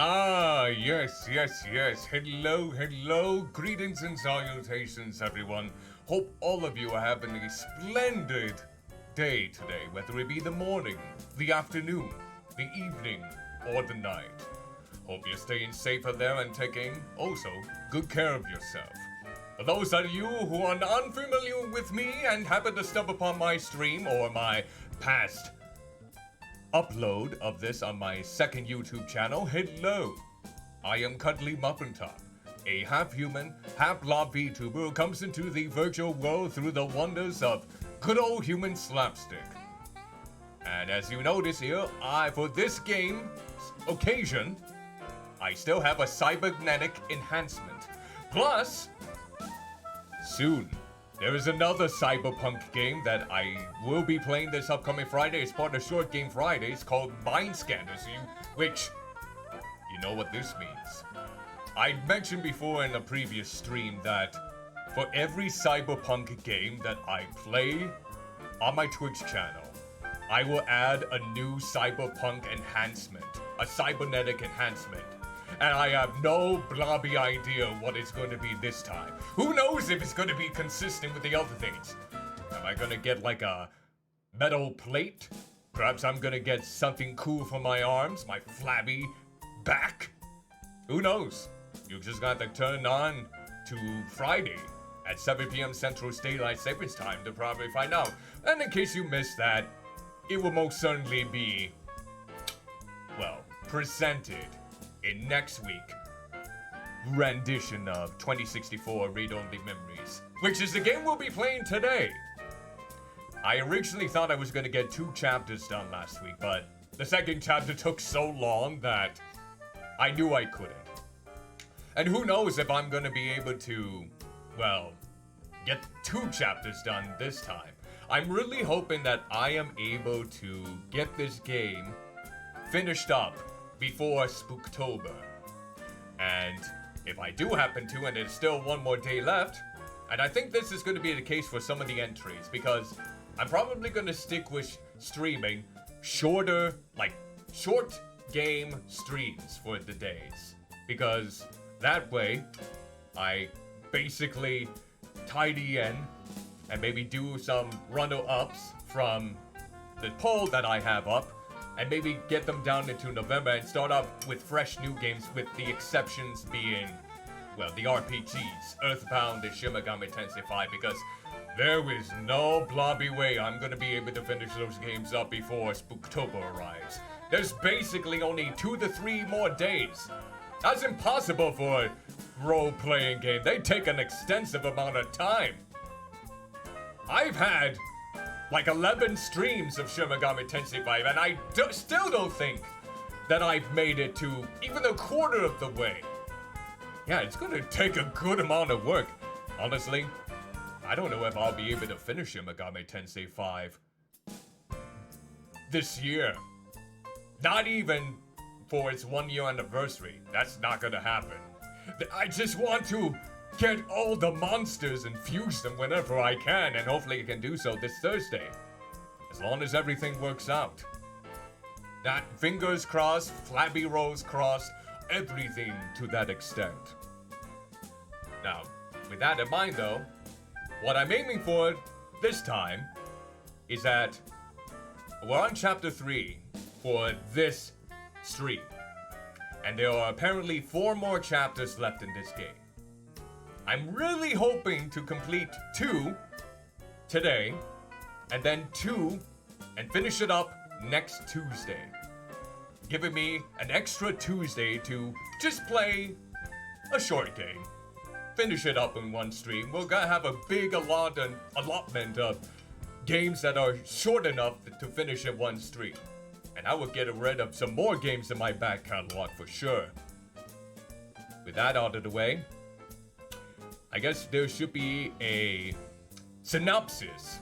Yes. Hello. Greetings and salutations, everyone. Hope all of you are having a splendid day today, whether it be the morning, the afternoon, the evening, or the night. Hope you're staying safe out there and taking, also, good care of yourself. For those of you who are unfamiliar with me and happen to stumble upon my stream or my past upload of this on my second YouTube channel, hello. I am Cuddlymuffintop, a half-human, half-blob VTuber who comes into the virtual world through the wonders of good old human slapstick. And as you notice here, for this game occasion, I still have a cybernetic enhancement. Plus, soon, there is another cyberpunk game that I will be playing this upcoming Friday as part of Short Game Fridays called Mind Scanners, which, you know what this means. I mentioned before in a previous stream that for every cyberpunk game that I play on my Twitch channel, I will add a new cyberpunk enhancement, a cybernetic enhancement. And I have no blobby idea what it's going to be this time. Who knows if it's going to be consistent with the other things? Am I going to get like a metal plate? Perhaps I'm going to get something cool for my arms, my flabby back? Who knows? You just got to turn on to Friday at 7 p.m. Central Daylight Savings Time to probably find out. And in case you missed that, it will most certainly be, well, presented in next week rendition of 2064 Read-Only Memories, which is the game we'll be playing today. I originally thought I was going to get 2 chapters done last week, but the second chapter took so long that I knew I couldn't. And who knows if I'm going to be able to, well, get 2 chapters done this time. I'm really hoping that I am able to get this game finished up before Spooktober. And if I do happen to, and there's still one more day left, and I think this is going to be the case for some of the entries, because I'm probably going to stick with streaming short game streams for the days. Because that way, I basically tidy in and maybe do some runner-ups from the poll that I have up, and maybe get them down into November and start off with fresh new games, with the exceptions being, well, the RPGs, Earthbound and Shin Megami Tensei 5, because there is no blobby way I'm gonna be able to finish those games up before Spooktober arrives. There's basically only 2 to 3 more days. That's impossible for a role-playing game. They take an extensive amount of time. I've had like 11 streams of Shin Megami Tensei 5, and I still don't think that I've made it to even a quarter of the way. Yeah, it's gonna take a good amount of work. Honestly, I don't know if I'll be able to finish Shin Megami Tensei 5 this year. Not even for its 1-year anniversary. That's not gonna happen. I just want to get all the monsters and fuse them whenever I can, and hopefully I can do so this Thursday. As long as everything works out. That fingers crossed, flabby rolls crossed, everything to that extent. Now, with that in mind though, what I'm aiming for this time is that we're on chapter 3 for this stream. And there are apparently 4 more chapters left in this game. I'm really hoping to complete 2 today, and then 2 and finish it up next Tuesday. Giving me an extra Tuesday to just play a short game. Finish it up in one stream. We're gonna have a big allotment of games that are short enough to finish in one stream. And I will get rid of some more games in my back catalog for sure. With that out of the way, I guess there should be a synopsis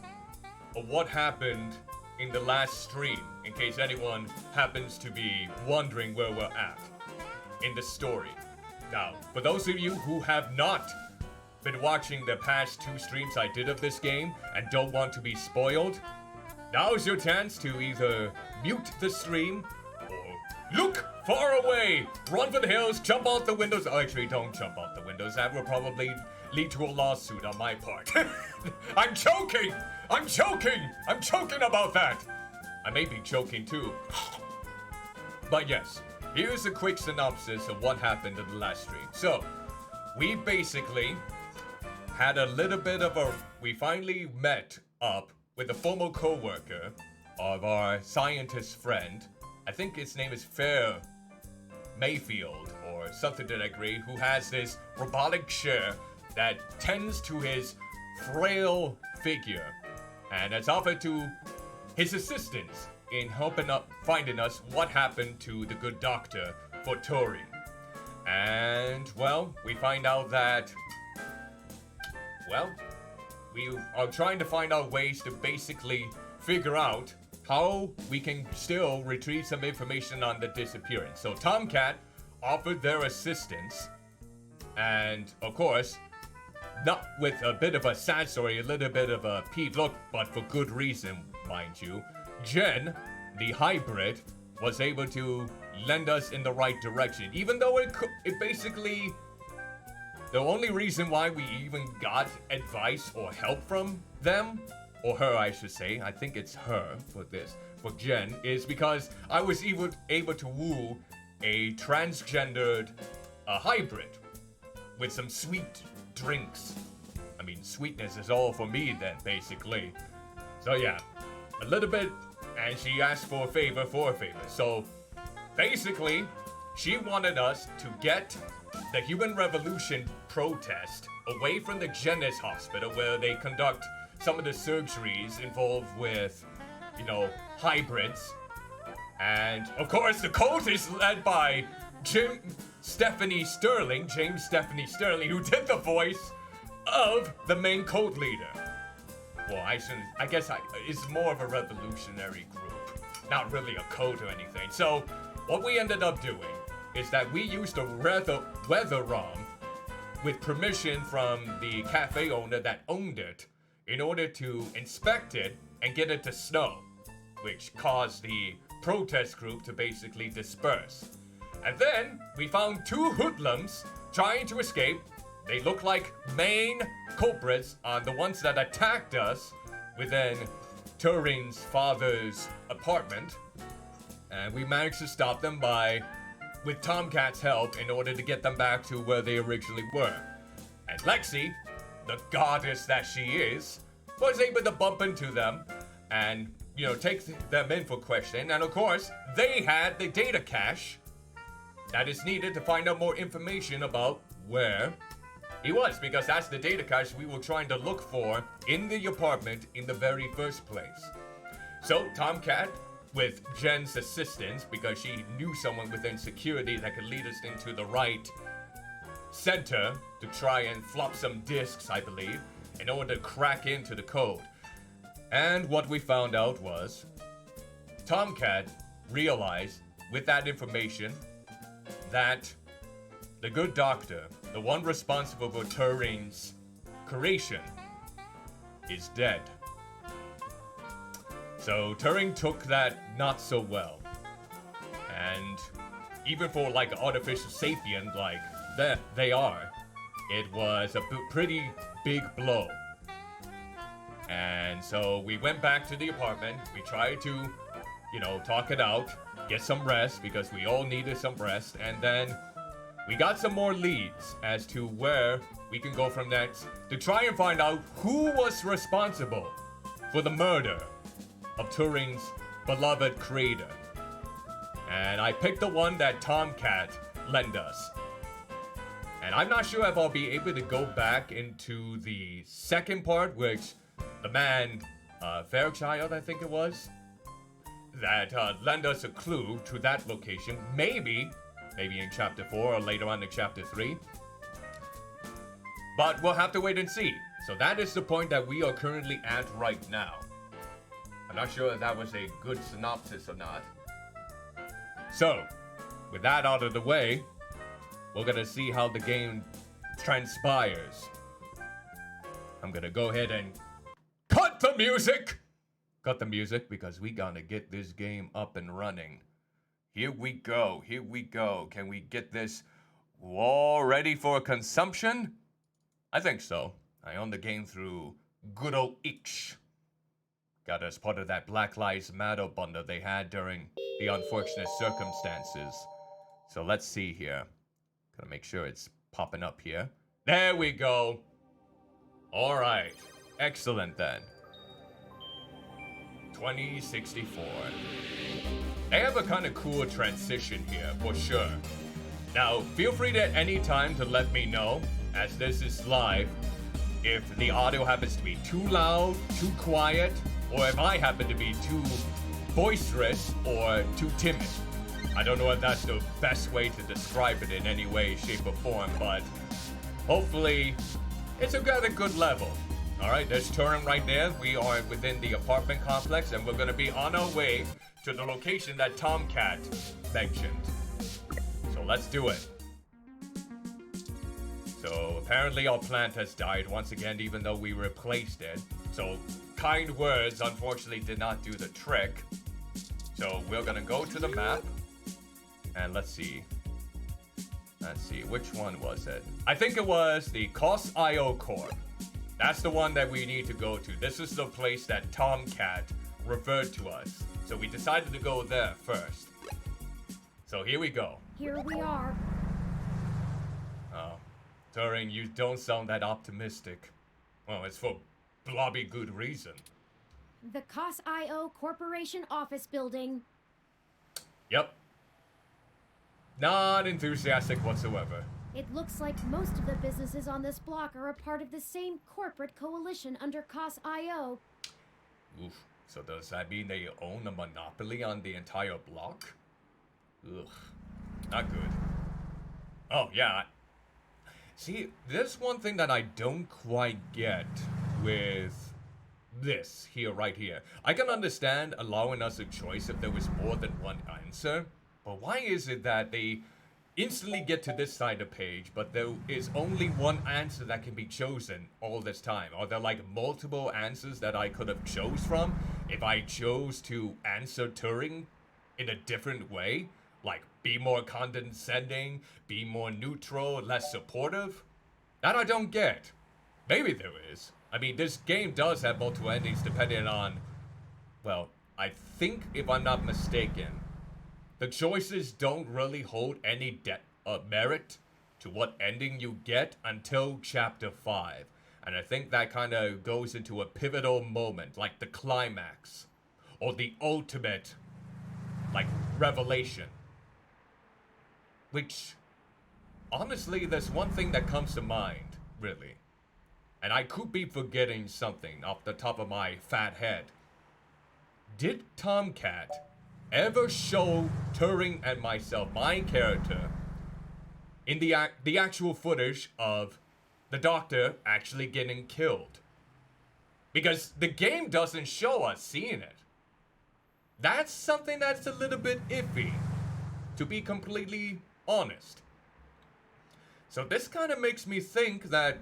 of what happened in the last stream, in case anyone happens to be wondering where we're at in the story. Now, for those of you who have not been watching the past 2 streams I did of this game and don't want to be spoiled, now's your chance to either mute the stream or Look far away! Run for the hills, jump out the windows. Oh, actually, don't jump out the windows. That will probably lead to a lawsuit on my part. I'm joking! I'm joking! I'm joking about that! I may be joking too. But yes, here's a quick synopsis of what happened in the last stream. So, we basically had a little bit of a... We finally met up with a former co-worker of our scientist friend. I think his name is Fair Mayfield or something to that degree, who has this robotic chair that tends to his frail figure and has offered to his assistance in helping up finding us what happened to the good doctor for Turing. And, well, we find out that, well, we are trying to find out ways to basically figure out how we can still retrieve some information on the disappearance. So Tomcat offered their assistance, and of course, not with a bit of a sad story, a little bit of a peeved look, but for good reason, mind you. Jen, the hybrid, was able to lend us in the right direction, even though it basically, the only reason why we even got advice or help from them, or her I should say, I think it's her for Jen, is because I was able to woo a transgendered hybrid with some sweet drinks. I mean, sweetness is all for me then, basically. So yeah, a little bit, and she asked for a favor for a favor. So basically, she wanted us to get the Human Revolution protest away from the Genis Hospital, where they conduct some of the surgeries involved with, you know, hybrids. And of course, the cult is led by James Stephanie Sterling, who did the voice of the main cult leader. Well, I guess it's more of a revolutionary group, not really a cult or anything. So what we ended up doing is that we used a weather ROM with permission from the cafe owner that owned it in order to inspect it and get it to snow, which caused the protest group to basically disperse. And then we found two hoodlums trying to escape. They look like main culprits on the ones that attacked us within Turing's father's apartment. And we managed to stop them with Tomcat's help in order to get them back to where they originally were. And Lexi, the goddess that she is, was able to bump into them and, you know, take them in for question. And of course, they had the data cache that is needed to find out more information about where he was, because that's the data cache we were trying to look for in the apartment in the very first place. So Tomcat, with Jen's assistance, because she knew someone within security that could lead us into the right center to try and flop some disks, I believe, in order to crack into the code. And what we found out was Tomcat realized with that information that the good doctor, the one responsible for Turing's creation, is dead. So Turing took that not so well. And even for like artificial sapient like they are, it was a pretty big blow. And so we went back to the apartment. We tried to, you know, talk it out, get some rest, because we all needed some rest. And then we got some more leads as to where we can go from next to try and find out who was responsible for the murder of Turing's beloved creator. And I picked the one that Tomcat lent us. And I'm not sure if I'll be able to go back into the second part, which the man, Fairchild, I think it was, that lent us a clue to that location. Maybe in chapter 4 or later on in chapter 3. But we'll have to wait and see. So that is the point that we are currently at right now. I'm not sure if that was a good synopsis or not. So, with that out of the way, we're gonna see how the game transpires. I'm gonna go ahead and cut the music! Cut the music, because we gonna get this game up and running Here we go. Here we go. Can we get this all ready for consumption? I think so. I own the game through good old itch. Got as part of that Black Lives Matter bundle they had during the unfortunate circumstances. So let's see here. Gotta make sure it's popping up here. There we go. Alright. Excellent then. 2064. They have a kind of cool transition here, for sure. Now, feel free at any time to let me know, as this is live, if the audio happens to be too loud, too quiet, or if I happen to be too boisterous or too timid. I don't know if that's the best way to describe it in any way, shape, or form, but hopefully it's a good level. Alright, there's Turing right there. We are within the apartment complex, and we're gonna be on our way to the location that Tomcat mentioned. So let's do it. So apparently our plant has died once again, even though we replaced it. So kind words unfortunately did not do the trick. So we're gonna go to the map, and let's see. Let's see, which one was it? I think it was the Cos.io Corp. That's the one that we need to go to. This is the place that Tomcat referred to us. So we decided to go there first. So here we go. Here we are. Oh, Turing, you don't sound that optimistic. Well, it's for blobby good reason. The Cos.io Corporation office building. Yep. Not enthusiastic whatsoever. It looks like most of the businesses on this block are a part of the same corporate coalition under Cos.io. Oof. So does that mean they own a monopoly on the entire block? Ugh. Not good. Oh, yeah. See, there's one thing that I don't quite get with this here, right here. I can understand allowing us a choice if there was more than one answer, but why is it that they instantly get to this side of the page, but there is only one answer that can be chosen all this time? Are there like multiple answers that I could have chose from if I chose to answer Turing in a different way? Like be more condescending, be more neutral, less supportive? That I don't get. Maybe there is. I mean, this game does have multiple endings depending on, well, I think if I'm not mistaken, the choices don't really hold any merit to what ending you get until Chapter 5. And I think that kind of goes into a pivotal moment, like the climax, or the ultimate, like, revelation. Which, honestly, there's one thing that comes to mind, really. And I could be forgetting something off the top of my fat head. Did Tomcat ever show Turing and myself, my character, in the actual footage of the doctor actually getting killed? Because the game doesn't show us seeing it. That's something that's a little bit iffy, to be completely honest. So this kind of makes me think that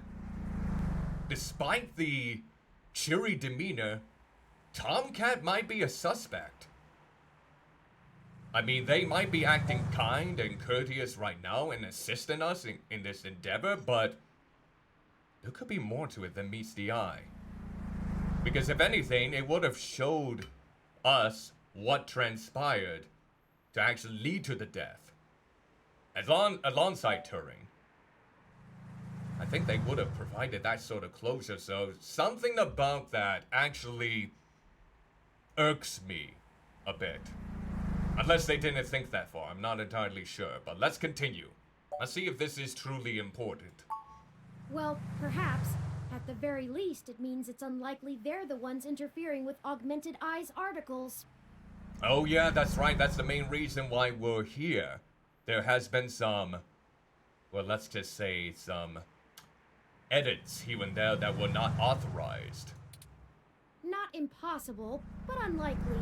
despite the cheery demeanor, Tomcat might be a suspect. I mean, they might be acting kind and courteous right now and assisting us in this endeavor, but there could be more to it than meets the eye. Because if anything, it would have showed us what transpired to actually lead to the death. Alongside Turing. I think they would have provided that sort of closure, so something about that actually irks me a bit. Unless they didn't think that far, I'm not entirely sure. But let's continue. Let's see if this is truly important. Well, perhaps. At the very least, it means it's unlikely they're the ones interfering with Augmented Eye's articles. Oh yeah, that's right. That's the main reason why we're here. There has been some, well, let's just say some edits here and there that were not authorized. Not impossible, but unlikely.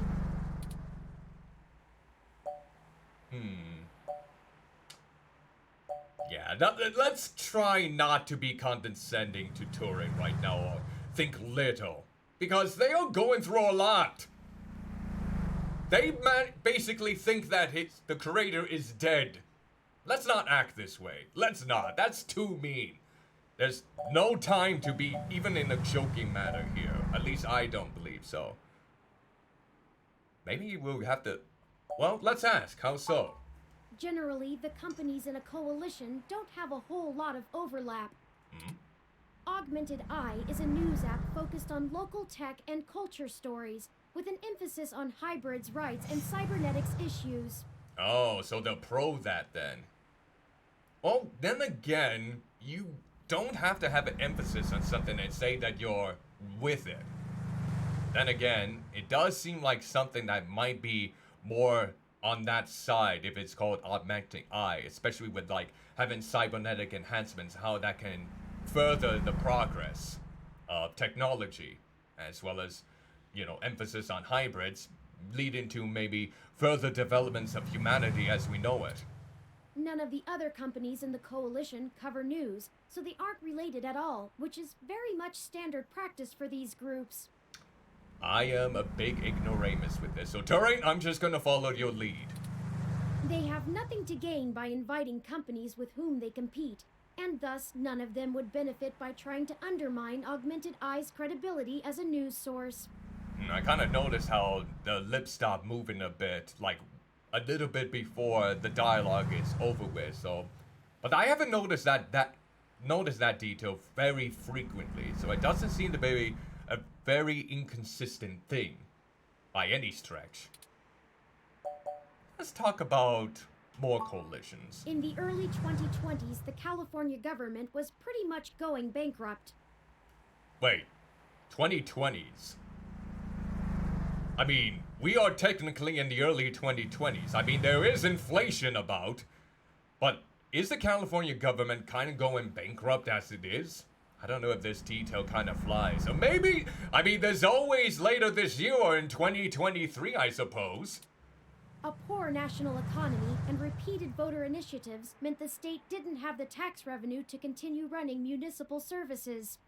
Yeah, let's try not to be condescending to Turing right now, or think little. Because they are going through a lot. They basically think that the creator is dead. Let's not act this way. Let's not. That's too mean. There's no time to be even in a joking manner here. At least I don't believe so. Maybe we'll have to... Well, let's ask. How so? Generally, the companies in a coalition don't have a whole lot of overlap. Augmented Eye is a news app focused on local tech and culture stories, with an emphasis on hybrids' rights and cybernetics issues. Oh, so they're pro that then. Well, then again, you don't have to have an emphasis on something and say that you're with it. Then again, it does seem like something that might be more on that side if it's called Augmented Eye, especially with like having cybernetic enhancements, how that can further the progress of technology, as well as, you know, emphasis on hybrids, leading to maybe further developments of humanity as we know it. None of the other companies in the coalition cover news, so they aren't related at all, which is very much standard practice for these groups. I am a big ignoramus with this, so Turing, I'm just gonna follow your lead. They have nothing to gain by inviting companies with whom they compete, and thus none of them would benefit by trying to undermine Augmented Eye's credibility as a news source. I kind of noticed how the lips stop moving a bit, like a little bit before the dialogue is over with. So, but I haven't noticed that detail very frequently. So it doesn't seem to be a very inconsistent thing by any stretch. Let's talk about more coalitions. In the early 2020s, the California government was pretty much going bankrupt. Wait, 2020s? I mean, we are technically in the early 2020s. I mean, there is inflation about, but is the California government kind of going bankrupt as it is? I don't know if this detail kind of flies. Or maybe, I mean, there's always later this year or in 2023, I suppose. A poor national economy and repeated voter initiatives meant the state didn't have the tax revenue to continue running municipal services.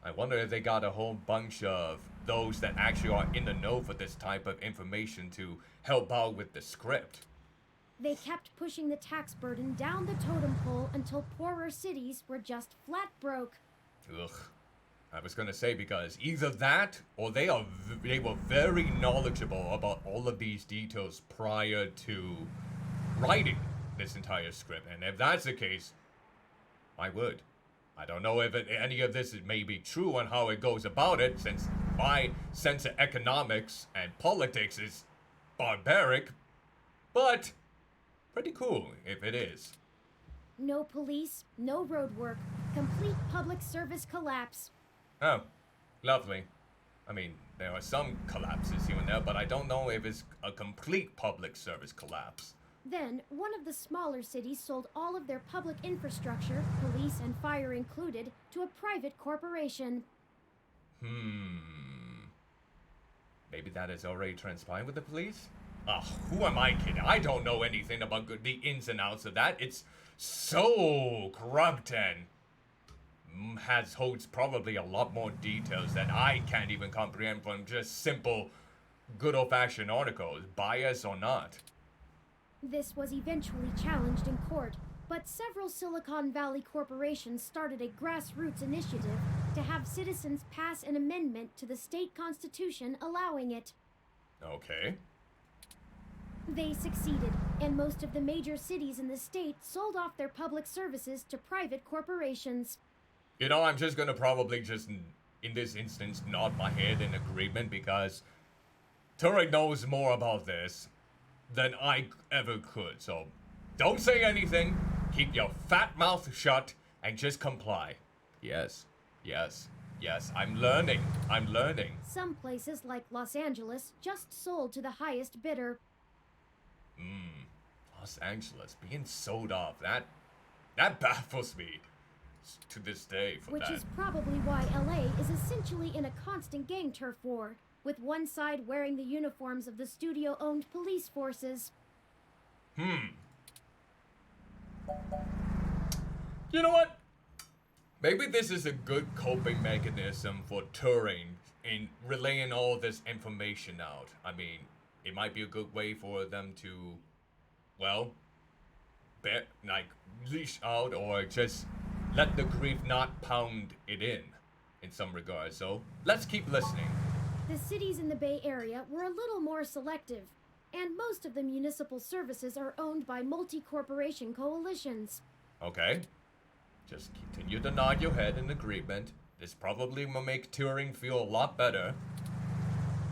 I wonder if they got a whole bunch of those that actually are in the know for this type of information to help out with the script. They kept pushing the tax burden down the totem pole until poorer cities were just flat broke. Ugh. I was gonna say, because either that or they were very knowledgeable about all of these details prior to writing this entire script. And if that's the case, I would. I don't know if any of this may be true on how it goes about it, since my sense of economics and politics is barbaric, but pretty cool if it is. No police, no road work, complete public service collapse. Oh, lovely. I mean, there are some collapses here and there, but I don't know if it's a complete public service collapse. Then, one of the smaller cities sold all of their public infrastructure, police and fire included, to a private corporation. Maybe that has already transpired with the police? Who am I kidding? I don't know anything about the ins and outs of that. It's so corrupt and holds probably a lot more details that I can't even comprehend from just simple, good old-fashioned articles, bias or not. This was eventually challenged in court, but several Silicon Valley corporations started a grassroots initiative to have citizens pass an amendment to the state constitution allowing it. Okay. They succeeded, and most of the major cities in the state sold off their public services to private corporations. You know, I'm just gonna probably just, in this instance, nod my head in agreement, because Turing knows more about this than I ever could, so don't say anything, keep your fat mouth shut, and just comply. Yes, yes, yes, I'm learning. Some places, like Los Angeles, just sold to the highest bidder. Los Angeles being sold off, that baffles me to this day for Which that. is probably why LA is essentially in a constant gang turf war, with one side wearing the uniforms of the studio-owned police forces. You know what? Maybe this is a good coping mechanism for Turing in relaying all this information out. I mean, it might be a good way for them to, well, leash out or just let the grief not pound it in some regards. So let's keep listening. The cities in the Bay Area were a little more selective, and most of the municipal services are owned by multi-corporation coalitions. Okay. Just continue to nod your head in agreement. This probably will make Turing feel a lot better.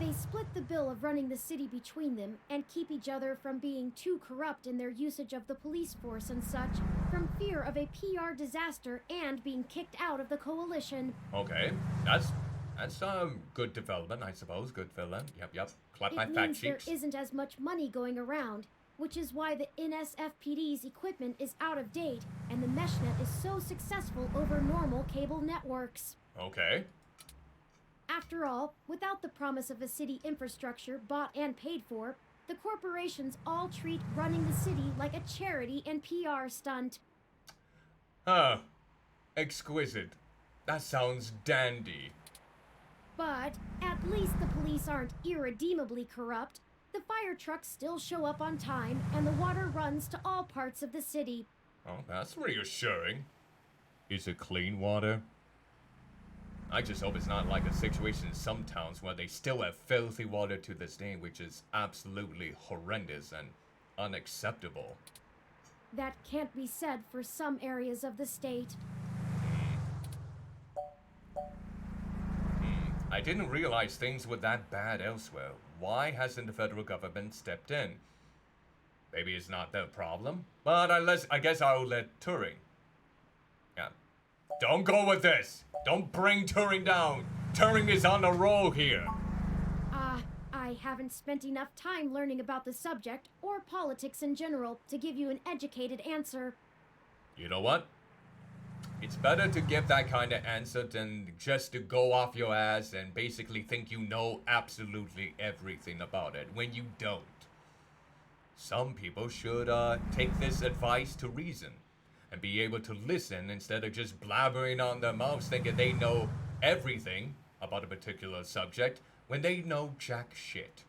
They split the bill of running the city between them and keep each other from being too corrupt in their usage of the police force and such, from fear of a PR disaster and being kicked out of the coalition. Okay, that's good development, I suppose. Good development. Yep. Clap my fat cheeks. It means there isn't as much money going around, which is why the NSFPD's equipment is out of date and the meshnet is so successful over normal cable networks. Okay. After all, without the promise of a city infrastructure bought and paid for, the corporations all treat running the city like a charity and PR stunt. Huh. Exquisite. That sounds dandy. But at least the police aren't irredeemably corrupt. The fire trucks still show up on time, and the water runs to all parts of the city. Oh, that's reassuring. Is it clean water? I just hope it's not like a situation in some towns where they still have filthy water to this day, which is absolutely horrendous and unacceptable. That can't be said for some areas of the state. I didn't realize things were that bad elsewhere. Why hasn't the federal government stepped in? Maybe it's not their problem, but I guess I'll let Turing. Yeah. Don't go with this! Don't bring Turing down! Turing is on a roll here! I haven't spent enough time learning about the subject, or politics in general, to give you an educated answer. You know what? It's better to give that kind of answer than just to go off your ass and basically think you know absolutely everything about it, when you don't. Some people should take this advice to reason and be able to listen instead of just blabbering on their mouths thinking they know everything about a particular subject when they know jack shit.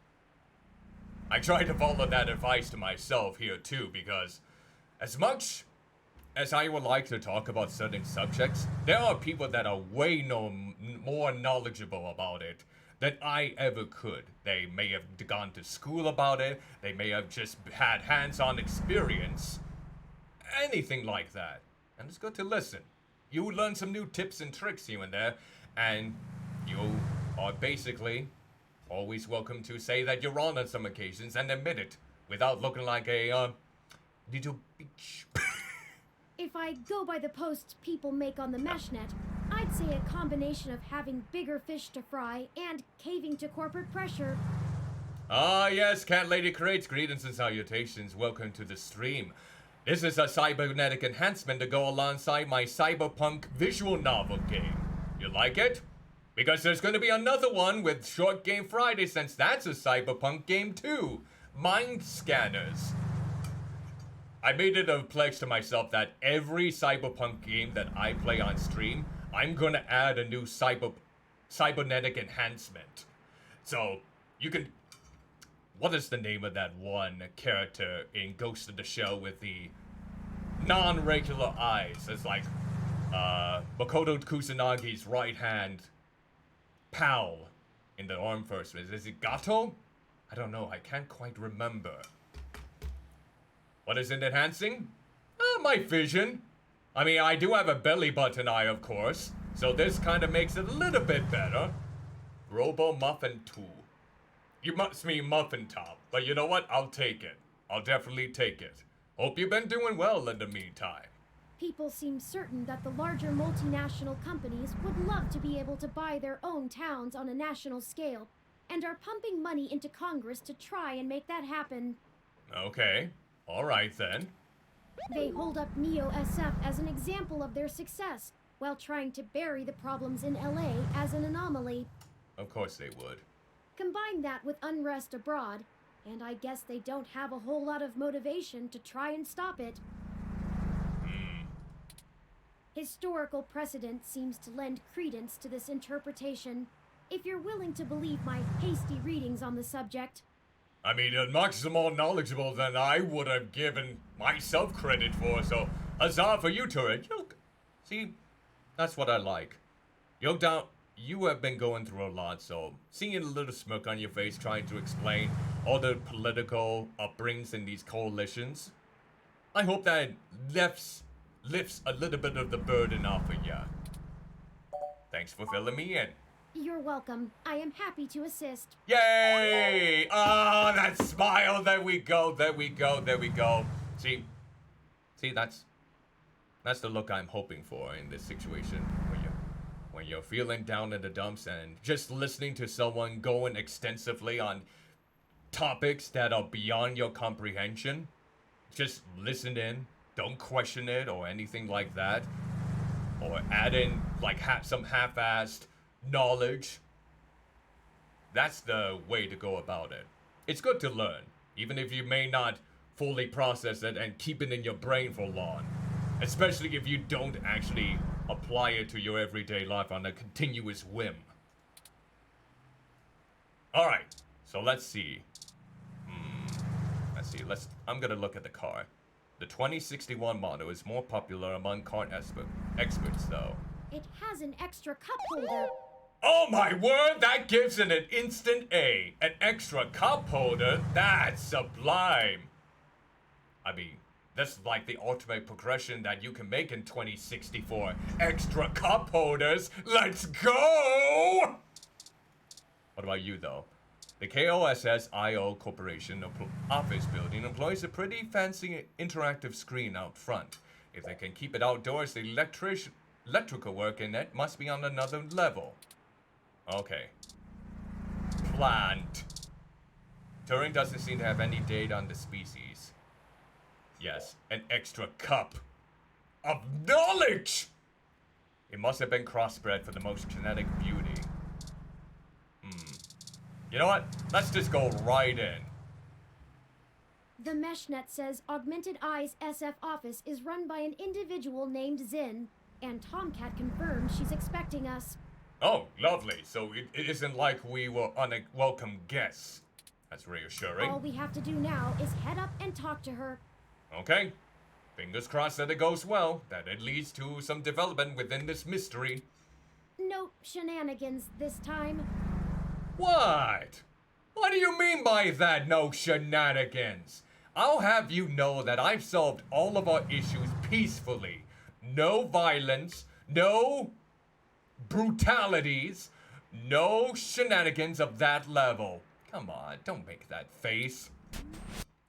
I try to follow that advice to myself here too, because as much as I would like to talk about certain subjects, there are people that are way more knowledgeable about it than I ever could. They may have gone to school about it, they may have just had hands-on experience, anything like that. And it's good to listen. You learn some new tips and tricks here and there, and you are basically always welcome to say that you're wrong on some occasions and admit it without looking like a little bitch. If I go by the posts people make on the meshnet, I'd say a combination of having bigger fish to fry and caving to corporate pressure. Ah, yes, Cat Lady creates greetings and salutations. Welcome to the stream. This is a cybernetic enhancement to go alongside my cyberpunk visual novel game. You like it? Because there's going to be another one with Short Game Friday, since that's a cyberpunk game too. Mind Scanners. I made it a pledge to myself that every cyberpunk game that I play on stream, I'm gonna add a new cybernetic enhancement. So, you can... What is the name of that one character in Ghost of the Shell with the non-regular eyes? It's like, Makoto Kusanagi's right-hand pal in the armed forces. Is it Gato? I don't know, I can't quite remember. What is it enhancing? My vision. I mean, I do have a belly button eye, of course, so this kind of makes it a little bit better. Robo Muffin 2. You must mean Muffintop, but you know what? I'll take it. I'll definitely take it. Hope you've been doing well in the meantime. People seem certain that the larger multinational companies would love to be able to buy their own towns on a national scale, and are pumping money into Congress to try and make that happen. Okay. All right, then. They hold up Neo-SF as an example of their success, while trying to bury the problems in LA as an anomaly. Of course they would. Combine that with unrest abroad, and I guess they don't have a whole lot of motivation to try and stop it. Historical precedent seems to lend credence to this interpretation, if you're willing to believe my hasty readings on the subject. I mean, you're much more knowledgeable than I would have given myself credit for, so huzzah for you, Turret. See, that's what I like. You have been going through a lot, so seeing a little smirk on your face trying to explain all the political upbringings in these coalitions, I hope that lifts a little bit of the burden off of you. Thanks for filling me in. You're welcome. I am happy to assist. Yay! Ah, that smile. There we go. See, that's the look I'm hoping for in this situation. When you're feeling down in the dumps and just listening to someone going extensively on topics that are beyond your comprehension, just listen in, don't question it or anything like that, or add in like some half-assed knowledge. That's the way to go about it. It's good to learn, even if you may not fully process it and keep it in your brain for long, especially if you don't actually apply it to your everyday life on a continuous whim. Alright, so let's see. I'm gonna look at the car. The 2061 model is more popular among car experts though. It has an extra cup holder. Oh my word, that gives it an instant A. An extra cup holder? That's sublime. I mean, that's like the ultimate progression that you can make in 2064. Extra cup holders, let's go! What about you though? The KOSS-IO Corporation office building employs a pretty fancy interactive screen out front. If they can keep it outdoors, the electrical work in it must be on another level. Okay. Plant. Turing doesn't seem to have any data on the species. Yes, an extra cup of knowledge! It must have been crossbred for the most genetic beauty. You know what? Let's just go right in. The meshnet says Augmented Eye's SF office is run by an individual named Zin, and Tomcat confirms she's expecting us. Oh, lovely. So it isn't like we were unwelcome guests. That's reassuring. All we have to do now is head up and talk to her. Okay. Fingers crossed that it goes well, that it leads to some development within this mystery. No shenanigans this time. What? What do you mean by that, no shenanigans? I'll have you know that I've solved all of our issues peacefully. No violence, no brutalities, no shenanigans of that level. Come on, don't make that face.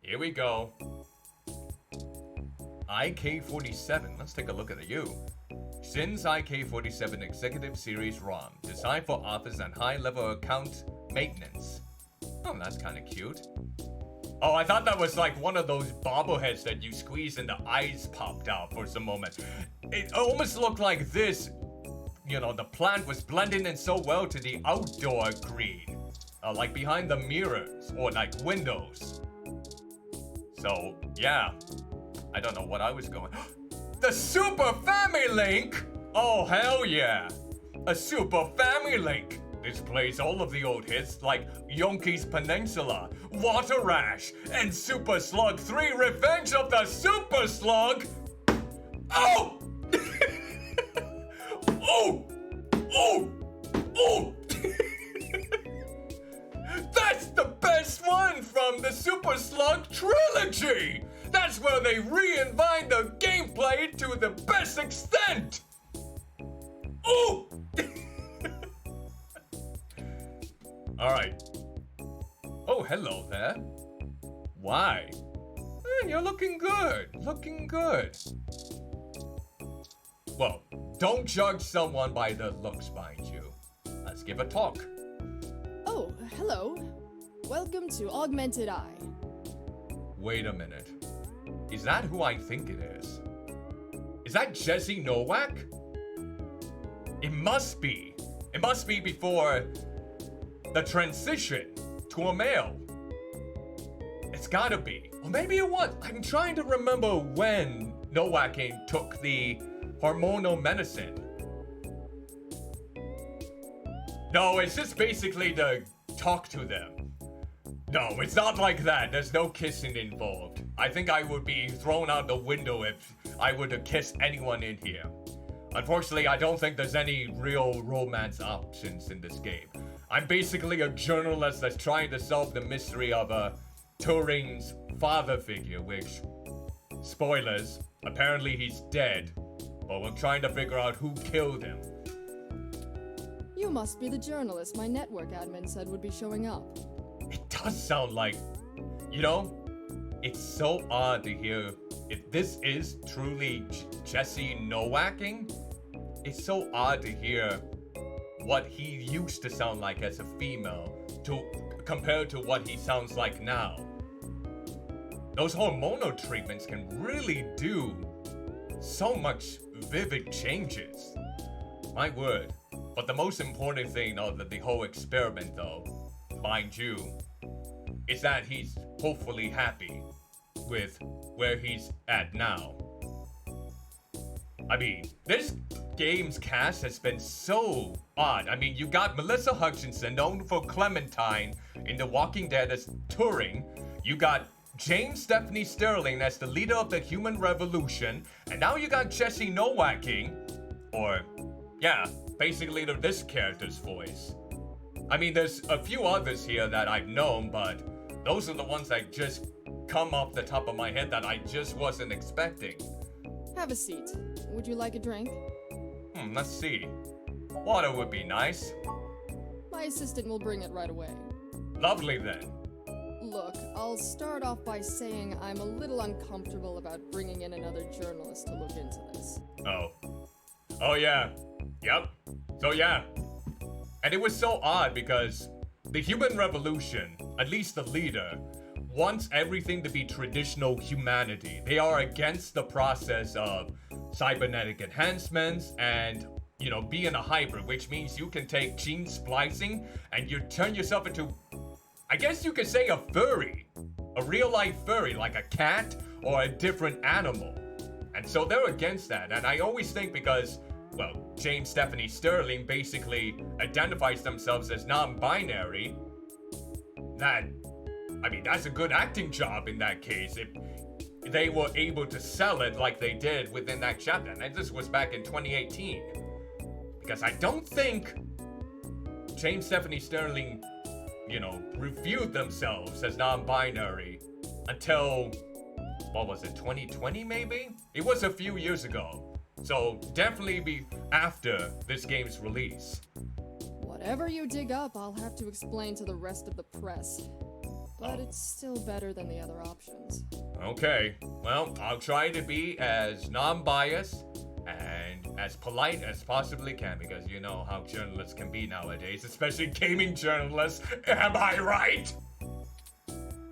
Here we go. IK-47, let's take a look at you. Sin's IK-47 Executive Series ROM, designed for office and high-level account maintenance. Oh, that's kind of cute. Oh, I thought that was like one of those bobbleheads that you squeeze and the eyes popped out for some moment. It almost looked like this. You know, the plant was blending in so well to the outdoor green. Like behind the mirrors or like windows. So, yeah. I don't know what I was going. The Super Family Link! Oh, hell yeah! A Super Family Link! Displays all of the old hits like Yonki's Peninsula, Water Rash, and Super Slug 3 Revenge of the Super Slug! Oh! Oh! Oh! Oh! That's the best one from the Super Slug trilogy! That's where they reinvent the gameplay to the best extent! Ooh! Alright. Oh, hello there. Why? You're looking good. Looking good. Well, don't judge someone by the looks behind you. Let's give a talk. Oh, hello. Welcome to Augmented Eye. Wait a minute. Is that who I think it is? Is that Jesse Nowak? It must be. It must be before the transition to a male. It's gotta be. Or maybe it was. I'm trying to remember when Nowak took the hormonal medicine. No, it's just basically to talk to them. No, it's not like that. There's no kissing involved. I think I would be thrown out the window if I were to kiss anyone in here. Unfortunately, I don't think there's any real romance options in this game. I'm basically a journalist that's trying to solve the mystery of Turing's father figure, which, spoilers, apparently he's dead. But we're trying to figure out who killed him. You must be the journalist my network admin said would be showing up. It does sound like, you know, it's so odd to hear if this is truly Jesse Nowacking. It's so odd to hear what he used to sound like as a female compared to what he sounds like now. Those hormonal treatments can really do so much vivid changes. My word. But the most important thing of the whole experiment, though, mind you, is that he's hopefully happy with where he's at now. I mean, this game's cast has been so odd. I mean, you got Melissa Hutchinson, known for Clementine in The Walking Dead as Turing. You got James Stephanie Sterling as the leader of the Human Revolution. And now you got Jesse Nowacking, or, yeah, basically this character's voice. I mean, there's a few others here that I've known, but those are the ones that just come off the top of my head that I just wasn't expecting. Have a seat. Would you like a drink? Let's see. Water would be nice. My assistant will bring it right away. Lovely then. Look, I'll start off by saying I'm a little uncomfortable about bringing in another journalist to look into this. Oh yeah. Yep. So yeah. And it was so odd because the Human Revolution, at least the leader, wants everything to be traditional humanity. They are against the process of cybernetic enhancements and, you know, being a hybrid, which means you can take gene splicing and you turn yourself into, I guess you could say, a furry. A real-life furry, like a cat or a different animal. And so they're against that. And I always think because, well, James Stephanie Sterling basically identifies themselves as non-binary, that, I mean, that's a good acting job in that case. If they were able to sell it like they did within that chapter. And this was back in 2018. Because I don't think James Stephanie Sterling, you know, reviewed themselves as non-binary until, what was it, 2020 maybe? It was a few years ago. So definitely be after this game's release. Whatever you dig up, I'll have to explain to the rest of the press. But it's still better than the other options. Okay, well, I'll try to be as non-biased and as polite as possibly can, because you know how journalists can be nowadays, especially gaming journalists. Am I right?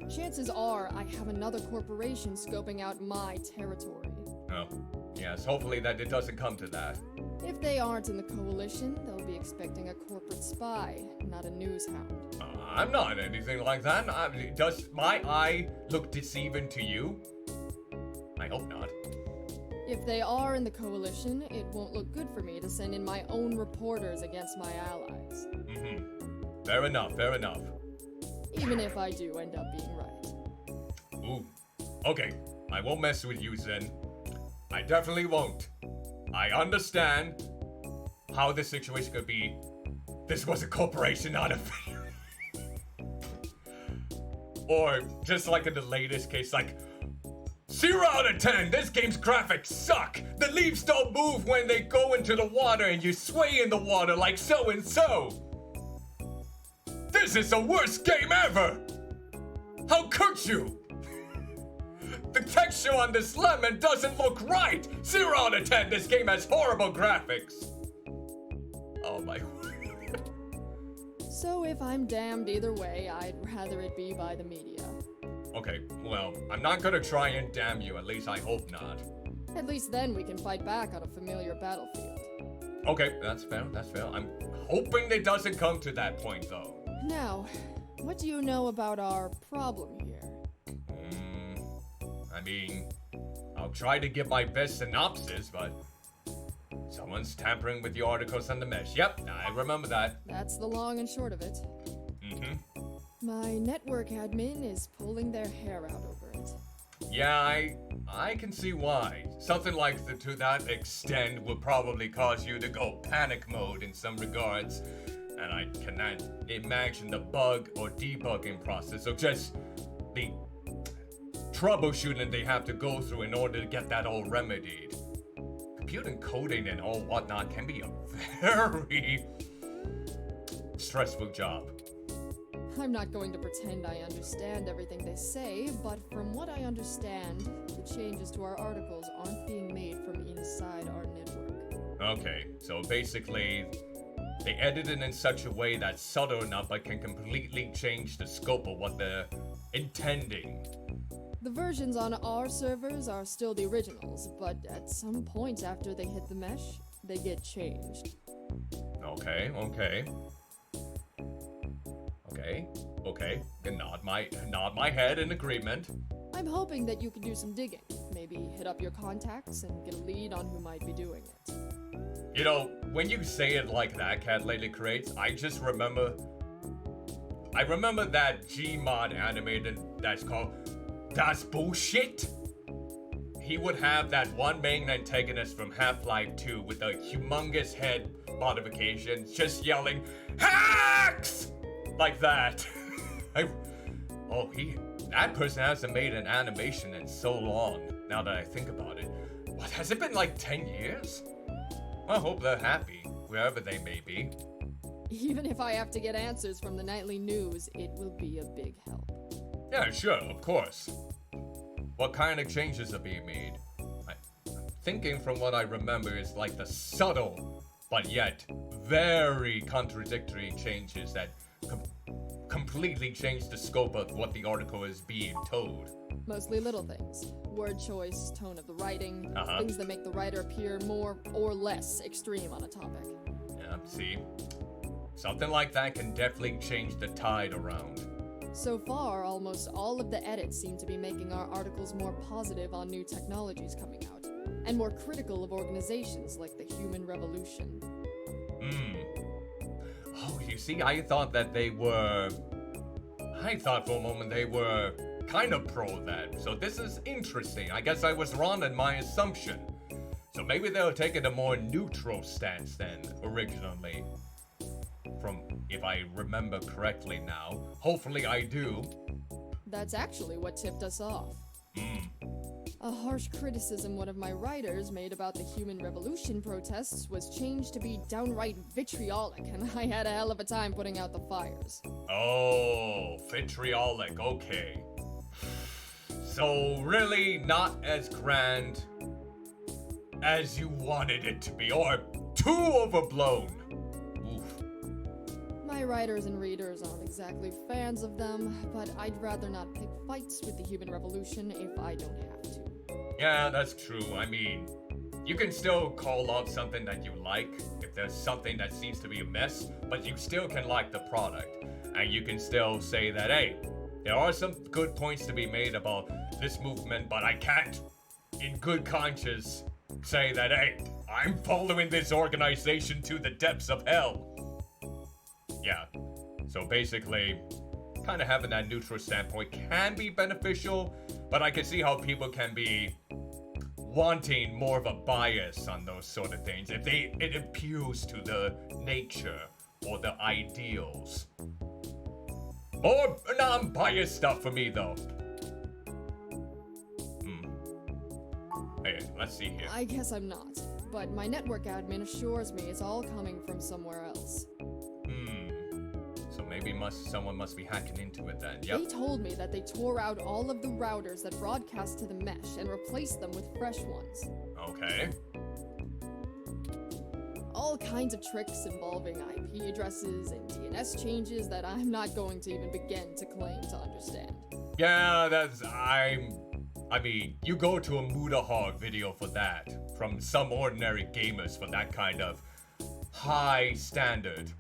Chances are I have another corporation scoping out my territory. Oh, yes, hopefully that it doesn't come to that. If they aren't in the coalition, they'll be expecting a corporate spy, not a news hound. I'm not anything like that. Does my eye look deceiving to you? I hope not. If they are in the coalition, it won't look good for me to send in my own reporters against my allies. Fair enough, fair enough. Even if I do end up being right. Ooh. Okay, I won't mess with you, Zen. I definitely won't. I understand how this situation could be. This was a corporation, not a family. Or just like in the latest case, like 0 out of 10, this game's graphics suck. The leaves don't move when they go into the water and you sway in the water like so and so. This is the worst game ever. How could you? The texture on this lemon doesn't look right. 0 out of 10, this game has horrible graphics. Oh my word. So if I'm damned either way, I'd rather it be by the media. Okay, well, I'm not gonna try and damn you, at least I hope not. At least then we can fight back on a familiar battlefield. Okay, that's fair, that's fair. I'm hoping it doesn't come to that point, though. Now, what do you know about our problem here? I mean, I'll try to give my best synopsis, but Someone's tampering with the articles on the mesh. Yep, I remember that. That's the long and short of it. Mm-hmm. My network admin is pulling their hair out over it. Yeah, I can see why. Something like to that extent would probably cause you to go panic mode in some regards. And I cannot imagine the bug or debugging process, or just the troubleshooting they have to go through in order to get that all remedied. Computer coding and all whatnot can be a very stressful job. I'm not going to pretend I understand everything they say, but from what I understand, the changes to our articles aren't being made from inside our network. Okay, so basically, they edit it in such a way that's subtle enough but can completely change the scope of what they're intending. The versions on our servers are still the originals, but at some point after they hit the mesh, they get changed. Okay. Nod my head in agreement. I'm hoping that you can do some digging. Maybe hit up your contacts and get a lead on who might be doing it. You know, when you say it like that, Cat Lady Creates, I remember that Gmod animated that's called Das Bullshit. He would have that one main antagonist from Half-Life 2 with a humongous head modification, just yelling, "Hacks!" Like that. That person hasn't made an animation in so long, now that I think about it. What, has it been like 10 years? I hope they're happy, wherever they may be. Even if I have to get answers from the nightly news, it will be a big help. Yeah, sure, of course. What kind of changes are being made? I'm thinking from what I remember is like the subtle, but yet very contradictory changes that completely change the scope of what the article is being told. Mostly little things. Word choice, tone of the writing, Uh-huh. things that make the writer appear more or less extreme on a topic. Yeah, see? Something like that can definitely change the tide around. So far, almost all of the edits seem to be making our articles more positive on new technologies coming out, and more critical of organizations like the Human Revolution. Oh, you see, I thought for a moment they were kind of pro that. So this is interesting. I guess I was wrong in my assumption. So maybe they'll take it a more neutral stance than originally. From, if I remember correctly now. Hopefully I do. That's actually what tipped us off. A harsh criticism one of my writers made about the Human Revolution protests was changed to be downright vitriolic, and I had a hell of a time putting out the fires. Oh, vitriolic, okay. So really not as grand as you wanted it to be, or too overblown. My writers and readers aren't exactly fans of them, but I'd rather not pick fights with the Human Revolution if I don't have to. Yeah, that's true. I mean, you can still call out something that you like if there's something that seems to be a mess, but you still can like the product. And you can still say that, hey, there are some good points to be made about this movement, but I can't, in good conscience, say that, hey, I'm following this organization to the depths of hell. Yeah, so basically, kind of having that neutral standpoint can be beneficial, but I can see how people can be wanting more of a bias on those sort of things if it appeals to the nature or the ideals. More non-biased stuff for me, though. Hey, let's see here. I guess I'm not, but my network admin assures me it's all coming from somewhere else. So maybe someone must be hacking into it then. Yep. They told me that they tore out all of the routers that broadcast to the mesh and replaced them with fresh ones. Okay. All kinds of tricks involving IP addresses and DNS changes that I'm not going to even begin to claim to understand. Yeah, I mean, you go to a Mudahog video for that, from some ordinary gamers for that kind of high standard.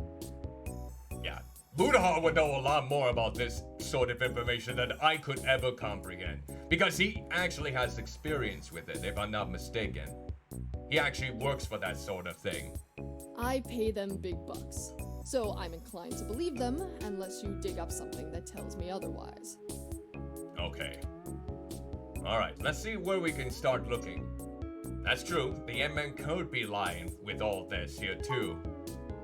Yeah, Buddha would know a lot more about this sort of information than I could ever comprehend, because he actually has experience with it, if I'm not mistaken. He actually works for that sort of thing. I pay them big bucks, so I'm inclined to believe them unless you dig up something that tells me otherwise. Okay. Alright, let's see where we can start looking. That's true, the M-Man could be lying with all this here too.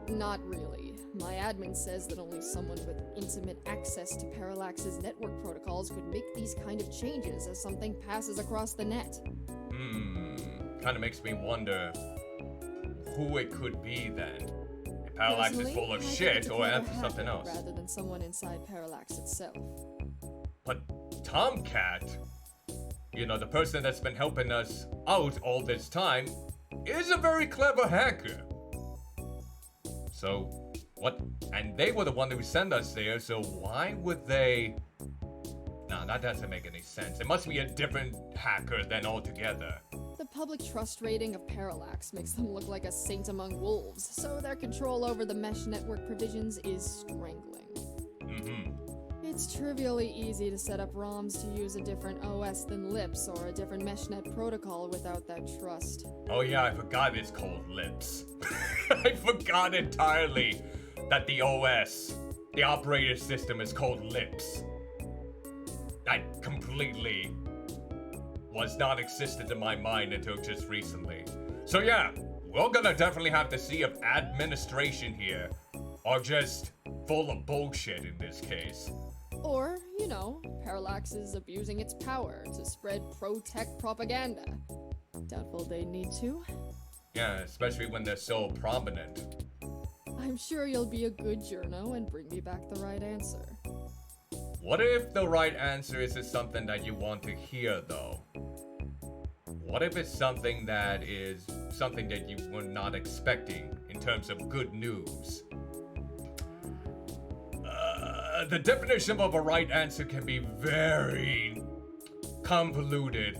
Not really. My admin says that only someone with intimate access to Parallax's network protocols could make these kind of changes as something passes across the net. Kinda makes me wonder who it could be then. If Parallax is full of shit or after something else. Rather than someone inside Parallax itself. But Tomcat, you know, the person that's been helping us out all this time, is a very clever hacker. So, what? And they were the one who sent us there, so why would they... No, that doesn't make any sense. It must be a different hacker then altogether. The public trust rating of Parallax makes them look like a saint among wolves, so their control over the mesh network provisions is strangling. It's trivially easy to set up ROMs to use a different OS than LIPS or a different meshnet protocol without that trust. Oh yeah, I forgot it's called LIPS. I forgot entirely that the OS, the operating system, is called LIPS. That completely was not existent in my mind until just recently. So yeah, we're gonna definitely have to see if administration here are just full of bullshit in this case. Or, you know, Parallax is abusing its power to spread pro-tech propaganda. Doubtful they need to. Yeah, especially when they're so prominent. I'm sure you'll be a good journo and bring me back the right answer. What if the right answer isn't something that you want to hear, though? What if it's something that you were not expecting in terms of good news? The definition of a right answer can be very convoluted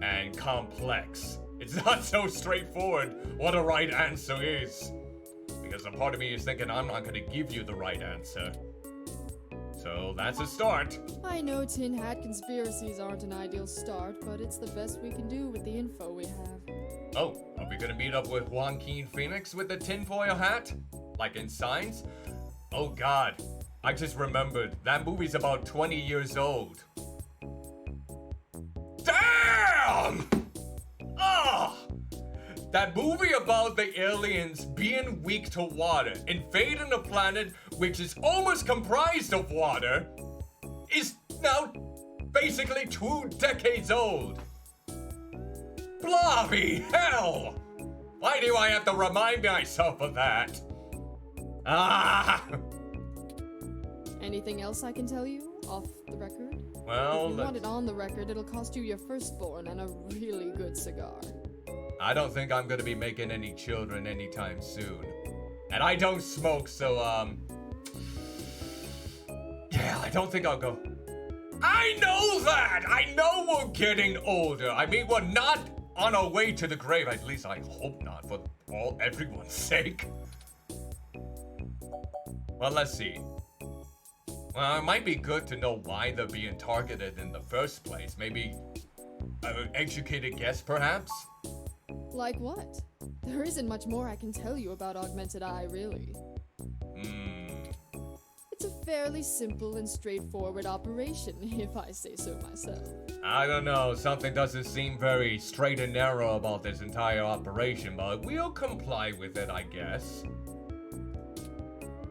and complex. It's not so straightforward what a right answer is. Because a part of me is thinking I'm not going to give you the right answer. So that's a start. I know tin hat conspiracies aren't an ideal start, but it's the best we can do with the info we have. Oh, are we gonna meet up with Joaquin Phoenix with the tinfoil hat? Like in Signs? Oh god, I just remembered, that movie's about 20 years old. Damn! Ah! That movie about the aliens being weak to water, invading a planet which is almost comprised of water, is now basically 2 decades old. Bloody hell! Why do I have to remind myself of that? Ah! Anything else I can tell you, off the record? Well, if you want it on the record, it'll cost you your firstborn and a really good cigar. I don't think I'm gonna be making any children anytime soon. And I don't smoke, so, yeah, I don't think I'll go. I know that! I know we're getting older. I mean, we're not on our way to the grave. At least I hope not, for everyone's sake. Well, let's see. Well, it might be good to know why they're being targeted in the first place. Maybe an educated guess, perhaps? Like what? There isn't much more I can tell you about Augmented Eye, really. It's a fairly simple and straightforward operation, if I say so myself. I don't know, something doesn't seem very straight and narrow about this entire operation, but we'll comply with it, I guess.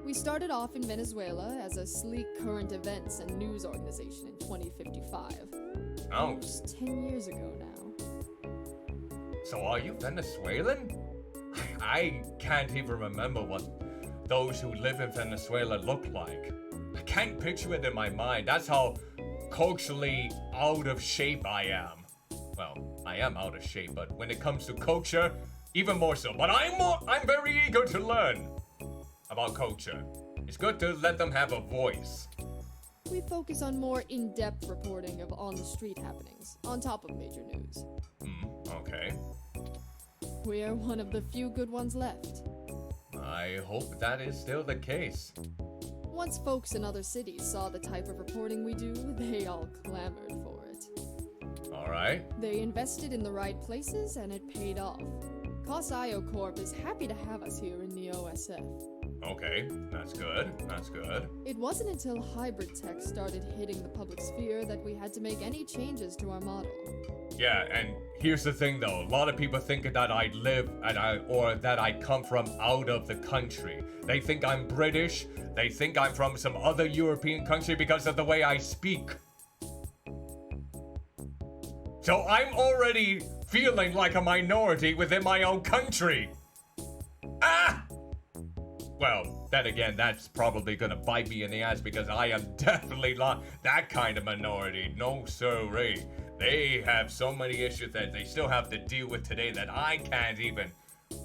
We started off in Venezuela as a sleek current events and news organization in 2055. Oh. Almost 10 years ago now. So are you Venezuelan? I can't even remember what those who live in Venezuela look like. I can't picture it in my mind. That's how culturally out of shape I am. Well, I am out of shape, but when it comes to culture, even more so. But I'm very eager to learn about culture. It's good to let them have a voice. We focus on more in-depth reporting of on-the-street happenings, on top of major news. Okay. We're one of the few good ones left. I hope that is still the case. Once folks in other cities saw the type of reporting we do, they all clamored for it. Alright. They invested in the right places, and it paid off. COS.io Corp is happy to have us here in the OSF. Okay, that's good. That's good. It wasn't until hybrid tech started hitting the public sphere that we had to make any changes to our model. Yeah, and here's the thing though. A lot of people think that I live or that I come from out of the country. They think I'm British. They think I'm from some other European country because of the way I speak. So I'm already feeling like a minority within my own country. Ah! Well, then again, that's probably gonna bite me in the ass because I am definitely not that kind of minority. No sirree. They have so many issues that they still have to deal with today that I can't even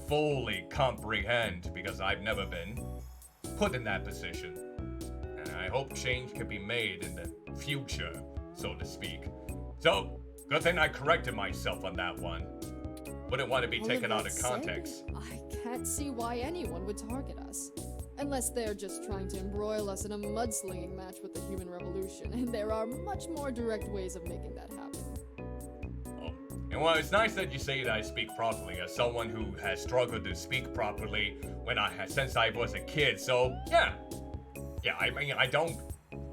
fully comprehend because I've never been put in that position. And I hope change can be made in the future, so to speak. So, good thing I corrected myself on that one. Wouldn't want to be taken out of context. I can't see why anyone would target us. Unless they're just trying to embroil us in a mudslinging match with the human revolution, and there are much more direct ways of making that happen. Oh. And well, it's nice that you say that I speak properly, as someone who has struggled to speak properly since I was a kid, so yeah. Yeah, I mean, I don't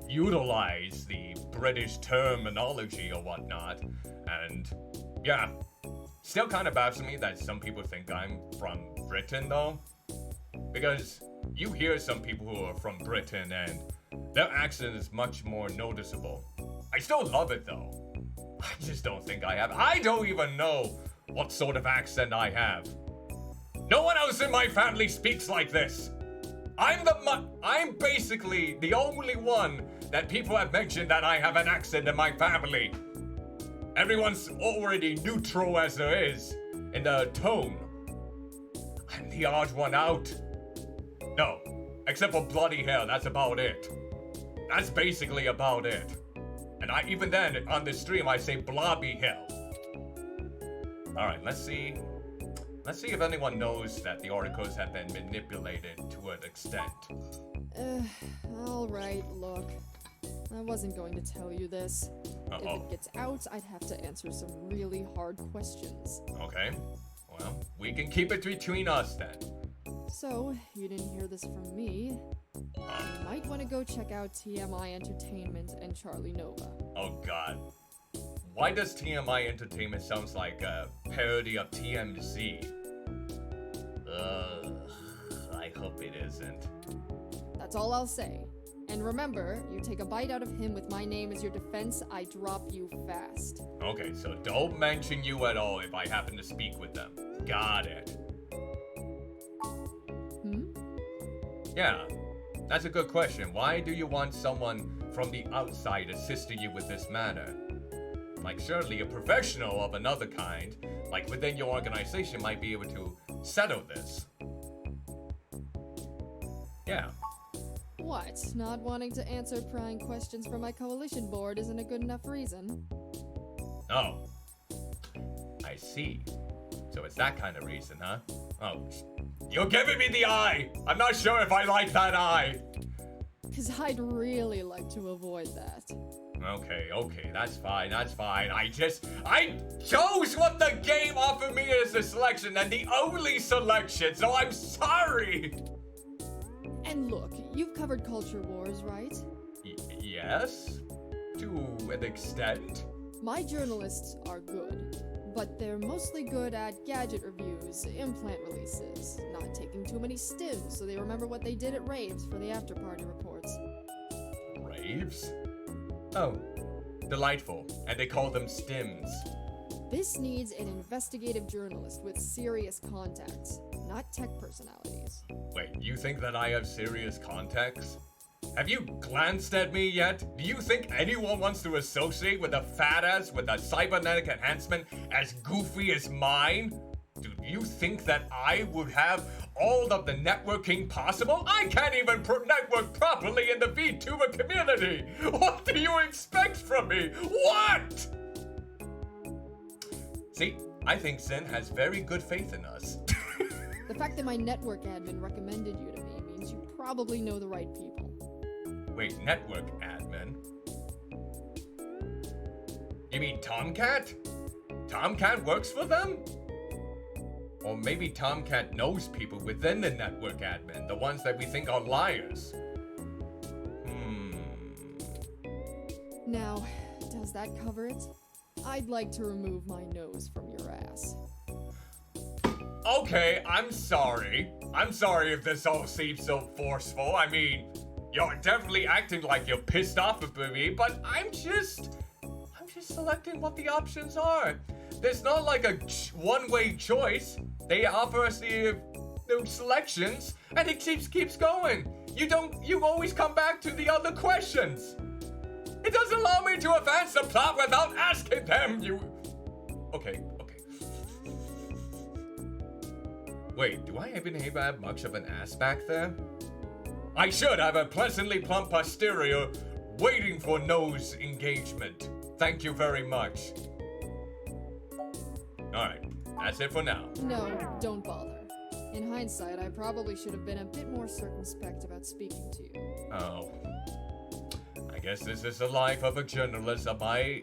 utilize the British terminology or whatnot, and yeah. Still kind of baffles me that some people think I'm from Britain, though. Because you hear some people who are from Britain and their accent is much more noticeable. I still love it, though. I just don't think I have. I don't even know what sort of accent I have. No one else in my family speaks like this. I'm basically the only one that people have mentioned that I have an accent in my family. Everyone's already neutral as there is in the tone. I'm the odd one out. No, except for bloody hell, that's about it. That's basically about it. And even then, on the stream, I say blobby hell. Alright, let's see. Let's see if anyone knows that the articles have been manipulated to an extent. Alright, look. I wasn't going to tell you this. If it gets out, I'd have to answer some really hard questions. Okay. Well, we can keep it between us then. So, you didn't hear this from me. You might want to go check out TMI Entertainment and Charlie Nova. Oh god. Why does TMI Entertainment sounds like a parody of TMZ? I hope it isn't. That's all I'll say. And remember, you take a bite out of him with my name as your defense, I drop you fast. Okay, so don't mention you at all if I happen to speak with them. Got it. Yeah, that's a good question. Why do you want someone from the outside assisting you with this matter? Like, surely a professional of another kind, like within your organization, might be able to settle this. Yeah. What? Not wanting to answer prying questions from my coalition board isn't a good enough reason? Oh. I see. So it's that kind of reason, huh? Oh. You're giving me the eye! I'm not sure if I like that eye! 'Cause I'd really like to avoid that. Okay, that's fine. I chose what the game offered me as a selection and the only selection, so I'm sorry! And look, you've covered culture wars, right? Yes? To an extent? My journalists are good, but they're mostly good at gadget reviews, implant releases, not taking too many stims so they remember what they did at raves for the after-party reports. Raves? Oh, delightful. And they call them stims. This needs an investigative journalist with serious contacts, not tech personalities. Wait, you think that I have serious contacts? Have you glanced at me yet? Do you think anyone wants to associate with a fat ass with a cybernetic enhancement as goofy as mine? Do you think that I would have all of the networking possible? I can't even network properly in the VTuber community! What do you expect from me? What? See, I think Zen has very good faith in us. The fact that my network admin recommended you to me means you probably know the right people. Wait, network admin? You mean Tomcat? Tomcat works for them? Or maybe Tomcat knows people within the network admin, the ones that we think are liars. Now, does that cover it? I'd like to remove my nose from your ass. Okay, I'm sorry. I'm sorry if this all seems so forceful. I mean, you're definitely acting like you're pissed off at me, but I'm just selecting what the options are. There's not like a one-way choice. They offer us the selections, and it keeps going. You always come back to the other questions. It doesn't allow me to advance the plot without asking them, Okay. Wait, do I even have much of an ass back there? I should have a pleasantly plump posterior waiting for nose engagement. Thank you very much. Alright, that's it for now. No, don't bother. In hindsight, I probably should have been a bit more circumspect about speaking to you. Oh. I guess this is the life of a journalist of my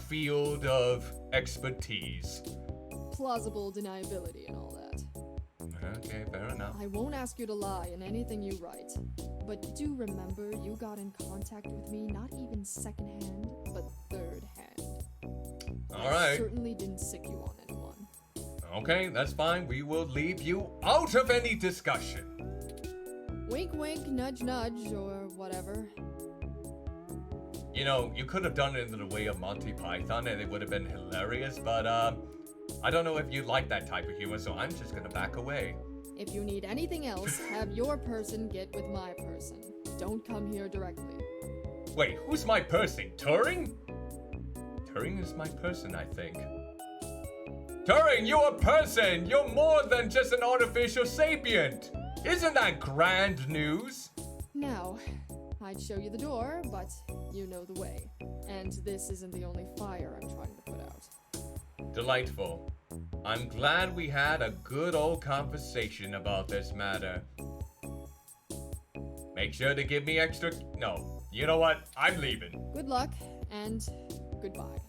field of expertise. Plausible deniability and all that. Okay, fair enough. I won't ask you to lie in anything you write, but do remember you got in contact with me not even secondhand, but third hand. Alright. I certainly didn't sick you on anyone. Okay, that's fine. We will leave you out of any discussion. Wink wink, nudge nudge, or whatever. You know, you could have done it in the way of Monty Python and it would have been hilarious, but I don't know if you like that type of humor, so I'm just gonna back away. If you need anything else, have your person get with my person. Don't come here directly. Wait, who's my person? Turing? Turing is my person, I think. Turing, you're a person! You're more than just an artificial sapient! Isn't that grand news? Now, I'd show you the door, but you know the way. And this isn't the only fire I'm trying to put out. Delightful. I'm glad we had a good old conversation about this matter. Make sure to give me extra... No, you know what? I'm leaving. Good luck, and goodbye.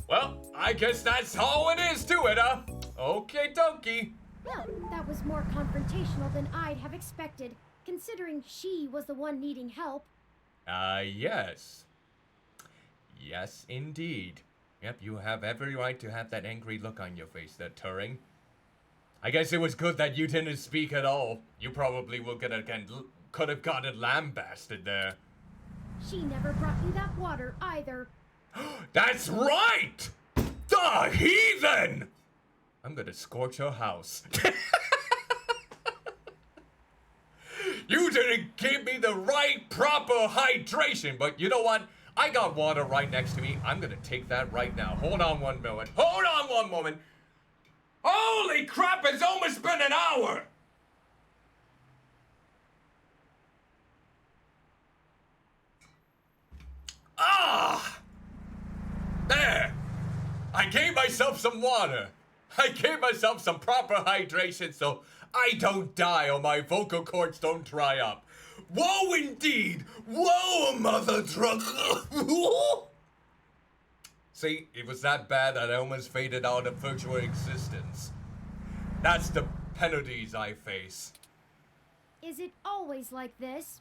Well, I guess that's all it is to it, huh? Okay, dokie. Well, that was more confrontational than I'd have expected, considering she was the one needing help. Yes. Yes, indeed. Yep, you have every right to have that angry look on your face there, Turing. I guess it was good that you didn't speak at all. You probably could have gotten lambasted there. She never brought me that water either. That's right! The heathen! I'm gonna scorch her house. You didn't give me the right proper hydration, but you know what? I got water right next to me. I'm gonna take that right now. Hold on one moment. Hold on one moment. Holy crap, it's almost been an hour! Ah! There! I gave myself some water. I gave myself some proper hydration so I don't die or my vocal cords don't dry up. Woe indeed! Woe, mother trucker! See, it was that bad that I almost faded out of virtual existence. That's the penalties I face. Is it always like this?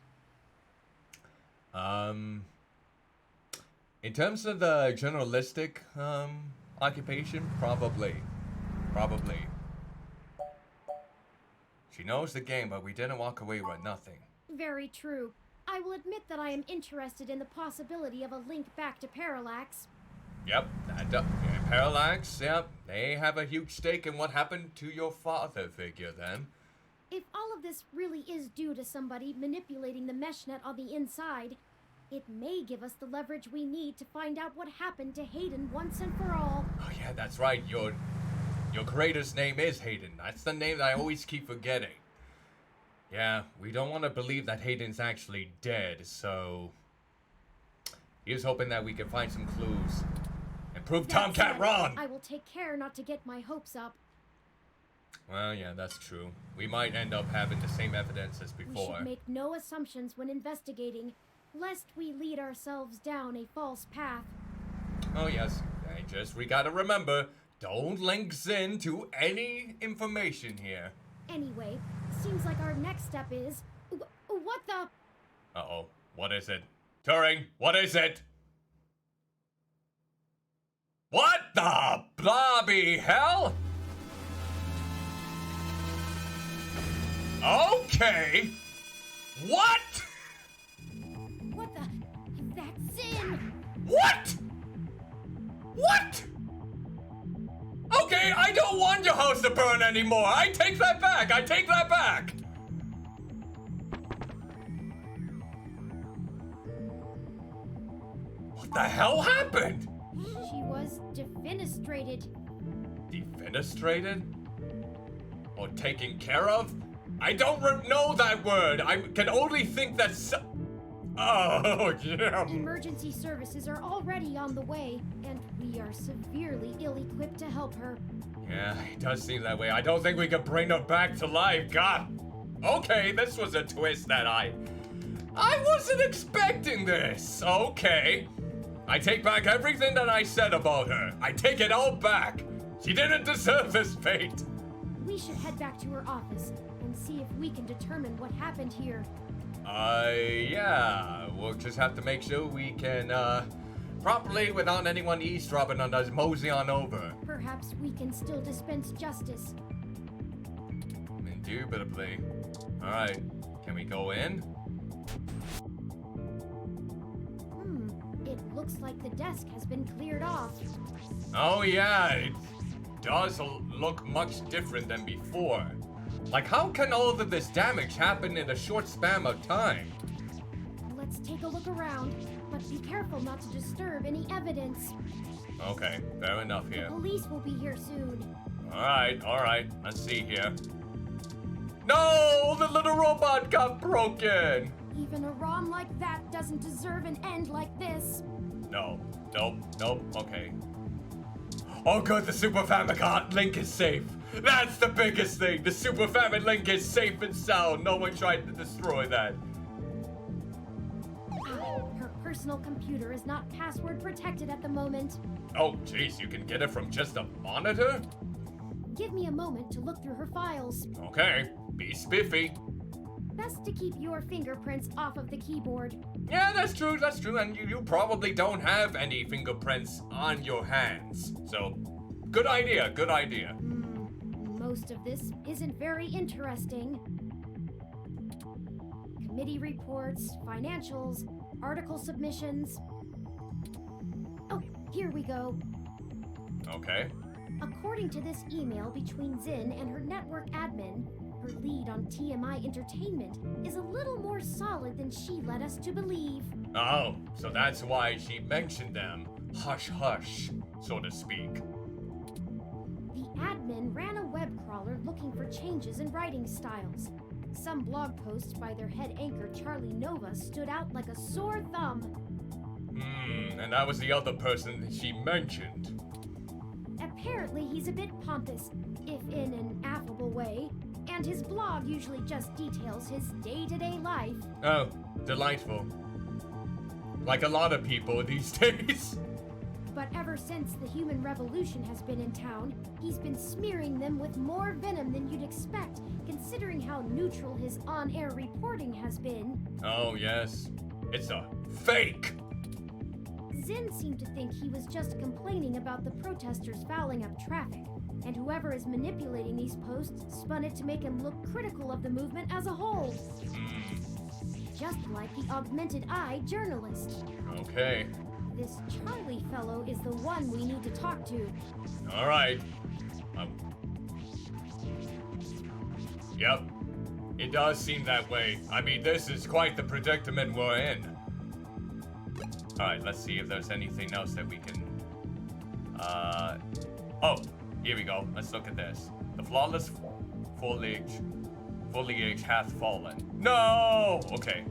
In terms of the journalistic, occupation, probably. Probably. She knows the game, but we didn't walk away with nothing. Very true. I will admit that I am interested in the possibility of a link back to Parallax. Yep, Parallax, yep. They have a huge stake in what happened to your father figure then. If all of this really is due to somebody manipulating the mesh net on the inside, it may give us the leverage we need to find out what happened to Hayden once and for all. Oh yeah, that's right. Your creator's name is Hayden. That's the name that I always keep forgetting. Yeah, we don't want to believe that Hayden's actually dead, so... Here's hoping that we can find some clues. And prove That Tomcat said, wrong! I will take care not to get my hopes up. Well, yeah, that's true. We might end up having the same evidence as We before. should make no assumptions when investigating, lest we lead ourselves down a false path. Oh, yes. We gotta remember, don't link Zin to any information here. Anyway, seems like our next step is... what the... Uh-oh. What is it? Turing, what is it? What the blobby hell? Okay. What? What the... That's Zin! What? What? Okay, I don't want your house to burn anymore. I take that back. I take that back. What the hell happened? She was defenestrated. Defenestrated? Or taken care of? I don't know that word. I can only think that's... Oh, yeah. Emergency services are already on the way, and we are severely ill-equipped to help her. Yeah, it does seem that way. I don't think we can bring her back to life. God. Okay, this was a twist that I wasn't expecting this. Okay. I take back everything that I said about her. I take it all back. She didn't deserve this fate. We should head back to her office and see if we can determine what happened here. Yeah. We'll just have to make sure we can, properly, without anyone eavesdropping on us, mosey on over. Perhaps we can still dispense justice. Indubitably. Alright. Can we go in? It looks like the desk has been cleared off. Oh, yeah. It does look much different than before. Like, how can all of this damage happen in a short span of time? Let's take a look around, but be careful not to disturb any evidence. Okay, fair enough The here. police will be here soon. Alright. Let's see here. No! The little robot got broken! Even a ROM like that doesn't deserve an end like this. No. Nope. Okay. Oh, good, the Super Famicom link is safe. That's the biggest thing. The Super Famicom link is safe and sound. No one tried to destroy that. Her personal computer is not password protected at the moment. Oh, jeez, you can get it from just a monitor? Give me a moment to look through her files. Okay, be spiffy. Best to keep your fingerprints off of the keyboard. Yeah, that's true, and you probably don't have any fingerprints on your hands. So, good idea. Most of this isn't very interesting. Committee reports, financials, article submissions. Oh, here we go. Okay. According to this email between Zin and her network admin, her lead on TMI Entertainment is a little more solid than she led us to believe. Oh, so that's why she mentioned them. Hush, so to speak. The admin ran a web crawler looking for changes in writing styles. Some blog posts by their head anchor Charlie Nova stood out like a sore thumb. And that was the other person she mentioned. Apparently he's a bit pompous, if in an affable way, and his blog usually just details his day-to-day life. Oh, delightful. Like a lot of people these days. But ever since the human revolution has been in town, he's been smearing them with more venom than you'd expect, considering how neutral his on-air reporting has been. Oh, yes. It's a fake! Zin seemed to think he was just complaining about the protesters fouling up traffic, and whoever is manipulating these posts spun it to make him look critical of the movement as a whole. Just like the Augmented Eye journalist. Okay. This Charlie fellow is the one we need to talk to. Alright. Yep. It does seem that way. I mean, this is quite the predicament we're in. Alright, let's see if there's anything else that we can... Oh, here we go. Let's look at this. The flawless foliage hath fallen. No! Okay.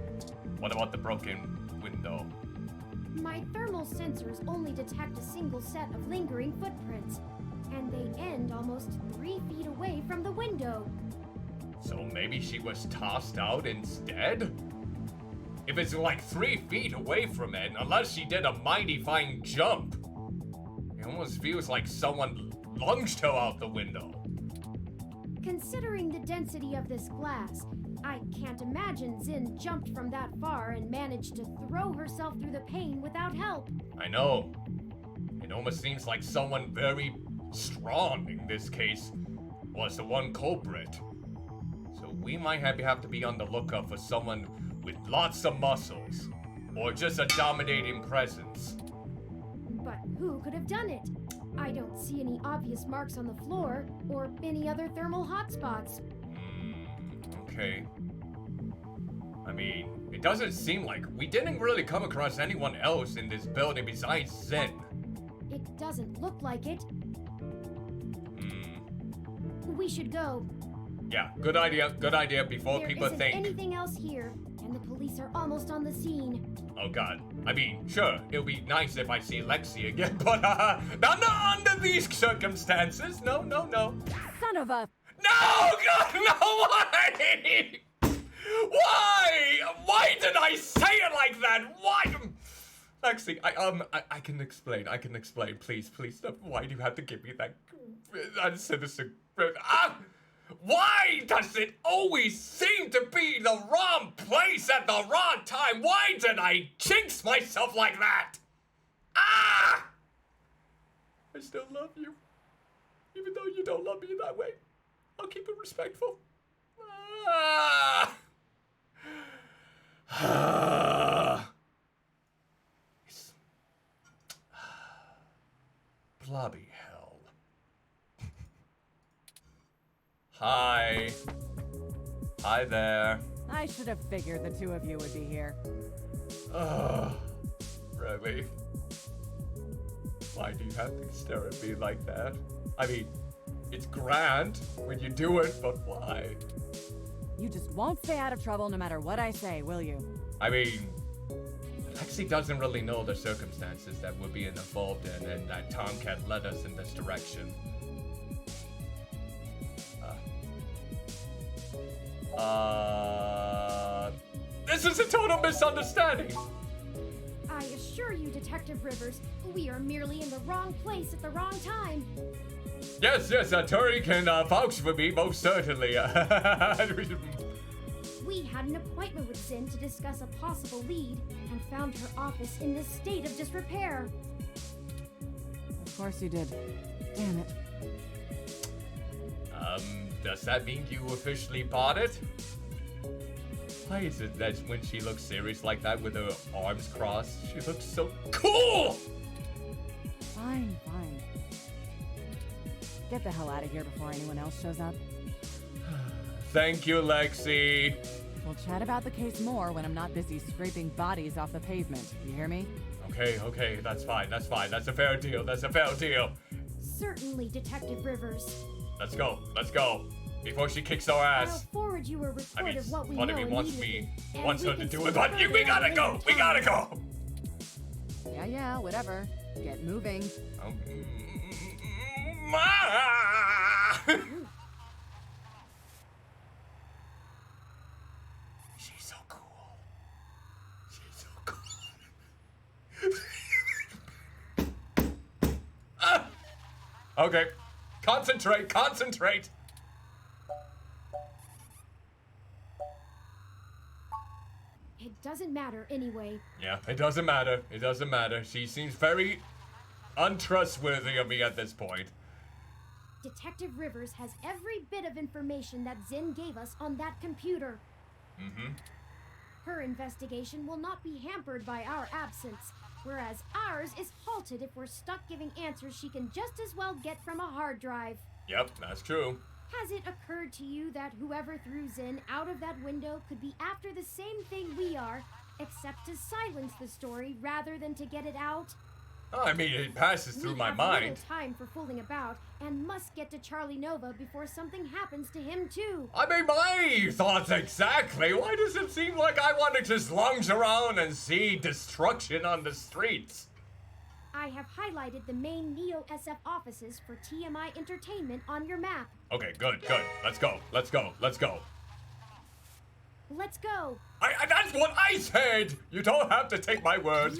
What about the broken window? My thermal sensors only detect a single set of lingering footprints, and they end almost 3 feet away from the window. So maybe she was tossed out instead? If it's like 3 feet away from it, unless she did a mighty fine jump, it almost feels like someone lunged her out the window. Considering the density of this glass, I can't imagine Zin jumped from that far and managed to throw herself through the pane without help. I know. It almost seems like someone very strong in this case was the one culprit. So we might have to be on the lookout for someone with lots of muscles, or just a dominating presence. But who could have done it? I don't see any obvious marks on the floor, or any other thermal hotspots. Okay. I mean, it doesn't seem like we didn't really come across anyone else in this building besides Zen. It doesn't look like it. We should go. Yeah, good idea before people There think. isn't anything else here, and the police are almost on the scene. Oh god. I mean, sure, it'll be nice if I see Lexi again, but not under these circumstances. No. Son of a... No, God, no way! Why did I say it like that? Why? Lexi, I can explain. Please, stop. Why do you have to give me that sinister? Why does it always seem to be the wrong place at the wrong time? Why did I jinx myself like that? I still love you. Even though you don't love me that way. I'll keep it respectful. It's bloody hell. Hi. Hi there. I should have figured the two of you would be here. Really? Why do you have to stare at me like that? I mean, it's grand when you do it, but why? You just won't stay out of trouble no matter what I say, will you? I mean, Lexi doesn't really know the circumstances that we're being involved in, and that Tomcat led us in this direction. This is a total misunderstanding! I assure you, Detective Rivers, we are merely in the wrong place at the wrong time. Yes, Turi can vouch for me, most certainly. We had an appointment with Zin to discuss a possible lead and found her office in this state of disrepair. Of course you did. Damn it. Does that mean you officially bought it? Why is it that when she looks serious like that with her arms crossed, she looks so cool? Fine. Get the hell out of here before anyone else shows up. Thank you, Lexi. We'll chat about the case more when I'm not busy scraping bodies off the pavement. You hear me? Okay, that's fine. That's a fair deal. Certainly, Detective Rivers. Let's go. Before she kicks our I'll ass. forward you a report I mean, of what we what know if he immediately. wants And her to we do can it, but speak we gotta further go. another We gotta time. go. Yeah, whatever. Get moving. She's so cool. Okay. Concentrate. It doesn't matter anyway. Yeah, it doesn't matter. She seems very untrustworthy of me at this point. Detective Rivers has every bit of information that Zin gave us on that computer. Her investigation will not be hampered by our absence, whereas ours is halted if we're stuck giving answers she can just as well get from a hard drive. Yep, that's true. Has it occurred to you that whoever threw Zin out of that window could be after the same thing we are, except to silence the story rather than to get it out? Oh, I mean, it passes through my We mind. have little time for fooling about, and must get to Charlie Nova before something happens to him too. I mean, my thoughts exactly. Why does it seem like I want to just lunge around and see destruction on the streets? I have highlighted the main Neo SF offices for TMI Entertainment on your map. Okay, good. Let's go. Let's go. Let's go. That's what I said! You don't have to take my word.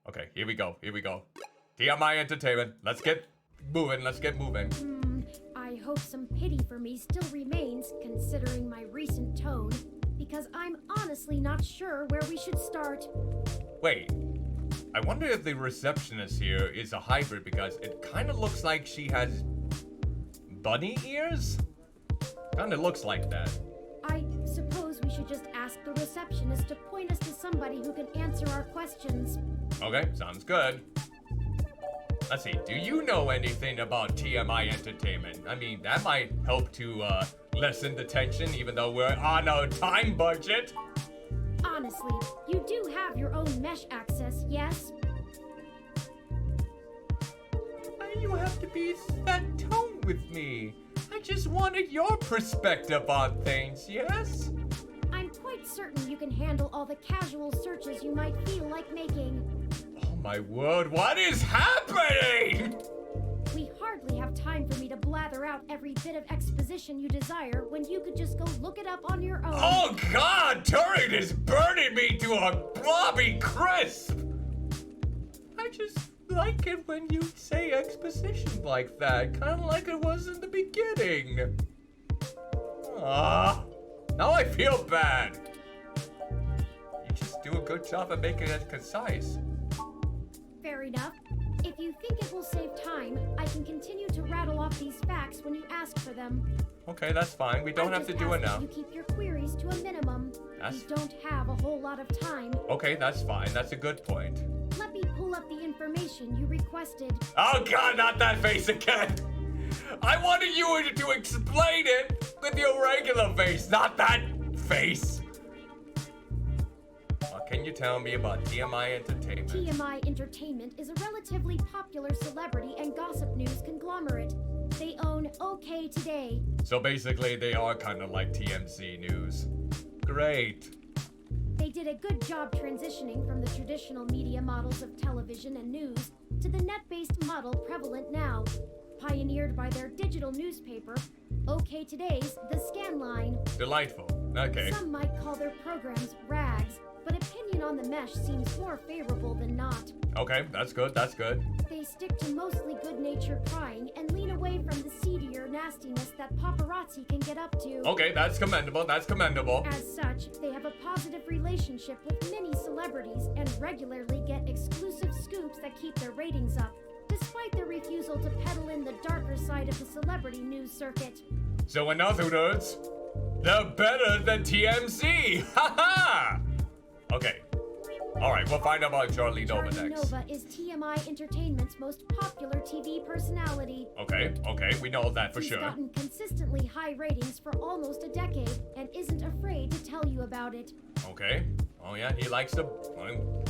Okay, here we go. TMI Entertainment. Let's get moving. I hope some pity for me still remains, considering my recent tone, because I'm honestly not sure where we should start. Wait, I wonder if the receptionist here is a hybrid because it kind of looks like she has bunny ears? Kind of looks like that. I suppose we should just ask the receptionist to point us to somebody who can answer our questions. Okay, sounds good. Let's see, do you know anything about TMI Entertainment? I mean, that might help to lessen the tension even though we're on a time budget. Honestly, you do have your own mesh access, yes? Why do you have to be that tone with me? I just wanted your perspective on things, yes? I'm quite certain you can handle all the casual searches you might feel like making. Oh my word, what is happening? We hardly have time for me to blather out every bit of exposition you desire when you could just go look it up on your own. Oh god, Turing is burning me to a blobby crisp! I just like it when you say exposition like that, kind of like it was in the beginning. Now I feel bad. You just do a good job of making it concise. Fair enough. If you think it will save time, I can continue to rattle off these facts when you ask for them. Okay, that's fine. We don't have to do it now. You keep your queries to a minimum. We don't have a whole lot of time. Okay, that's fine. That's a good point. Let me pull up the information you requested. Oh god, not that face again! I wanted you to explain it with your regular face, not that face! Can you tell me about TMI Entertainment? TMI Entertainment is a relatively popular celebrity and gossip news conglomerate. They own OK Today. So basically, they are kind of like TMZ News. Great. They did a good job transitioning from the traditional media models of television and news to the net-based model prevalent now. Pioneered by their digital newspaper, OK Today's The Scanline. Delightful. Okay. Some might call their programs rags, but opinion on the mesh seems more favorable than not. Okay, that's good, that's good. They stick to mostly good-natured prying and lean away from the seedier nastiness that paparazzi can get up to. Okay, that's commendable, that's commendable. As such, they have a positive relationship with many celebrities and regularly get exclusive scoops that keep their ratings up, despite their refusal to peddle in the darker side of the celebrity news circuit. So in other words, they're better than TMZ! Ha-ha! Okay. Alright, we'll find out about Charlie Nova next. Charlie Nova is TMI Entertainment's most popular TV personality. Okay, we know that for sure. He's gotten consistently high ratings for almost a decade and isn't afraid to tell you about it. Okay. Oh yeah, he likes to...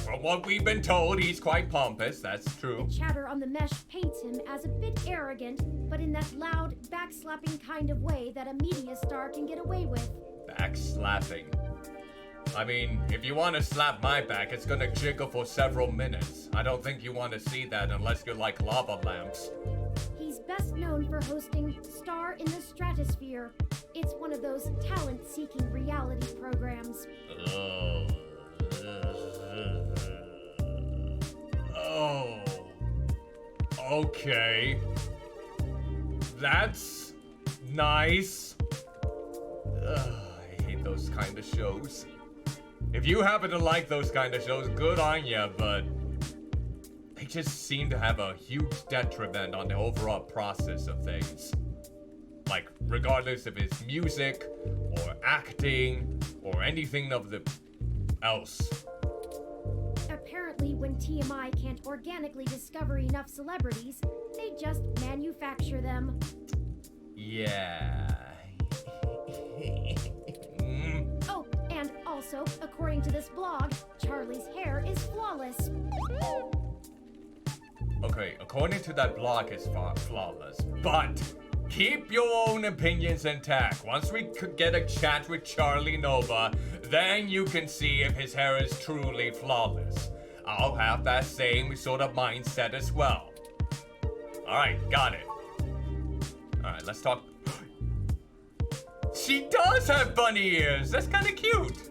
From what we've been told, he's quite pompous, that's true. The chatter on the mesh paints him as a bit arrogant, but in that loud, backslapping kind of way that a media star can get away with. Backslapping? I mean, if you want to slap my back, it's gonna jiggle for several minutes. I don't think you want to see that unless you're like lava lamps. He's best known for hosting Star in the Stratosphere. It's one of those talent-seeking reality programs. Oh. Okay. That's nice. I hate those kind of shows. If you happen to like those kind of shows, good on ya, but they just seem to have a huge detriment on the overall process of things. Like, regardless if it's music, or acting, or anything of the else. Apparently, when TMI can't organically discover enough celebrities, they just manufacture them. Yeah. Oh, and also, according to this blog, Charlie's hair is flawless. Okay, according to that blog, it's flawless, but keep your own opinions intact. Once we could get a chat with Charlie Nova, then you can see if his hair is truly flawless. I'll have that same sort of mindset as well. Alright, got it. Alright, let's talk. She does have bunny ears! That's kind of cute!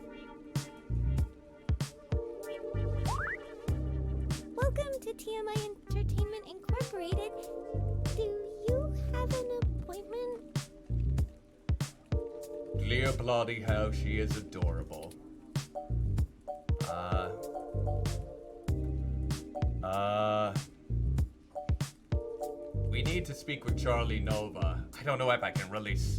Welcome to TMI Entertainment Incorporated. Do you have an appointment? Clear bloody hell, she is adorable. We need to speak with Charlie Nova. I don't know if I can release.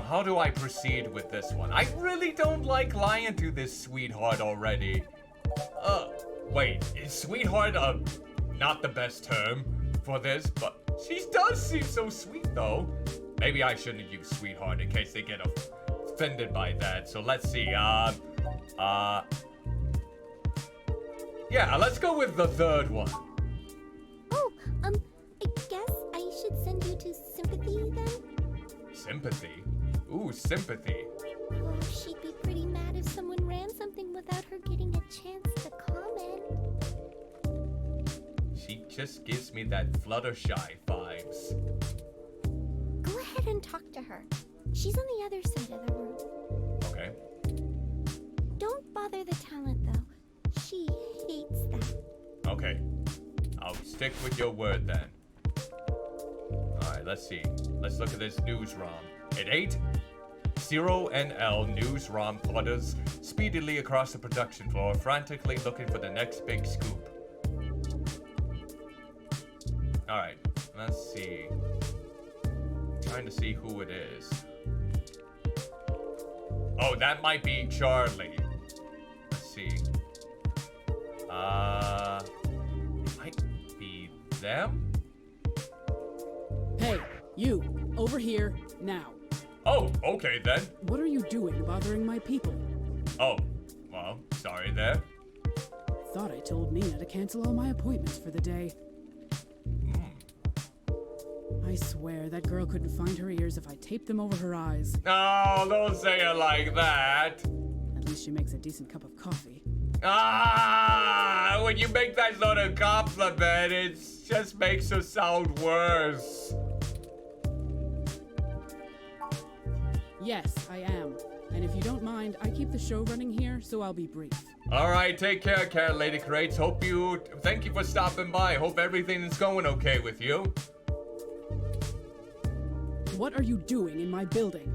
How do I proceed with this one? I really don't like lying to this sweetheart already. Wait, is sweetheart not the best term for this? But she does seem so sweet though. Maybe I shouldn't use sweetheart in case they get offended by that. So let's see, yeah, let's go with the third one. Oh, I guess I should send you to Sympathy then? Sympathy? Ooh, sympathy. Oh, she'd be pretty mad if someone ran something without her getting a chance to comment. She just gives me that Fluttershy vibes. Go ahead and talk to her. She's on the other side of the room. Okay. Don't bother the talent, though. She hates that. Okay. I'll stick with your word then. Alright, let's see. Let's look at this news ROM. At 8, 0NL news ROM plotters speedily across the production floor, frantically looking for the next big scoop. Alright, let's see. Trying to see who it is. Oh, that might be Charlie. Let's see. Might be them? Hey, you, over here, now. Oh, okay then. What are you doing bothering my people? Oh, well, sorry there. Thought I told Nina to cancel all my appointments for the day. I swear that girl couldn't find her ears if I taped them over her eyes. Oh, don't say it like that. At least she makes a decent cup of coffee. When you make that sort of compliment, it just makes her sound worse. Yes, I am. And if you don't mind, I keep the show running here, so I'll be brief. All right, take care, Cat Lady Crates. Thank you for stopping by. Hope everything is going okay with you. What are you doing in my building?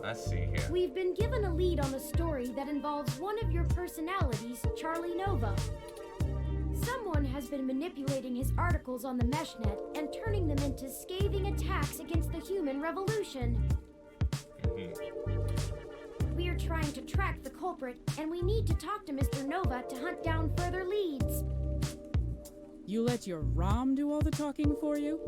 Let's see here. We've been given a lead on a story that involves one of your personalities, Charlie Nova. Someone has been manipulating his articles on the meshnet and turning them into scathing attacks against the human revolution. We are trying to track the culprit, and we need to talk to Mr. Nova to hunt down further leads. You let your ROM do all the talking for you?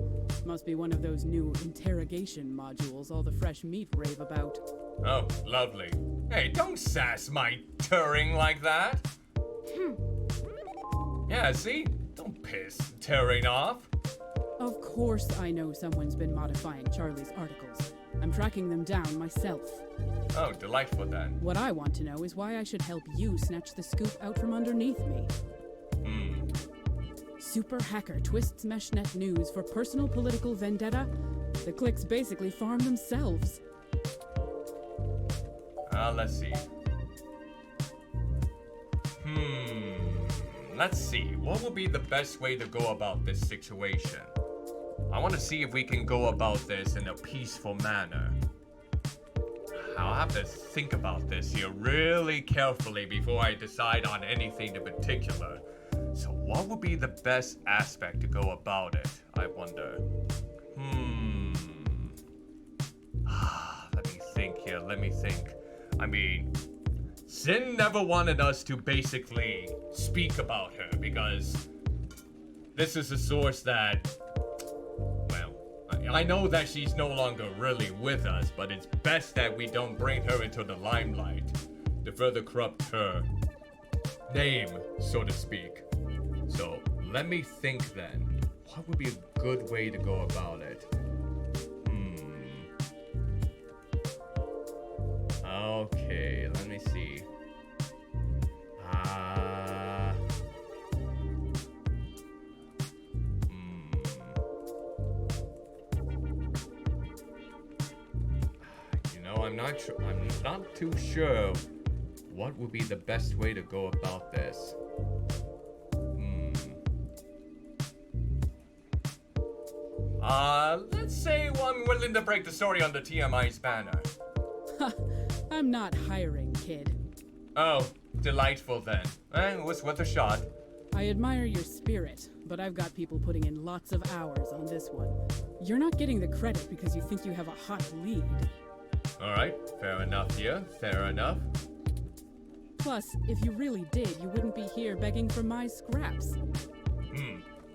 Must be one of those new interrogation modules all the fresh meat rave about. Oh, lovely. Hey, don't sass my Turing like that. Yeah, see? Don't piss Turing off. Of course I know someone's been modifying Charlie's articles. I'm tracking them down myself. Oh, delightful then. What I want to know is why I should help you snatch the scoop out from underneath me. Super hacker twists meshnet news for personal political vendetta? The clicks basically farm themselves. Let's see. Let's see. What will be the best way to go about this situation? I want to see if we can go about this in a peaceful manner. I'll have to think about this here really carefully before I decide on anything in particular. So what would be the best aspect to go about it, I wonder? Let me think. I mean, Sin never wanted us to basically speak about her because this is a source that, well, I know that she's no longer really with us, but it's best that we don't bring her into the limelight to further corrupt her name, so to speak. So let me think then. What would be a good way to go about it? Okay, let me see. You know, I'm not too sure what would be the best way to go about this. Let's say I'm willing to break the story on the TMI's banner. I'm not hiring, kid. Oh, delightful then. It was worth a shot. I admire your spirit, but I've got people putting in lots of hours on this one. You're not getting the credit because you think you have a hot lead. Alright, fair enough here, fair enough. Plus, if you really did, you wouldn't be here begging for my scraps.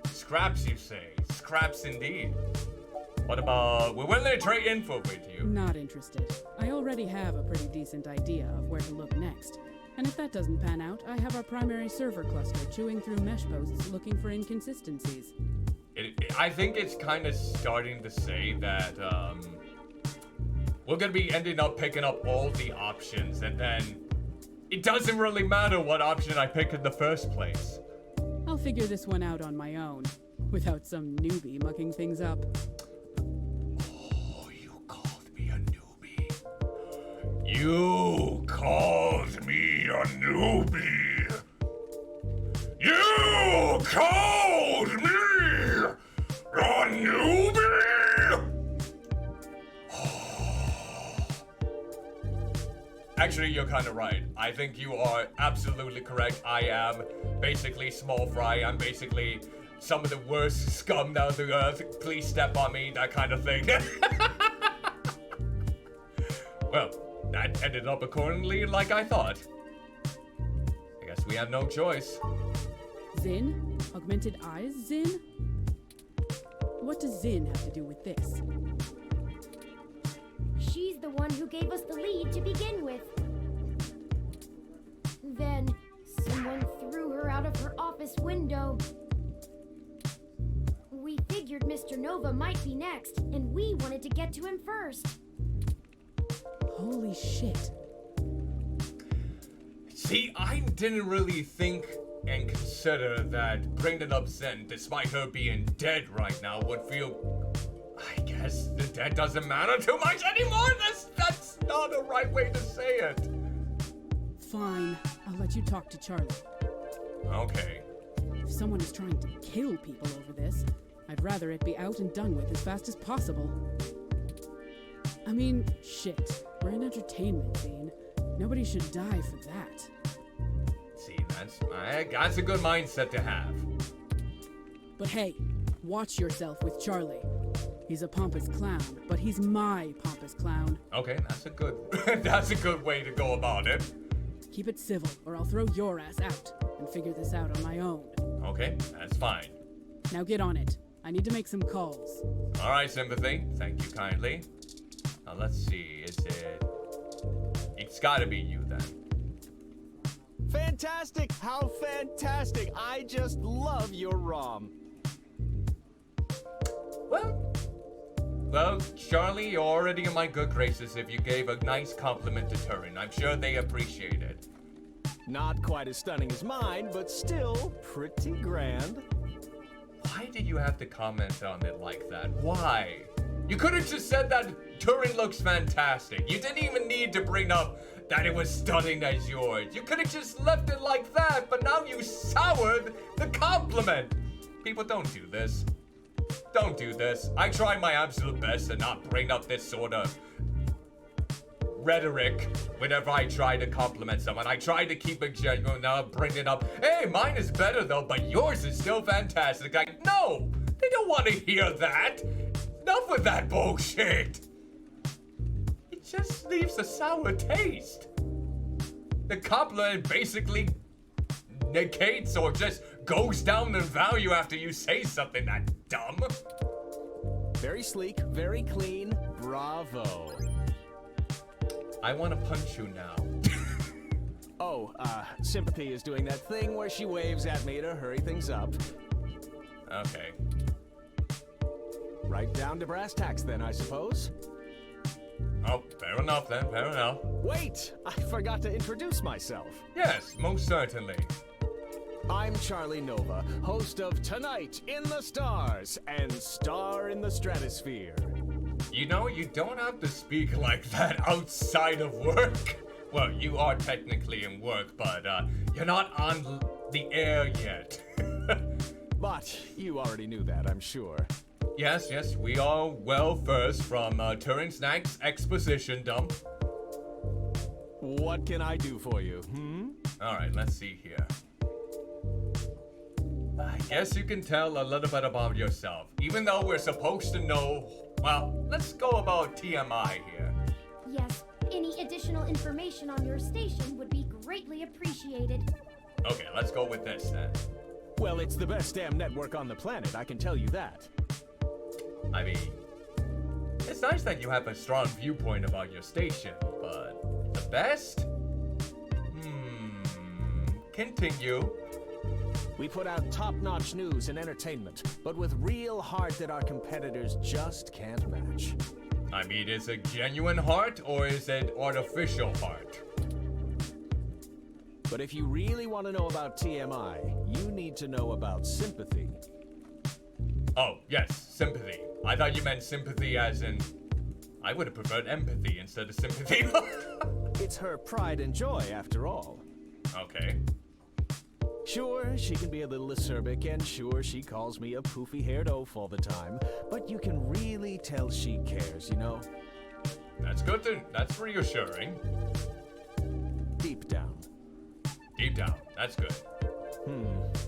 Scraps, you say? Scraps indeed. What about, we're willing to trade info with you. Not interested. I already have a pretty decent idea of where to look next. And if that doesn't pan out, I have our primary server cluster chewing through mesh posts looking for inconsistencies. I think it's kind of starting to say that, we're gonna be ending up picking up all the options, and then it doesn't really matter what option I pick in the first place. I'll figure this one out on my own, without some newbie mucking things up. Oh, you called me a newbie. You called me a newbie. You called me a newbie. Actually, you're kind of right. I think you are absolutely correct. I am basically small fry. I'm basically some of the worst scum down the earth. Please step on me, that kind of thing. Well, that ended up accordingly like I thought. I guess we have no choice. Zin? Augmented eyes, Zin? What does Zin have to do with this? She's the one who gave us the lead to begin with. Then, someone threw her out of her office window. We figured Mr. Nova might be next, and we wanted to get to him first. Holy shit. See, I didn't really think and consider that bringing up Zen, despite her being dead right now, would feel... I guess the dead doesn't matter too much anymore. That's not a right way to say it. Fine, I'll let you talk to Charlie. Okay. If someone is trying to kill people over this, I'd rather it be out and done with as fast as possible. I mean, shit, we're in entertainment, Dean. Nobody should die for that. See, that's a good mindset to have. But hey, watch yourself with Charlie. He's a pompous clown, but he's my pompous clown. Okay, that's a good way to go about it. Keep it civil, or I'll throw your ass out and figure this out on my own. Okay, that's fine. Now get on it. I need to make some calls. All right, Sympathy. Thank you kindly. Now let's see. It's gotta be you then. Fantastic! How fantastic! I just love your ROM. Well, Charlie, you're already in my good graces if you gave a nice compliment to Turin. I'm sure they appreciate it. Not quite as stunning as mine, but still pretty grand. Why did you have to comment on it like that? Why? You could have just said that Turin looks fantastic. You didn't even need to bring up that it was stunning as yours. You could have just left it like that, but now you soured the compliment. People, don't do this. Don't do this. I try my absolute best to not bring up this sort of rhetoric whenever I try to compliment someone. I try to keep it genuine, not bring it up. Hey, mine is better though, but yours is still fantastic. Like, no, they don't want to hear that. Enough with that bullshit. It just leaves a sour taste. The compliment basically negates or just goes down in value after you say something that dumb. Very sleek, very clean. Bravo. I want to punch you now. Sympathy is doing that thing where she waves at me to hurry things up. Okay. Right down to brass tacks then, I suppose. Oh, fair enough then, fair enough. Wait, I forgot to introduce myself. Yes, most certainly. I'm Charlie Nova, host of Tonight in the Stars and Star in the Stratosphere. You know, you don't have to speak like that outside of work. Well, you are technically in work, but you're not on the air yet. But you already knew that, I'm sure. Yes, we are well versed from Turing Snack's exposition dump. What can I do for you, Alright, let's see here. I guess you can tell a little bit about yourself, even though we're supposed to know. Well, let's go about TMI here. Yes, any additional information on your station would be greatly appreciated. Okay, let's go with this then. Well, it's the best damn network on the planet, I can tell you that. I mean, it's nice that you have a strong viewpoint about your station, but the best? Continue. We put out top-notch news and entertainment, but with real heart that our competitors just can't match. I mean, is it genuine heart or is it artificial heart? But if you really want to know about TMI, you need to know about sympathy. Oh, yes, sympathy. I thought you meant sympathy as in... I would have preferred empathy instead of sympathy. It's her pride and joy, after all. Okay. Sure, she can be a little acerbic, and sure, she calls me a poofy-haired oaf all the time, but you can really tell she cares, you know? That's reassuring. Deep down. Deep down, that's good.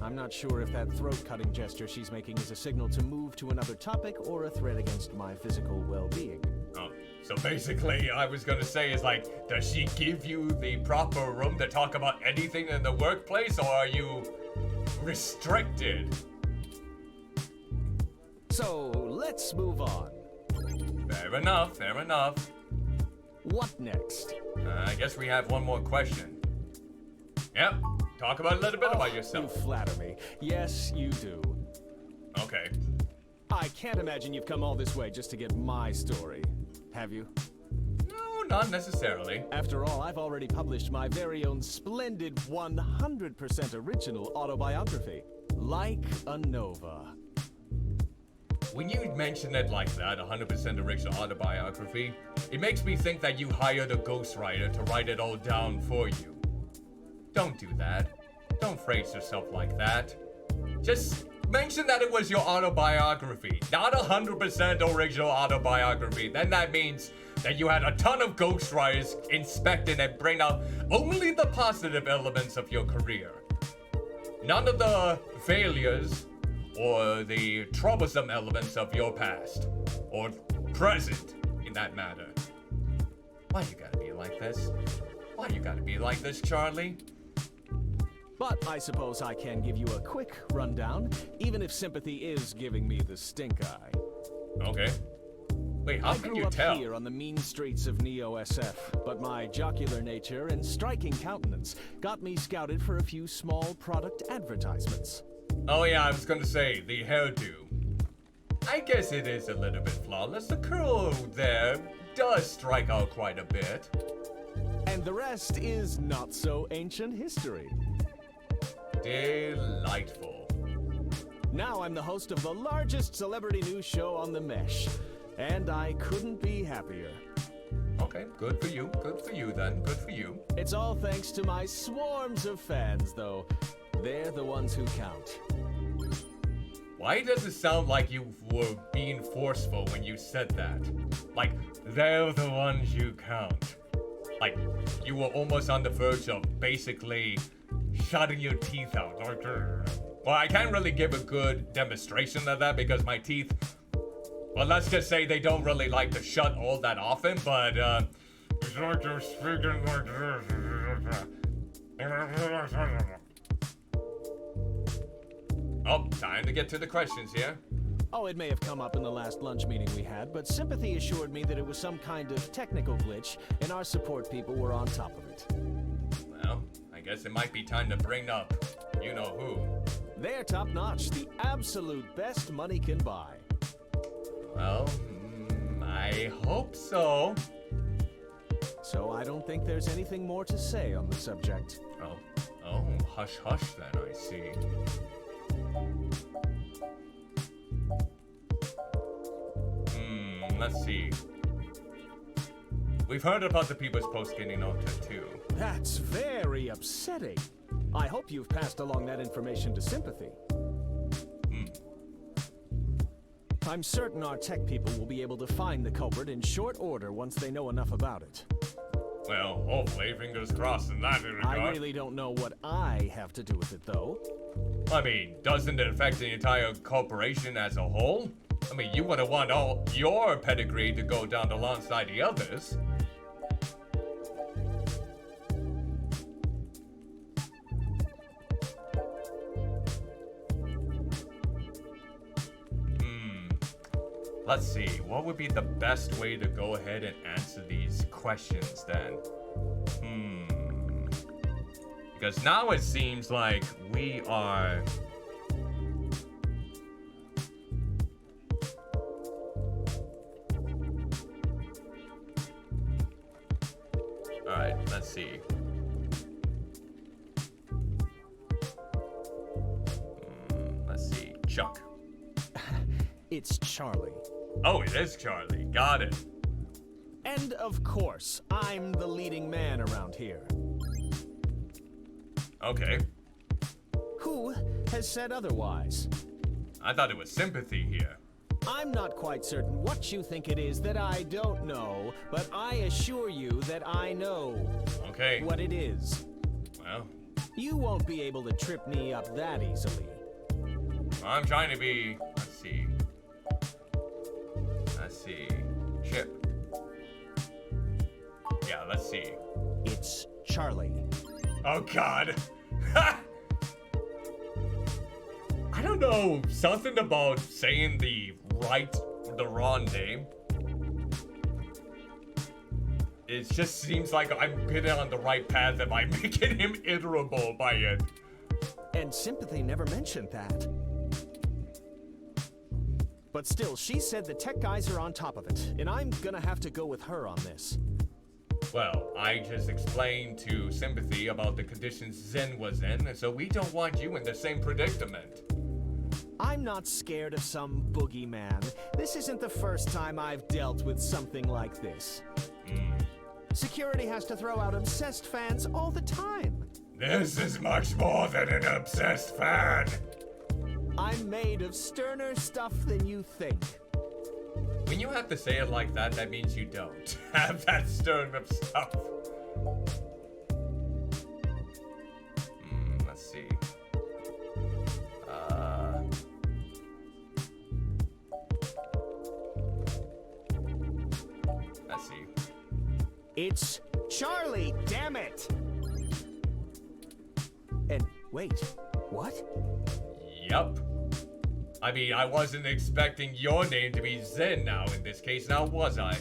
I'm not sure if that throat-cutting gesture she's making is a signal to move to another topic or a threat against my physical well-being. Oh, so basically, I was gonna say is like, does she give you the proper room to talk about anything in the workplace, or are you restricted? So, let's move on. Fair enough, fair enough. What next? I guess we have one more question. Yep, talk about a little bit about You yourself. flatter me. Yes, you do. Okay. I can't imagine you've come all this way just to get my story. Have you? No, not necessarily. After all, I've already published my very own splendid 100% original autobiography, Like a Nova. When you mention it like that, 100% original autobiography, it makes me think that you hired a ghostwriter to write it all down for you. Don't do that. Don't phrase yourself like that. Just mention that it was your autobiography, not 100% original autobiography. Then that means that you had a ton of ghostwriters inspect it and bring out only the positive elements of your career. None of the failures or the troublesome elements of your past, or present, in that matter. Why you gotta be like this? Why you gotta be like this, Charlie? But I suppose I can give you a quick rundown, even if sympathy is giving me the stink eye. Okay. Wait, how I can grew you up tell? here on the mean streets of Neo-SF, but my jocular nature and striking countenance got me scouted for a few small product advertisements. Oh yeah, I was gonna say, the hairdo. I guess it is a little bit flawless. The curl there does strike out quite a bit. And the rest is not so ancient history. Delightful. Now I'm the host of the largest celebrity news show on the mesh, and I couldn't be happier. Okay, good for you. Good for you then. Good for you. It's all thanks to my swarms of fans, though. They're the ones who count. Why does it sound like you were being forceful when you said that? Like, they're the ones you count. Like, you were almost on the verge of basically shutting your teeth out. Well, I can't really give a good demonstration of that because my teeth, well, let's just say they don't really like to shut all that often, but, it's like you're speaking like this. Oh, time to get to the questions here. Oh, it may have come up in the last lunch meeting we had, but Sympathy assured me that it was some kind of technical glitch, and our support people were on top of it. Well, I guess it might be time to bring up you-know-who. They're top-notch, the absolute best money can buy. Well, I hope so. so I don't think there's anything more to say on the subject. Oh, hush hush then, I see. Let's see. We've heard about the people's post getting altered too. That's very upsetting. I hope you've passed along that information to Sympathy. I'm certain our tech people will be able to find the culprit in short order once they know enough about it. Well, hopefully, fingers crossed in that regard. I really don't know what I have to do with it, though. I mean, doesn't it affect the entire corporation as a whole? I mean, you wouldn't want all your pedigree to go down alongside the others. Let's see, what would be the best way to go ahead and answer these questions then? Because now it seems like we are... Alright, let's see. Let's see, Chuck. It's Charlie. Oh, it is Charlie. Got it. And of course, I'm the leading man around here. Okay. Who has said otherwise? I thought it was Sympathy here. I'm not quite certain what you think it is that I don't know, but I assure you that I know Okay. what it is. Well, You won't be able to trip me up that easily. I'm trying to be... Let's see. Let's see. Chip. Yeah, let's see. It's Charlie. Oh, God. I don't know. Something about saying the wrong name. It just seems like I'm getting on the right path if I'm making him iterable by it. And Sympathy never mentioned that. But still, she said the tech guys are on top of it, and I'm gonna have to go with her on this. Well, I just explained to Sympathy about the conditions Zen was in, and so we don't want you in the same predicament. I'm not scared of some boogeyman. This isn't the first time I've dealt with something like this. Security has to throw out obsessed fans all the time. This is much more than an obsessed fan. I'm made of sterner stuff than you think. When you have to say it like that, that means you don't have that stern of stuff. Let's see. Let's see. It's Charlie, damn it! And wait, what? Yup. I mean, I wasn't expecting your name to be Zen now in this case, now was I?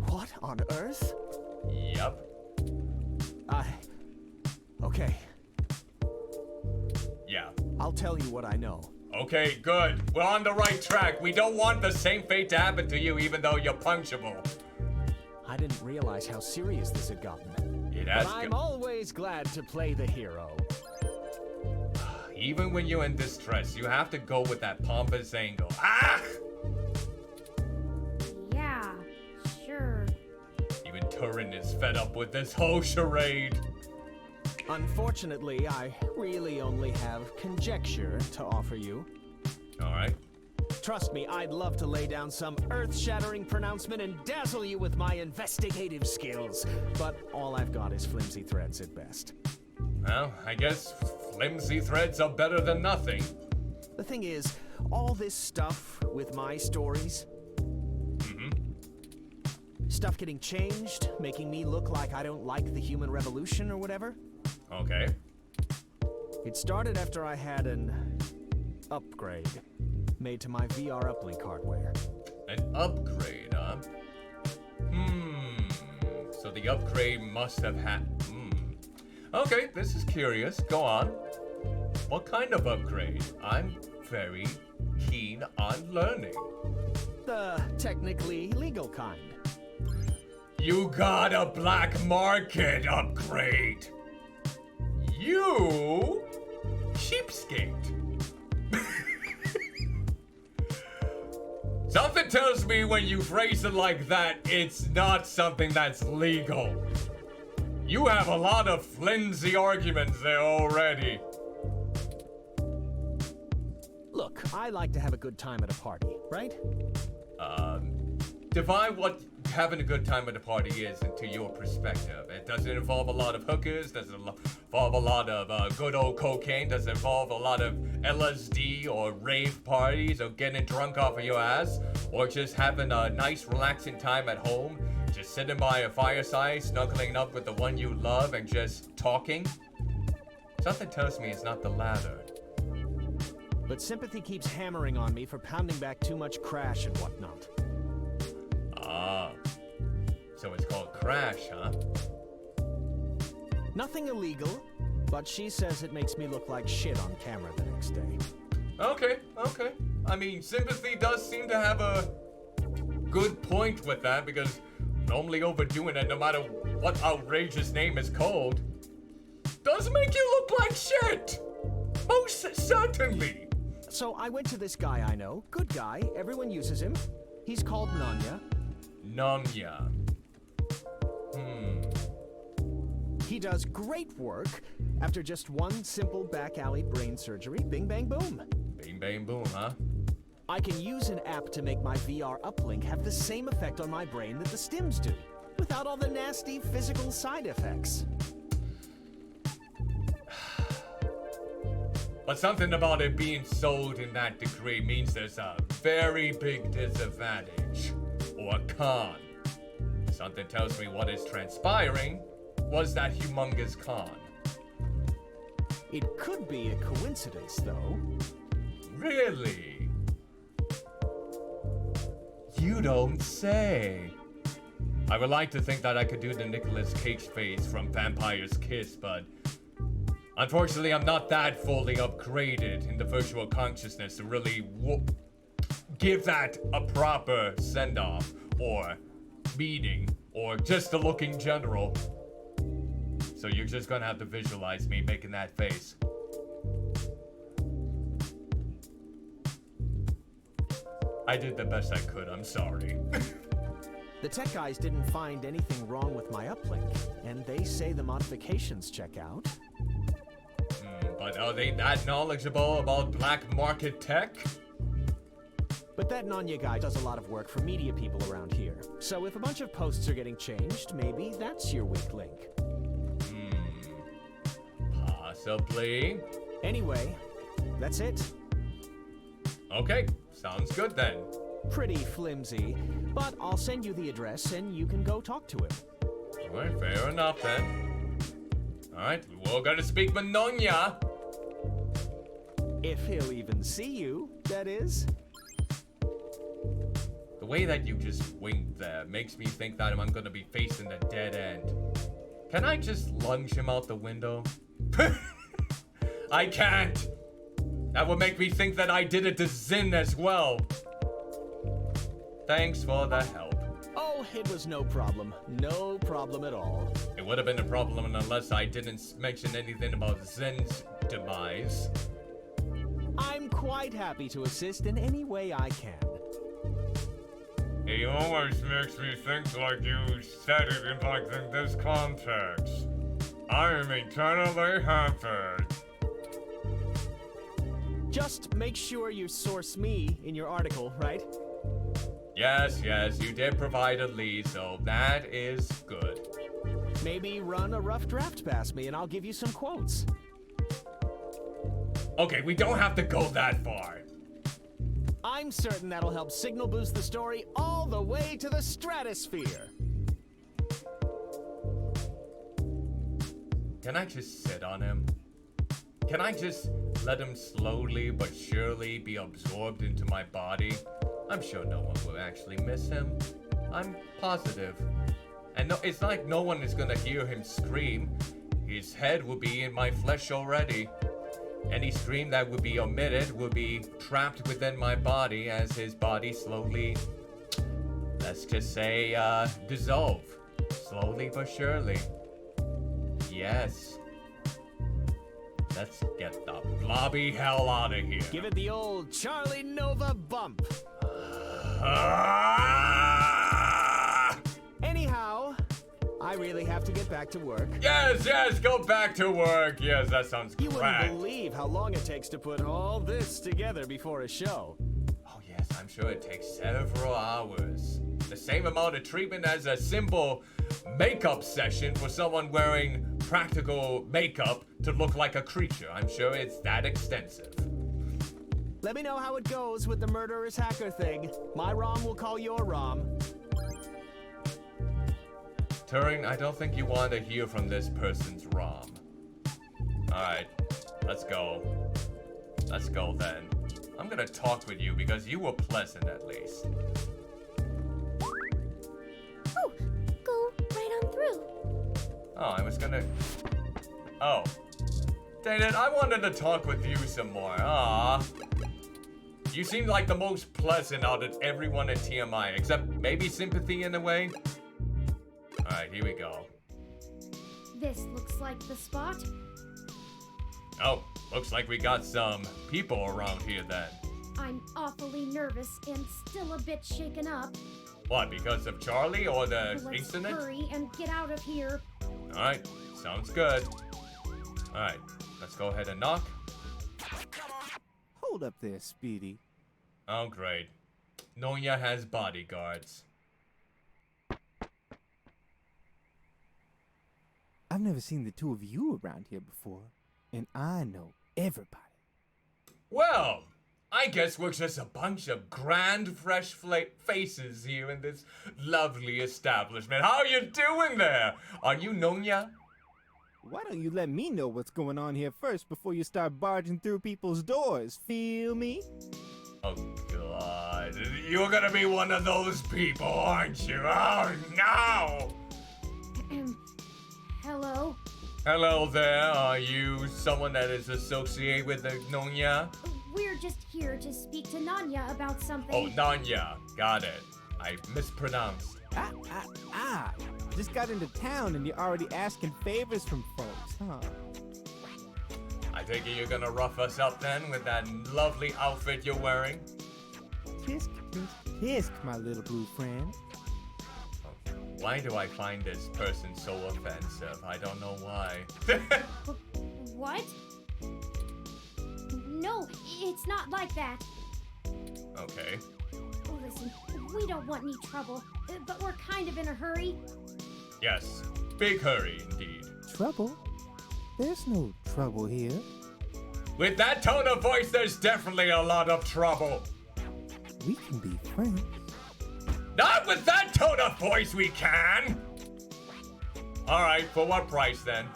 What on earth? Yup. Okay, Yeah. I'll tell you what I know. Okay, good. We're on the right track. We don't want the same fate to happen to you even though you're punchable. I didn't realize how serious this had gotten. It has But I'm always glad to play the hero. Even when you're in distress, you have to go with that pompous angle. Ah! Yeah, sure. Even Turin is fed up with this whole charade. Unfortunately, I really only have conjecture to offer you. Alright. Trust me, I'd love to lay down some earth-shattering pronouncement and dazzle you with my investigative skills, but all I've got is flimsy threads at best. Well, I guess flimsy threads are better than nothing. The thing is, all this stuff with my stories, stuff getting changed, making me look like I don't like the human revolution or whatever, Okay. it started after I had an upgrade made to my VR uplink hardware. An upgrade, huh? So the upgrade must have had... Okay, this is curious. Go on. What kind of upgrade? I'm very keen on learning. The technically legal kind. You got a black market upgrade. You cheapskate. Something tells me when you phrase it like that, it's not something that's legal. You have a lot of flimsy arguments there already. Look, I like to have a good time at a party, right? Define what having a good time at a party is into your perspective. It doesn't involve a lot of hookers, doesn't involve a lot of good old cocaine, doesn't involve a lot of LSD or rave parties or getting drunk off of your ass, or just having a nice relaxing time at home, just sitting by a fireside, snuggling up with the one you love and just talking. Something tells me it's not the latter. But sympathy keeps hammering on me for pounding back too much crash and whatnot. Ah, so it's called crash, huh? Nothing illegal, but she says it makes me look like shit on camera the next day. Okay. I mean, sympathy does seem to have a good point with that, because normally overdoing it, no matter what outrageous name is called, does make you look like shit! Most certainly! So I went to this guy I know, good guy, everyone uses him. He's called Nanya. Nanya. He does great work. After just one simple back alley brain surgery, bing bang boom. Bing bang boom, huh? I can use an app to make my VR uplink have the same effect on my brain that the stims do, without all the nasty physical side effects. But something about it being sold in that degree means there's a very big disadvantage, or con. Something tells me what is transpiring was that humongous con. It could be a coincidence, though. Really? You don't say. I would like to think that I could do the Nicolas Cage face from Vampire's Kiss, but unfortunately I'm not that fully upgraded in the virtual consciousness to really give that a proper send-off, or meaning, or just a look in general. So you're just gonna have to visualize me making that face. I did the best I could, I'm sorry. The tech guys didn't find anything wrong with my uplink, and they say the modifications check out. But are they that knowledgeable about black market tech? But that Nanya guy does a lot of work for media people around here. So if a bunch of posts are getting changed, maybe that's your weak link. Possibly. Anyway, that's it. Okay, sounds good then. Pretty flimsy, but I'll send you the address and you can go talk to him. Alright, fair enough then. Alright, we're gonna speak with Nanya. If he'll even see you, that is. The way that you just winked there makes me think that I'm gonna be facing the dead end. Can I just lunge him out the window? I can't! That would make me think that I did it to Zin as well. Thanks for the help. Oh, it was no problem. No problem at all. It would have been a problem unless I didn't mention anything about Zin's demise. I'm quite happy to assist in any way I can. He always makes me think like you said it in this context. I am eternally happy. Just make sure you source me in your article, right? Yes, you did provide a lead, so that is good. Maybe run a rough draft past me and I'll give you some quotes. Okay, we don't have to go that far. I'm certain that'll help signal boost the story all the way to the stratosphere. Can I just sit on him? Can I just let him slowly but surely be absorbed into my body? I'm sure no one will actually miss him. I'm positive. And no, it's like no one is gonna hear him scream. His head will be in my flesh already. Any scream that would be omitted would be trapped within my body as his body slowly, let's just say, dissolve Slowly but surely. Yes. Let's get the blobby hell out of here. Give it the old Charlie Nova bump. Anyhow, I really have to get back to work. Yes, go back to work. Yes, that sounds You great. wouldn't believe how long it takes to put all this together before a show. Oh yes, I'm sure it takes several hours. The same amount of treatment as a simple makeup session for someone wearing practical makeup to look like a creature. I'm sure it's that extensive. Let me know how it goes with the murderous hacker thing. My ROM will call your ROM. Turing, I don't think you want to hear from this person's ROM. Alright, let's go. Let's go then. I'm gonna talk with you because you were pleasant at least. Oh, go right on through. Oh, I was gonna... Oh. Dang it, I wanted to talk with you some more. Ah. You seem like the most pleasant out of everyone at TMI, except maybe Sympathy in a way. Alright, here we go. This looks like the spot. Oh, looks like we got some people around here then. I'm awfully nervous and still a bit shaken up. What, because of Charlie or the Let's incident? hurry and get out of here. Alright, sounds good. Alright, let's go ahead and knock. Hold up there, Speedy. Oh, great. Nonya has bodyguards. I've never seen the two of you around here before, and I know everybody. Well, I guess we're just a bunch of grand, fresh faces here in this lovely establishment. How are you doing there? Are you Nonya? Why don't you let me know what's going on here first before you start barging through people's doors? Feel me? Oh, God. You're gonna be one of those people, aren't you? Oh, no! Hello? Hello there. Are you someone that is associated with the Nonya? We're just here to speak to Nanya about something. Oh, Nanya. Got it. I mispronounced. Just got into town and you're already asking favors from folks, huh? I take it you're gonna rough us up then with that lovely outfit you're wearing? Tisk, tisk, tisk, my little blue friend. Why do I find this person so offensive? I don't know why. What? No, it's not like that. Okay. Listen, we don't want any trouble, but we're kind of in a hurry. Yes. Big hurry indeed. Trouble? There's no trouble here. With that tone of voice, there's definitely a lot of trouble. We can be friends. Not with that tone of voice we can! Alright, for what price then?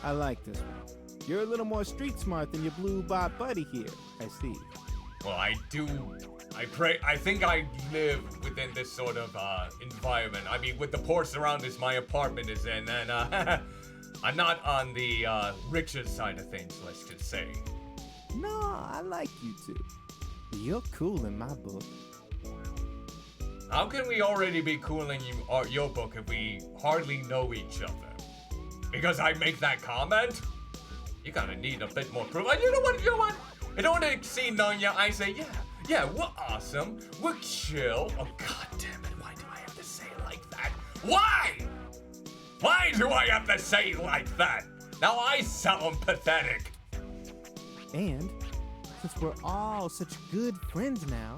I like this one. You're a little more street smart than your blue bot buddy here, I see. Well, I think I live within this sort of environment. I mean, with the poor surroundings my apartment is in, and I'm not on the richer side of things, let's just say. No, I like you too. You're cool in my book. How can we already be cool in your book if we hardly know each other? Because I make that comment? You gotta need a bit more proof. You know what? In order to see Nonya, I say, yeah, we're awesome. We're chill. Oh, god damn it, why do I have to say it like that? Why? Why do I have to say it like that? Now I sound pathetic. And since we're all such good friends now,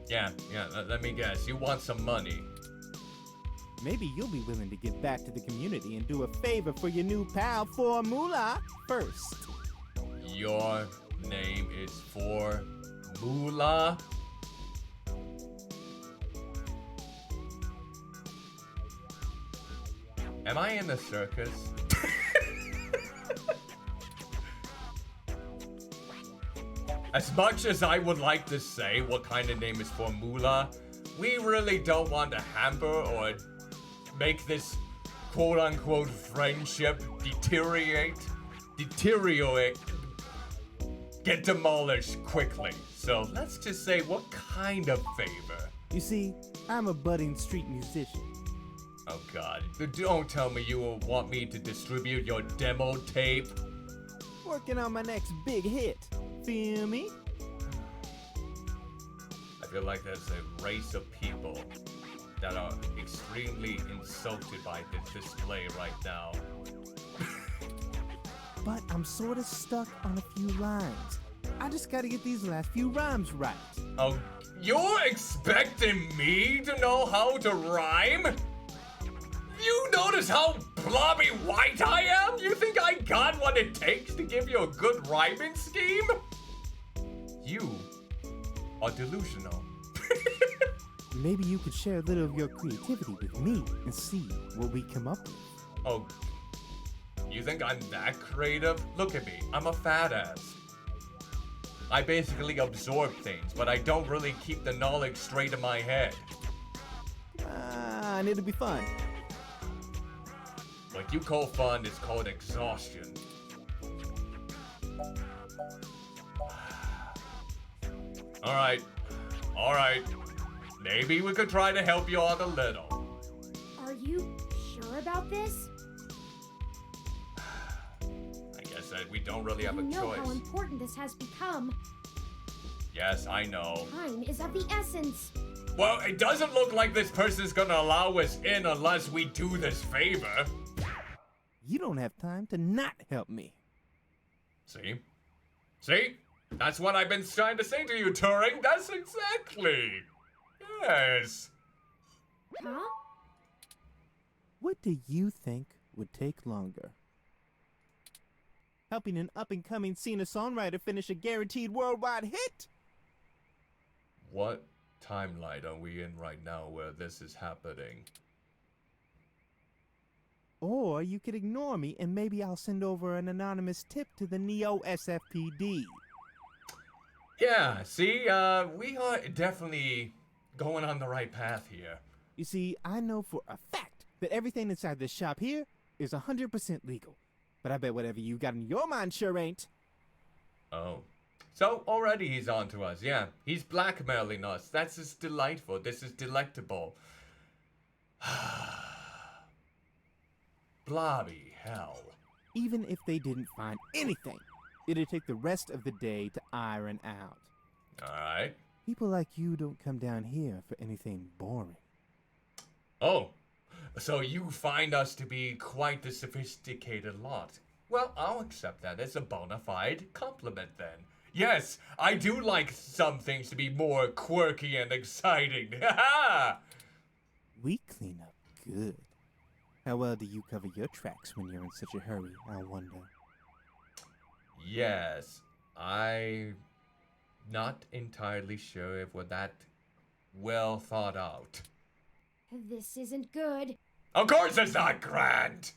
Yeah, let me guess. You want some money. maybe you'll be willing to give back to the community and do a favor for your new pal Formula first. Your name is Formula? Am I in the circus? As much as I would like to say what kind of name is Formula, we really don't want to hamper or make this quote-unquote friendship deteriorate, get demolished quickly. So let's just say, what kind of favor? You see, I'm a budding street musician. Oh god, don't tell me you will want me to distribute your demo tape. Working on my next big hit. Feel me? I feel like there's a race of people that are extremely insulted by this display right now. But I'm sort of stuck on a few lines. I just gotta get these last few rhymes right. Oh, you're expecting me to know how to rhyme? You notice how blobby white I am? You think I got what it takes to give you a good rhyming scheme? You are delusional. Maybe you could share a little of your creativity with me and see what we come up with. Oh, you think I'm that creative? Look at me, I'm a fat ass. I basically absorb things, but I don't really keep the knowledge straight in my head. And it'll be fun. What you call fun is called exhaustion. Alright. Maybe we could try to help you out a little. Are you sure about this? I guess that we don't really have a You know choice. how important this has become. Yes, I know. Time is of the essence. Well, it doesn't look like this person's gonna allow us in unless we do this favor. You don't have time to not help me. See? See? That's what I've been trying to say to you, Turing. That's exactly. Yes. Huh? What do you think would take longer? Helping an up-and-coming singer-songwriter finish a guaranteed worldwide hit? What timeline are we in right now where this is happening? Or you could ignore me and maybe I'll send over an anonymous tip to the Neo SFPD. Yeah, see, we are definitely going on the right path here. You see, I know for a fact that everything inside this shop here is 100% legal. But I bet whatever you got in your mind sure ain't. Oh. So, already he's on to us, yeah. He's blackmailing us. That's just delightful. This is delectable. Blobby hell. Even if they didn't find anything, it'd take the rest of the day to iron out. Alright. People like you don't come down here for anything boring. Oh. So you find us to be quite the sophisticated lot. Well, I'll accept that as a bona fide compliment then. Yes, I do like some things to be more quirky and exciting. Ha! We clean up good. How well do you cover your tracks when you're in such a hurry, I wonder? Yes, I'm not entirely sure if we're that well thought out. This isn't good. Of course it's not grand!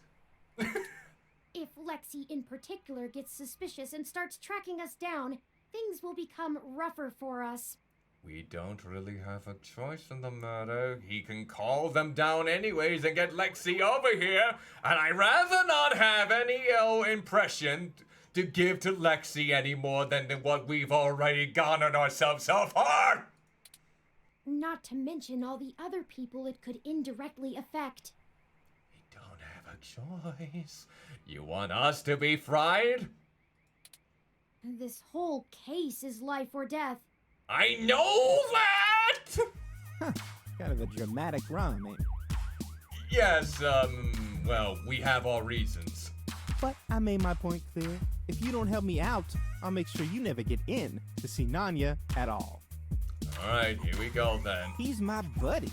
If Lexi in particular gets suspicious and starts tracking us down, things will become rougher for us. We don't really have a choice in the matter. He can call them down anyways and get Lexi over here, and I'd rather not have any impression to give to Lexi any more than what we've already garnered ourselves so far! Not to mention all the other people it could indirectly affect. We don't have a choice. You want us to be fried? This whole case is life or death. I know that! Kind of a dramatic rhyme, ain't it? Yes, well, we have our reasons. But I made my point clear. If you don't help me out, I'll make sure you never get in to see Nanya at all. Alright, here we go then. He's my buddy.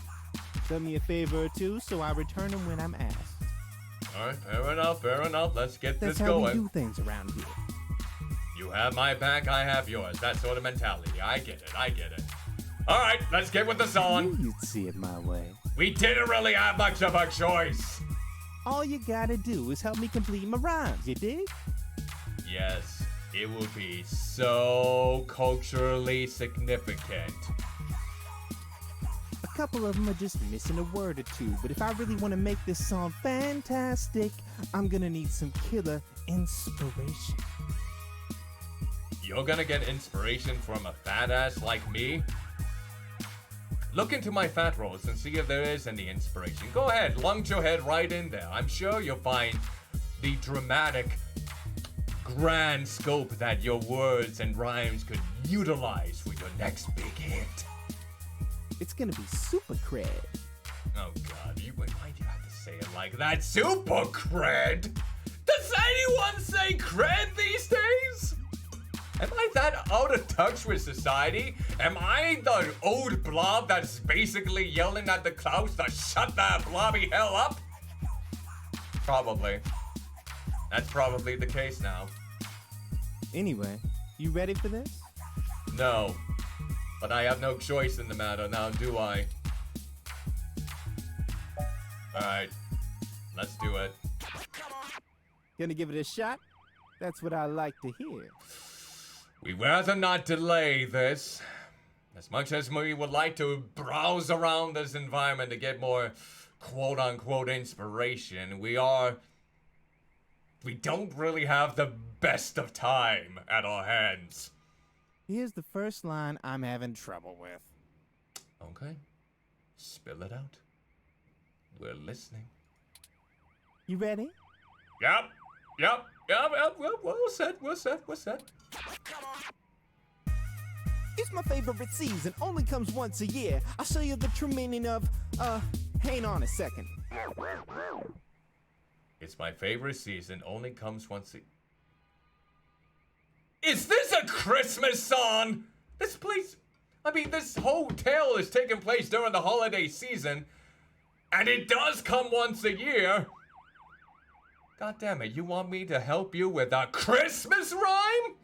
Done me a favor or two, so I return him when I'm asked. Alright, fair enough. Let's get That's this how going. we do things around here. You have my back, I have yours. That sort of mentality. I get it. Alright, let's get with the song. You'd see it my way. We didn't really have much of a choice. All you gotta do is help me complete my rhymes, you dig? Yes, it will be so culturally significant. A couple of them are just missing a word or two, but if I really want to make this song fantastic, I'm gonna need some killer inspiration. You're gonna get inspiration from a fat ass like me? look into my fat rolls and see if there is any inspiration. Go ahead, lunge your head right in there. I'm sure you'll find the dramatic, grand scope that your words and rhymes could utilize for your next big hit. It's gonna be super cred. Oh God, why do you have to say it like that? Super cred? Does anyone say cred these days? Am I that out of touch with society? Am I the old blob that's basically yelling at the clouds to shut that blobby hell up? Probably. That's probably the case now. Anyway, you ready for this? No. But I have no choice in the matter now, do I? Alright. Let's do it. Gonna give it a shot? That's what I like to hear. We'd rather not delay this. As much as we would like to browse around this environment to get more quote-unquote inspiration, we don't really have the best of time at our hands. Here's the first line I'm having trouble with. Okay. Spill it out. We're listening. You ready? Yep. We're set. It's my favorite season, only comes once a year. I'll show you the true meaning of, hang on a second. It's my favorite season, only comes once a... Is this a Christmas song? This whole tale is taking place during the holiday season, and it does come once a year. God damn it, you want me to help you with a Christmas rhyme?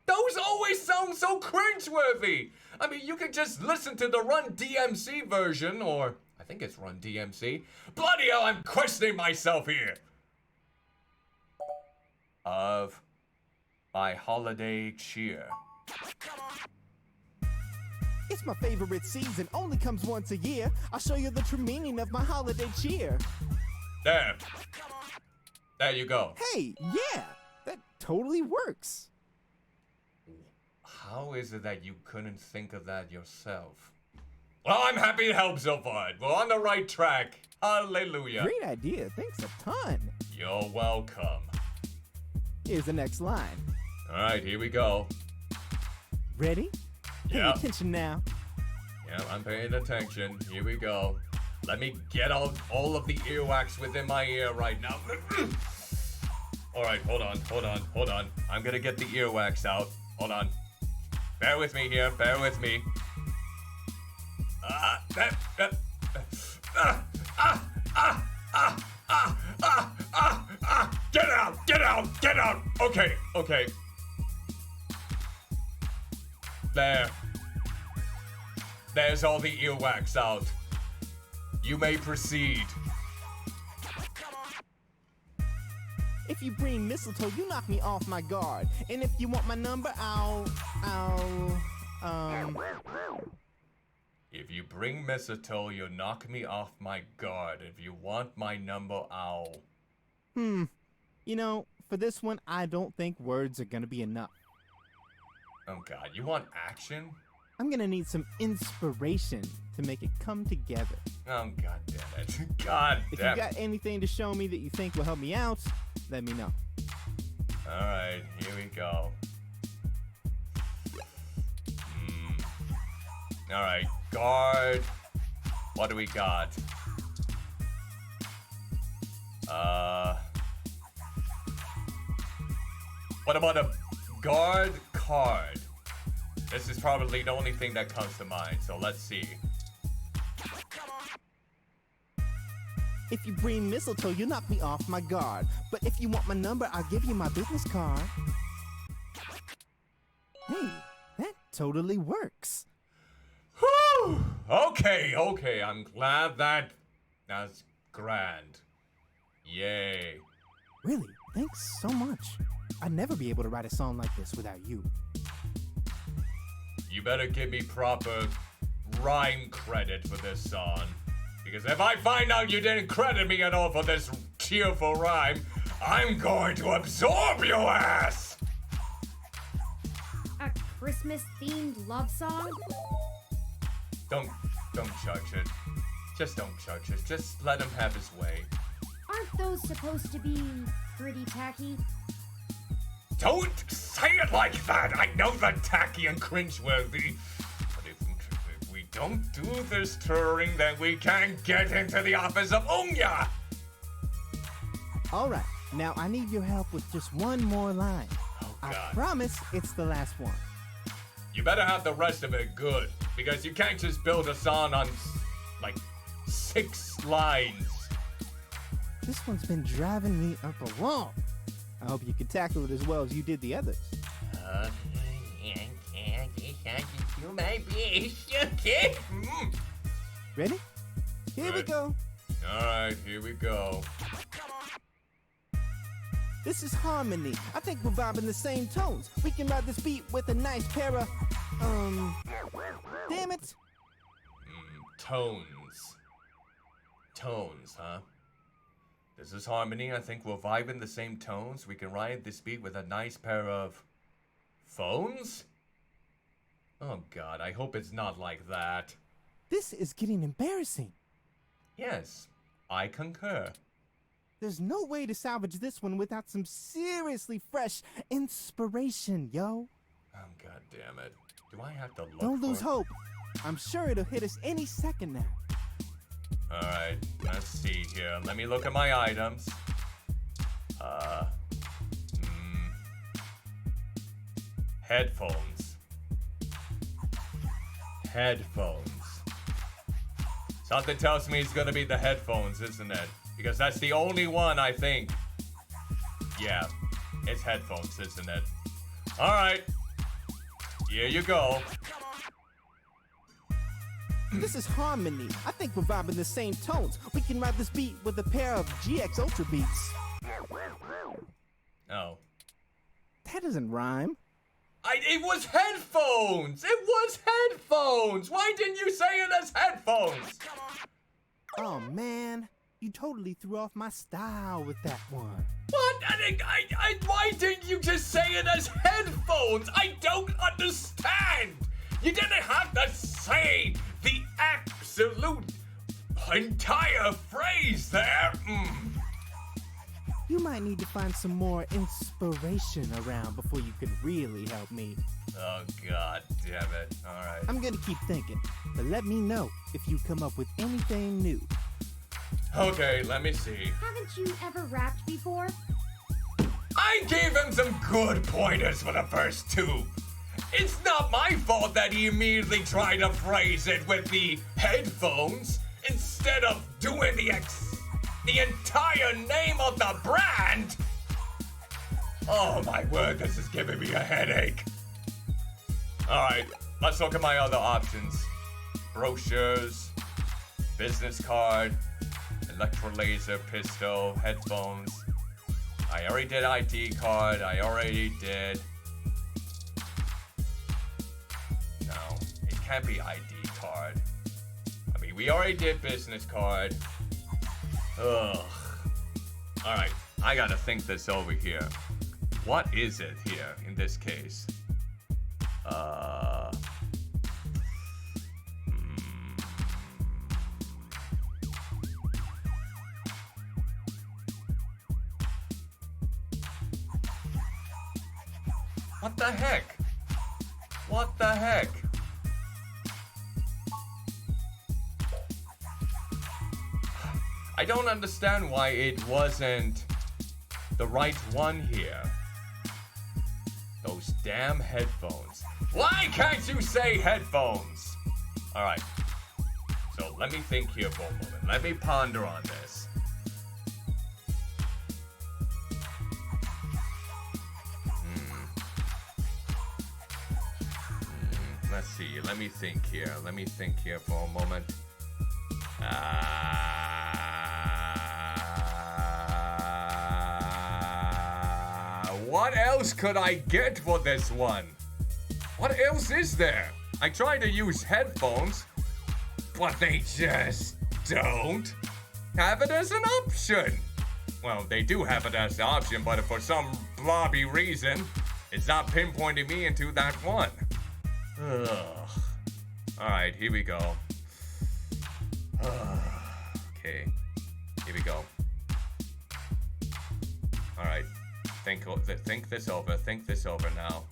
Those always sound so cringeworthy. I mean, you could just listen to the Run DMC version, or I think it's Run DMC. Bloody hell, I'm questioning myself here. Of my holiday cheer. It's my favorite season, only comes once a year. I'll show you the true meaning of my holiday cheer. There. There you go. Hey, yeah, that totally works. How is it that you couldn't think of that yourself? Well, I'm happy to help so far. We're on the right track. Hallelujah. Great idea, thanks a ton. You're welcome. Here's the next line. All right, here we go. Ready? Pay Yeah. attention now. Yeah, I'm paying attention. Here we go. Let me get all of the earwax within my ear right now. All right, hold on. I'm gonna get the earwax out. Hold on. Bear with me here, bear with me. Get out! Okay. There. There's all the earwax out. You may proceed. If you bring mistletoe, you knock me off my guard. And if you want my number, If you bring mistletoe, you'll knock me off my guard. If you want my number, I'll... You know, for this one, I don't think words are gonna be enough. Oh God, you want action? I'm gonna need some inspiration to make it come together. Oh God damn it. God If damn you it. got anything to show me that you think will help me out, let me know. Alright, here we go. Alright, guard. What do we got? What about a guard card? This is probably the only thing that comes to mind, so let's see. If you bring mistletoe, you knock me off my guard. But if you want my number, I'll give you my business card. Hey, that totally works. Whew! Okay, I'm glad that's grand. Yay. Really, thanks so much. I'd never be able to write a song like this without you. You better give me proper rhyme credit for this song. Because if I find out you didn't credit me at all for this cheerful rhyme, I'm going to absorb your ass! A Christmas-themed love song? Don't judge it. Just don't judge it. Just let him have his way. Aren't those supposed to be pretty tacky? Don't say it like that! I know they're tacky and cringeworthy. But if we don't do this touring, then we can't get into the office of Unya! Alright, now I need your help with just one more line. Oh, I God. promise it's the last one. You better have the rest of it good, because you can't just build a song on, like, 6 lines. This one's been driving me up a wall. I hope you can tackle it as well as you did the others. Ready? Here we go. Alright, here we go. This is harmony. I think we're vibing the same tones. We can ride this beat with a nice pair of, damn it. Tones. Tones, huh? This is harmony. I think we're vibing the same tones. We can ride this beat with a nice pair of phones? Oh God, I hope it's not like that. This is getting embarrassing. Yes, I concur. There's no way to salvage this one without some seriously fresh inspiration, yo. Oh God damn it. Do I have to look Don't for lose it? hope. I'm sure it'll hit us any second now. Alright, let's see here. Let me look at my items. Headphones. Headphones. Something tells me it's gonna be the headphones, isn't it? Because that's the only one I think. Yeah, it's headphones, isn't it? Alright. Here you go. This is harmony. I think we're vibing the same tones. We can ride this beat with a pair of GX Ultra beats. Oh. That doesn't rhyme. It was headphones! It was headphones! Why didn't you say it as headphones? Oh man, you totally threw off my style with that one. What? Why didn't you just say it as headphones? I don't understand! You didn't have to say the absolute entire phrase there. You might need to find some more inspiration around before you can really help me. Oh God damn it. Alright. I'm gonna keep thinking, but let me know if you come up with anything new. Okay, let me see. Haven't you ever rapped before? I gave him some good pointers for the first two. It's not my fault that he immediately tried to phrase it with the headphones instead of doing the entire name of the brand. Oh my word, this is giving me a headache. Alright, let's look at my other options. Brochures, business card, electrolaser pistol, headphones. I already did ID card, I already did. No, it can't be ID card. I mean, we already did business card. Ugh. Alright, I gotta think this over here. What is it here in this case? What the heck? What the heck? I don't understand why it wasn't the right one here. Those damn headphones. Why can't you say headphones? Alright. So let me think here for a moment. Let me ponder on this. Let's see. Let me think here. Let me think here for a moment. What else could I get for this one? What else is there? I tried to use headphones, but they just don't have it as an option. Well, they do have it as an option, but for some blobby reason, it's not pinpointing me into that one. Ugh. Alright, here we go. Okay, here we go. All right, think this over. Think this over now.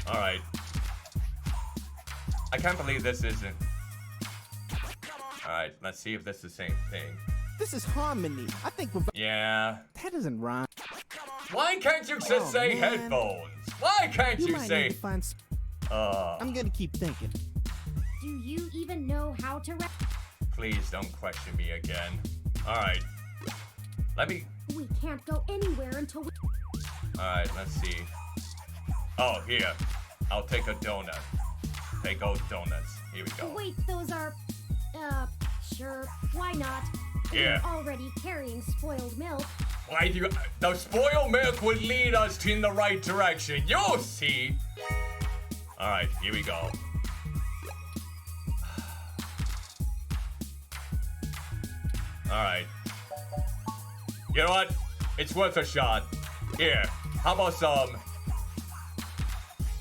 All right. I can't believe this isn't. All right, let's see if this is the same thing. This is harmony. I think we're... Yeah. That doesn't rhyme. Why can't you just say man. headphones? Why can't you might say? need to find... I'm gonna keep thinking. Do you even know how to rap? Please don't question me again. All right. Let me. We can't go anywhere until we... Alright, let's see. Oh, here. I'll take a donut. Take all donuts. Here we go. Wait, those are... sure, why not? Yeah. We're already carrying spoiled milk. Why do you... The spoiled milk would lead us in the right direction. You'll see. Alright, here we go. Alright. You know what? It's worth a shot. Here, how about some...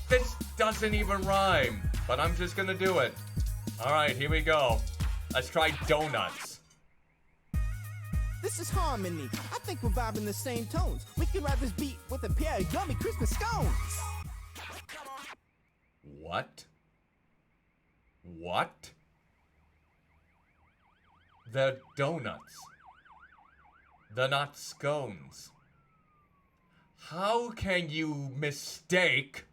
This doesn't even rhyme, but I'm just gonna do it. Alright, here we go. Let's try donuts. This is harmony. I think we're vibing the same tones. We can ride this beat with a pair of yummy Christmas scones. What? What? They're donuts. They're not scones. How can you mistake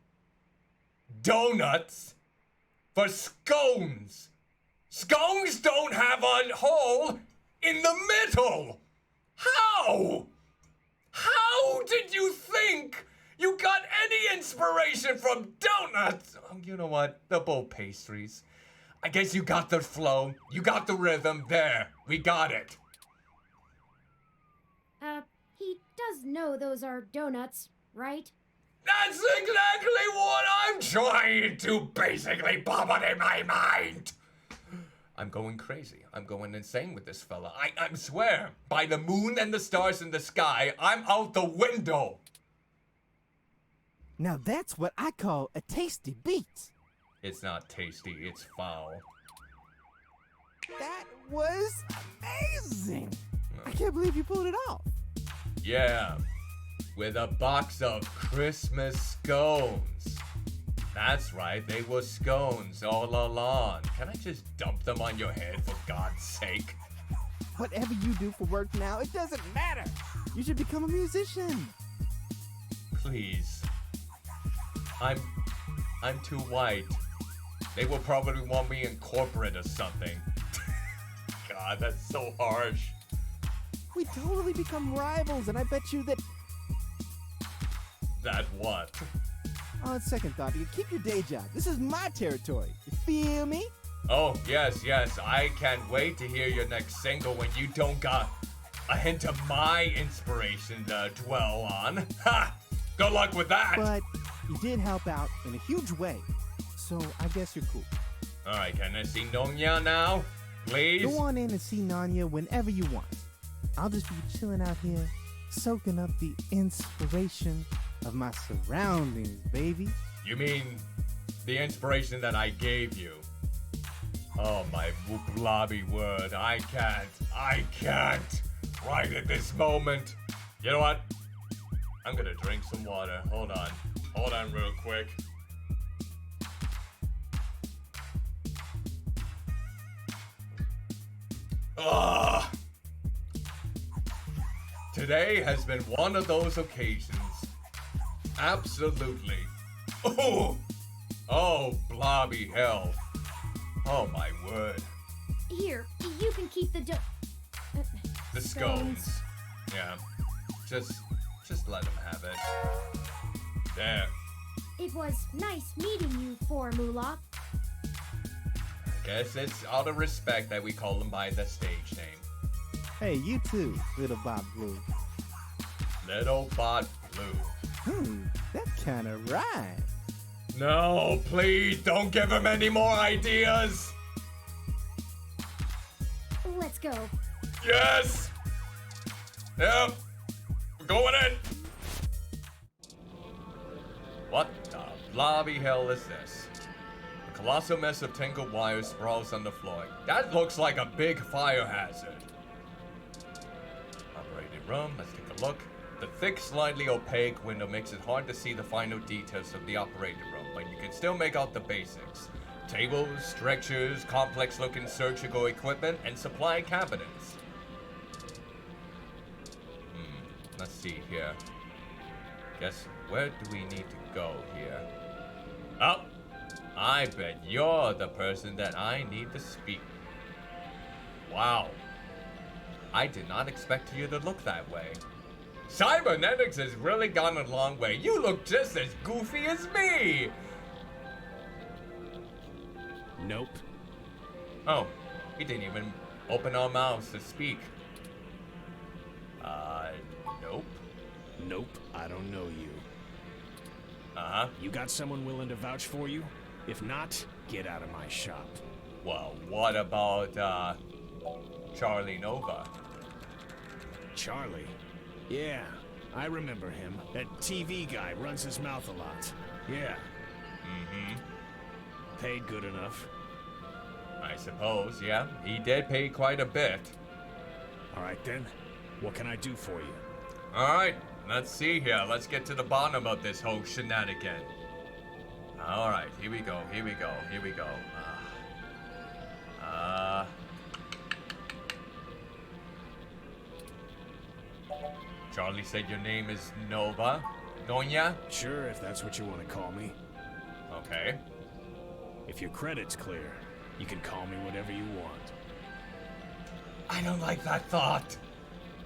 donuts for scones? Scones don't have a hole in the middle. How? How did you think you got any inspiration from donuts? Oh, you know what? They're both pastries. I guess you got the flow. You got the rhythm. There. We got it. He does know those are donuts, right? That's exactly what I'm trying to basically pop it in my mind. I'm going crazy. I'm going insane with this fella. I swear, by the moon and the stars in the sky, I'm out the window. Now that's what I call a tasty beat. It's not tasty, it's foul. That was amazing. I can't believe you pulled it off. Yeah, with a box of Christmas scones. That's right, they were scones all along. Can I just dump them on your head for God's sake? Whatever you do for work now, it doesn't matter. You should become a musician. Please. I'm too white. They will probably want me in corporate or something. God, that's so harsh. We totally become rivals, and I bet you that... That what? On second thought, you keep your day job. This is my territory. You feel me? Oh, yes. I can't wait to hear your next single when you don't got a hint of my inspiration to dwell on. Ha! Good luck with that! But you did help out in a huge way, so I guess you're cool. Alright, can I see Nonya now? Please? Go on in and see Nanya whenever you want. I'll just be chilling out here, soaking up the inspiration of my surroundings, baby. You mean the inspiration that I gave you? Oh my blobby word, I can't right at this moment. You know what? I'm gonna drink some water. Hold on real quick. Ugh. Today has been one of those occasions. Absolutely. Oh, blobby hell. Oh my word. Here, you can keep the The scones. Yeah. Just let him have it. There. It was nice meeting you, Formula. I guess it's out of respect that we call him by the stage name. Hey, you too, little Bob Blue. Little Bot Blue. That kind of rhymes. No, please don't give him any more ideas. Let's go. Yes. Yep. We're going in. What the blobby hell is this? colossal mess of tangled wires sprawls on the floor. That looks like a big fire hazard. Operating room, let's take a look. The thick, slightly opaque window makes it hard to see the final details of the operating room, but you can still make out the basics. Tables, stretchers, complex-looking surgical equipment, and supply cabinets. Let's see here. Guess, where do we need to go here? Oh! I bet you're the person that I need to speak. Wow. I did not expect you to look that way. Cybernetics has really gone a long way. You look just as goofy as me! Nope. Oh, we didn't even open our mouths to speak. Nope. Nope, I don't know you. Uh-huh. You got someone willing to vouch for you? If not, get out of my shop. Well, what about, Charlie Nova? Charlie? Yeah, I remember him. That TV guy runs his mouth a lot. Yeah. Mm-hmm. Paid good enough. I suppose, yeah. He did pay quite a bit. Alright then, what can I do for you? Alright, let's see here. Let's get to the bottom of this whole shenanigan. Alright, here we go, here we go, here we go. Charlie said your name is Nova. Doña? Sure, if that's what you want to call me. Okay. If your credit's clear, you can call me whatever you want. I don't like that thought.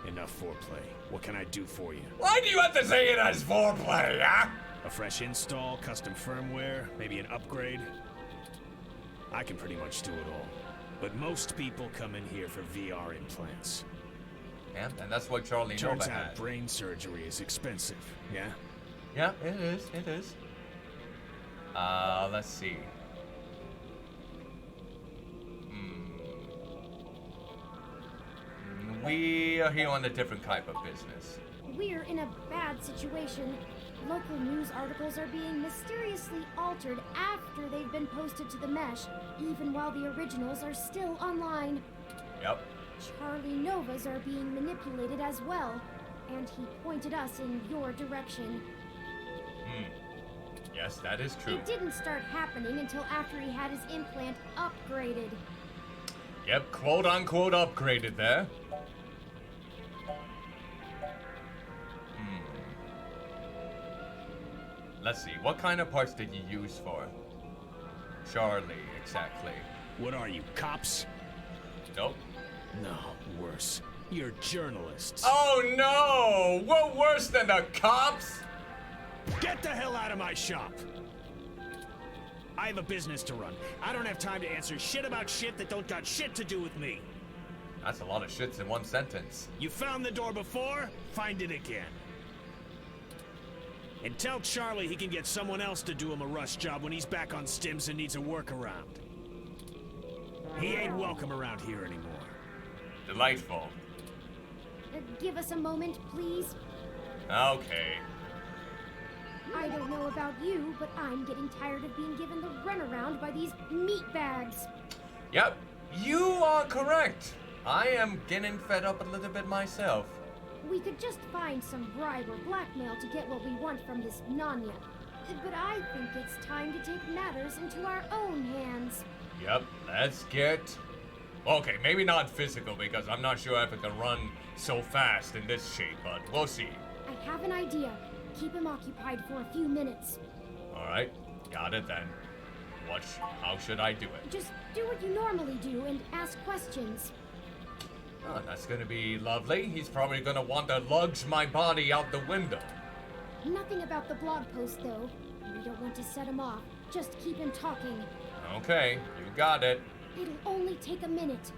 Enough foreplay. What can I do for you? Why do you have to say it as foreplay, huh? A fresh install, custom firmware, maybe an upgrade? I can pretty much do it all. But most people come in here for VR implants. Yeah, and that's what Charlie Turns Nova out had. brain surgery is expensive, yeah? Yeah, it is, it is. Let's see. We are here on a different type of business. We're in a bad situation. Local news articles are being mysteriously altered after they've been posted to the mesh, even while the originals are still online. Yep. Charlie Novas are being manipulated as well, and he pointed us in your direction. Yes, that is true. It didn't start happening until after he had his implant upgraded. Yep, quote unquote upgraded there. Let's see, what kind of parts did you use for Charlie, exactly? What are you, cops? Nope. No, worse. You're journalists. Oh no! We're worse than the cops! Get the hell out of my shop! I have a business to run. I don't have time to answer shit about shit that don't got shit to do with me. That's a lot of shits in one sentence. You found the door before, find it again. And tell Charlie he can get someone else to do him a rush job when he's back on stims and needs a workaround. He ain't welcome around here anymore. Delightful. Give us a moment, please. Okay. I don't know about you, but I'm getting tired of being given the runaround by these meatbags. Yep, you are correct. I am getting fed up a little bit myself. We could just find some bribe or blackmail to get what we want from this Nanya. But I think it's time to take matters into our own hands. Yep, let's get... Okay, maybe not physical, because I'm not sure if it can run so fast in this shape, but we'll see. I have an idea. Keep him occupied for a few minutes. Alright, got it then. How should I do it? Just do what you normally do and ask questions. Oh, that's gonna be lovely. He's probably gonna want to luge my body out the window. Nothing about the blog post, though. We don't want to set him off. Just keep him talking. Okay, you got it. It'll only take a minute.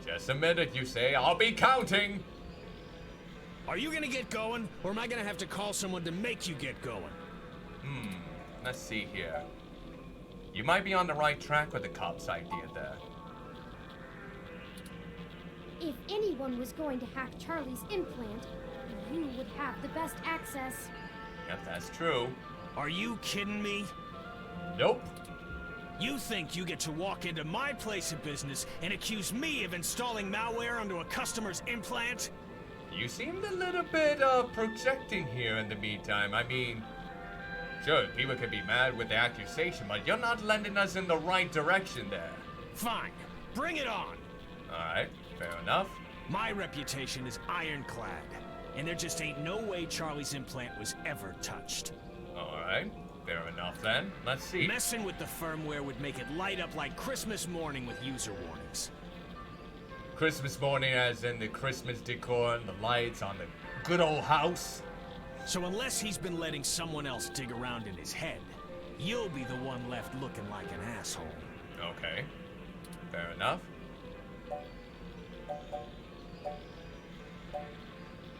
Just a minute, you say. I'll be counting. Are you gonna get going, or am I gonna have to call someone to make you get going? Let's see here. You might be on the right track with the cop's idea there. If anyone was going to hack Charlie's implant, you would have the best access. Yep, that's true. Are you kidding me? Nope. You think you get to walk into my place of business and accuse me of installing malware onto a customer's implant? You seemed a little bit projecting here in the meantime. I mean, sure, people can be mad with the accusation, but you're not lending us in the right direction there. Fine, bring it on. Alright, fair enough. My reputation is ironclad, and there just ain't no way Charlie's implant was ever touched. Alright, fair enough then. Let's see. Messing with the firmware would make it light up like Christmas morning with user warnings. Christmas morning as in the Christmas decor and the lights on the good old house. So unless he's been letting someone else dig around in his head, you'll be the one left looking like an asshole. Okay, fair enough.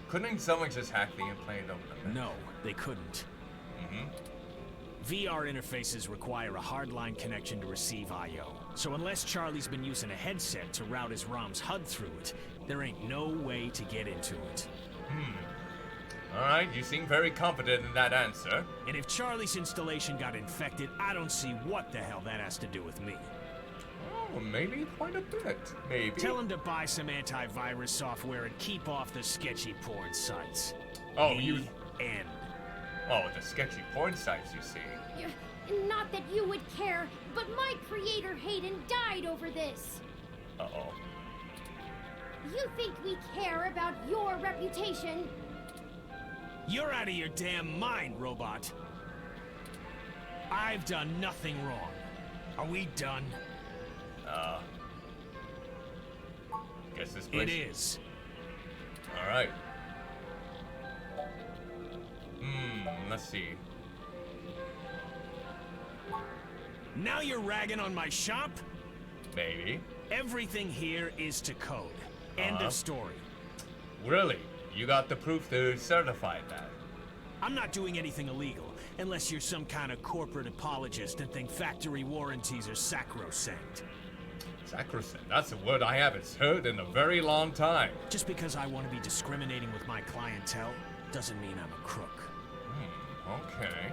Couldn't someone just hack the implant over the net? No, they couldn't. Mm-hmm. VR interfaces require a hardline connection to receive I/O. So unless Charlie's been using a headset to route his ROM's HUD through it, there ain't no way to get into it. Alright, you seem very confident in that answer. And if Charlie's installation got infected, I don't see what the hell that has to do with me. Oh, maybe quite a bit. Maybe. Tell him to buy some antivirus software and keep off the sketchy porn sites. Oh, The end. Oh, the sketchy porn sites, you see. Not that you would care, but my creator Hayden died over this. Uh-oh. You think we care about your reputation? You're out of your damn mind, robot. I've done nothing wrong. Are we done? Guess this place... It is. Alright. Let's see. Now you're ragging on my shop? Maybe. Everything here is to code. End of story. Really? You got the proof to certify that? I'm not doing anything illegal, unless you're some kind of corporate apologist and think factory warranties are sacrosanct. Sacrosanct? That's a word I haven't heard in a very long time. Just because I want to be discriminating with my clientele doesn't mean I'm a crook. Okay.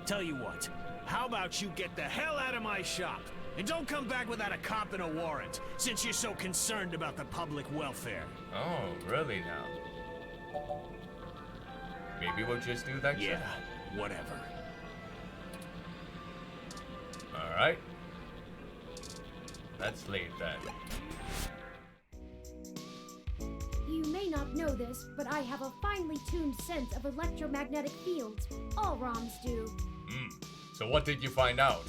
Tell you what, how about you get the hell out of my shop? And don't come back without a cop and a warrant, since you're so concerned about the public welfare. Oh, really now? Maybe we'll just do that. Yeah, whatever. Alright. Let's leave then. You may not know this, but I have a finely tuned sense of electromagnetic fields. All ROMs do. So what did you find out?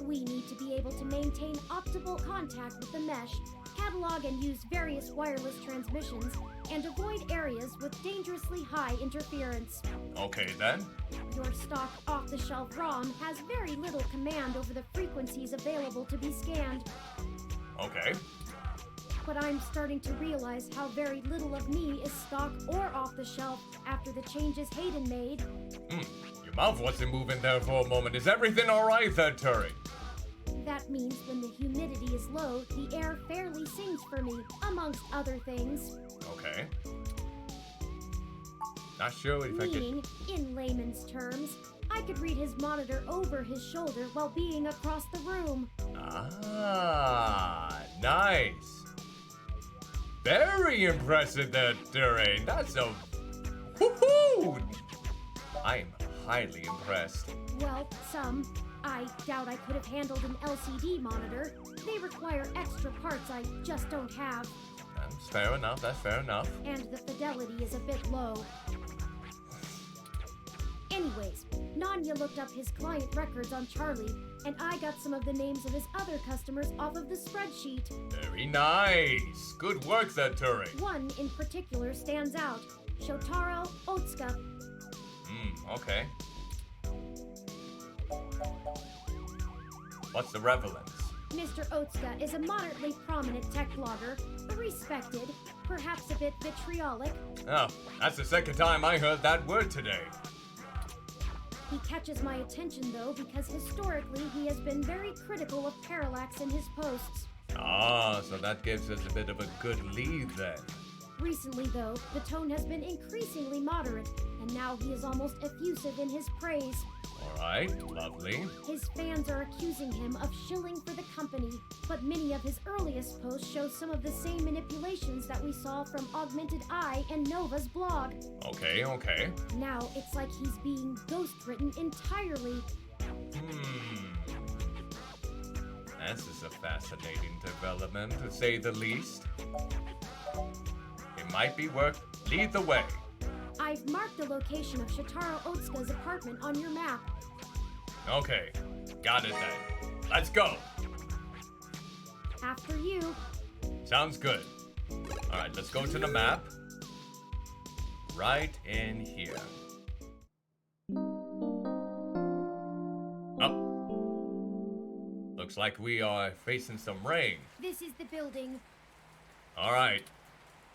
We need to be able to maintain optimal contact with the mesh, catalog and use various wireless transmissions, and avoid areas with dangerously high interference. Okay then. Your stock off-the-shelf ROM has very little command over the frequencies available to be scanned, Okay. but I'm starting to realize how very little of me is stock or off-the-shelf after the changes Hayden made. Your mouth wasn't moving there for a moment. Is everything alright there, Turing? That means when the humidity is low, the air fairly sings for me, amongst other things. Okay. Not sure if I could... Meaning, in layman's terms, I could read his monitor over his shoulder while being across the room. Ah, nice. Very impressive there, Turing. That's a... Woohoo! I am highly impressed. Well, some. I doubt I could have handled an LCD monitor. They require extra parts I just don't have. That's fair enough, that's fair enough. And the fidelity is a bit low. Anyways, Nanya looked up his client records on Charlie, and I got some of the names of his other customers off of the spreadsheet. Very nice. Good work there, Turing. One in particular stands out. Shotaro Otsuka. Okay. What's the relevance? Mr. Otsuka is a moderately prominent tech blogger, respected, perhaps a bit vitriolic. Oh, that's the second time I heard that word today. He catches my attention though because historically he has been very critical of parallax in his posts. Ah, so that gives us a bit of a good lead then. Recently though, the tone has been increasingly moderate, and now he is almost effusive in his praise. Alright, lovely. His fans are accusing him of shilling for the company, but many of his earliest posts show some of the same manipulations that we saw from Augmented Eye and Nova's blog. Okay, okay. Now it's like he's being ghost-written entirely. This is a fascinating development, to say the least. It might be worth. Lead the way. I've marked the location of Shotaro Otsuka's apartment on your map. Okay, got it then. Let's go. After you. Sounds good. Alright, let's go to the map. Right in here. Oh. Looks like we are facing some rain. This is the building. Alright.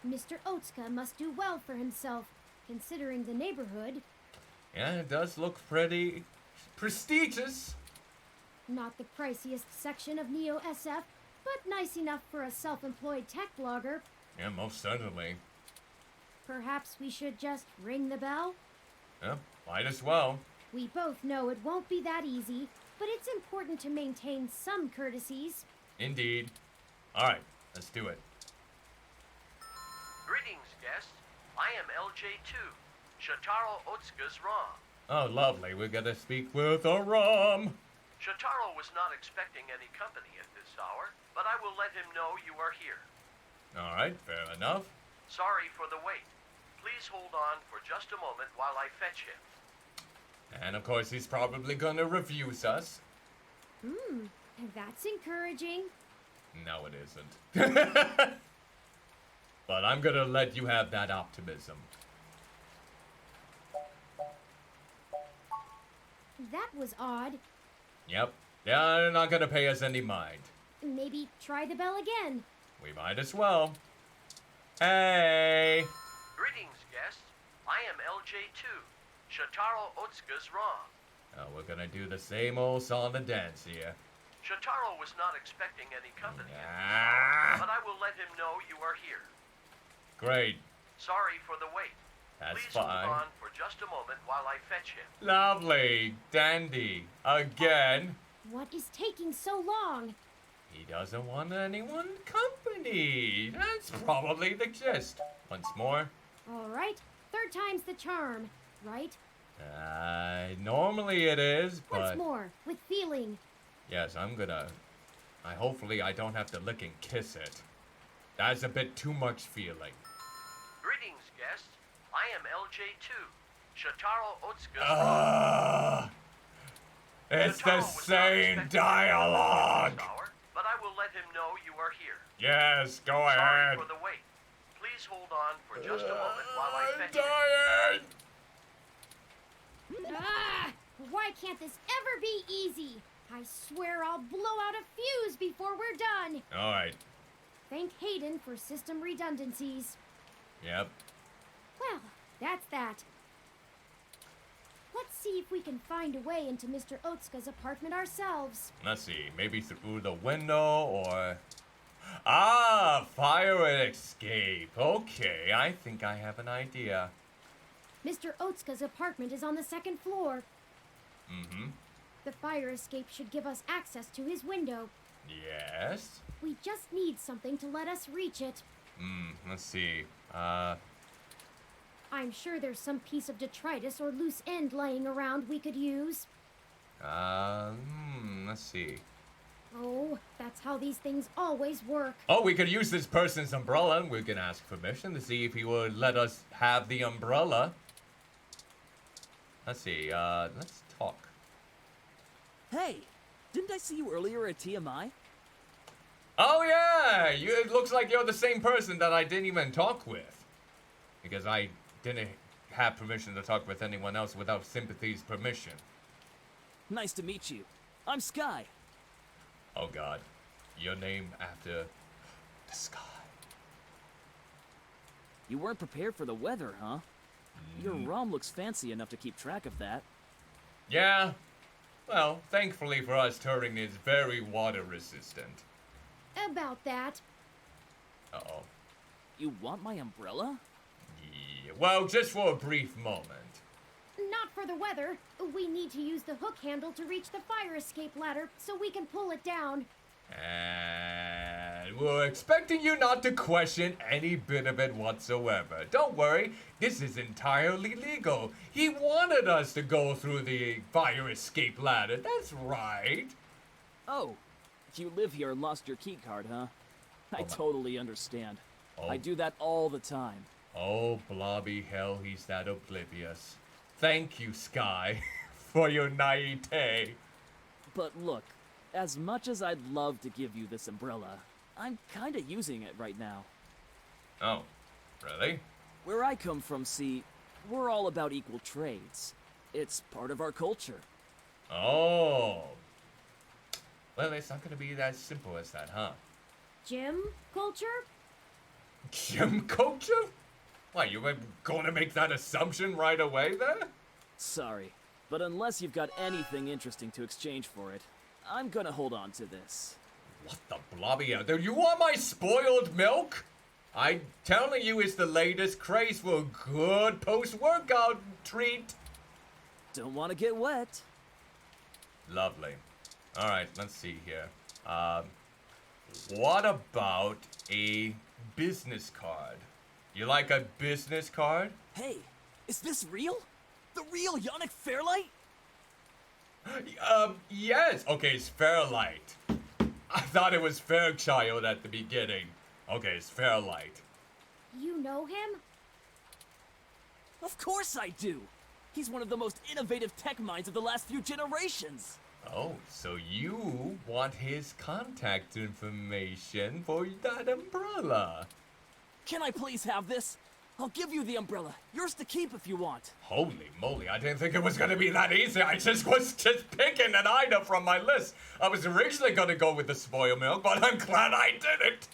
Mr. Otsuka must do well for himself, considering the neighborhood. Yeah, it does look pretty prestigious. Not the priciest section of Neo SF, but nice enough for a self-employed tech blogger. Yeah, most certainly. Perhaps we should just ring the bell? Yeah, might as well. We both know it won't be that easy, but it's important to maintain some courtesies. Indeed. Alright, let's do it. Greetings, guests. I am LJ2, Shotaro Otsuka's ROM. Oh, lovely. We're gonna speak with a ROM. Shotaro was not expecting any company at this hour, but I will let him know you are here. Alright, fair enough. Sorry for the wait. Please hold on for just a moment while I fetch him. And of course, he's probably gonna refuse us. That's encouraging. No, it isn't. But I'm gonna let you have that optimism. That was odd. Yep. They're not gonna pay us any mind. Maybe try the bell again. We might as well. Hey! Greetings, guests. I am LJ2, Shotaro Otsuka's ROM. Oh, we're gonna do the same old song and dance here. Shotaro was not expecting any company at this hour, but I will let him know you are here. Great. Sorry for the wait. That's Please fine. hold on for just a moment while I fetch him. Lovely. Dandy. Again. What is taking so long? He doesn't want anyone company. That's probably the gist. Once more. All right, third time's the charm, right? Normally it is, but... Once more, with feeling. Yes, hopefully I don't have to lick and kiss it. That's a bit too much feeling. Greetings, guests. I am LJ2, Shotaro Otsuka's It's the Shotaro was not same expecting dialogue! this hour, but I will let him know you are here. Yes, go Sorry ahead. for the wait. Please hold on for just a moment while I I'm fetch him. dying! Why can't this ever be easy? I swear I'll blow out a fuse before we're done. Alright, Thank Hayden for system redundancies. yep. Well, that's that. Let's see if we can find a way into Mr. Otsuka's apartment ourselves. Let's see, maybe through the window or... Ah, fire escape. Okay, I think I have an idea. Mr. Otsuka's apartment is on the second floor. Mm-hmm. The fire escape should give us access to his window. Yes? We just need something to let us reach it. Let's see. I'm sure there's some piece of detritus or loose end laying around we could use. Let's see. Oh, that's how these things always work. Oh, we could use this person's umbrella, and we can ask permission to see if he would let us have the umbrella. Let's see, let's talk. Hey, didn't I see you earlier at TMI? Oh yeah! It looks like you're the same person that I didn't even talk with. Because I didn't have permission to talk with anyone else without Sympathy's permission. Nice to meet you. I'm Sky. Oh god. Your name after the sky. You weren't prepared for the weather, huh? Your ROM looks fancy enough to keep track of that. Yeah. Well, thankfully for us, Turing is very water resistant. About that. Uh-oh. You want my umbrella? Yeah. Well, just for a brief moment. not for the weather. We need to use the hook handle to reach the fire escape ladder so we can pull it down. And we're expecting you not to question any bit of it whatsoever. Don't worry, this is entirely legal. He wanted us to go through the fire escape ladder, that's right. Oh, you live here and lost your key card, huh? I totally understand. Oh. I do that all the time. Oh, blobby hell, he's that oblivious. Thank you, Sky, for your naivete. But look, as much as I'd love to give you this umbrella, I'm kinda using it right now. Oh, really? Where I come from, see, we're all about equal trades. It's part of our culture. Oh. Well, it's not gonna be as simple as that, huh? Gym culture? Gym culture? Why, you were gonna make that assumption right away there? Sorry, but unless you've got anything interesting to exchange for it, I'm gonna hold on to this. What the blobby out there? You want my spoiled milk? I'm telling you, it's the latest craze for a good post-workout treat. Don't want to get wet. Lovely. All right, let's see here. What about a business card? You like a business card? Hey, is this real? The real Yannick Fairlight? Yes. Okay, it's Fairlight. I thought it was Fairchild at the beginning. Okay, it's Fairlight. You know him? Of course I do. He's one of the most innovative tech minds of the last few generations. Oh, so you want his contact information for that umbrella? Can I please have this? I'll give you the umbrella. Yours to keep if you want. Holy moly, I didn't think it was gonna be that easy. I was just picking an item from my list. I was originally gonna go with the spoiled milk, but I'm glad I didn't.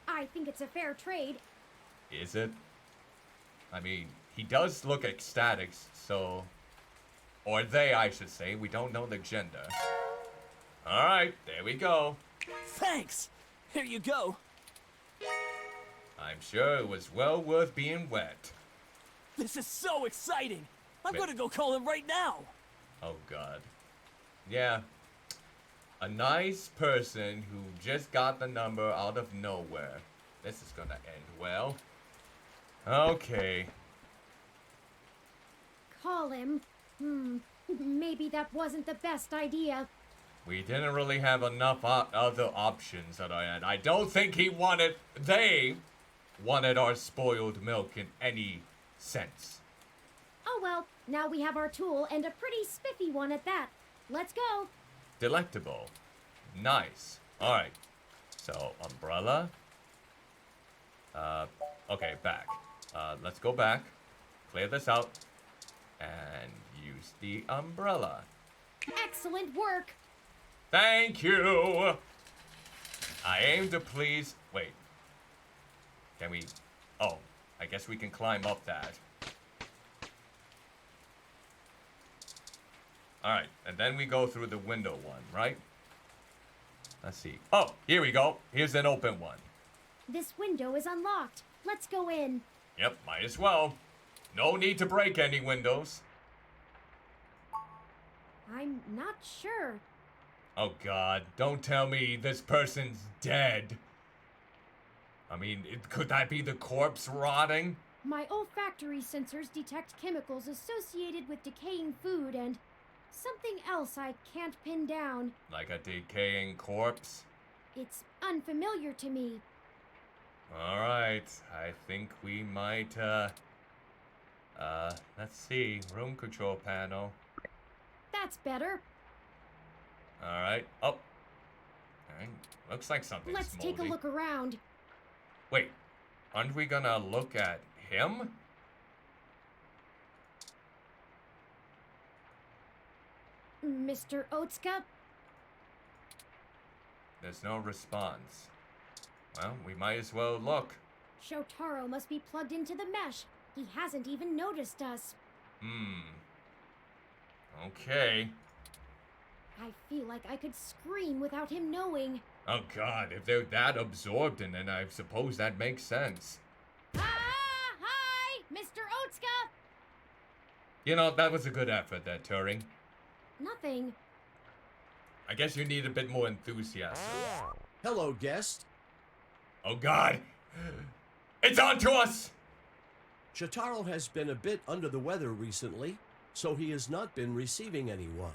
I think it's a fair trade. Is it? I mean, he does look ecstatic, so... Or they, I should say. We don't know the gender. Alright, there we go. Thanks! Here you go. I'm sure it was well worth being wet. This is so exciting! I'm gonna go call him right now! Oh, God. Yeah. A nice person who just got the number out of nowhere. This is gonna end well. Okay. Call him. Maybe that wasn't the best idea. We didn't really have enough other options at our end. I don't think they wanted our spoiled milk in any sense. Oh well, now we have our tool and a pretty spiffy one at that. Let's go. Delectable. Nice. Alright. So, umbrella. Okay, back. Let's go back. Clear this out. And use the umbrella. Excellent work. Thank you! I aim to please... Wait. Can we... Oh, I guess we can climb up that. Alright, and then we go through the window one, right? Let's see. Oh, here we go. Here's an open one. This window is unlocked. Let's go in. Yep, might as well. No need to break any windows. I'm not sure. Oh God, don't tell me this person's dead. I mean, could that be the corpse rotting? My olfactory sensors detect chemicals associated with decaying food and something else I can't pin down. Like a decaying corpse? It's unfamiliar to me. Alright, I think we might, let's see, room control panel. That's better. Alright, oh. Alright, looks like something's Let's moldy. take a look around. Wait, aren't we gonna look at him? Mr. Otsuka? There's no response. Well, we might as well look. Shotaro must be plugged into the mesh. He hasn't even noticed us. Okay. I feel like I could scream without him knowing. Oh God, if they're that absorbed in it, I suppose that makes sense. Ah! Hi! Mr. Otsuka! You know, that was a good effort there, Turing. Nothing. I guess you need a bit more enthusiasm. Hello, guest. Oh God! It's on to us! Shotaro has been a bit under the weather recently, so he has not been receiving anyone.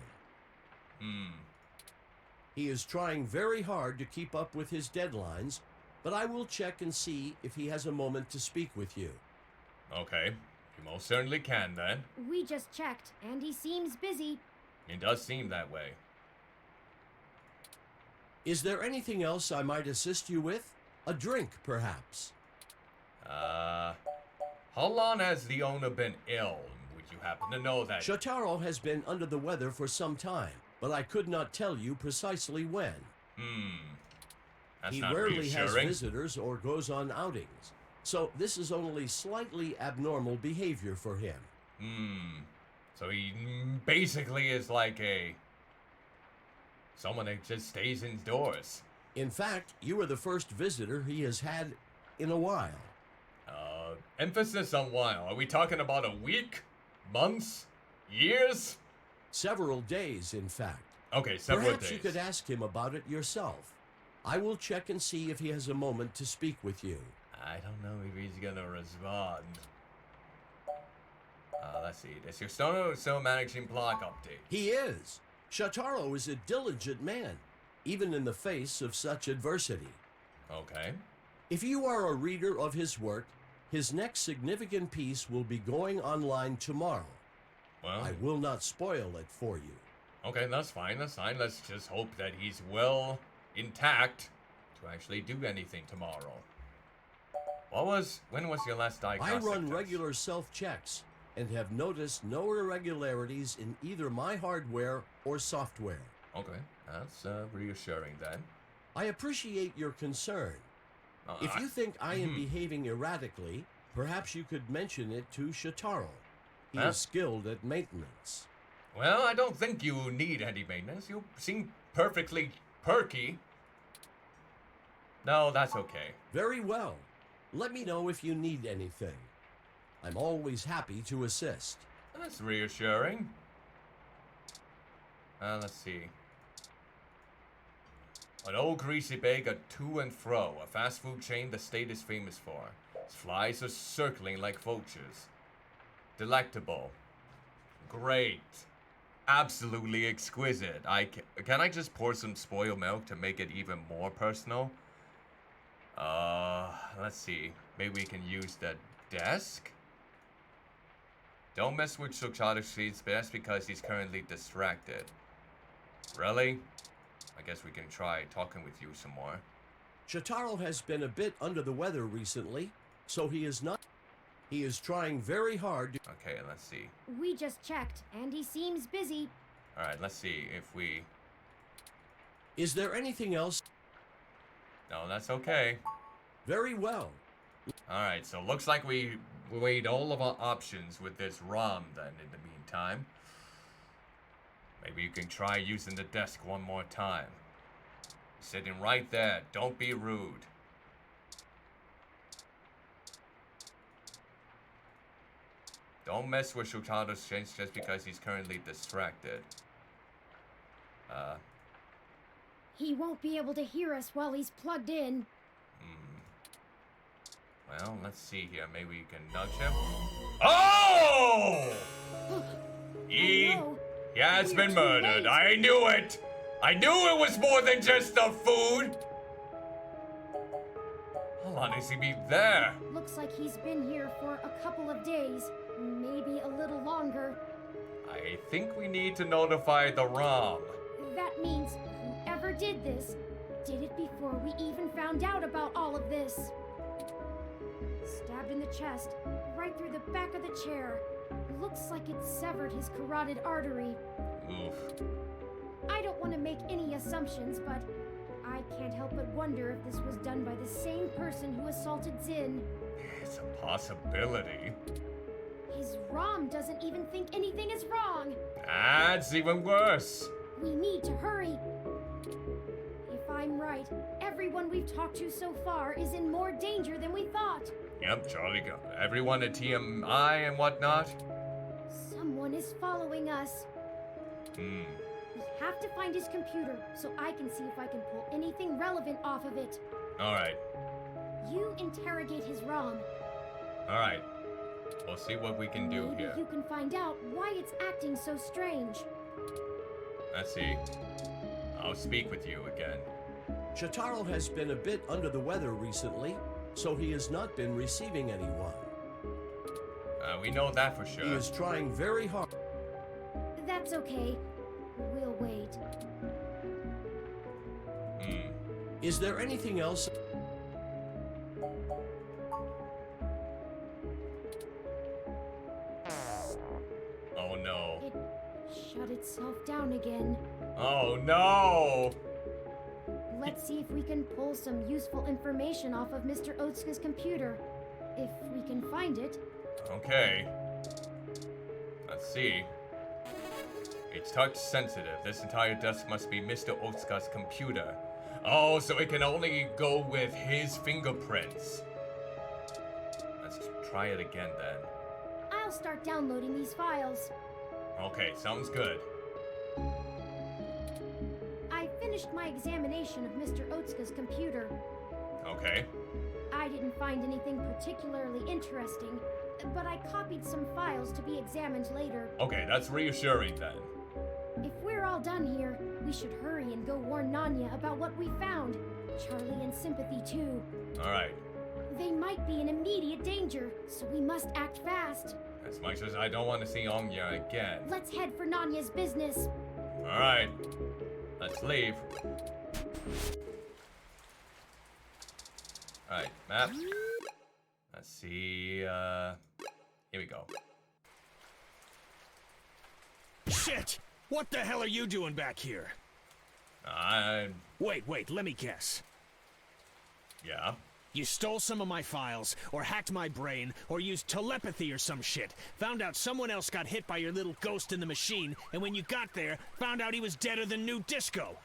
He is trying very hard to keep up with his deadlines, but I will check and see if he has a moment to speak with you. Okay, you most certainly can then. We just checked, and he seems busy. It does seem that way. Is there anything else I might assist you with? A drink, perhaps? How long has the owner been ill? Would you happen to know that? Shotaro has been under the weather for some time, but I could not tell you precisely when. That's He not rarely has reassuring. visitors or goes on outings, so this is only slightly abnormal behavior for him. So he basically is like someone that just stays indoors. In fact, you are the first visitor he has had in a while. Emphasis on while. Are we talking about a week? Months? Years? Several days, in fact. Okay, several Perhaps days. you could ask him about it yourself. I will check and see if he has a moment to speak with you. I don't know if he's gonna respond. Let's see. This your so managing blog update. He is. Shotaro is a diligent man, even in the face of such adversity. Okay. If you are a reader of his work, his next significant piece will be going online tomorrow. Well, I will not spoil it for you. okay, that's fine. That's fine. Let's just hope that he's well intact to actually do anything tomorrow. When was your last I diagnostic run test? regular self-checks and have noticed no irregularities in either my hardware or software. Okay, that's reassuring then. I appreciate your concern. If you think I am behaving erratically, perhaps you could mention it to Shotaro. He Huh? is skilled at maintenance. Well, I don't think you need any maintenance. You seem perfectly perky. No, that's okay. Very well. Let me know if you need anything. I'm always happy to assist. That's reassuring. Let's see. An old greasy bag of to and fro, a fast food chain the state is famous for. Its flies are circling like vultures. Delectable. Great. Absolutely exquisite. Can I just pour some spoiled milk to make it even more personal? Let's see. Maybe we can use the desk? Don't mess with Shotaro Street's best because he's currently distracted. Really? I guess we can try talking with you some more. Shotaro has been a bit under the weather recently, so he is not. He is trying very hard to. Okay, let's see. We just checked, and he seems busy. Alright, let's see if we... Is there anything else? No, that's okay. Very well. Alright, so looks like we weighed all of our options with this ROM then in the meantime. Maybe you can try using the desk one more time. Sitting right there, don't be rude. Don't mess with Shotaro's change just because he's currently distracted. He won't be able to hear us while he's plugged in. Well, let's see here. Maybe we can nudge him. Oh! No. Yeah, it's We're been too murdered. late. I knew it! I knew it was more than just the food! How long has he been there? Looks like he's been here for a couple of days, maybe a little longer. I think we need to notify the ROM. That means whoever did this did it before we even found out about all of this. Stabbed in the chest, right through the back of the chair. Looks like it severed his carotid artery. Oof. I don't want to make any assumptions, but I can't help but wonder if this was done by the same person who assaulted Zin. It's a possibility. His ROM doesn't even think anything is wrong. That's even worse. We need to hurry. If I'm right, everyone we've talked to so far is in more danger than we thought. Yep, Charlie got everyone at TMI and whatnot. Someone is following us. We have to find his computer so I can see if I can pull anything relevant off of it. Alright. You interrogate his ROM. Alright. We'll see what we can do Maybe here. you can find out why it's acting so strange. Let's see. I'll speak with you again. Shotaro has been a bit under the weather recently, so he has not been receiving anyone. We know that for sure. He is trying very hard. That's okay. We'll wait. Is there anything else? Oh no. It shut itself down again. Oh no! Let's see if we can pull some useful information off of Mr. Otsuka's computer. If we can find it. Okay. Let's see. It's touch sensitive. This entire desk must be Mr. Otsuka's computer. Oh, so it can only go with his fingerprints. Let's try it again then. I'll start downloading these files. Okay, sounds good. I finished my examination of Mr. Otsuka's computer. Okay. I didn't find anything particularly interesting, but I copied some files to be examined later. Okay, that's reassuring then. If we're all done here, we should hurry and go warn Nanya about what we found. Charlie and Sympathy too. Alright. They might be in immediate danger, so we must act fast. As much as I don't want to see Anya again. Let's head for Nanya's business. Alright. Let's leave. Alright, map. Let's see, here we go. Shit! What the hell are you doing back here? Wait, let me guess. Yeah? You stole some of my files, or hacked my brain, or used telepathy or some shit. Found out someone else got hit by your little ghost in the machine, and when you got there, found out he was deader than new disco.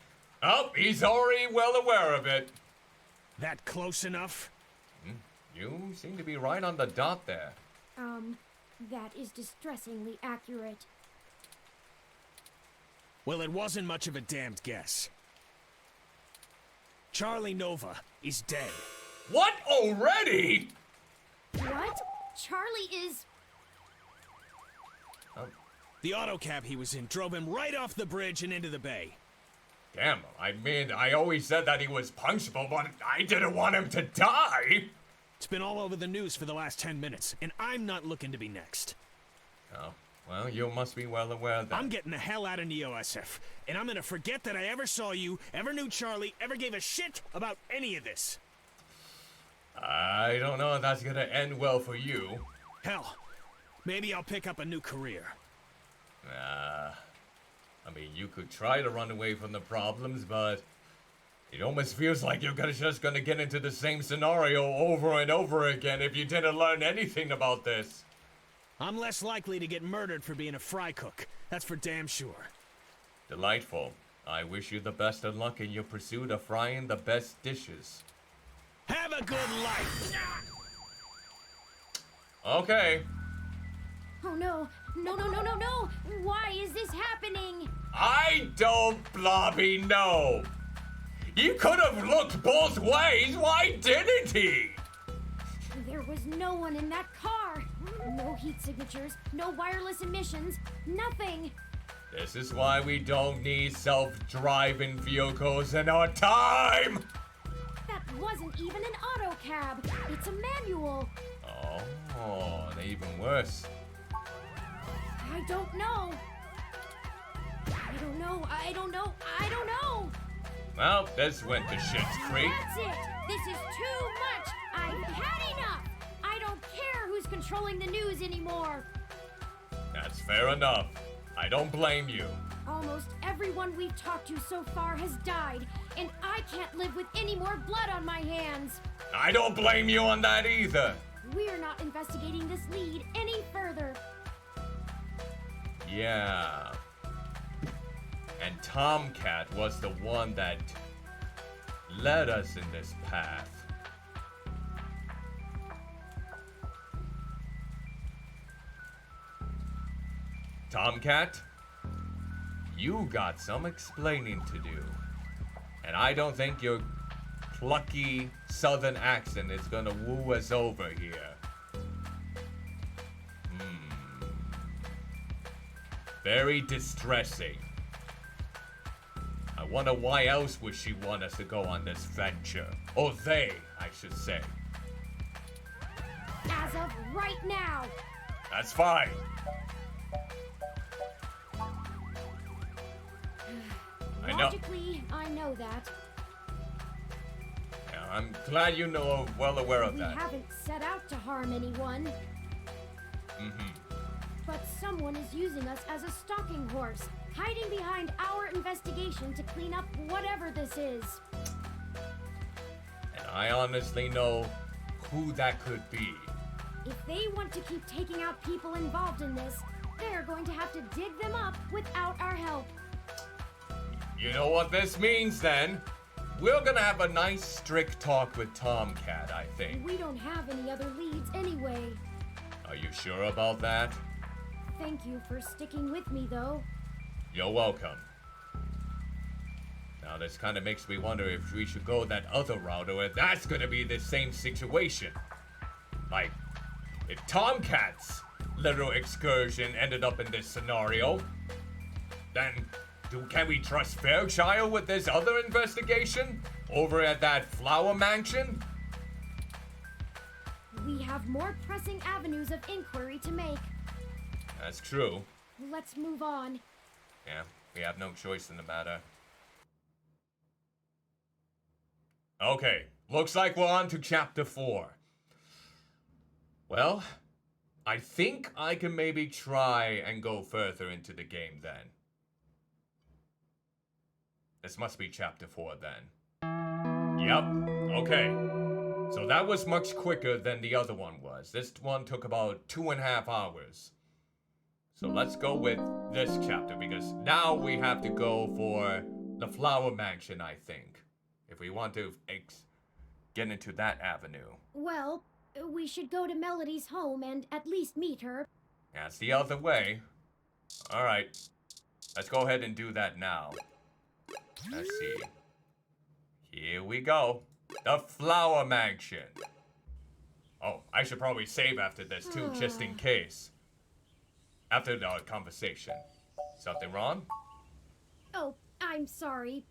Oh, he's already well aware of it. That close enough? You seem to be right on the dot there. That is distressingly accurate. Well, it wasn't much of a damned guess. Charlie Nova is dead. What? Already? What? Charlie is... The auto cab he was in drove him right off the bridge and into the bay. Damn, I mean, I always said that he was punchable, but I didn't want him to die! It's been all over the news for the last 10 minutes, and I'm not looking to be next. Oh, well, you must be well aware that... I'm getting the hell out of Neo-SF, and I'm gonna forget that I ever saw you, ever knew Charlie, ever gave a shit about any of this. I don't know if that's gonna end well for you. Hell, maybe I'll pick up a new career. I mean, you could try to run away from the problems, but it almost feels like you're just gonna get into the same scenario over and over again if you didn't learn anything about this. I'm less likely to get murdered for being a fry cook. That's for damn sure. Delightful. I wish you the best of luck in your pursuit of frying the best dishes. Have a good life! Okay. Oh no! No! Why is this happening? I don't blobby know. You could have looked both ways. Why didn't he? There was no one in that car. No heat signatures, no wireless emissions, nothing. This is why we don't need self-driving vehicles in our time. That wasn't even an auto cab. It's a manual. Oh, and even worse. I don't know. I don't know. Well, this went to shit's creek. That's it. This is too much. I've had enough. I don't care who's controlling the news anymore. That's fair enough. I don't blame you. Almost everyone we've talked to so far has died, and I can't live with any more blood on my hands. I don't blame you on that either. We're not investigating this lead any further. Yeah. And Tomcat was the one that led us in this path. Tomcat, you got some explaining to do. And I don't think your plucky southern accent is gonna woo us over here. Very distressing. I wonder why else would she want us to go on this venture? Or they, I should say. As of right now. That's fine. I know. Logically, I know that. Yeah, I'm glad you know, well aware of We that. haven't set out to harm anyone. But someone is using us as a stalking horse, hiding behind our investigation to clean up whatever this is. And I honestly know who that could be. If they want to keep taking out people involved in this, they're going to have to dig them up without our help. You know what this means then? We're gonna have a nice strict talk with Tomcat, I think. We don't have any other leads anyway. Are you sure about that? Thank you for sticking with me, though. You're welcome. Now this kind of makes me wonder if we should go that other route or if that's gonna be the same situation. Like, if Tomcat's little excursion ended up in this scenario, then can we trust Fairchild with this other investigation over at that flower mansion? We have more pressing avenues of inquiry to make. That's true. Let's move on. Yeah, we have no choice in the matter. Okay, looks like we're on to chapter 4. Well, I think I can maybe try and go further into the game then. This must be chapter 4 then. Yep, okay. So that was much quicker than the other one was. This one took about 2.5 hours. So let's go with this chapter because now we have to go for the flower mansion, I think. If we want to get into that avenue. Well, we should go to Melody's home and at least meet her. That's the other way. Alright. Let's go ahead and do that now. Let's see. Here we go. The flower mansion. Oh, I should probably save after this too, just in case. After the conversation. Something wrong? Oh, I'm sorry.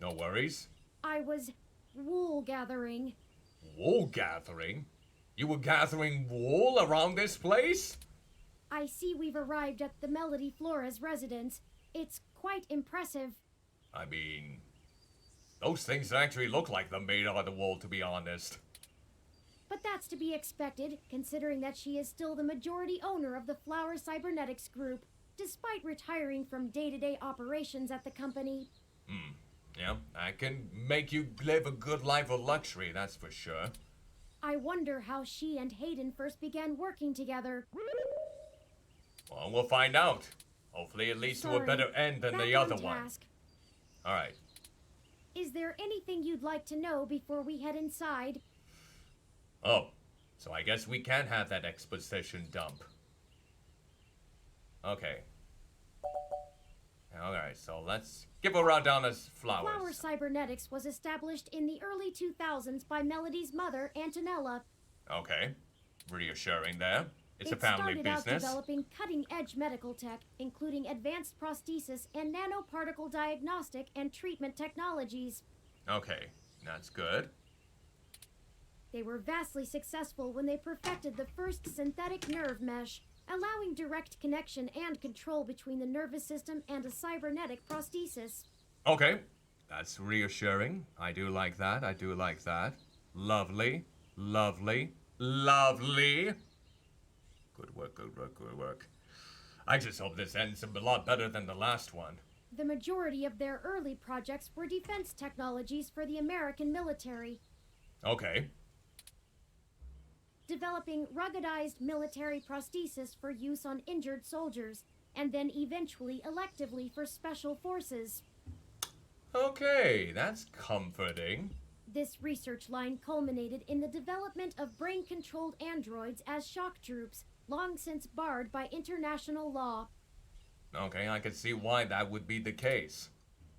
No worries. I was wool gathering. Wool gathering? You were gathering wool around this place? I see we've arrived at the Melody Flora's residence. It's quite impressive. I mean, those things actually look like they're made out of wool, to be honest. But that's to be expected, considering that she is still the majority owner of the Flower Cybernetics Group, despite retiring from day-to-day operations at the company. Yeah, I can make you live a good life of luxury, that's for sure. I wonder how she and Hayden first began working together. Well, we'll find out. Hopefully it leads to a better end than the other one. Alright. Is there anything you'd like to know before we head inside? Oh, so I guess we can have that exposition dump. Okay. Alright, so let's give a rundown of flowers. Flower Cybernetics was established in the early 2000s by Melody's mother, Antonella. Okay, reassuring there. It's a family business. It started out developing cutting-edge medical tech, including advanced prosthesis and nanoparticle diagnostic and treatment technologies. Okay, that's good. They were vastly successful when they perfected the first synthetic nerve mesh, allowing direct connection and control between the nervous system and a cybernetic prosthesis. Okay, that's reassuring. I do like that. I do like that. Lovely, lovely, lovely. Good work, good work, good work. I just hope this ends a lot better than the last one. The majority of their early projects were defense technologies for the American military. Okay. Developing ruggedized military prosthesis for use on injured soldiers, and then eventually electively for special forces. Okay, that's comforting. This research line culminated in the development of brain-controlled androids as shock troops, long since barred by international law. Okay, I can see why that would be the case.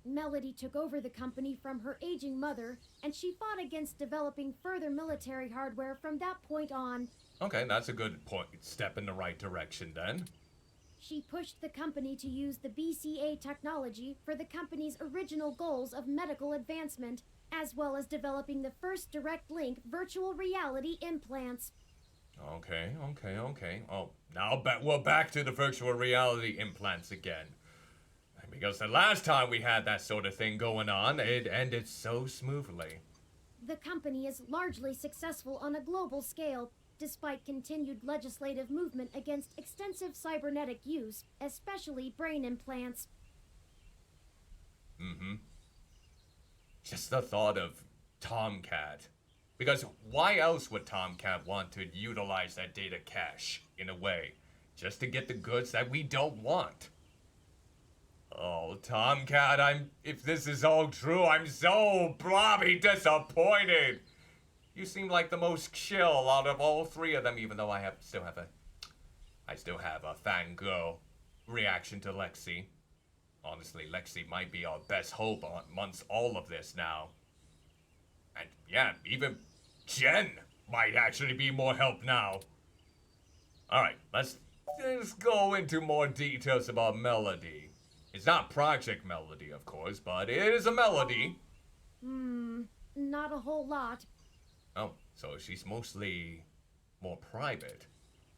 Melody took over the company from her aging mother, and she fought against developing further military hardware from that point on. Okay, that's a good step in the right direction then. She pushed the company to use the BCA technology for the company's original goals of medical advancement, as well as developing the first direct link virtual reality implants. Okay. Oh, now we're back to the virtual reality implants again. Because the last time we had that sort of thing going on, it ended so smoothly. The company is largely successful on a global scale, despite continued legislative movement against extensive cybernetic use, especially brain implants. Just the thought of Tomcat. Because why else would Tomcat want to utilize that data cache, in a way? Just to get the goods that we don't want. Oh, Tomcat, if this is all true, I'm so bloody disappointed. You seem like the most chill out of all three of them, even though I still have a fangirl reaction to Lexi. Honestly, Lexi might be our best hope amongst all of this now. And yeah, even Jen might actually be more help now. Alright, let's go into more details about Melody. It's not Project Melody, of course, but it is a Melody. Not a whole lot. Oh, so she's mostly more private.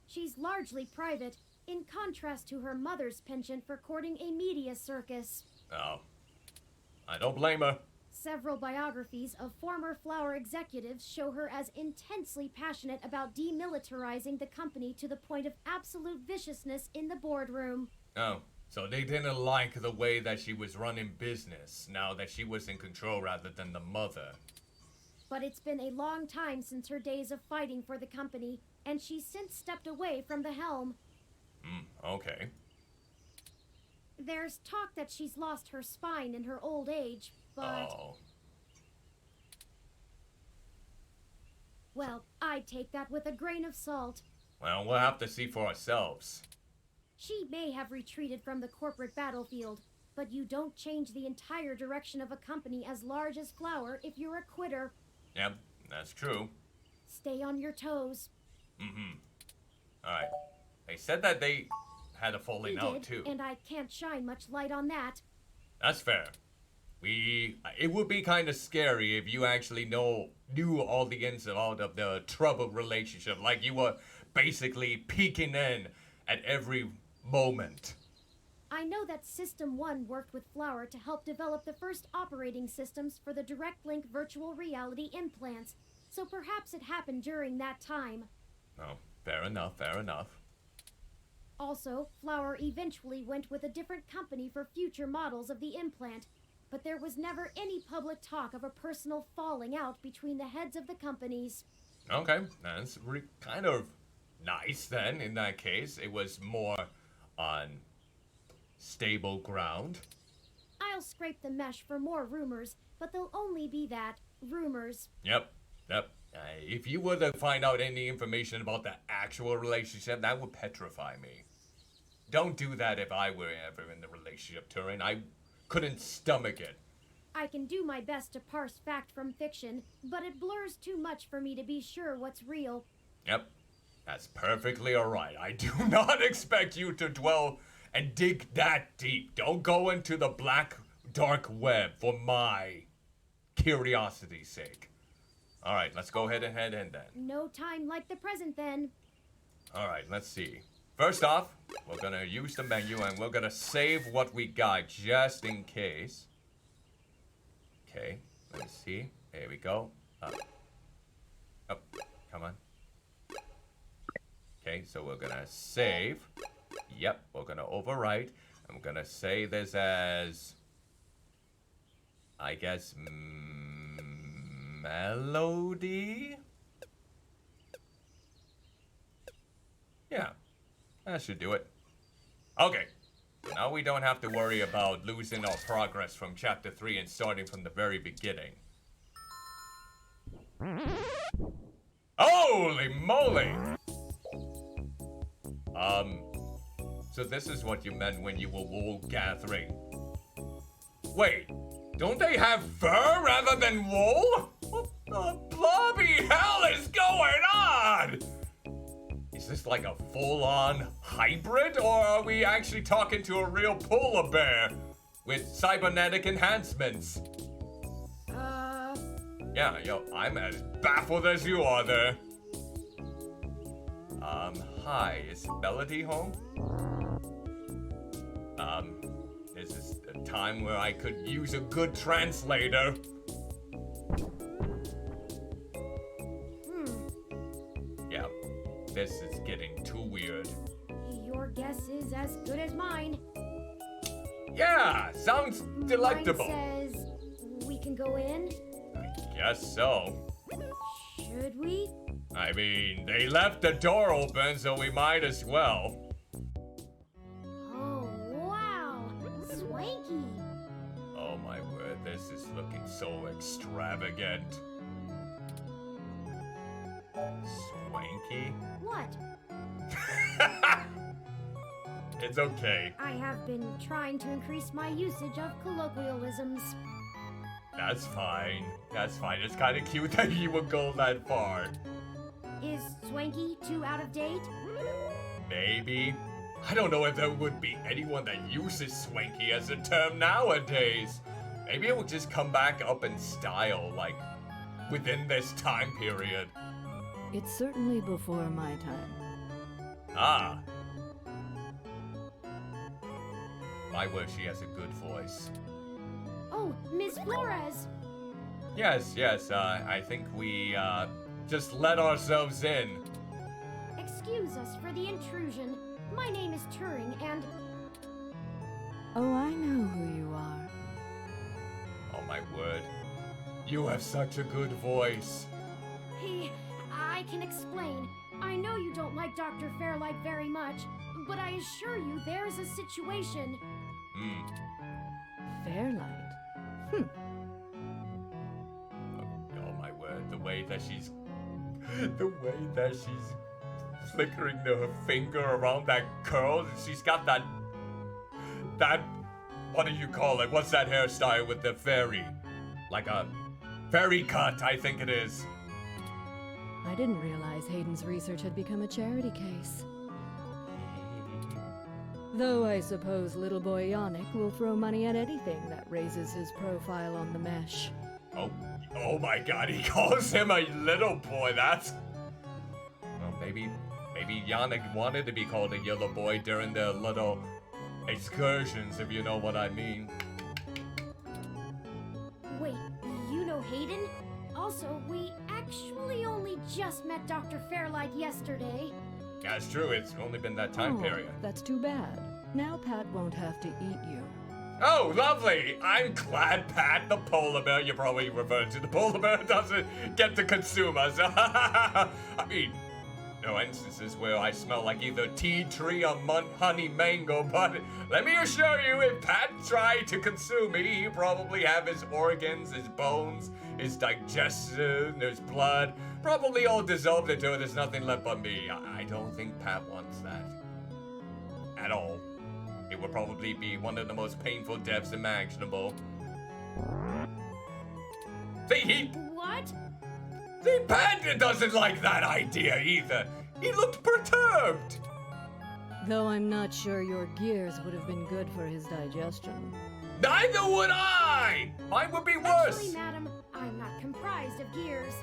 She's largely private, in contrast to her mother's penchant for courting a media circus. Oh, I don't blame her. Several biographies of former Flower executives show her as intensely passionate about demilitarizing the company to the point of absolute viciousness in the boardroom. Oh, so they didn't like the way that she was running business, now that she was in control rather than the mother. But it's been a long time since her days of fighting for the company, and she's since stepped away from the helm. Okay. There's talk that she's lost her spine in her old age, but... Oh. Well, I'd take that with a grain of salt. Well, we'll have to see for ourselves. She may have retreated from the corporate battlefield, but you don't change the entire direction of a company as large as Flower if you're a quitter. Yep, that's true. Stay on your toes. Alright. They said that they had a falling out too. And I can't shine much light on that. That's fair. It would be kind of scary if you actually knew all the ins and outs of the troubled relationship, like you were basically peeking in at every moment. I know that System 1 worked with Flower to help develop the first operating systems for the direct link virtual reality implants, so perhaps it happened during that time. Oh, fair enough. Also, Flower eventually went with a different company for future models of the implant, but there was never any public talk of a personal falling out between the heads of the companies. Okay, that's kind of nice then, in that case. It was more on stable ground. I'll scrape the mesh for more rumors, but they'll only be that, rumors. Yep. If you were to find out any information about the actual relationship, that would petrify me. Don't do that if I were ever in the relationship, Turin. I couldn't stomach it. I can do my best to parse fact from fiction, but it blurs too much for me to be sure what's real. Yep, that's perfectly alright. I do not expect you to dwell and dig that deep. Don't go into the black, dark web for my curiosity's sake. Alright, let's go ahead and head in then. No time like the present then. Alright, let's see. First off, we're gonna use the menu and we're gonna save what we got just in case. Okay, let's see. There we go. Up. Come on. Okay, so we're gonna save. Yep, we're gonna overwrite. I'm gonna say this as, I guess, Melody? Yeah, that should do it. Okay, now we don't have to worry about losing our progress from Chapter 3 and starting from the very beginning. Holy moly! So this is what you meant when you were wool gathering. Wait, don't they have fur rather than wool? What the bloody hell is going on? Is this like a full-on hybrid, or are we actually talking to a real polar bear with cybernetic enhancements? Yeah, yo, I'm as baffled as you are there. Hi, is Melody home? This is a time where I could use a good translator. Yeah, this is getting too weird. Your guess is as good as mine. Yeah, sounds delectable. Mine says we can go in. I guess so. Should we? I mean, they left the door open, so we might as well. Oh, wow. Swanky. Oh my word, this is looking so extravagant. Swanky? What? It's okay. I have been trying to increase my usage of colloquialisms. That's fine. That's fine. It's kind of cute that you would go that far. Is swanky too out of date? Maybe. I don't know if there would be anyone that uses swanky as a term nowadays. Maybe it will just come back up in style, like, within this time period. It's certainly before my time. Ah. My word, she has a good voice. Oh, Miss Flores. Yes, I think we, just let ourselves in. Excuse us for the intrusion. My name is Turing, and... Oh, I know who you are. Oh my word. You have such a good voice. I can explain. I know you don't like Dr. Fairlight very much, but I assure you there's a situation. Fairlight? Oh my word, the way that she's flickering her finger around that curl. She's got that, what do you call it? What's that hairstyle with the fairy? Like a fairy cut, I think it is. I didn't realize Hayden's research had become a charity case. Though I suppose little boy Yannick will throw money at anything that raises his profile on the mesh. Oh my god, he calls him a little boy, that's... Well, maybe Yannick wanted to be called a yellow boy during their little excursions, if you know what I mean. Wait, you know Hayden? Also, we actually only just met Dr. Fairlight yesterday. That's true, it's only been that time period. That's too bad. Now Pat won't have to eat you. Oh, lovely! I'm glad Pat, the polar bear, you probably referred to the polar bear, doesn't get to consume us. I mean, no instances where I smell like either tea tree or honey mango, but let me assure you, if Pat tried to consume me, he'd probably have his organs, his bones, his digestion, his blood, probably all dissolved until there's nothing left but me. I don't think Pat wants that. At all. It would probably be one of the most painful deaths imaginable. See, What? See, Panda doesn't like that idea either. He looked perturbed. Though I'm not sure your gears would have been good for his digestion. Neither would I! Mine would be worse. Actually, madam, I'm not comprised of gears.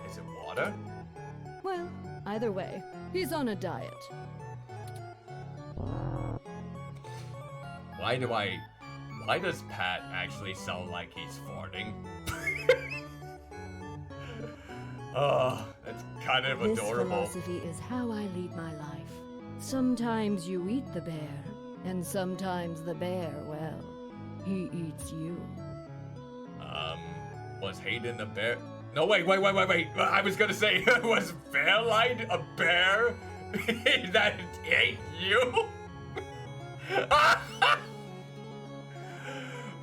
Is it water? Well, either way, he's on a diet. Why does Pat actually sound like he's farting? Oh, that's kind of adorable. This philosophy is how I lead my life. Sometimes you eat the bear, and sometimes the bear, well, he eats you. Was Hayden a bear? No, wait. I was gonna say, was Fairlight a bear that ate you?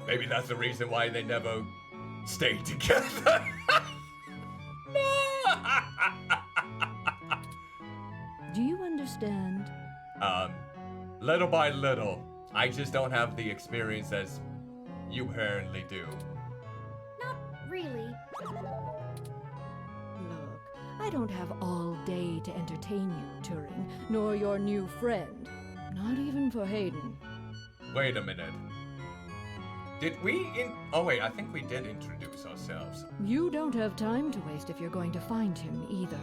Maybe that's the reason why they never stayed together. Do you understand. Little by little. I just don't have the experience as you apparently do. Not really. Look, I don't have all day to entertain you, Turing, nor your new friend. Not even for Hayden. Wait a minute. Did we Oh wait, I think we did introduce ourselves. You don't have time to waste if you're going to find him either.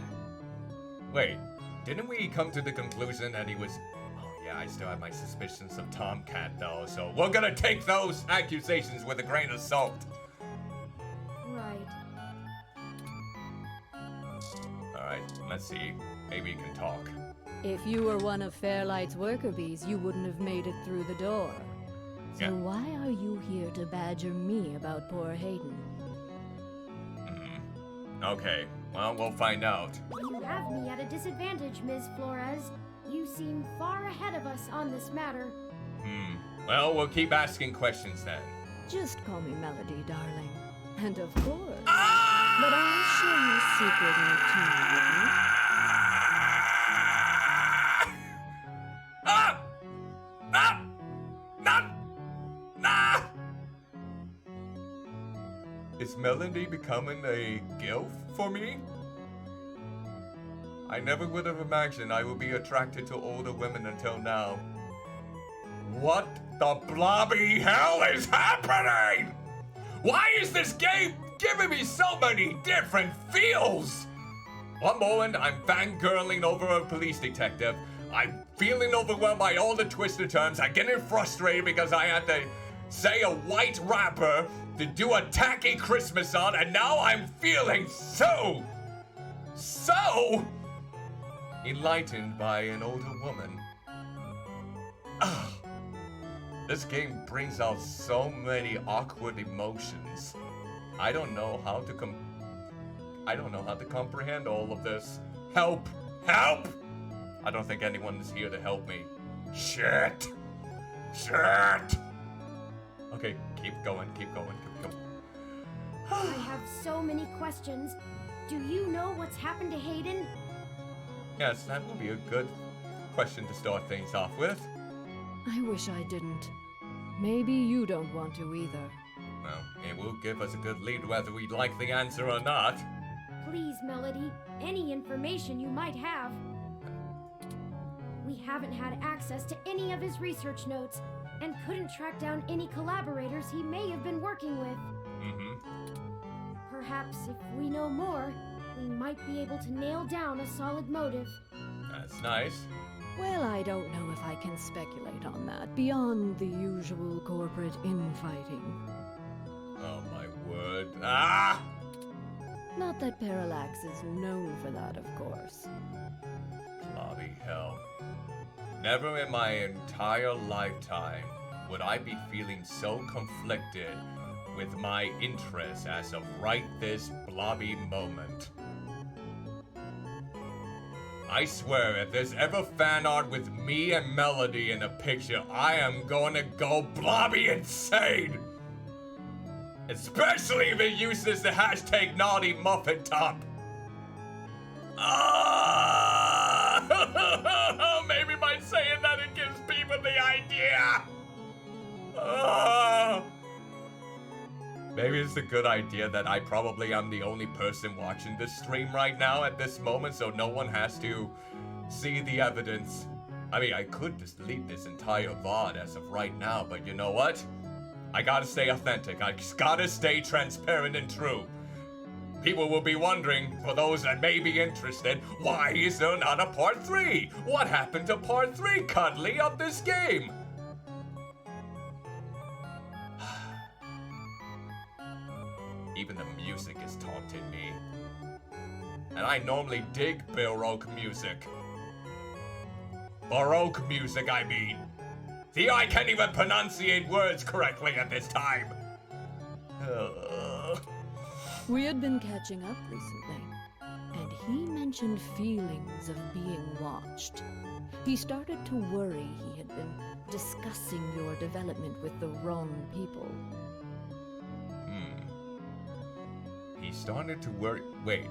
Wait, didn't we come to the conclusion that he was... Oh yeah, I still have my suspicions of Tomcat though, so we're gonna take those accusations with a grain of salt. Right. Alright, let's see. Maybe we can talk. If you were one of Fairlight's worker bees, you wouldn't have made it through the door. So Yeah. why are you here to badger me about poor Hayden? Okay, well, we'll find out. You have me at a disadvantage, Ms. Flores. You seem far ahead of us on this matter. Well, we'll keep asking questions then. Just call me Melody, darling. And of course. But I'll share a secret or two with you. Is Melody becoming a gilf for me? I never would have imagined I would be attracted to older women until now. What the blobby hell is happening? Why is this game giving me so many different feels? One moment I'm fangirling over a police detective. I'm feeling overwhelmed by all the twisted terms. I'm getting frustrated because I had to say a white rapper to do a tacky Christmas song, and now I'm feeling so enlightened by an older woman. This game brings out so many awkward emotions. I don't know how to comprehend all of this. Help! Help! I don't think anyone is here to help me. Shit! Okay, keep going. I have so many questions. Do you know what's happened to Hayden? Yes, that will be a good question to start things off with. I wish I didn't. Maybe you don't want to either. Well, it will give us a good lead whether we like the answer or not. Please, Melody, any information you might have. We haven't had access to any of his research notes and couldn't track down any collaborators he may have been working with. Perhaps if we know more, we might be able to nail down a solid motive. That's nice. Well, I don't know if I can speculate on that, beyond the usual corporate infighting. Oh my word. Ah! Not that Parallax is known for that, of course. Bloody hell. Never in my entire lifetime would I be feeling so conflicted with my interests as of right this blobby moment. I swear, if there's ever fan art with me and Melody in a picture, I am gonna go blobby insane! Especially if it uses the hashtag Cuddlymuffintop. Maybe by saying that it gives people the idea. Maybe it's a good idea that I probably am the only person watching this stream right now at this moment, so no one has to see the evidence. I mean, I could just delete this entire VOD as of right now, but you know what? I gotta stay authentic. I just gotta stay transparent and true. People will be wondering, for those that may be interested, why is there not a part 3? What happened to part 3, Cuddly, of this game? Even the music is taunting me. And I normally dig Baroque music. Baroque music, I mean. See, I can't even pronunciate words correctly at this time. We had been catching up recently, and he mentioned feelings of being watched. He started to worry he had been discussing your development with the wrong people. He started to worry. Wait.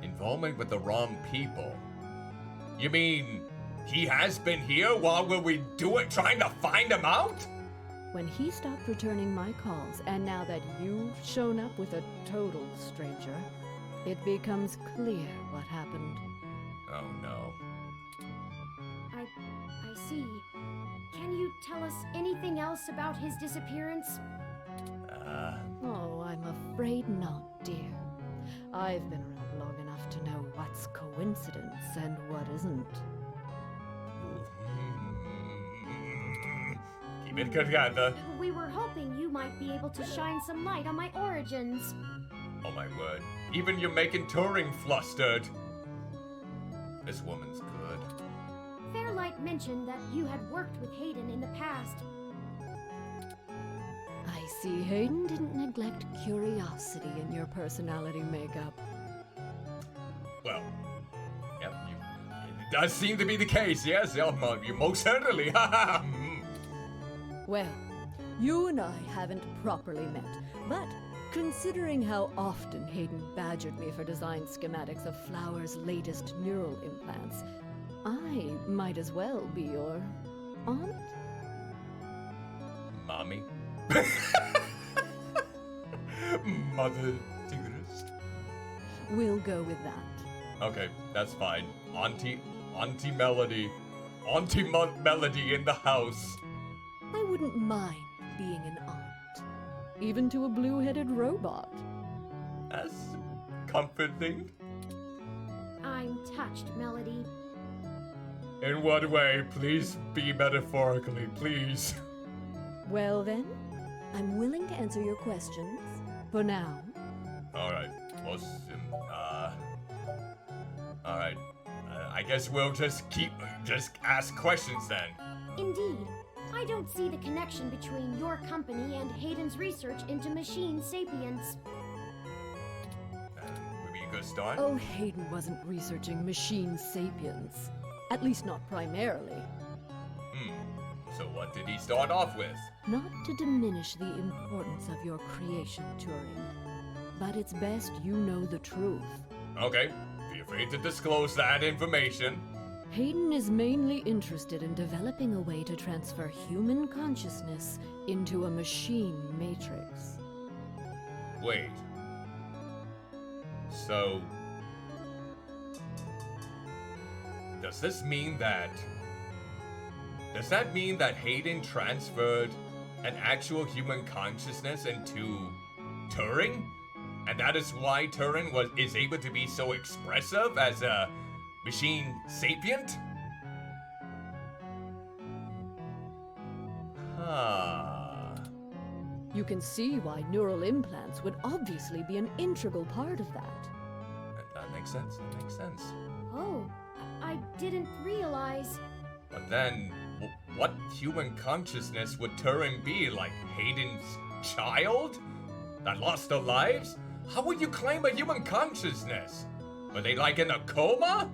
Involvement with the wrong people. You mean he has been here while we do it, trying to find him out? When he stopped returning my calls, and now that you've shown up with a total stranger, it becomes clear what happened. Oh no. I see. Can you tell us anything else about his disappearance? Oh, I'm afraid not, dear. I've been around long enough to know what's coincidence and what isn't. Keep it together. We were hoping you might be able to shine some light on my origins. Oh my word. Even you're making Turing flustered. This woman's good. Fairlight mentioned that you had worked with Hayden in the past. I see Hayden didn't neglect curiosity in your personality makeup. Well, yep, it does seem to be the case, yes, you most certainly. Well, you and I haven't properly met, but considering how often Hayden badgered me for design schematics of Flower's latest neural implants, I might as well be your aunt? Mommy? Mother dearest? We'll go with that. Okay, that's fine. Auntie Melody. Melody in the house. I wouldn't mind being an aunt, even to a blue-headed robot. That's comforting. I'm touched, Melody. In what way? Please be metaphorically, please. Well then, I'm willing to answer your questions, for now. Alright, alright. I guess we'll just ask questions then. Indeed. I don't see the connection between your company and Hayden's research into machine sapience. Would be a good start. Oh, Hayden wasn't researching machine sapience. At least not primarily. So what did he start off with? Not to diminish the importance of your creation, Turing, but it's best you know the truth. Okay, feel free to disclose that information. Hayden is mainly interested in developing a way to transfer human consciousness into a machine matrix. Wait. So... Does that mean that Hayden transferred an actual human consciousness into Turing? And that is why Turing is able to be so expressive as a machine sapient? You can see why neural implants would obviously be an integral part of that. That makes sense. Oh, I didn't realize. But then, what human consciousness would Turing be? Like Hayden's child? That lost their lives? How would you claim a human consciousness? Were they like in a coma?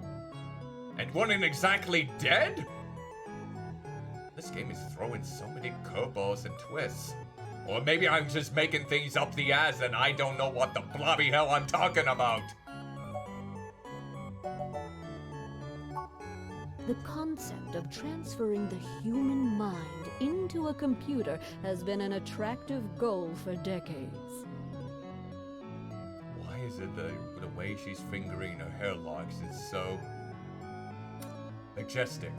And weren't exactly dead? This game is throwing so many curveballs and twists. Or maybe I'm just making things up the ass and I don't know what the blobby hell I'm talking about. The concept of transferring the human mind into a computer has been an attractive goal for decades. Why is it the way she's fingering her hair locks is so majestic?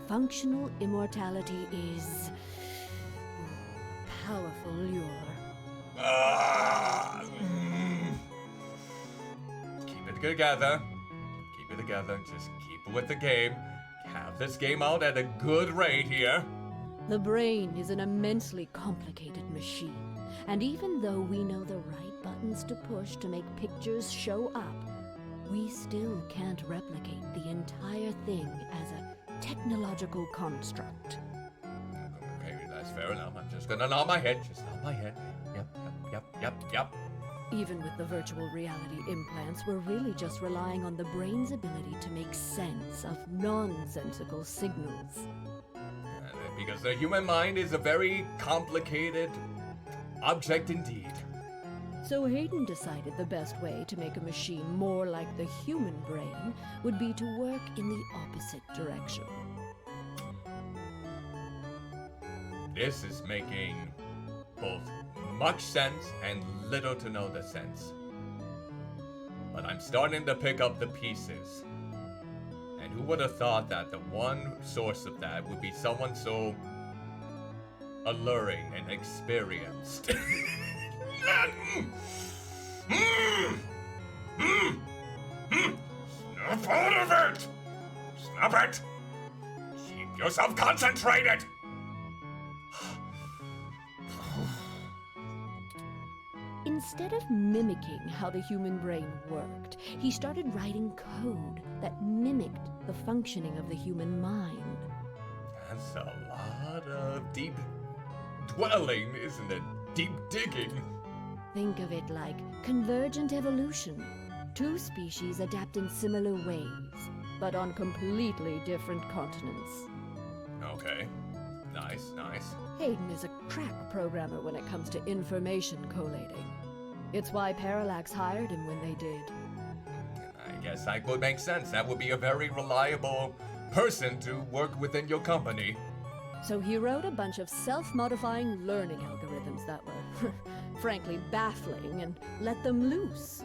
Functional immortality is powerful lure. Keep it together. Just keep it with the game. Have this game out at a good rate here. The brain is an immensely complicated machine, and even though we know the right buttons to push to make pictures show up, we still can't replicate the entire thing as a technological construct. Okay, that's fair enough. I'm just gonna nod my head. Just nod my head. Yep. Even with the virtual reality implants, we're really just relying on the brain's ability to make sense of nonsensical signals. Because the human mind is a very complicated object indeed. So Hayden decided the best way to make a machine more like the human brain would be to work in the opposite direction. This is making both much sense and little to no the sense. But I'm starting to pick up the pieces. And who would have thought that the one source of that would be someone so alluring and experienced? Snap out of it! Snap it! Keep yourself concentrated! Instead of mimicking how the human brain worked, he started writing code that mimicked the functioning of the human mind. That's a lot of deep dwelling, isn't it? Deep digging. Think of it like convergent evolution. Two species adapt in similar ways, but on completely different continents. Okay. Nice, nice. Hayden is a crack programmer when it comes to information collating. It's why Parallax hired him when they did. I guess that would make sense. That would be a very reliable person to work within your company. So he wrote a bunch of self-modifying learning algorithms that were, frankly, baffling and let them loose.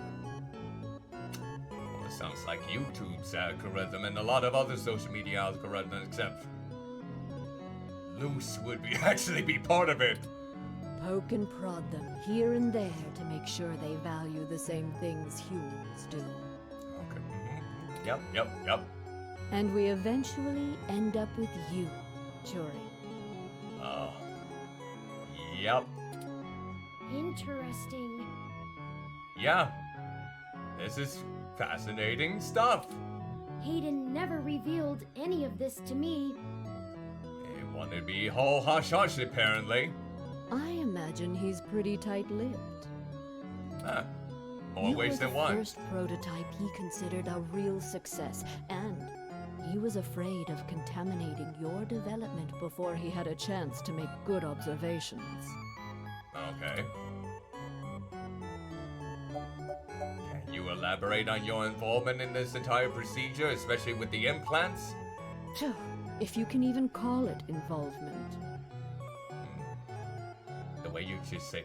Well, it sounds like YouTube's algorithm and a lot of other social media algorithms, except loose would actually be part of it. Poke and prod them here and there to make sure they value the same things humans do. Okay. Mm-hmm. Yep. And we eventually end up with you, Turing. Oh. Yep. Interesting. Yeah. This is fascinating stuff. Hayden never revealed any of this to me. He wanted to be all hush-hush, apparently. I imagine he's pretty tight-lipped. More ways than one. You were the first prototype he considered a real success, and he was afraid of contaminating your development before he had a chance to make good observations. Okay. Can you elaborate on your involvement in this entire procedure, especially with the implants? If you can even call it involvement. The way you just say...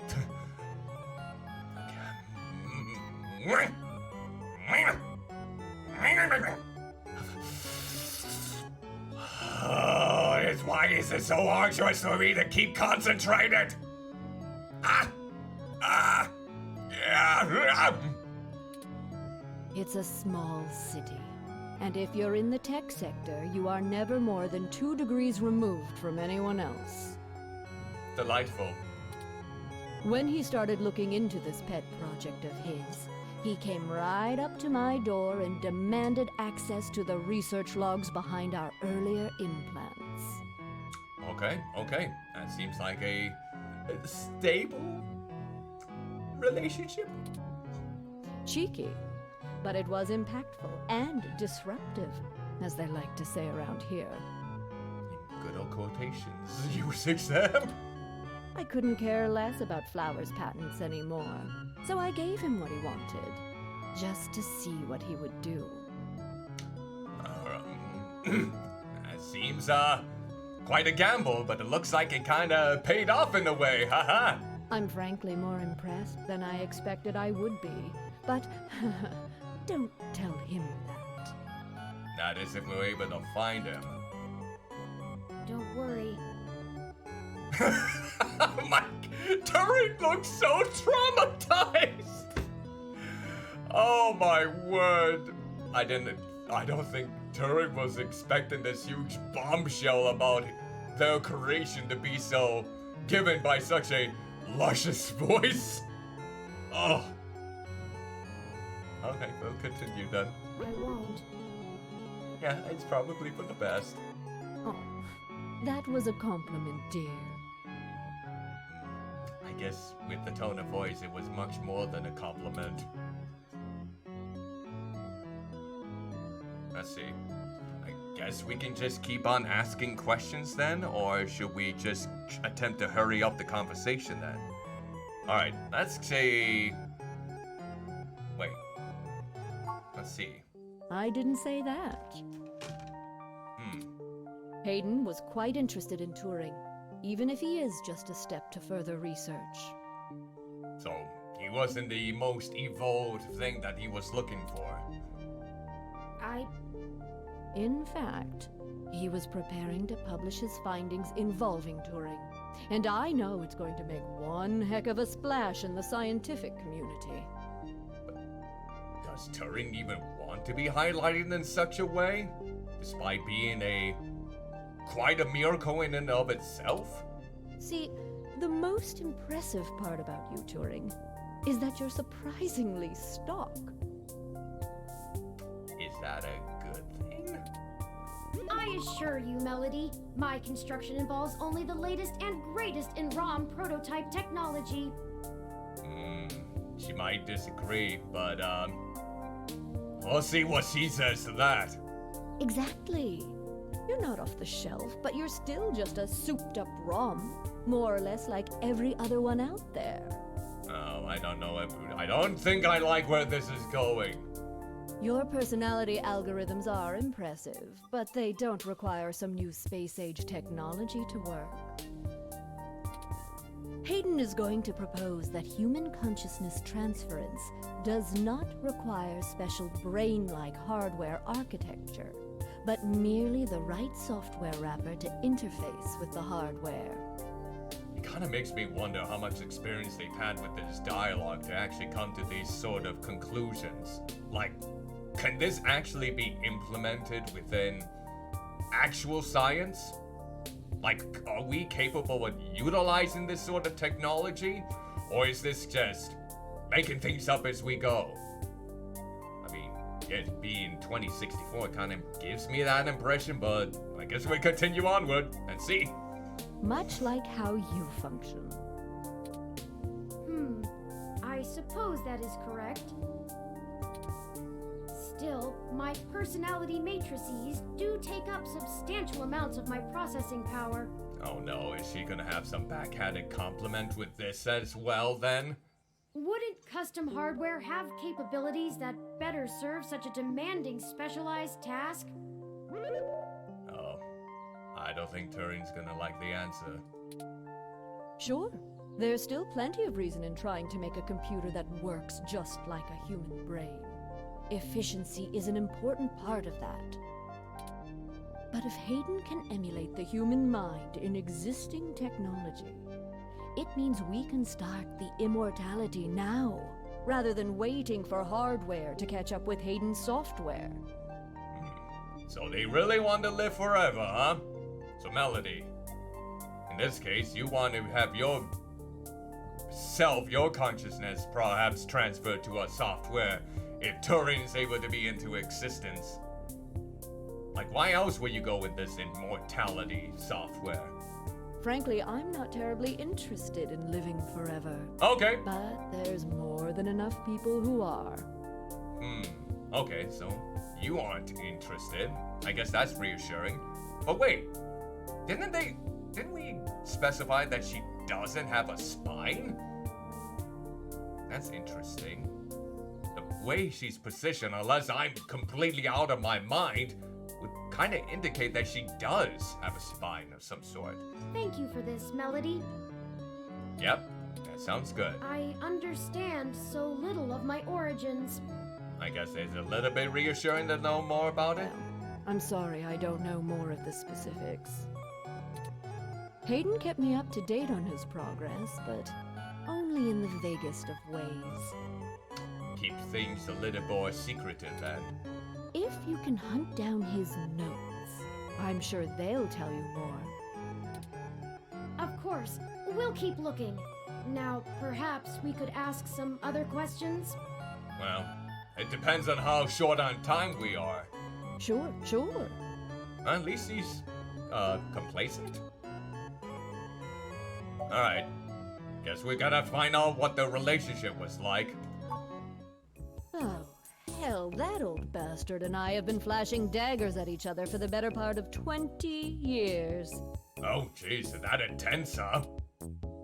Oh, why is it so arduous for me to keep concentrated? It's a small city. And if you're in the tech sector, you are never more than 2 degrees removed from anyone else. Delightful. When he started looking into this pet project of his, he came right up to my door and demanded access to the research logs behind our earlier implants. Okay. That seems like a stable relationship. Cheeky, but it was impactful and disruptive, as they like to say around here. Good old quotations. Use exam. I couldn't care less about Flowers' patents anymore, so I gave him what he wanted, just to see what he would do. That seems, quite a gamble, but it looks like it kinda paid off in a way, haha! I'm frankly more impressed than I expected I would be, but don't tell him that. That is if we're able to find him. Don't worry. Turing looks so traumatized! Oh my word. I don't think Turing was expecting this huge bombshell about their creation to be so given by such a luscious voice. Oh. Okay, we'll continue then. I won't. Yeah, it's probably for the best. Oh, that was a compliment, dear. I guess with the tone of voice, it was much more than a compliment. Let's see. I guess we can just keep on asking questions then, or should we just attempt to hurry up the conversation then? Alright, let's say Let's see. I didn't say that. Hayden was quite interested in Turing, even if he is just a step to further research. So, he wasn't the most evolved thing that he was looking for. In fact, he was preparing to publish his findings involving Turing. And I know it's going to make one heck of a splash in the scientific community. Does Turing even want to be highlighted in such a way? Despite being quite a miracle in and of itself? See, the most impressive part about you, Turing, is that you're surprisingly stock. Is that a good thing? I assure you, Melody, my construction involves only the latest and greatest in ROM prototype technology. She might disagree, but, we'll see what she says to that. Exactly. You're not off the shelf, but you're still just a souped-up ROM, more or less like every other one out there. Oh, I don't know I don't think I like where this is going. Your personality algorithms are impressive, but they don't require some new space-age technology to work. Hayden is going to propose that human consciousness transference does not require special brain-like hardware architecture, but merely the right software wrapper to interface with the hardware. It kind of makes me wonder how much experience they've had with this dialogue to actually come to these sort of conclusions. Like, can this actually be implemented within actual science? Like, are we capable of utilizing this sort of technology? Or is this just making things up as we go? I mean, it being 2064 kind of gives me that impression, but I guess we continue onward and see. Much like how you function. I suppose that is correct. Still, my personality matrices do take up substantial amounts of my processing power. Oh no, is she gonna have some backhanded compliment with this as well then? Wouldn't custom hardware have capabilities that better serve such a demanding specialized task? Oh, I don't think Turing's gonna like the answer. Sure. There's still plenty of reason in trying to make a computer that works just like a human brain. Efficiency is an important part of that. But if Hayden can emulate the human mind in existing technology, it means we can start the immortality now, rather than waiting for hardware to catch up with Hayden's software. So they really want to live forever, huh? So Melody, in this case, you want to have your consciousness perhaps transferred to a software if Turing's able to be into existence. Like, why else would you go with this immortality software? Frankly, I'm not terribly interested in living forever. Okay. But there's more than enough people who are. Okay, so you aren't interested. I guess that's reassuring. But wait, didn't we specify that she doesn't have a spine? That's interesting. The way she's positioned, unless I'm completely out of my mind, would kind of indicate that she does have a spine of some sort. Thank you for this, Melody. Yep, that sounds good. I understand so little of my origins. I guess it's a little bit reassuring to know more about it. I'm sorry, I don't know more of the specifics. Hayden kept me up to date on his progress, but only in the vaguest of ways. Keep things a little more secretive, then. If you can hunt down his notes, I'm sure they'll tell you more. Of course, we'll keep looking. Now, perhaps we could ask some other questions? Well, it depends on how short on time we are. Sure. At least he's, complacent. Alright. Guess we gotta find out what the relationship was like. Oh, hell, that old bastard and I have been flashing daggers at each other for the better part of 20 years. Oh, jeez, is that intense, huh?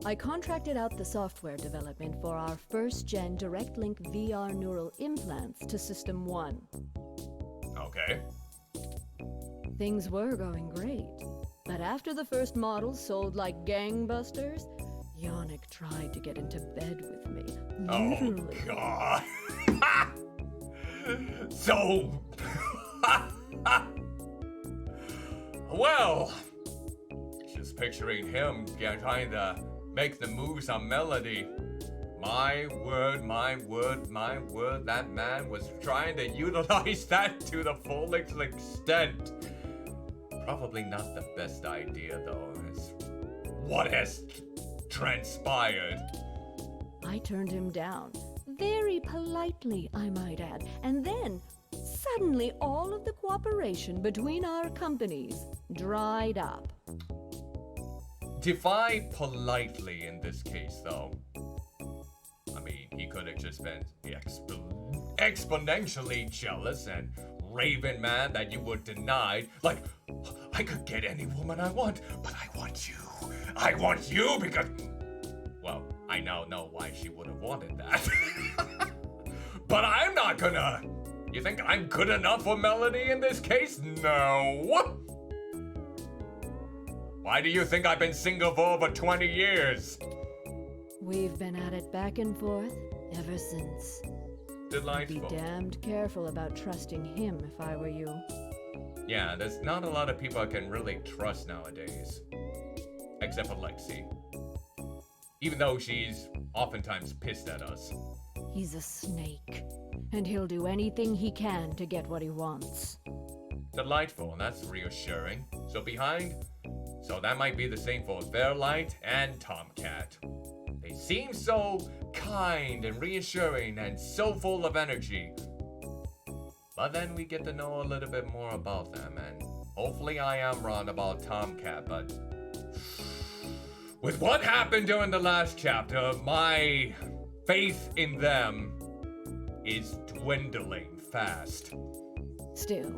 I contracted out the software development for our first-gen direct-link VR neural implants to System 1. Okay. Things were going great, but after the first models sold like gangbusters, Yannick tried to get into bed with me. Literally. Oh, God. So... Well... Just picturing him trying to make the moves on Melody. My word, that man was trying to utilize that to the full extent. Probably not the best idea, though, is what has transpired. I turned him down. Very politely, I might add. And then, suddenly, all of the cooperation between our companies dried up. Define politely in this case, though. I mean, he could have just been exponentially jealous and raving mad that you were denied. Like, I could get any woman I want, but I want you. I want you because... Well, I now know why she would have wanted that. But I'm not gonna... You think I'm good enough for Melody in this case? No. Why do you think I've been single for over 20 years? We've been at it back and forth ever since. Delightful. I'd be damned careful about trusting him if I were you. Yeah, there's not a lot of people I can really trust nowadays. Except for Lexi. Even though she's oftentimes pissed at us. He's a snake, and he'll do anything he can to get what he wants. Delightful, that's reassuring. So that might be the same for Fairlight and Tomcat. They seem so kind and reassuring and so full of energy. But then we get to know a little bit more about them, and hopefully I am wrong about Tomcat, but with what happened during the last chapter, my faith in them is dwindling fast. Still,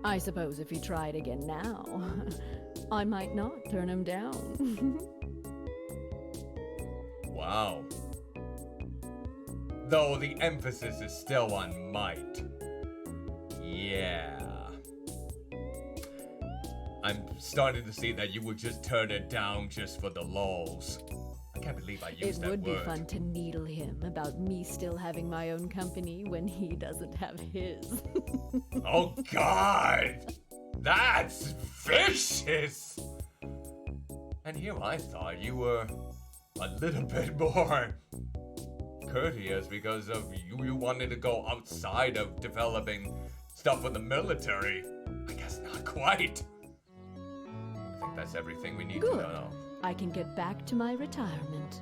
I suppose if he tried again now, I might not turn him down. Wow. Though the emphasis is still on might. Yeah. I'm starting to see that you would just turn it down just for the lulz. I can't believe I used that word. It would be fun to needle him about me still having my own company when he doesn't have his. Oh, God! That's vicious! And here I thought you were a little bit more courteous because of you wanted to go outside of developing stuff for the military. I guess not quite. I think that's everything we need to know. I can get back to my retirement.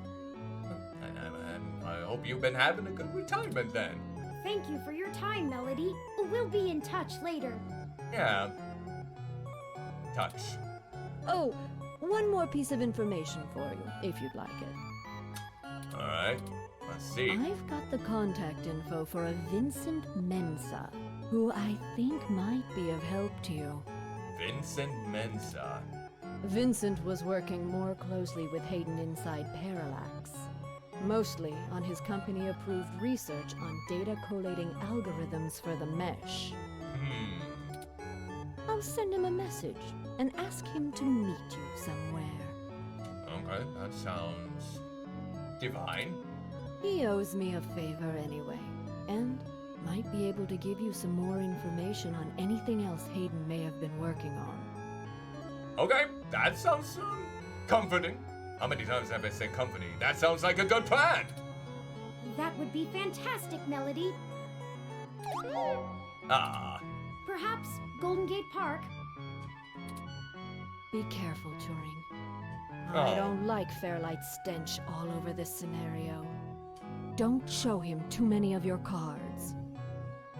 And I hope you've been having a good retirement then. Thank you for your time, Melody. We'll be in touch later. Yeah. Touch. Oh, one more piece of information for you, if you'd like it. Alright, let's see. I've got the contact info for a Vincent Mensa, who I think might be of help to you. Vincent Mensa. Vincent was working more closely with Hayden inside Parallax, mostly on his company-approved research on data collating algorithms for the mesh. I'll send him a message and ask him to meet you somewhere. Okay, that sounds divine. He owes me a favor anyway, and might be able to give you some more information on anything else Hayden may have been working on. Okay, that sounds comforting. How many times have I said comforting? That sounds like a good plan. That would be fantastic, Melody. Perhaps Golden Gate Park. Be careful, Turing. I don't like Fairlight's stench all over this scenario. Don't show him too many of your cards.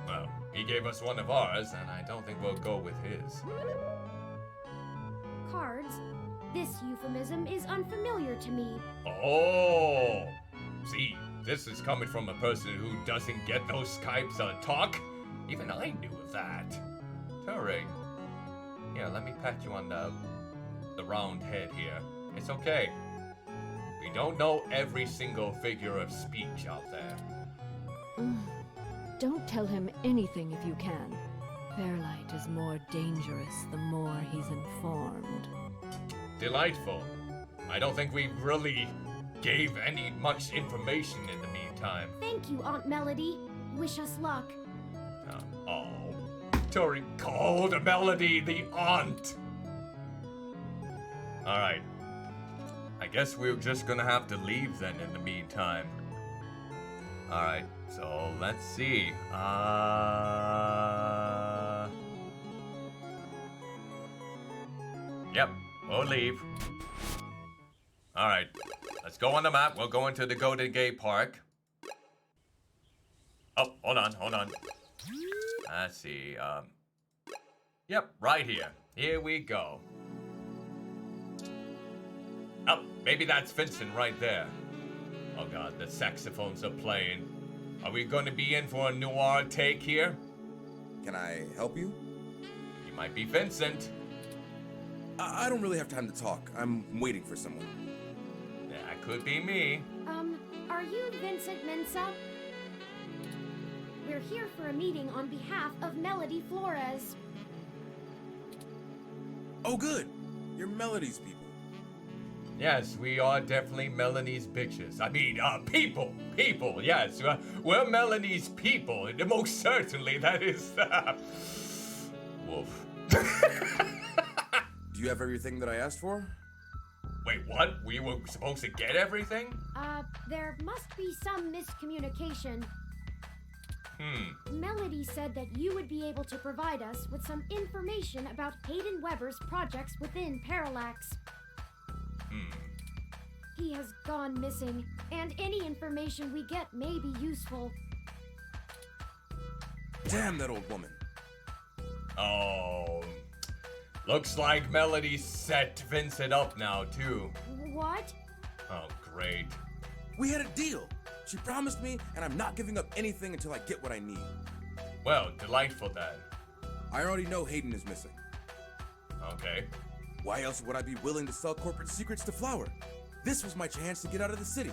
Well, he gave us one of ours, and I don't think we'll go with his. Cards? This euphemism is unfamiliar to me. Oh! See, this is coming from a person who doesn't get those Skypes talk. Even I knew of that. Turing. Here, let me pat you on the round head here. It's okay. We don't know every single figure of speech out there. Don't tell him anything if you can. Fairlight is more dangerous the more he's informed. Delightful. I don't think we really gave any much information in the meantime. Thank you, Aunt Melody. Wish us luck. Tori called Melody the aunt. Alright. I guess we're just gonna have to leave then in the meantime. Alright, so let's see. Yep, we'll leave. Alright, let's go on the map. We'll go into the Golden Gate Park. Oh, hold on. Let's see, yep, right here. Here we go. Oh, maybe that's Vincent right there. Oh god, the saxophones are playing. Are we going to be in for a noir take here? Can I help you? You might be Vincent. I don't really have time to talk. I'm waiting for someone. That could be me. Are you Vincent Mensa? We're here for a meeting on behalf of Melody Flores. Oh, good. You're Melody's people. Yes, we are definitely Melanie's bitches. I mean, people. People, yes. We're Melanie's people. Most certainly, that is... Woof. Do you have everything that I asked for? Wait, what? We were supposed to get everything? There must be some miscommunication. Melody said that you would be able to provide us with some information about Hayden Weber's projects within Parallax. He has gone missing, and any information we get may be useful. Damn that old woman. Oh, looks like Melody set Vincent up now, too. What? Oh, great. We had a deal. She promised me, and I'm not giving up anything until I get what I need. Well, delightful then. I already know Hayden is missing. Okay. Why else would I be willing to sell corporate secrets to Flower? This was my chance to get out of the city.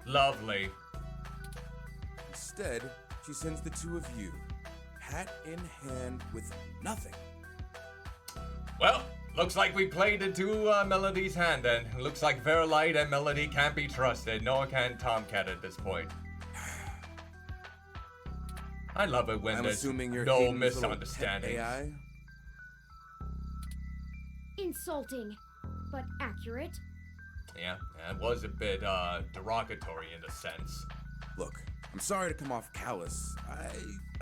Lovely. Instead, she sends the two of you, hat in hand with nothing. Well, looks like we played into Melody's hand then. Looks like Verlight and Melody can't be trusted, nor can Tomcat at this point. I love it when there's no misunderstandings. AI? Insulting, but accurate. Yeah, it was a bit derogatory in a sense. Look, I'm sorry to come off callous.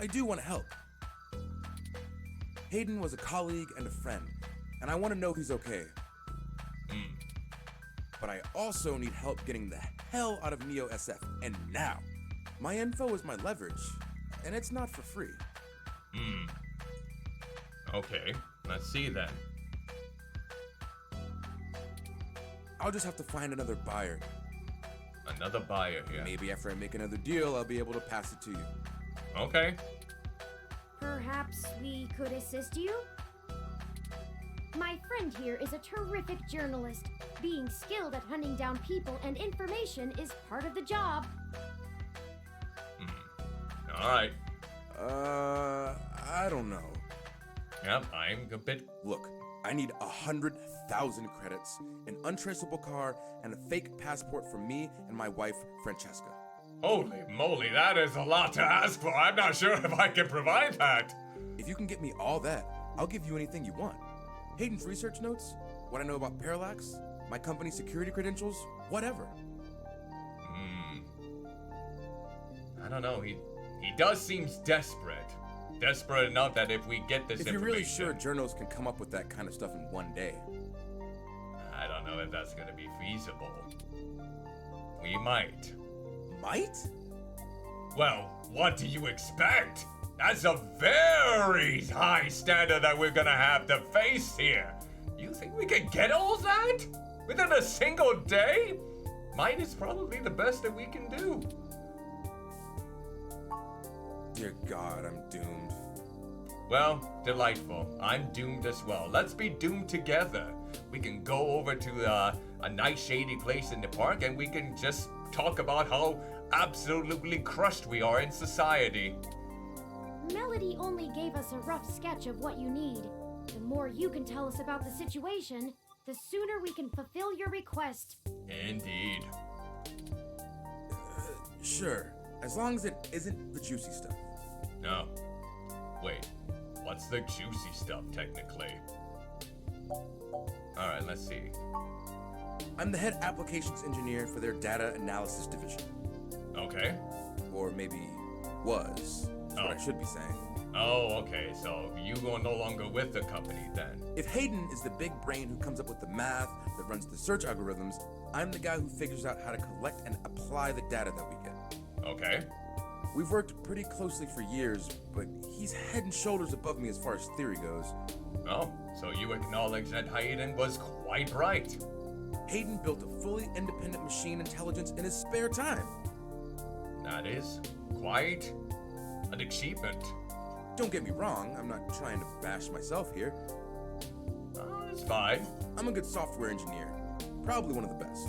I do want to help. Hayden was a colleague and a friend, and I want to know he's okay. But I also need help getting the hell out of Neo SF, and now. My info is my leverage, and it's not for free. Okay, let's see then. I'll just have to find another buyer. Another buyer here. Maybe after I make another deal, I'll be able to pass it to you. Okay. Perhaps we could assist you? My friend here is a terrific journalist. Being skilled at hunting down people and information is part of the job. Alright. I don't know. Yep, I'm a bit... Look, I need 100,000 credits, an untraceable car, and a fake passport for me and my wife, Francesca. Holy moly, that is a lot to ask for. I'm not sure if I can provide that. If you can get me all that, I'll give you anything you want. Hayden's research notes, what I know about Parallax, my company's security credentials, whatever. I don't know, he does seem desperate. Desperate enough that if we get this information... If you're really sure journals can come up with that kind of stuff in one day. I don't know if that's gonna be feasible. We might. Might? Well, what do you expect? That's a very high standard that we're gonna have to face here. You think we can get all that? Within a single day? Might is probably the best that we can do. Dear God, I'm doomed. Well, delightful. I'm doomed as well. Let's be doomed together. we can go over to a nice shady place in the park and we can just talk about how absolutely crushed we are in society. Melody only gave us a rough sketch of what you need. The more you can tell us about the situation, the sooner we can fulfill your request. Indeed. Sure, as long as it isn't the juicy stuff. No. Wait, what's the juicy stuff technically? Alright, let's see. I'm the head applications engineer for their data analysis division. Okay. Or maybe was, is what I should be saying. Oh, okay, so you are no longer with the company then. If Hayden is the big brain who comes up with the math that runs the search algorithms, I'm the guy who figures out how to collect and apply the data that we get. Okay. We've worked pretty closely for years, but he's head and shoulders above me as far as theory goes. Oh, so you acknowledge that Hayden was quite right. Hayden built a fully independent machine intelligence in his spare time. That is quite an achievement. Don't get me wrong, I'm not trying to bash myself here. Oh, it's fine. I'm a good software engineer. Probably one of the best.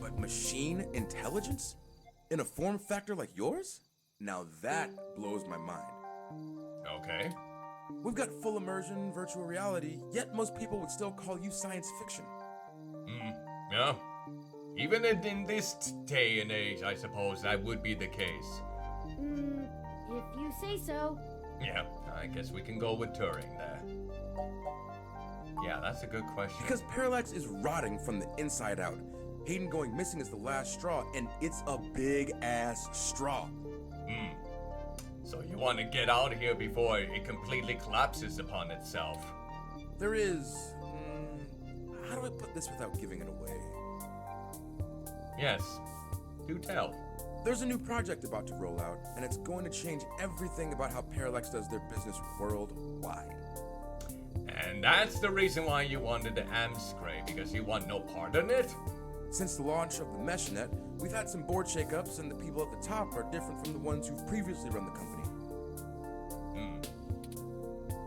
But machine intelligence? In a form factor like yours? Now that blows my mind. Okay. We've got full immersion, virtual reality, yet most people would still call you science fiction. Yeah. Even in this day and age, I suppose that would be the case. If you say so. Yeah, I guess we can go with Turing there. Yeah, that's a good question. Because Parallax is rotting from the inside out. Hayden going missing is the last straw, and it's a big-ass straw. So you want to get out of here before it completely collapses upon itself? There is... how do I put this without giving it away? Yes, do tell. There's a new project about to roll out, and it's going to change everything about how Parallax does their business worldwide. And that's the reason why you wanted the Amscray, because you want no part in it? Since the launch of the MeshNet, we've had some board shakeups, and the people at the top are different from the ones who've previously run the company.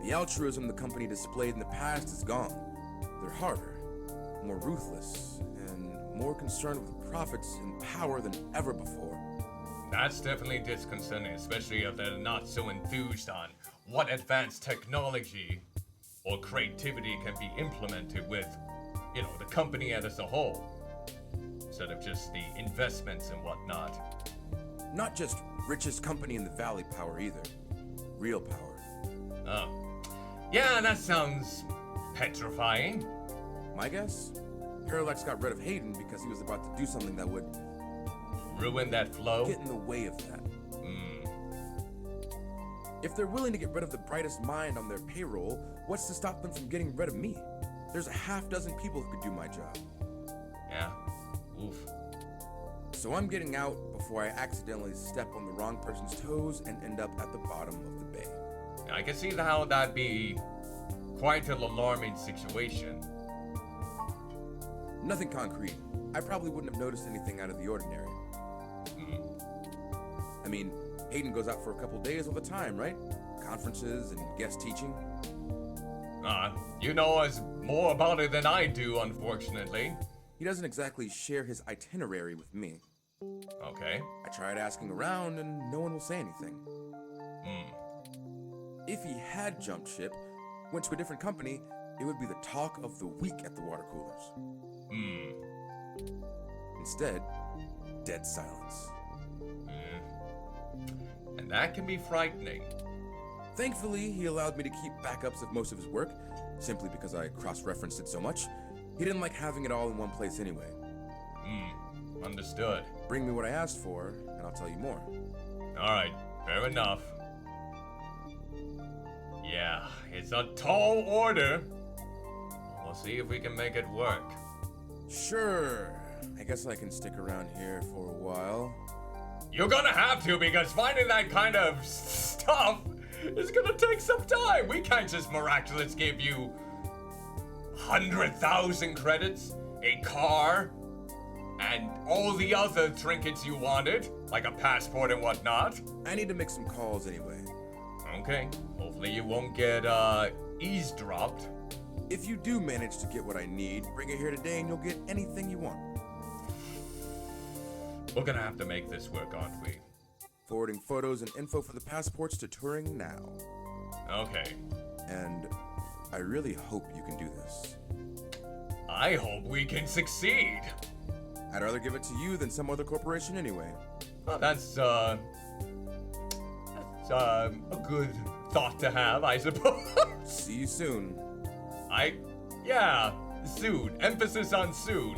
The altruism the company displayed in the past is gone. They're harder, more ruthless, and more concerned with profits and power than ever before. That's definitely disconcerting, especially if they're not so enthused on what advanced technology or creativity can be implemented with, the company as a whole, instead of just the investments and whatnot. Not just richest company in the Valley power either. Real power. Oh. Yeah, that sounds petrifying. My guess? Parallax got rid of Hayden because he was about to do something that would... ruin that flow? Get in the way of that. If they're willing to get rid of the brightest mind on their payroll, what's to stop them from getting rid of me? There's a half dozen people who could do my job. Yeah. Oof. So I'm getting out before I accidentally step on the wrong person's toes and end up at the bottom of the bay. I can see how that'd be quite an alarming situation. Nothing concrete. I probably wouldn't have noticed anything out of the ordinary. I mean, Hayden goes out for a couple days all the time, right? Conferences and guest teaching. You know as more about it than I do, unfortunately. He doesn't exactly share his itinerary with me. Okay. I tried asking around and no one will say anything. If he had jumped ship, went to a different company, it would be the talk of the week at the water coolers. Instead, dead silence. And that can be frightening. Thankfully, he allowed me to keep backups of most of his work, simply because I cross-referenced it so much. He didn't like having it all in one place anyway. Understood. Bring me what I asked for, and I'll tell you more. Alright, fair enough. Yeah, it's a tall order. We'll see if we can make it work. Sure. I guess I can stick around here for a while. You're gonna have to, because finding that kind of stuff is gonna take some time. We can't just miraculously give you 100,000 credits, a car, and all the other trinkets you wanted, like a passport and whatnot. I need to make some calls anyway. Okay, hopefully you won't get eavesdropped. If you do manage to get what I need, bring it here today and you'll get anything you want. We're gonna have to make this work, aren't we? Forwarding photos and info for the passports to Turing now. Okay. And I really hope you can do this. I hope we can succeed. I'd rather give it to you than some other corporation anyway. Well, that's a good thought to have, I suppose. See you soon. Yeah, soon. Emphasis on soon.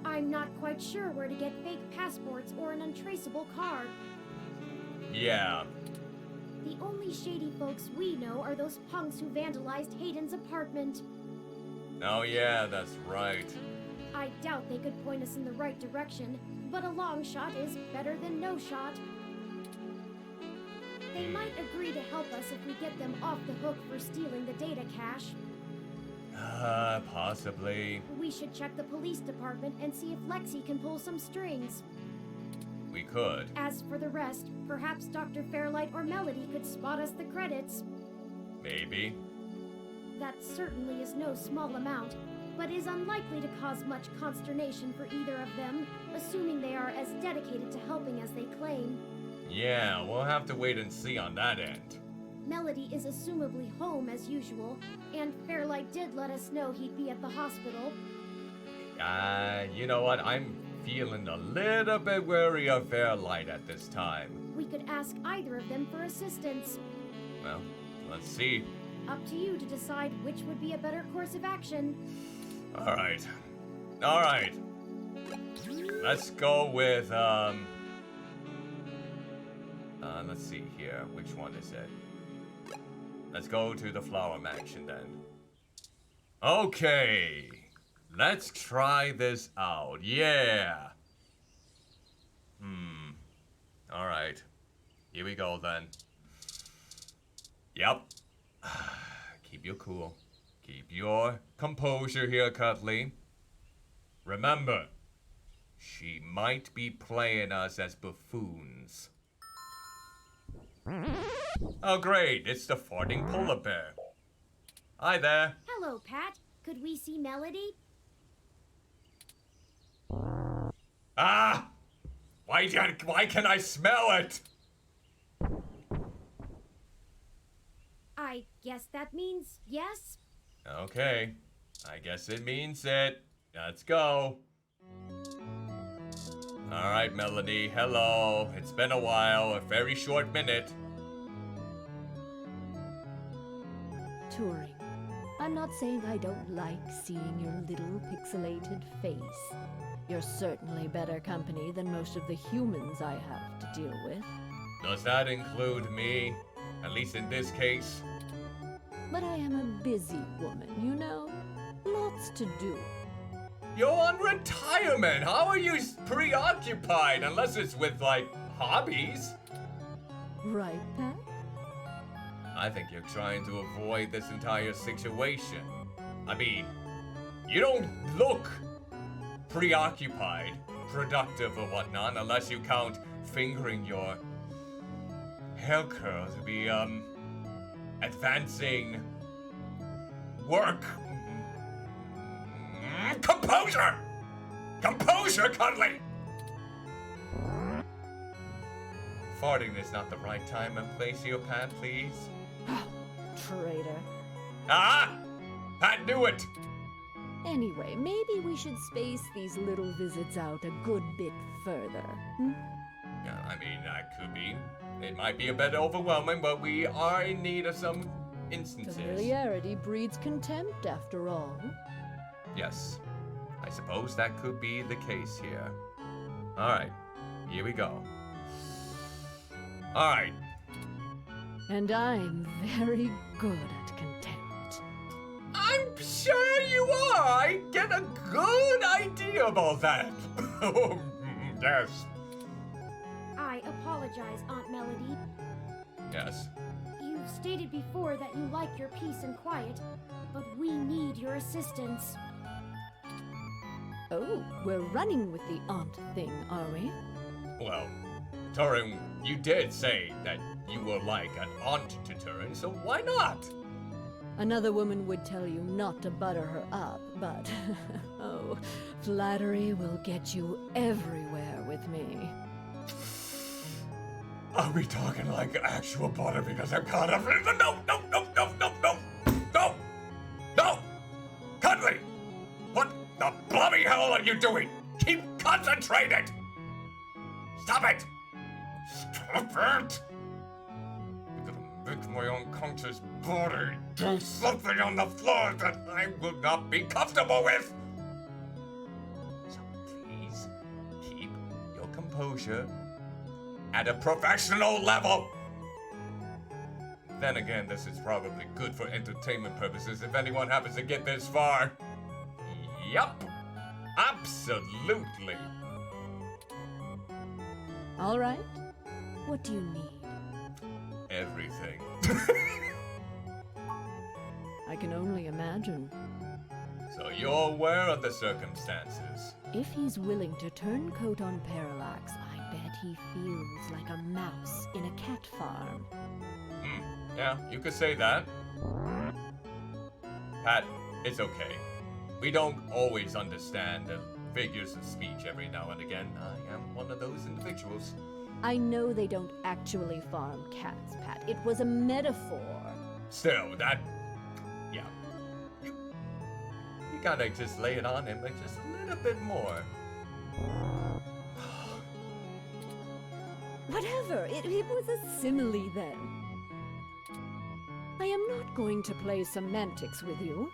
I'm not quite sure where to get fake passports or an untraceable card. Yeah. The only shady folks we know are those punks who vandalized Hayden's apartment. Oh yeah, that's right. I doubt they could point us in the right direction, but a long shot is better than no shot. They might agree to help us if we get them off the hook for stealing the data cache. Possibly. We should check the police department and see if Lexi can pull some strings. We could. As for the rest, perhaps Dr. Fairlight or Melody could spot us the credits. Maybe. That certainly is no small amount, but is unlikely to cause much consternation for either of them, assuming they are as dedicated to helping as they claim. Yeah, we'll have to wait and see on that end. Melody is assumably home as usual, and Fairlight did let us know he'd be at the hospital. You know what? I'm feeling a little bit wary of Fairlight at this time. We could ask either of them for assistance. Well, let's see. Up to you to decide which would be a better course of action. All right. Let's go with, let's see here. Which one is it? Let's go to the Flower Mansion then. Okay. Let's try this out. Yeah. All right. Here we go then. Yep. Keep your cool. Keep your composure here, Cuddly. Remember, she might be playing us as buffoons. Oh great, it's the farting polar bear. Hi there. Hello, Pat. Could we see Melody? Ah! Why can I smell it? I guess that means yes? Okay, I guess it means it. Let's go. All right, Melody, hello. It's been a while, a very short minute. Turing, I'm not saying I don't like seeing your little pixelated face. You're certainly better company than most of the humans I have to deal with. Does that include me? At least in this case? But I am a busy woman, you know? Lots to do. You're on retirement. How are you preoccupied? Unless it's with, like, hobbies. Right, Pat? I think you're trying to avoid this entire situation. I mean, you don't look preoccupied, productive or whatnot, unless you count fingering your hair curl to be, advancing work. Composure! Composure, Cuddly! Farting is not the right time and place here, Pat, please. Traitor. Ah! Pat knew it! Anyway, maybe we should space these little visits out a good bit further. Yeah, I mean, that could be. It might be a bit overwhelming, but we are in need of some instances. Familiarity breeds contempt, after all. Yes, I suppose that could be the case here. Alright, here we go. Alright. And I'm very good at contempt. I'm sure you are! I get a good idea about that. Yes. I apologize, Aunt Melody. Yes. You've stated before that you like your peace and quiet, but we need your assistance. Oh, we're running with the aunt thing, are we? Well, Turing, you did say that you were like an aunt to Turing, so why not? Another woman would tell you not to butter her up, but oh, flattery will get you everywhere with me. Are we talking like actual butter because I'm caught up in the No! Cuddly! What the bloody hell are you doing? Keep concentrated! Stop it! Stop it! I'm gonna make my unconscious body do something on the floor that I will not be comfortable with! So please, keep your composure at a professional level! Then again, this is probably good for entertainment purposes if anyone happens to get this far. Yup! Absolutely! All right. What do you need? Everything. I can only imagine. So you're aware of the circumstances? If he's willing to turn coat on Parallax, I bet he feels like a mouse in a cat farm. Yeah, you could say that. Pat, it's okay. We don't always understand the figures of speech every now and again. I am one of those individuals. I know they don't actually farm cats, Pat. It was a metaphor. Still, that... Yeah. You gotta just lay it on him like just a little bit more. Whatever. It was a simile then. I am not going to play semantics with you.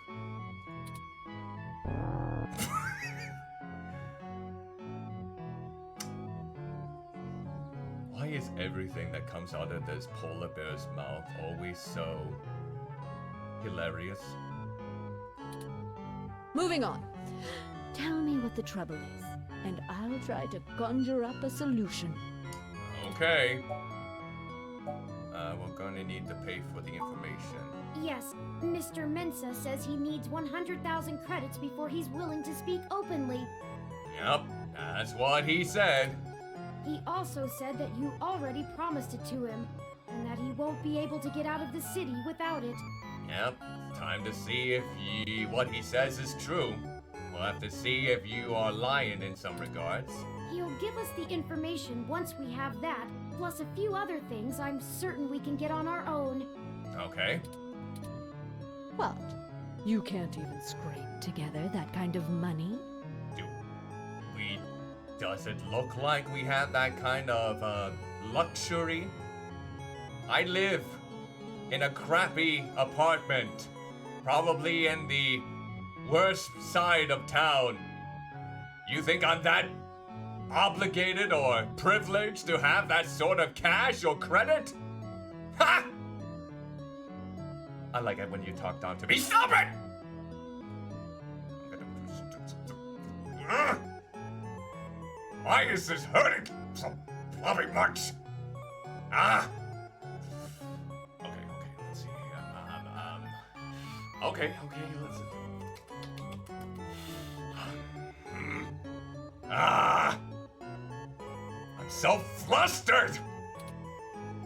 Why is everything that comes out of this polar bear's mouth always so hilarious? Moving on. Tell me what the trouble is, and I'll try to conjure up a solution. Okay. We're gonna need to pay for the information. Yes, Mr. Mensa says he needs 100,000 credits before he's willing to speak openly. Yep, that's what he said. He also said that you already promised it to him, and that he won't be able to get out of the city without it. Yep, time to see if what he says is true. We'll have to see if you are lying in some regards. He'll give us the information once we have that, plus a few other things I'm certain we can get on our own. Okay. What? You can't even scrape together that kind of money? Does it look like we have that kind of luxury? I live in a crappy apartment, probably in the worst side of town. You think I'm that obligated or privileged to have that sort of cash or credit? Ha! I like it when you talk down to me. Stop it! Why is this hurting so bloody much? Ah! Okay, let's see. Okay, let's... I'm so flustered!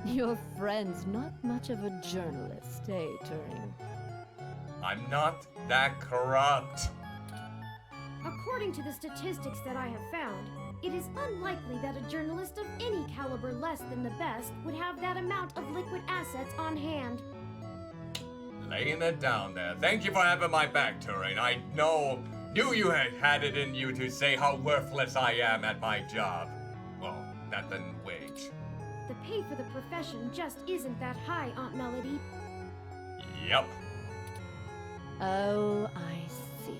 Your friend's not much of a journalist, eh, Turing? I'm not that corrupt. According to the statistics that I have found, it is unlikely that a journalist of any caliber less than the best would have that amount of liquid assets on hand. Laying it down there. Thank you for having my back, Turing. I knew you had it in you to say how worthless I am at my job. Well, that than wage. The pay for the profession just isn't that high, Aunt Melody. Yep. Oh, I see.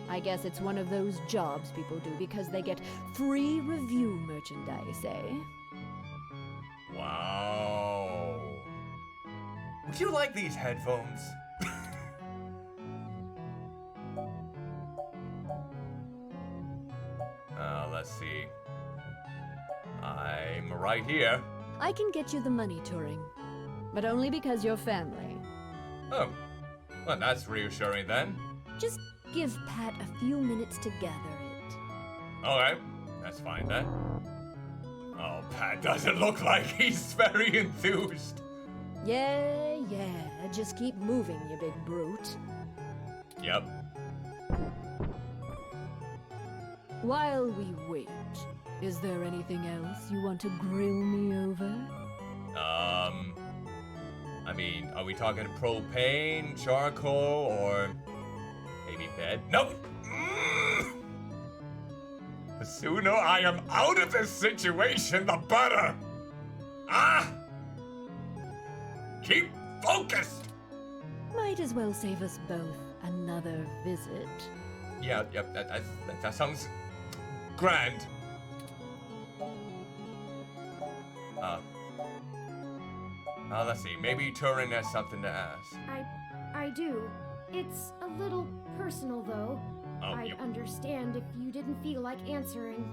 I guess it's one of those jobs people do because they get free review merchandise, eh? Wow. Would you like these headphones? Let's see. I'm right here. I can get you the money, Turing. But only because you're family. Oh. Well, that's reassuring then. Just give Pat a few minutes to gather it. Alright. That's fine then. Oh, Pat doesn't look like he's very enthused. Yeah, Yeah, just keep moving, you big brute. Yep. While we wait, is there anything else you want to grill me over? I mean, are we talking propane, charcoal, or maybe bed? Nope! The sooner I am out of this situation, the better! Ah! Keep focused! Might as well save us both another visit. Yeah, yep, that sounds grand. Let's see, maybe Turin has something to ask. I do. It's a little personal, though. Oh, I'd understand if you didn't feel like answering.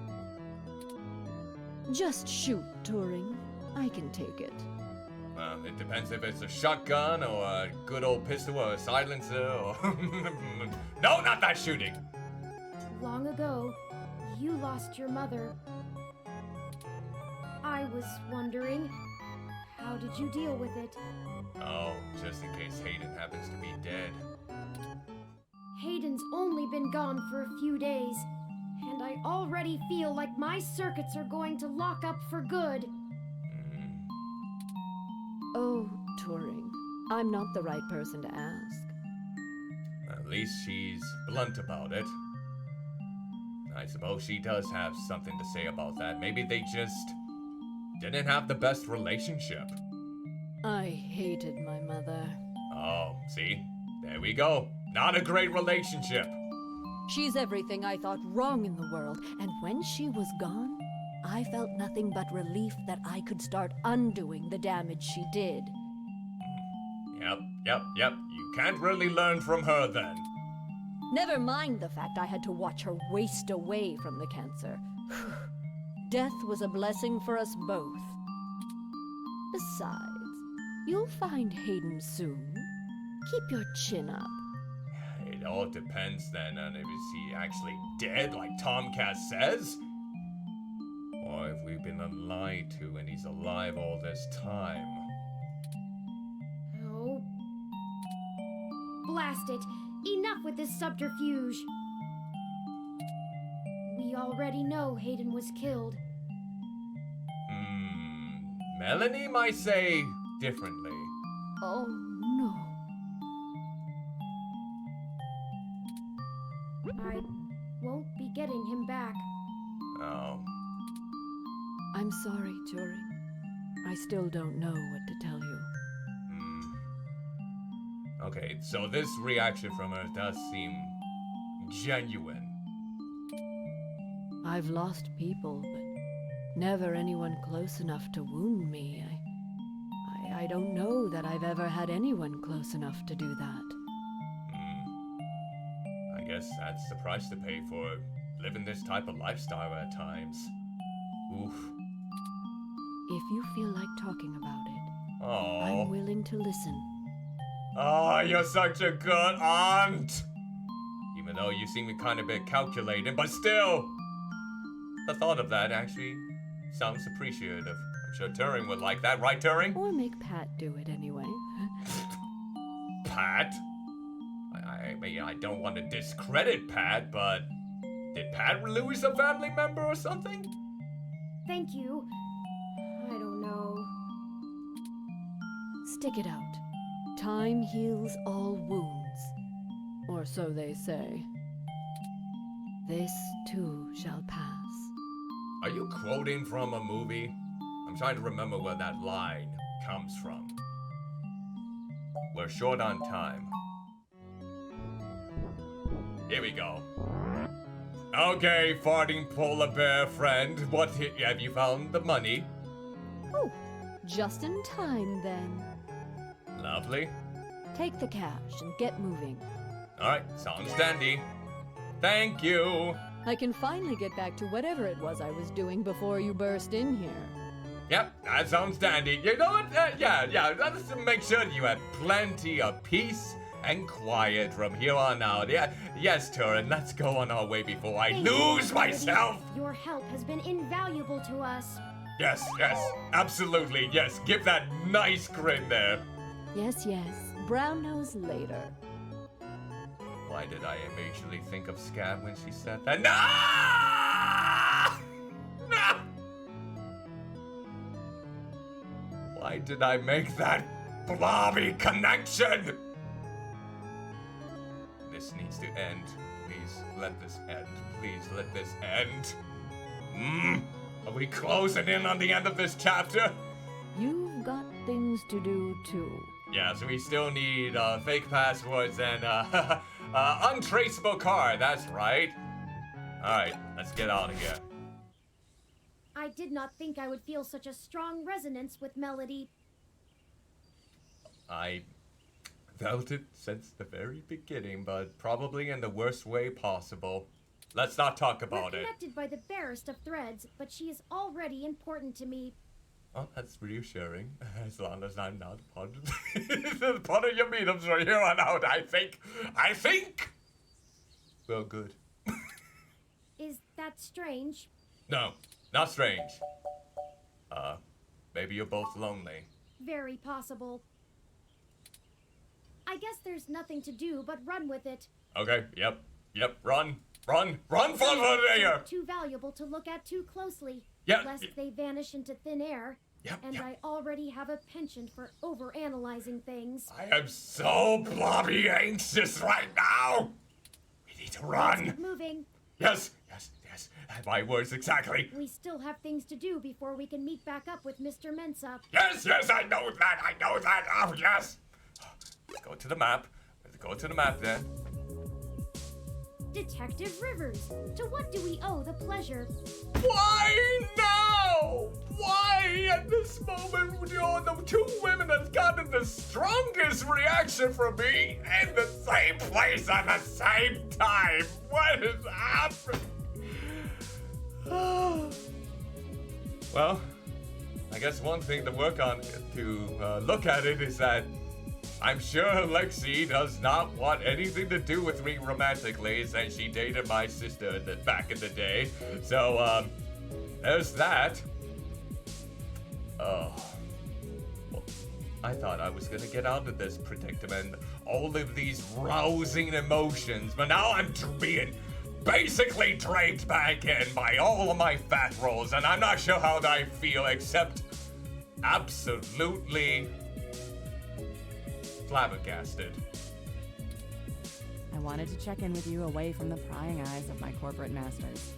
Just shoot, Turing. I can take it. It depends if it's a shotgun or a good old pistol or a silencer or... No, not that shooting! Long ago, you lost your mother. I was wondering, how did you deal with it? Oh, just in case Hayden happens to be dead. Hayden's only been gone for a few days, and I already feel like my circuits are going to lock up for good. Oh, Turing, I'm not the right person to ask. At least she's blunt about it. I suppose she does have something to say about that. Maybe they just didn't have the best relationship. I hated my mother. Oh, see? There we go. Not a great relationship. She's everything I thought wrong in the world, and when she was gone, I felt nothing but relief that I could start undoing the damage she did. Yep. You can't really learn from her then. Never mind the fact I had to watch her waste away from the cancer. Death was a blessing for us both. Besides, you'll find Hayden soon. Keep your chin up. It all depends then on if he actually dead, like Tomcat says? Or if we've been lied to and he's alive all this time. Oh. Blast it! Enough with this subterfuge! We already know Hayden was killed. Melanie might say differently. Oh, no. I won't be getting him back. Oh. I'm sorry, Turing. I still don't know what to tell you. Okay, so this reaction from her does seem genuine. I've lost people, but never anyone close enough to wound me. I don't know that I've ever had anyone close enough to do that. I guess that's the price to pay for living this type of lifestyle at times. Oof. If you feel like talking about it, Aww. I'm willing to listen. Oh, you're such a good aunt! Even though you seem kind of a bit calculating, but still! The thought of that actually sounds appreciative. I'm sure Turing would like that, right, Turing? Or make Pat do it anyway. Pat? I mean, I don't want to discredit Pat, but did Pat lose a family member or something? Thank you. I don't know. Stick it out. Time heals all wounds. Or so they say. This too shall pass. Are you quoting from a movie? I'm trying to remember where that line comes from. We're short on time. Here we go. Okay, farting polar bear friend, what have you found the money? Oh, just in time then. Lovely. Take the cash and get moving. Alright, sounds dandy. Thank you. I can finally get back to whatever it was I was doing before you burst in here. Yep, that sounds dandy. You know what? Yeah, let's make sure you have plenty of peace and quiet from here on out. Yeah, yes, Turin, let's go on our way before I lose myself. Your help has been invaluable to us. Yes, absolutely, yes. Give that nice grin there. Yes, yes. Brown nose later. Why did I immediately think of Scab when she said that? No! No! Why did I make that blobby connection? This needs to end. Please let this end. Please let this end. Are we closing in on the end of this chapter? You've got things to do too. Yeah, so we still need fake passwords and untraceable card. That's right. Alright, let's get out of here. I did not think I would feel such a strong resonance with Melody. I felt it since the very beginning, but probably in the worst way possible. Let's not talk about We're it. connected by the barest of threads, but she is already important to me. Oh, that's reassuring. As long as I'm not part of your meetups from here on out, I think. Well, good. Is that strange? No, not strange. Maybe you're both lonely. Very possible. I guess there's nothing to do but run with it. Okay, yep, run for there! Too valuable to look at too closely. Yeah. Lest they vanish into thin air. And I already have a penchant for overanalyzing things. I am so blobby anxious right now! We need to run! Let's get moving. Yes, my words exactly. We still have things to do before we can meet back up with Mr. Mensa. Yes, I know that, oh yes! Let's go to the map. Then. Detective Rivers, to what do we owe the pleasure? Why now? Why at this moment you're the two women that's gotten the strongest reaction from me in the same place at the same time? What is happening? Well, I guess one thing to work on to look at it is that I'm sure Lexi does not want anything to do with me romantically since she dated my sister back in the day. So, there's that. Oh. Well, I thought I was gonna get out of this predicament, all of these rousing emotions, but now I'm being basically dragged back in by all of my fat rolls, and I'm not sure how I feel except absolutely flabbergasted. I wanted to check in with you away from the prying eyes of my corporate masters.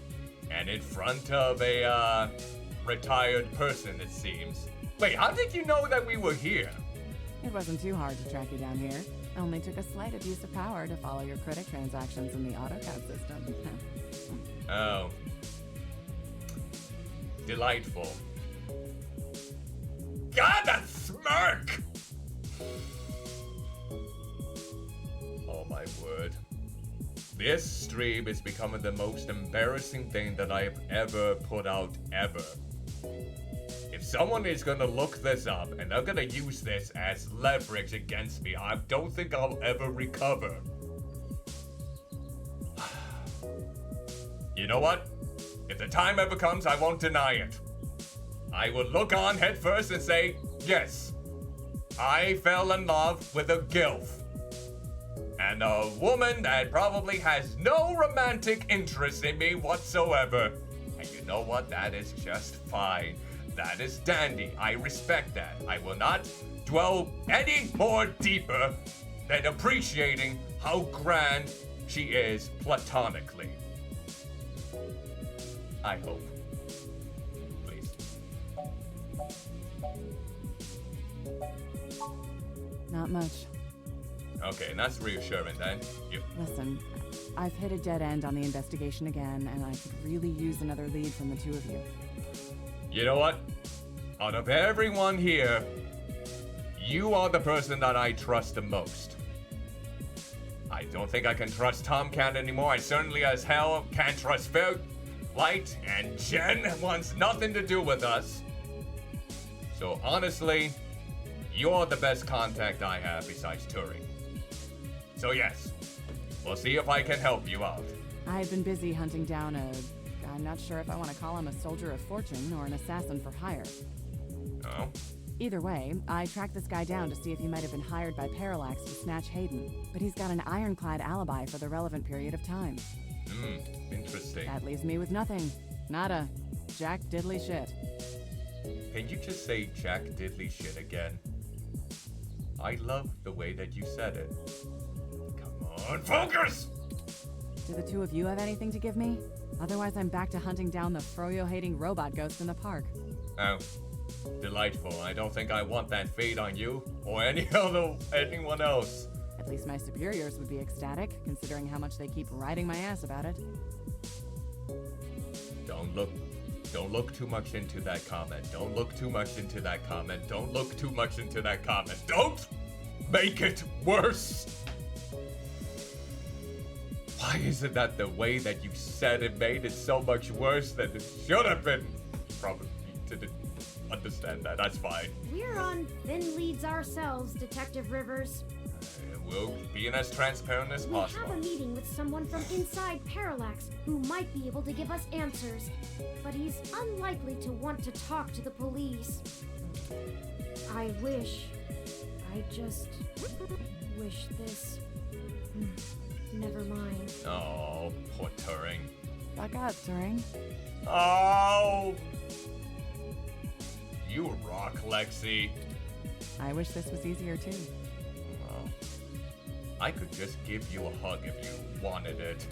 And in front of a, retired person, it seems. Wait, how did you know that we were here? It wasn't too hard to track you down here. Only took a slight abuse of power to follow your credit transactions in the AutoCAD system. Oh. Delightful. God, that smirk! Oh my word. This stream is becoming the most embarrassing thing that I have ever put out ever. If someone is gonna look this up and they're gonna use this as leverage against me, I don't think I'll ever recover. You know what? If the time ever comes, I won't deny it. I will look on head first and say, yes, I fell in love with a gilf. And a woman that probably has no romantic interest in me whatsoever. And you know what? That is just fine. That is dandy. I respect that. I will not dwell any more deeper than appreciating how grand she is platonically. I hope. Please. Not much. Okay, and that's reassuring then. Listen, I've hit a dead end on the investigation again, and I could really use another lead from the two of you. You know what? Out of everyone here, you are the person that I trust the most. I don't think I can trust Tomcat anymore. I certainly as hell can't trust Fairlight, and Jen wants nothing to do with us. So honestly, you're the best contact I have besides Turi. So yes, we'll see if I can help you out. I've been busy hunting down I'm not sure if I want to call him a soldier of fortune or an assassin for hire. Oh? Either way, I tracked this guy down to see if he might have been hired by Parallax to snatch Hayden, but he's got an ironclad alibi for the relevant period of time. Interesting. That leaves me with nothing. Nada. Jack diddly shit. Can you just say Jack diddly shit again? I love the way that you said it. Come on, focus! Do the two of you have anything to give me? Otherwise, I'm back to hunting down the froyo-hating robot ghost in the park. Oh, delightful. I don't think I want that fate on you or anyone else. At least my superiors would be ecstatic, considering how much they keep riding my ass about it. Don't look too much into that comment. Don't look too much into that comment. Don't look too much into that comment. Don't make it worse. Why is it that the way that you said it made it so much worse than it should have been? Probably didn't understand that. That's fine. We're on thin leads ourselves, Detective Rivers. We'll be as transparent as possible. We have a meeting with someone from inside Parallax who might be able to give us answers, but he's unlikely to want to talk to the police. I just wish this. Never mind. Oh, poor Turing. Back up, Turing. Oh! You rock, Lexi. I wish this was easier too. Well, I could just give you a hug if you wanted it.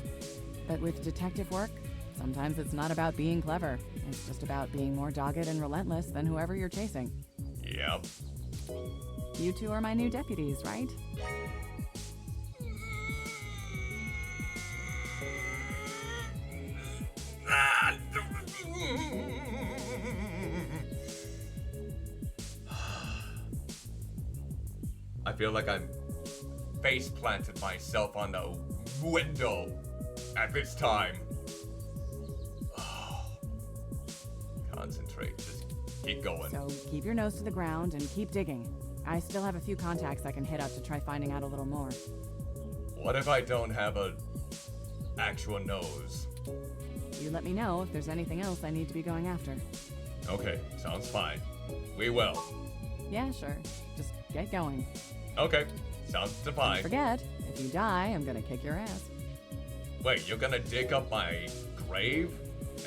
But with detective work, sometimes it's not about being clever. It's just about being more dogged and relentless than whoever you're chasing. Yep. You two are my new deputies, right? I feel like I'm face planted myself on the window at this time. Concentrate, just keep going. So keep your nose to the ground and keep digging. I still have a few contacts I can hit up to try finding out a little more. What if I don't have a actual nose? You let me know if there's anything else I need to be going after. Okay, sounds fine. We will. Yeah, sure. Just get going. Okay, sounds fine. Don't forget, if you die, I'm gonna kick your ass. Wait, you're gonna dig up my grave?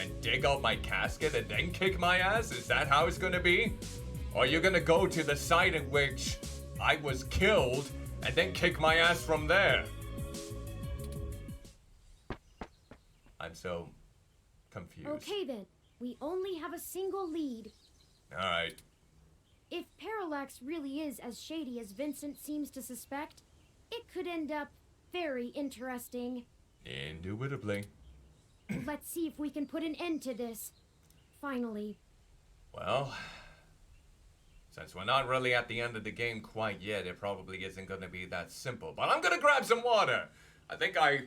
And dig out my casket and then kick my ass? Is that how it's gonna be? Or are you gonna go to the site in which I was killed and then kick my ass from there? I'm so confused. Okay then, we only have a single lead. Alright. If Parallax really is as shady as Vincent seems to suspect, it could end up very interesting. Indubitably. Let's see if we can put an end to this. Finally. Well, since we're not really at the end of the game quite yet, it probably isn't going to be that simple. But I'm going to grab some water. I think I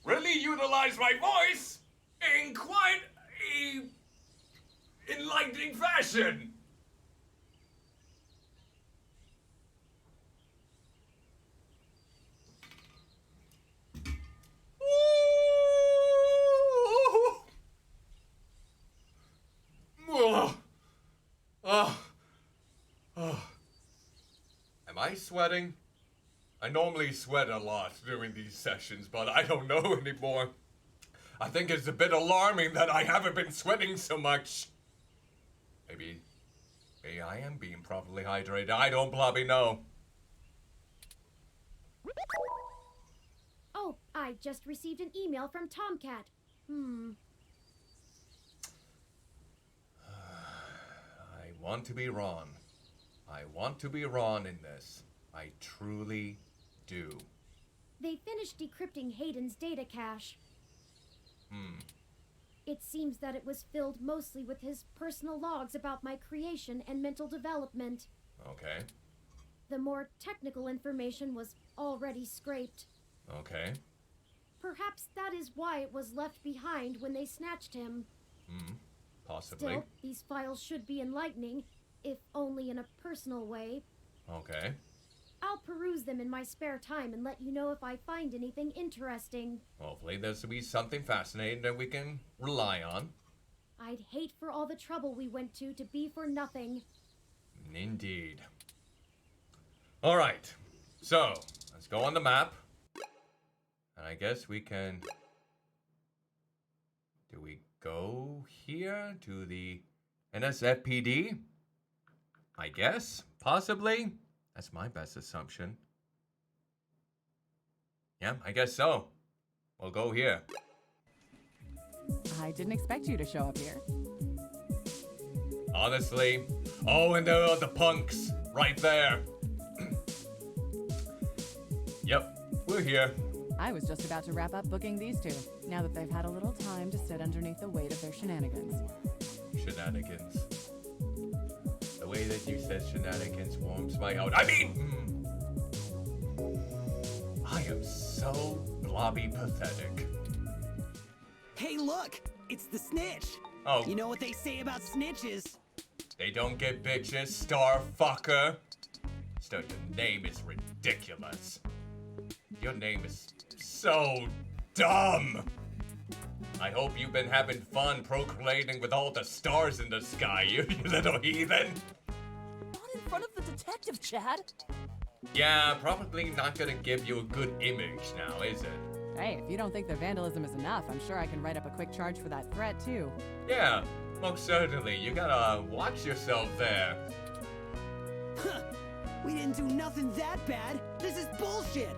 really utilized my voice in quite a enlightening fashion. Am I sweating? I normally sweat a lot during these sessions, but I don't know anymore. I think it's a bit alarming that I haven't been sweating so much. Maybe I am being properly hydrated. I don't bloody know. Oh, I just received an email from Tomcat. I want to be wrong. I want to be wrong in this. I truly do. They finished decrypting Hayden's data cache. It seems that it was filled mostly with his personal logs about my creation and mental development. Okay. The more technical information was already scraped. Okay. Perhaps that is why it was left behind when they snatched him. Possibly. Still, these files should be enlightening, if only in a personal way. Okay. I'll peruse them in my spare time and let you know if I find anything interesting. Hopefully this will be something fascinating that we can rely on. I'd hate for all the trouble we went to be for nothing. Indeed. Alright, so let's go on the map. And I guess we can... Do we go here to the NSFPD? I guess, possibly. That's my best assumption. Yeah, I guess so. We'll go here. I didn't expect you to show up here. Honestly. Oh, and there are the punks right there. Yep, we're here. I was just about to wrap up booking these two, now that they've had a little time to sit underneath the weight of their shenanigans. Shenanigans. The way that you said shenanigans warms my heart. I mean, I am so blobby pathetic. Hey, look! It's the snitch! Oh. You know what they say about snitches? They don't get bitches, star fucker. Still, your name is ridiculous. Your name is so dumb. I hope you've been having fun procreating with all the stars in the sky, you little heathen. Not in front of the detective, Chad. Yeah, probably not gonna give you a good image now, is it? Hey, if you don't think their vandalism is enough, I'm sure I can write up a quick charge for that threat, too. Yeah, most certainly. You gotta watch yourself there. Huh. We didn't do nothing that bad. This is bullshit.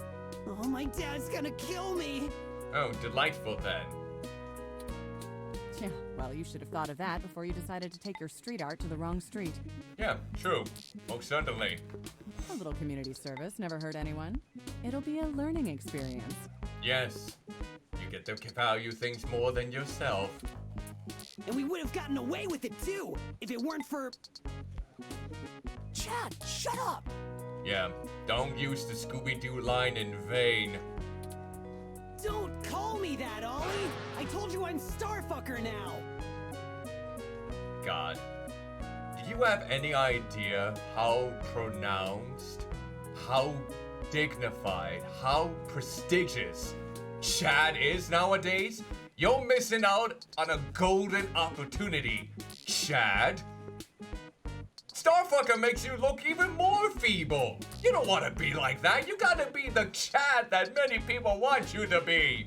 Oh, my dad's gonna kill me. Oh, delightful then. Yeah, well, you should have thought of that before you decided to take your street art to the wrong street. Yeah, true. Most certainly. A little community service never hurt anyone. It'll be a learning experience. Yes. You get to value things more than yourself. And we would have gotten away with it, too, if it weren't for... Chad, shut up! Yeah, don't use the Scooby-Doo line in vain. Don't call me that, Ollie! I told you I'm Starfucker now! God. Do you have any idea how pronounced, how dignified, how prestigious Chad is nowadays? You're missing out on a golden opportunity, Chad. Starfucker makes you look even more feeble. You don't want to be like that. You gotta be the Chad that many people want you to be.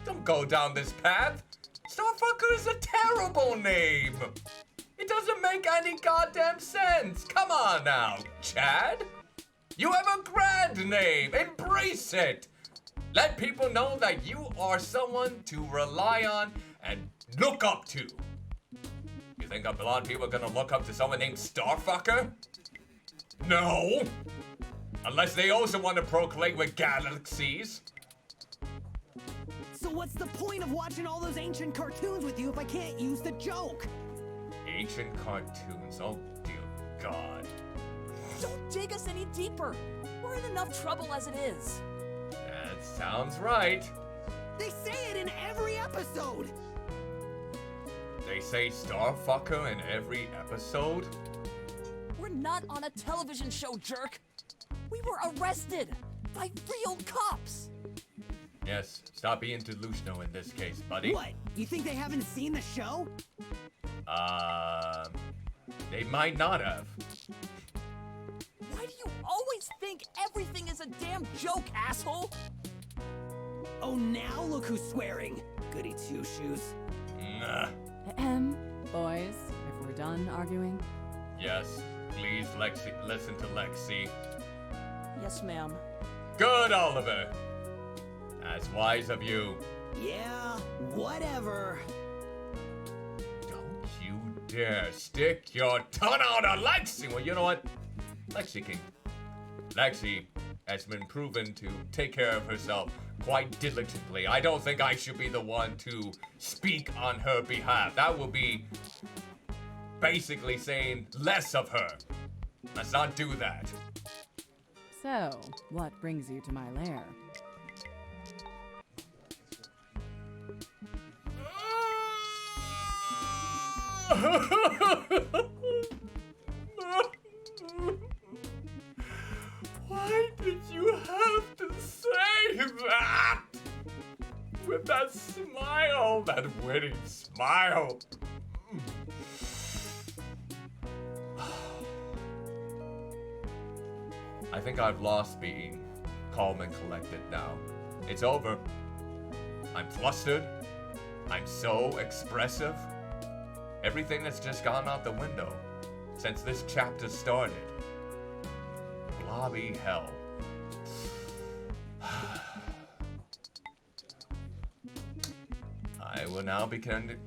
Don't go down this path. Starfucker is a terrible name. It doesn't make any goddamn sense. Come on now, Chad. You have a grand name. Embrace it. Let people know that you are someone to rely on and look up to. You think a lot of people are gonna look up to someone named Starfucker? No! Unless they also want to procreate with galaxies. So what's the point of watching all those ancient cartoons with you if I can't use the joke? Ancient cartoons, oh dear God. Don't dig us any deeper. We're in enough trouble as it is. That sounds right. They say it in every episode. They say Starfucker in every episode? We're not on a television show, jerk. We were arrested by real cops. Yes, stop being delusional in this case, buddy. What? You think they haven't seen the show? They might not have. Why do you always think everything is a damn joke, asshole? Oh, now look who's swearing. Goody two-shoes. Nah. Boys, if we're done arguing. Yes, please, Lexi, listen to Lexi. Yes, ma'am. Good, Oliver. That's wise of you. Yeah, whatever. Don't you dare stick your tongue out on Lexi. Well, you know what? Lexi King. Lexi has been proven to take care of herself quite diligently. I don't think I should be the one to speak on her behalf. That will be basically saying less of her. Let's not do that. So, what brings you to my lair? Why did you have to say that? With that smile, that winning smile. I think I've lost being calm and collected now. It's over. I'm flustered. I'm so expressive. Everything that's just gone out the window since this chapter started. Blobby hell. I will now begin.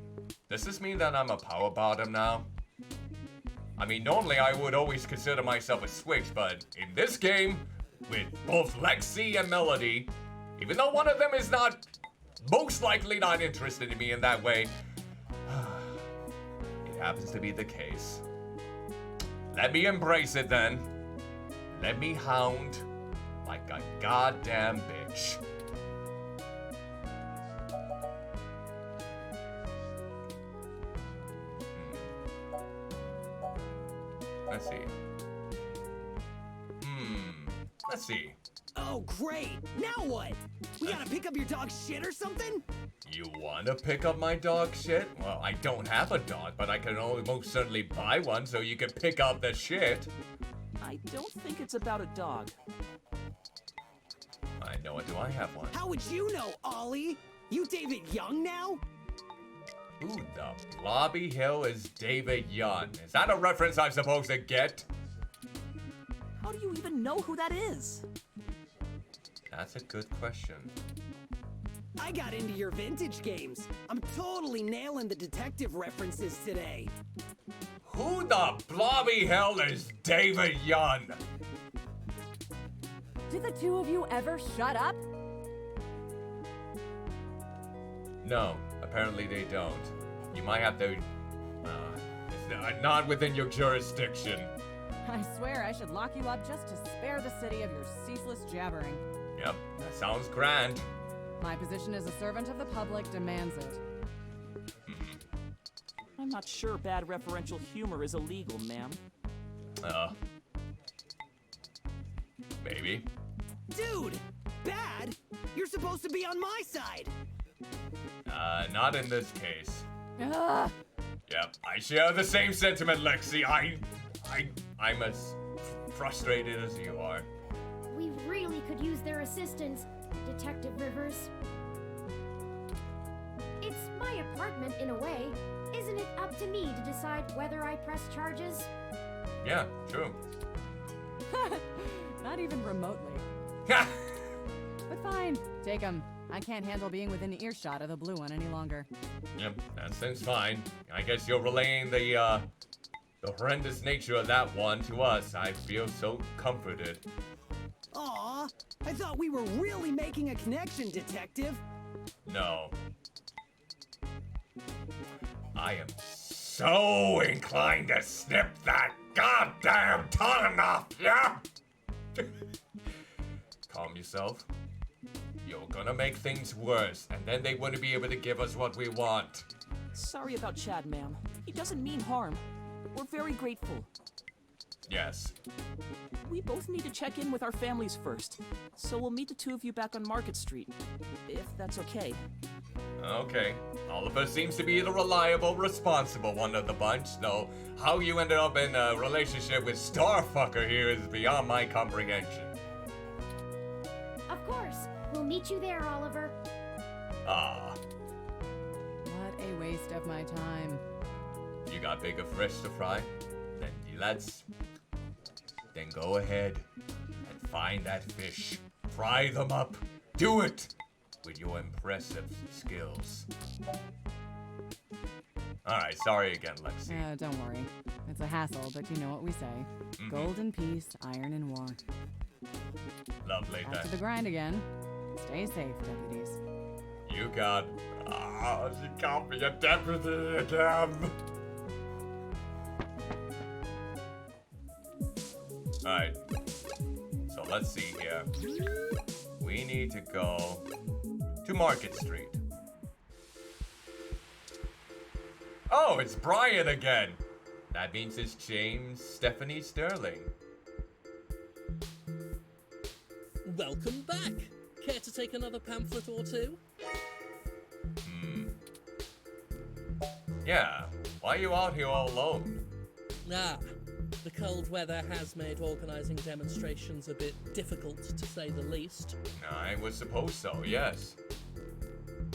Does this mean that I'm a power bottom now? I mean, normally I would always consider myself a switch, but in this game, with both Lexi and Melody, even though one of them is most likely not interested in me in that way, it happens to be the case. Let me embrace it then. Let me hound like a goddamn bitch. Let's see. Let's see. Oh, great! Now what? We gotta pick up your dog's shit or something? You wanna pick up my dog shit? Well, I don't have a dog, but I can most certainly buy one so you can pick up the shit. I don't think it's about a dog. I know it. Do I have one? How would you know, Ollie? You David Young now? Who the Blobby Hill is David Young? Is that a reference I'm supposed to get? How do you even know who that is? That's a good question. I got into your vintage games. I'm totally nailing the detective references today. Who the Blobby Hill is David Young? Did the two of you ever shut up? No, apparently they don't. You might have to... it's not within your jurisdiction. I swear I should lock you up just to spare the city of your ceaseless jabbering. Yep, that sounds grand. My position as a servant of the public demands it. I'm not sure bad referential humor is illegal, ma'am. Maybe. Dude! Bad? You're supposed to be on my side! Not in this case. Ugh. Yep, I share the same sentiment, Lexi. I'm as frustrated as you are. We really could use their assistance, Detective Rivers. It's my apartment in a way. Isn't it up to me to decide whether I press charges? Yeah, true. Not even remotely. But fine, take 'em. I can't handle being within earshot of the blue one any longer. Yep, that seems fine. I guess you're relaying the horrendous nature of that one to us. I feel so comforted. Aw, I thought we were really making a connection, Detective. No. I am so inclined to snip that goddamn tongue off, yeah? Calm yourself. You're gonna make things worse, and then they wouldn't be able to give us what we want. Sorry about Chad, ma'am. He doesn't mean harm. We're very grateful. Yes. We both need to check in with our families first, so we'll meet the two of you back on Market Street, if that's okay. Okay. Oliver seems to be the reliable, responsible one of the bunch, though how you ended up in a relationship with Starfucker here is beyond my comprehension. Of course. We'll meet you there, Oliver. Ah. What a waste of my time. You got bigger fish to fry? Then go ahead and find that fish. Fry them up. Do it with your impressive skills. Alright, sorry again, Lexi. Don't worry. It's a hassle, but you know what we say. Gold in peace, iron in war. Lovely Back then. to the grind again. Stay safe, deputies. You got... she can't be a deputy again. Alright. So let's see here. We need to go to Market Street. Oh, it's Brian again. That means it's James Stephanie Sterling. Welcome back. Care to take another pamphlet or two? Yeah, why are you out here all alone? Ah, The cold weather has made organizing demonstrations a bit difficult, to say the least. I would suppose so, yes.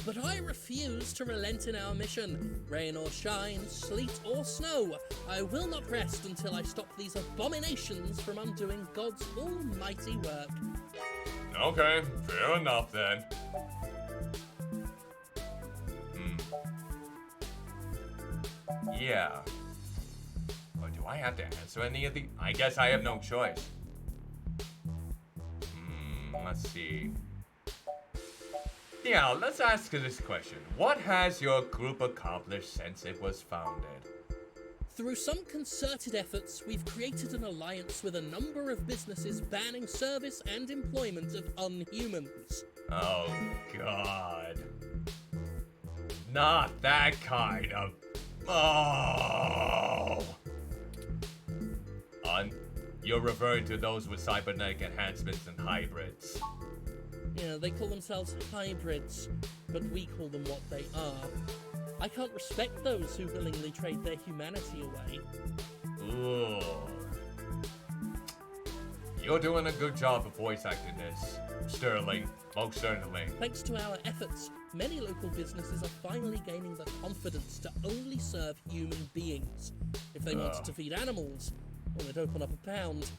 But I refuse to relent in our mission. Rain or shine, sleet or snow, I will not rest until I stop these abominations from undoing God's almighty work. Okay, fair enough then. Yeah. Or do I have to answer any of the... I guess I have no choice. Let's see. Yeah, let's ask this question. What has your group accomplished since it was founded? Through some concerted efforts, we've created an alliance with a number of businesses banning service and employment of unhumans. Oh, God. Not that kind of... Oh! You're referring to those with cybernetic enhancements and hybrids. Yeah, they call themselves hybrids, but we call them what they are. I can't respect those who willingly trade their humanity away. Ooh. You're doing a good job of voice acting this, Sterling. Most certainly. Thanks to our efforts, many local businesses are finally gaining the confidence to only serve human beings. If they wanted to feed animals, well, they'd open up a pound.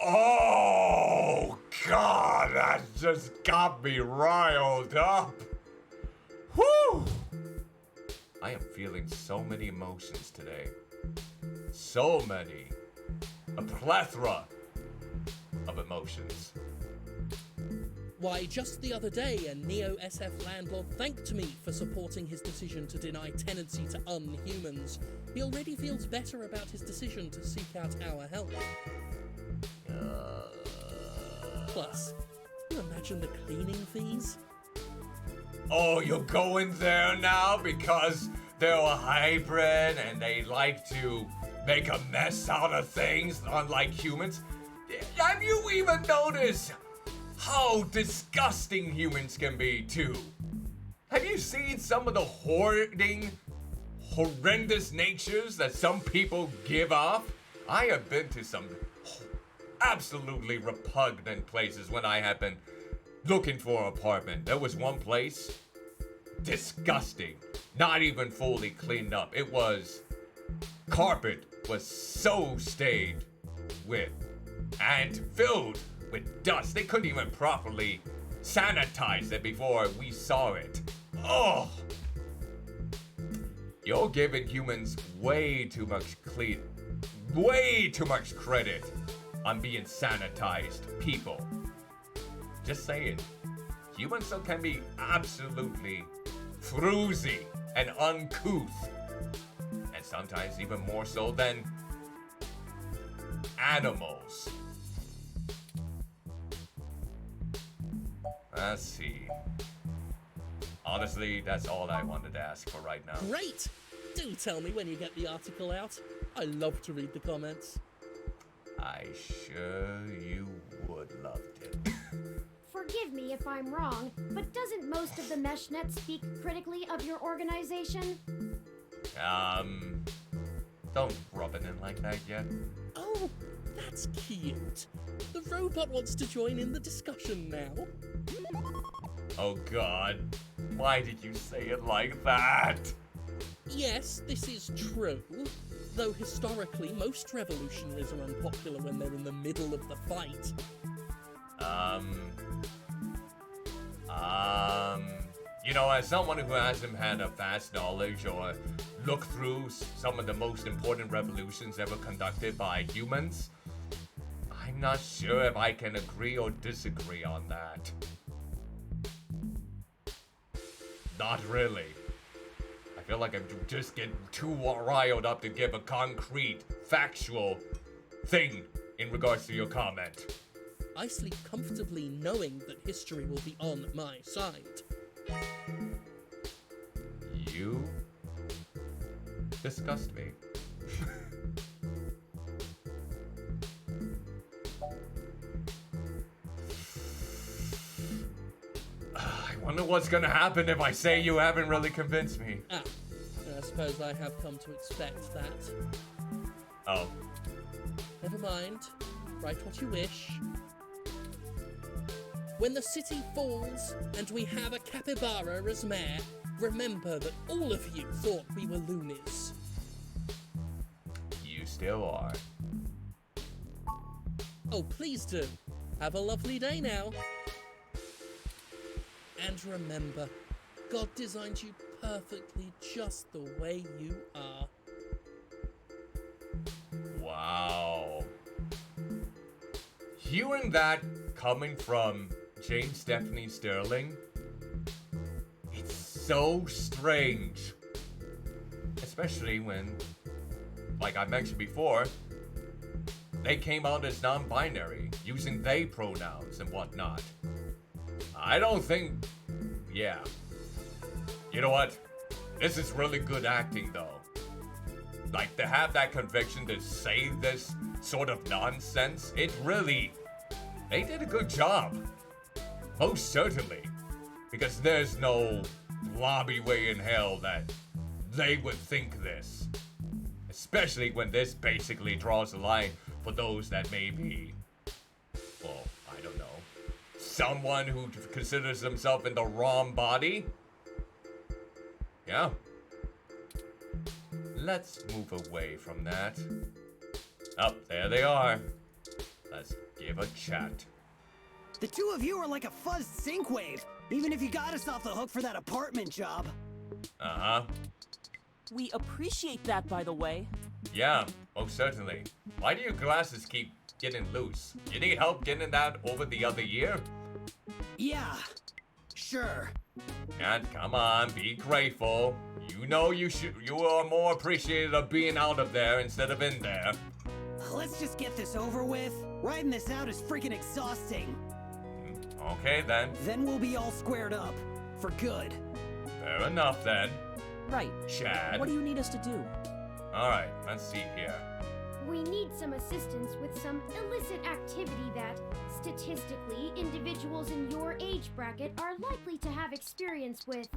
Oh, God, that just got me riled up. Whew! I am feeling so many emotions today. So many. A plethora of emotions. Why, just the other day, a Neo-SF landlord thanked me for supporting his decision to deny tenancy to unhumans. He already feels better about his decision to seek out our help. Plus, can you imagine the cleaning fees? Oh, you're going there now because they're a hybrid and they like to make a mess out of things, unlike humans? Have you even noticed how disgusting humans can be, too? Have you seen some of the hoarding, horrendous natures that some people give off? I have been to some absolutely repugnant places when I have been looking for an apartment. There was one place, disgusting, not even fully cleaned up. It was, carpet was so stained with and filled with dust. They couldn't even properly sanitize it before we saw it. Oh! You're giving humans way too much credit on being sanitized people. Just saying. Humans still can be absolutely fruzy and uncouth. And sometimes even more so than animals. Let's see. Honestly, that's all I wanted to ask for right now. Great! Do tell me when you get the article out. I love to read the comments. I sure you would loved it. Forgive me if I'm wrong, but doesn't most of the meshnet speak critically of your organization? Don't rub it in like that yet. Oh, that's cute. The robot wants to join in the discussion now. Oh God, why did you say it like that? Yes, this is true. Though historically, most revolutionaries are unpopular when they're in the middle of the fight. You know, as someone who hasn't had a vast knowledge or looked through some of the most important revolutions ever conducted by humans, I'm not sure if I can agree or disagree on that. Not really. I feel like I'm just getting too riled up to give a concrete, factual thing in regards to your comment. I sleep comfortably knowing that history will be on my side. You disgust me. I wonder what's gonna happen if I say you haven't really convinced me. As suppose I have come to expect that. Oh. Never mind. Write what you wish. When the city falls and we have a capybara as mayor, remember that all of you thought we were loonies. You still are. Oh, please do. Have a lovely day now. And remember, God designed you perfectly just the way you are. Wow. Hearing that coming from Jane Stephanie Sterling, it's so strange. Especially when, like I mentioned before, they came out as non-binary, using they pronouns and whatnot. I don't think... yeah. You know what? This is really good acting, though. Like, to have that conviction to say this sort of nonsense, it really... they did a good job. Most certainly. Because there's no lobby way in hell that they would think this. Especially when this basically draws a line for those that may be, well, I don't know, someone who considers themselves in the wrong body? Yeah. Let's move away from that. Oh, there they are. Let's give a chat. The two of you are like a fuzzed sync-wave, even if you got us off the hook for that apartment job. Uh-huh. We appreciate that, by the way. Yeah, most certainly. Why do your glasses keep getting loose? You need help getting that over the other year? Yeah, sure. And come on, be grateful. You know you are more appreciated of being out of there instead of in there. Let's just get this over with. Riding this out is freaking exhausting. Okay then. Then we'll be all squared up. For good. Fair enough then. Right. Chad. What do you need us to do? Alright, let's see here. We need some assistance with some illicit activity that, statistically, individuals in your age bracket are likely to have experience with.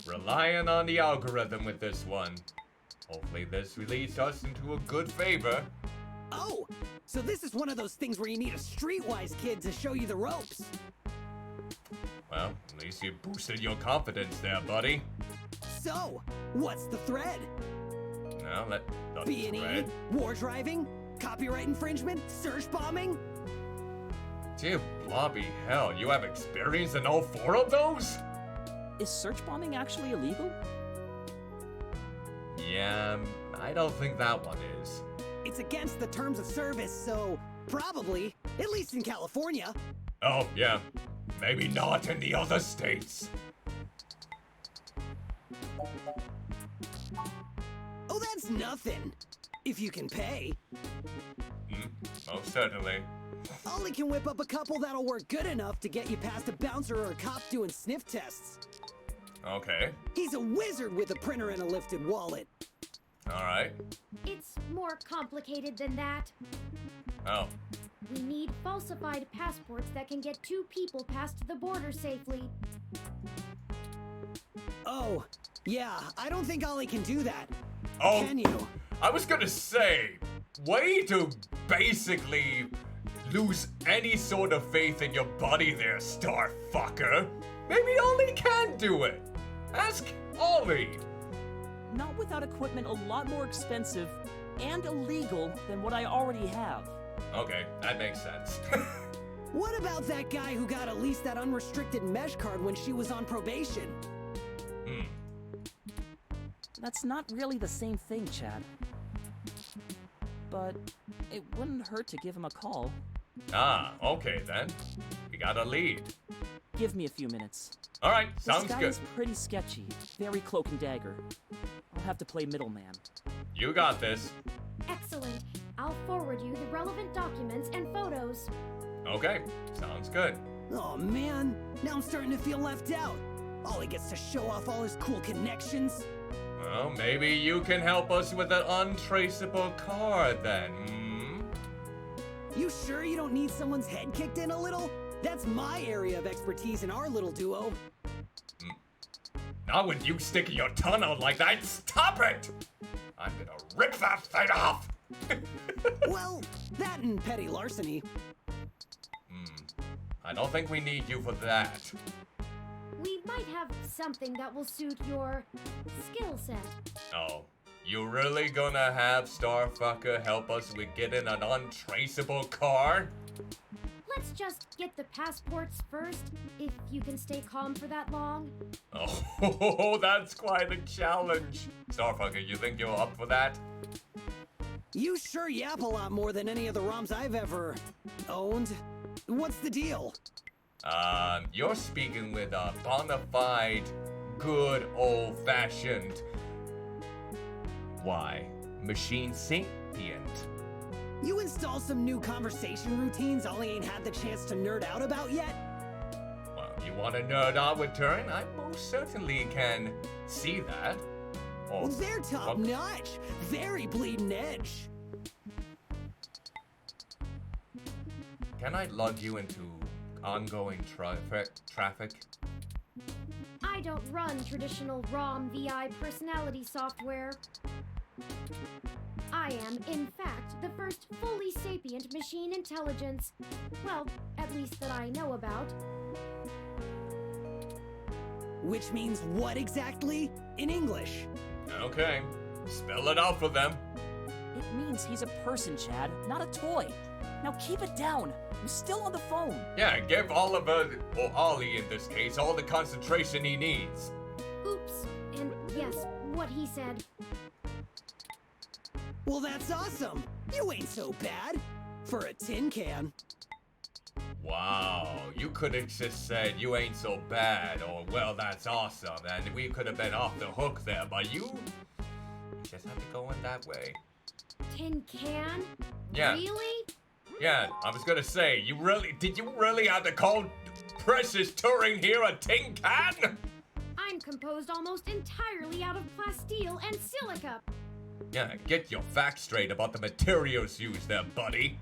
Relying on the algorithm with this one. Hopefully this leads us into a good favor. Oh, so this is one of those things where you need a streetwise kid to show you the ropes. Well, at least you boosted your confidence there, buddy. So, what's the thread? Now let the B&E, thread. war driving, copyright infringement, search bombing? Dear blobby hell, you have experience in all four of those? Is search bombing actually illegal? Yeah, I don't think that one is. It's against the terms of service, so probably, at least in California. Oh, yeah. Maybe not in the other states. Oh, that's nothing. If you can pay. Most certainly. Ollie can whip up a couple that'll work good enough to get you past a bouncer or a cop doing sniff tests. Okay. He's a wizard with a printer and a lifted wallet. Alright. It's more complicated than that. Oh. We need falsified passports that can get two people past the border safely. Oh, yeah, I don't think Ollie can do that. Oh, Can you? I was gonna say, way to basically lose any sort of faith in your buddy there, Starfucker. Maybe Ollie can do it. Ask Ollie. Not without equipment a lot more expensive and illegal than what I already have. Okay, that makes sense. What about that guy who got at least that unrestricted mesh card when she was on probation? That's not really the same thing, Chad. But it wouldn't hurt to give him a call. Ah, okay then. We got a lead. Give me a few minutes. Alright, sounds This guy good. is pretty sketchy, very cloak and dagger. I'll have to play middleman. You got this. Excellent. I'll forward you the relevant documents and photos. Okay, sounds good. Oh man, now I'm starting to feel left out. Ollie gets to show off all his cool connections. Well, maybe you can help us with an untraceable card then, You sure you don't need someone's head kicked in a little? That's my area of expertise in our little duo. Not with you sticking your tongue out like that. Stop it! I'm gonna rip that thing off! Well, that and petty larceny. I don't think we need you for that. We might have something that will suit your skill set. Oh, you really gonna have Starfucker help us with getting an untraceable car? Let's just get the passports first, if you can stay calm for that long. Oh, that's quite a challenge. Starfucker, you think you're up for that? You sure yap a lot more than any of the ROMs I've ever owned. What's the deal? You're speaking with a bona fide, good old-fashioned... Why? Machine sapient. You install some new conversation routines Ollie ain't had the chance to nerd out about yet? Well, you want to nerd out with Turing? I most certainly can see that. Oh, they're top-notch. Very bleeding edge. Can I lug you into ongoing traffic? I don't run traditional ROM VI personality software. I am, in fact, the first fully sapient machine intelligence. Well, at least that I know about. Which means what exactly? In English? Okay, spell it out for them. It means he's a person, Chad, not a toy. Now keep it down. I'm still on the phone. Yeah, give Oliver, or Ollie in this case, all the concentration he needs. Oops, and yes, what he said. Well, that's awesome. You ain't so bad. For a tin can. Wow, you could have just said you ain't so bad, or well, that's awesome, and we could have been off the hook there, but you just have to go in that way. Tin can? Yeah. Really? Yeah, I was gonna say, did you really have to call Precious Turing here a tin can? I'm composed almost entirely out of plasteel and silica. Yeah, get your facts straight about the materials used there, buddy.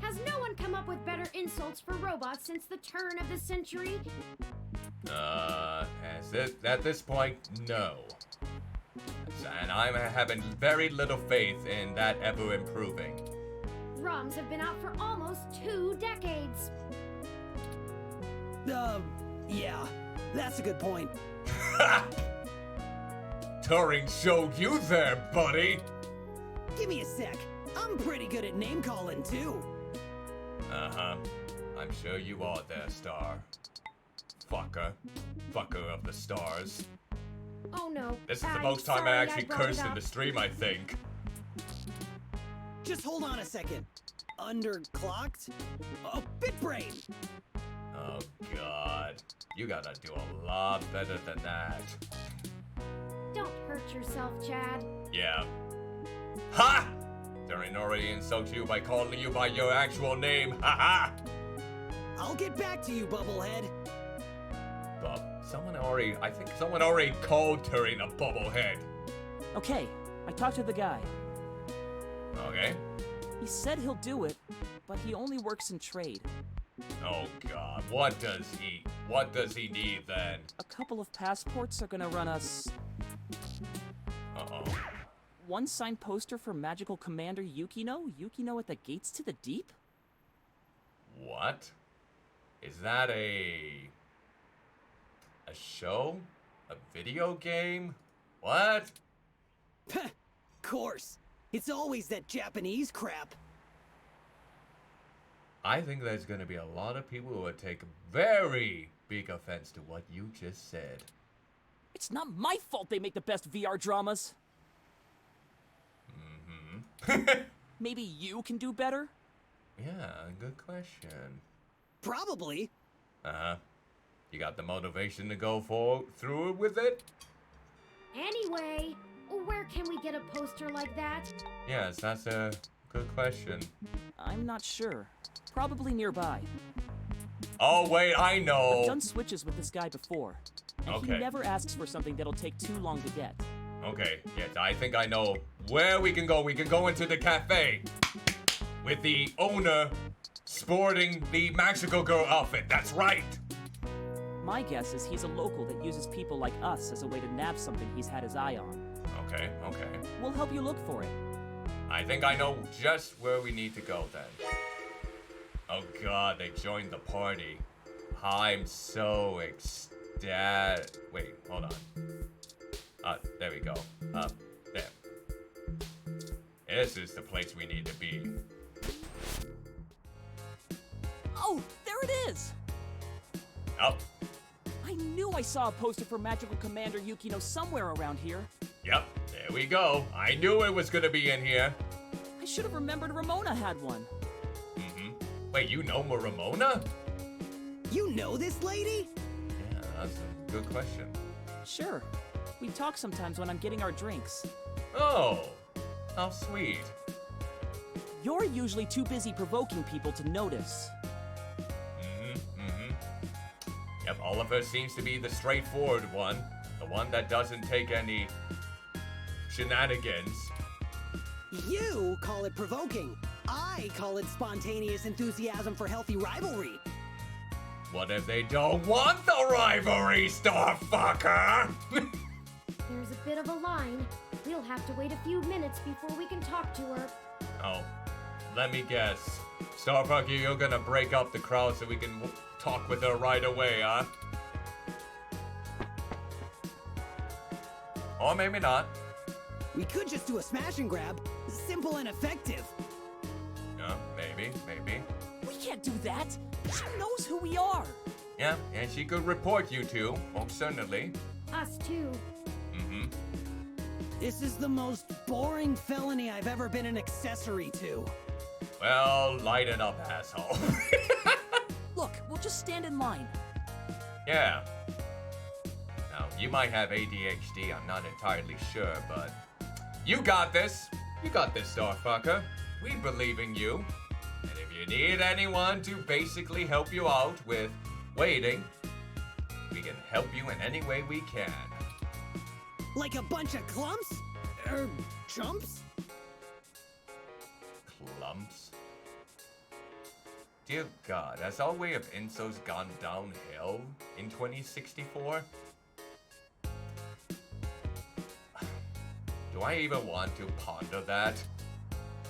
Has no one come up with better insults for robots since the turn of the century? At this point, no. And I'm having very little faith in that ever improving. ROMs have been out for almost 2 decades. Yeah, that's a good point. Turing showed you there, buddy. Give me a sec. I'm pretty good at name calling too. Uh-huh. I'm sure you are there, Star. Fucker. Fucker of the stars. Oh no. This is the most time I actually cursed in the stream, I think. Just hold on a second. Underclocked? Oh, BitBrain! Oh god. You gotta do a lot better than that. Don't hurt yourself, Chad. Yeah. Ha! Turing already insults you by calling you by your actual name. Ha ha! I'll get back to you, Bubblehead. I think someone already called Turing a bubblehead. Okay, I talked to the guy. Okay. He said he'll do it, but he only works in trade. Oh god, what does he need then? A couple of passports are gonna run us... Uh-oh. One signed poster for Magical Commander Yukino? Yukino at the Gates to the Deep? What? Is that a show? A video game? What? Course. It's always that Japanese crap. I think there's gonna be a lot of people who would take very big offense to what you just said. It's not my fault they make the best VR dramas. Maybe you can do better? Yeah, good question. Probably. Uh-huh. You got the motivation to go through with it? Anyway, where can we get a poster like that? Yes, that's a good question. I'm not sure. Probably nearby. Oh, wait, I know. I've done switches with this guy before, and he never asks for something that'll take too long to get. Okay, yes, I think I know where we can go. We can go into the cafe with the owner sporting the Mexico Girl outfit. That's right. My guess is he's a local that uses people like us as a way to nab something he's had his eye on. Okay. We'll help you look for it. I think I know just where we need to go then. Oh god, they joined the party. I'm so ecstatic. Wait, hold on. There we go. There. This is the place we need to be. Oh, there it is! Oh. I knew I saw a poster for Magical Commander Yukino somewhere around here. Yep, there we go. I knew it was gonna be in here. I should have remembered Ramona had one. Wait, you know Ramona? You know this lady? Yeah, that's a good question. Sure. We talk sometimes when I'm getting our drinks. Oh, how sweet. You're usually too busy provoking people to notice. Yep, Oliver seems to be the straightforward one. The one that doesn't take any shenanigans. You call it provoking. I call it spontaneous enthusiasm for healthy rivalry. What if they don't want the rivalry, Starfucker? There's a bit of a line. We'll have to wait a few minutes before we can talk to her. Oh, let me guess. Starfucker, you're gonna break up the crowd so we can talk with her right away, huh? Or maybe not. We could just do a smash and grab. Simple and effective. Yeah, maybe. We can't do that. She knows who we are. Yeah, and she could report you two, most certainly. Us too. This is the most boring felony I've ever been an accessory to. Well, light it up, asshole. Look, we'll just stand in line. Yeah. Now, you might have ADHD, I'm not entirely sure, but you got this. You got this, Starfucker. We believe in you. And if you need anyone to basically help you out with waiting, we can help you in any way we can. Like a bunch of clumps? Chumps? Clumps? Dear God, has our way of insos gone downhill in 2064? Do I even want to ponder that?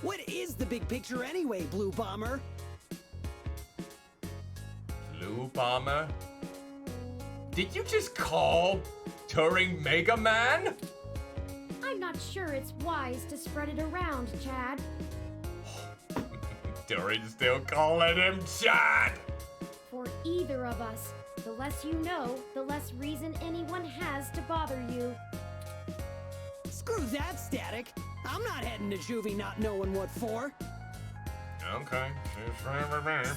What is the big picture anyway, Blue Bomber? Blue Bomber? Did you just call Turing Mega Man? I'm not sure it's wise to spread it around, Chad. Turing's still calling him Chad! For either of us, the less you know, the less reason anyone has to bother you. Screw that, Static. I'm not heading to juvie not knowing what for. Okay.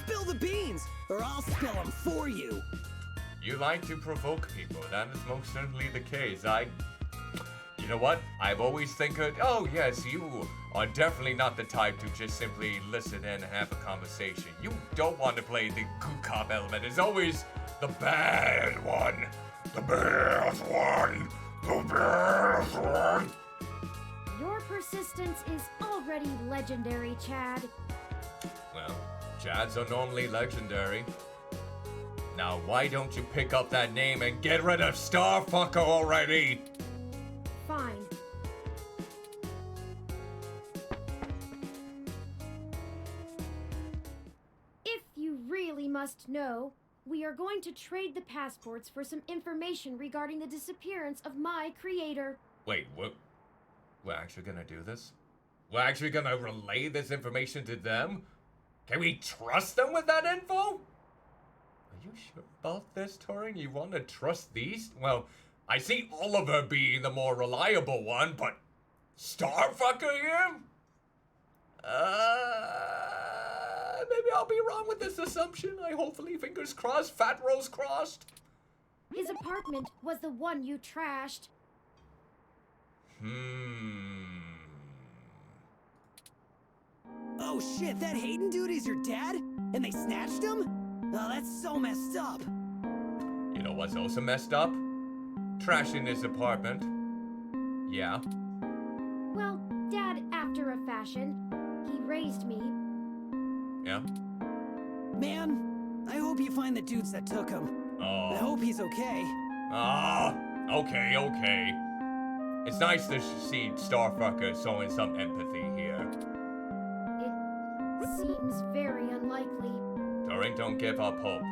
Spill the beans, or I'll spill them for you. You like to provoke people, that is most certainly the case. You know what? I've always thinking, oh yes, you are definitely not the type to just simply listen and have a conversation. You don't want to play the good cop element. It's always the bad one. The bad one. The bad one. Your persistence is already legendary, Chad. Well, Chads are normally legendary. Now, why don't you pick up that name and get rid of Starfucker already? Fine. If you really must know, we are going to trade the passports for some information regarding the disappearance of my creator. Wait, what? We're actually gonna do this? We're actually gonna relay this information to them? Can we trust them with that info? Are you sure about this, Turing? You want to trust these? Well, I see Oliver being the more reliable one, but Starfucker here? Maybe I'll be wrong with this assumption. I hopefully, fingers crossed, fat rolls crossed. His apartment was the one you trashed. Oh shit, that Hayden dude is your dad? And they snatched him? Oh, that's so messed up. You know what's also messed up? Trashing his apartment. Yeah. Well, Dad, after a fashion, he raised me. Yeah. Man, I hope you find the dudes that took him. I hope he's okay. Okay. It's nice to see Starfucker showing some empathy here. It seems very unlikely. Turing, don't give up hope.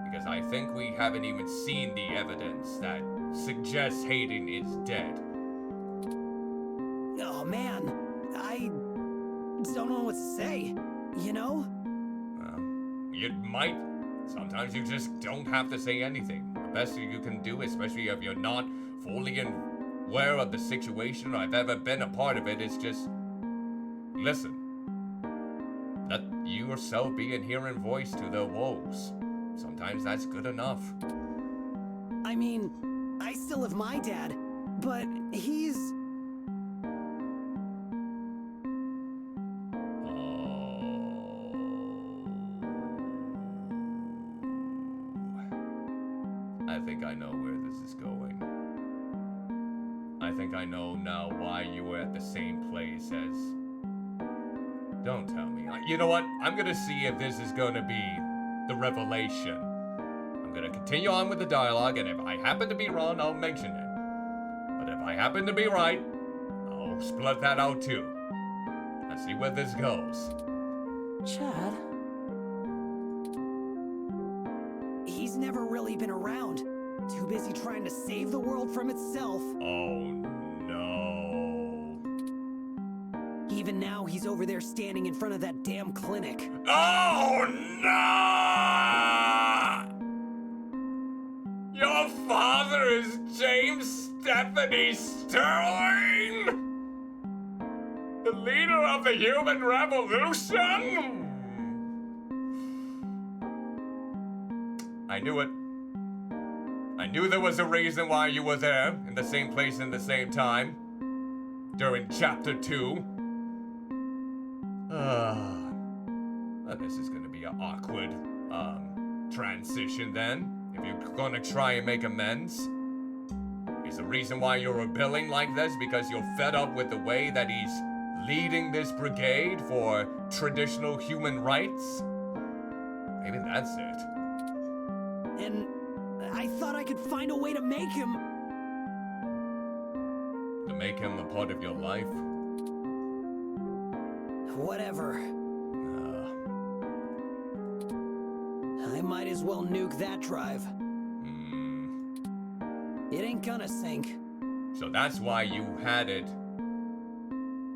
Because I think we haven't even seen the evidence that suggests Hayden is dead. Oh man, I don't know what to say, you know? You might. Sometimes you just don't have to say anything. The best you can do, especially if you're not fully aware of the situation or have ever been a part of it, is just listen. Let you yourself be an hearing voice to their woes. Sometimes that's good enough. I mean, I still have my dad, but he's... I think I know where this is going. I think I know now why you were at the same place as... Don't tell me. You know what? I'm gonna see if this is gonna be the revelation. I'm gonna continue on with the dialogue, and if I happen to be wrong, I'll mention it. But if I happen to be right, I'll split that out too. Let's see where this goes. Chad? He's never really been around. Too busy trying to save the world from itself. Oh no. Even now, he's over there standing in front of that damn clinic. Oh no! Your father is James Stephanie Sterling? The leader of the human revolution? I knew it. I knew there was a reason why you were there, in the same place in the same time, during Chapter 2. This is gonna be an awkward, transition then, if you're gonna try and make amends. Is the reason why you're rebelling like this because you're fed up with the way that he's leading this brigade for traditional human rights? Maybe that's it. And I thought I could find a way to make him... To make him a part of your life? Whatever. I might as well nuke that drive. It ain't gonna sink. So that's why you had it.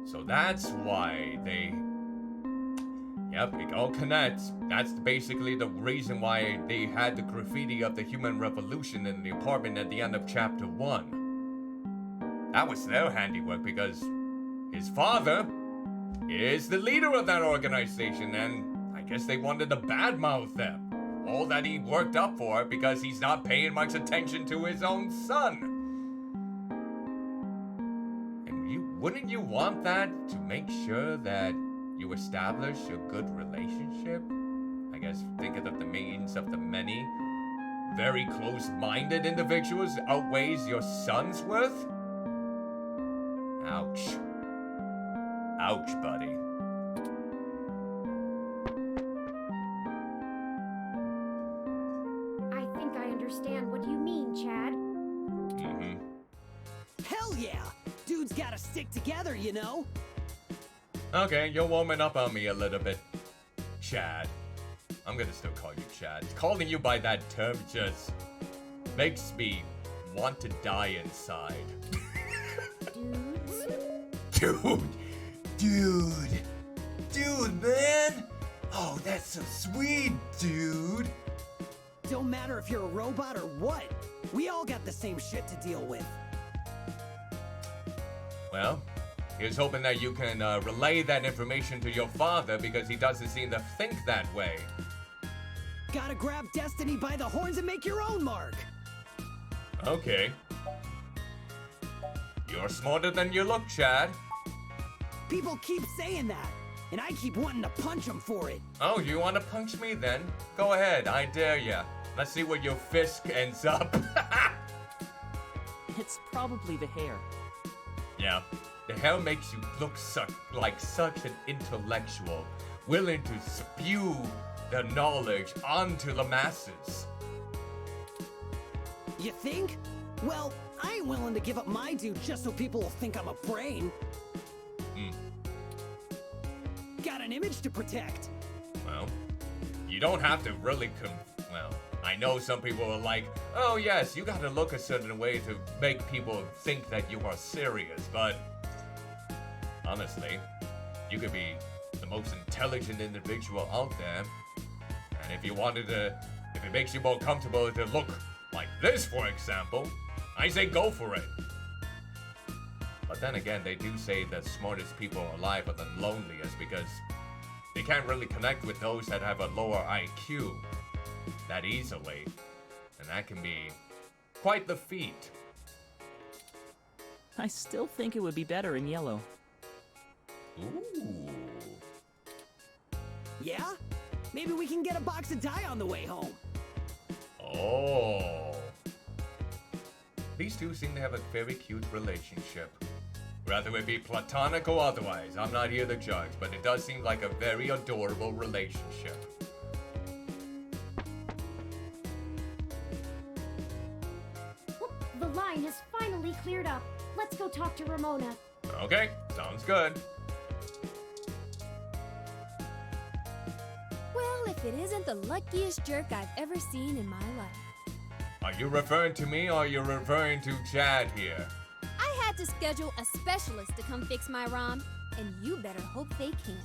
So that's why they... Yep, it all connects. That's basically the reason why they had the graffiti of the human revolution in the apartment at the end of Chapter 1. That was their handiwork because his father is the leader of that organization, and I guess they wanted to badmouth them. All that he worked up for because he's not paying much attention to his own son. And wouldn't you want that to make sure that you establish a good relationship? I guess thinking of the means of the many very close-minded individuals outweighs your son's worth? Ouch. Ouch, buddy. I think I understand what you mean, Chad. Hell yeah! Dudes gotta stick together, you know? Okay, you're warming up on me a little bit, Chad. I'm gonna still call you Chad. Calling you by that term just makes me want to die inside. Dude, man! Oh, that's so sweet, dude! Don't matter if you're a robot or what. We all got the same shit to deal with. Well, here's hoping that you can relay that information to your father because he doesn't seem to think that way. Gotta grab destiny by the horns and make your own mark. Okay. You're smarter than you look, Chad. People keep saying that, and I keep wanting to punch them for it. Oh, you want to punch me then? Go ahead, I dare ya. Let's see where your fist ends up. It's probably the hair. Yeah, the hair makes you look like such an intellectual, willing to spew the knowledge onto the masses. You think? Well, I ain't willing to give up my dude just so people will think I'm a brain. Got an image to protect. Well, you don't have to really well, I know some people are like, oh yes, you gotta look a certain way to make people think that you are serious, but honestly, you could be the most intelligent individual out there, and if you wanted to, if it makes you more comfortable to look like this, for example, I say go for it. But then again, they do say the smartest people alive are the loneliest because they can't really connect with those that have a lower IQ that easily. And that can be quite the feat. I still think it would be better in yellow. Ooh. Yeah? Maybe we can get a box of dye on the way home. Oh. These two seem to have a very cute relationship. Whether it be platonic or otherwise, I'm not here to judge, but it does seem like a very adorable relationship. The line has finally cleared up. Let's go talk to Ramona. Okay, sounds good. Well, if it isn't the luckiest jerk I've ever seen in my life. Are you referring to me or are you referring to Chad here? I had to schedule a specialist to come fix my ROM, and you better hope they can.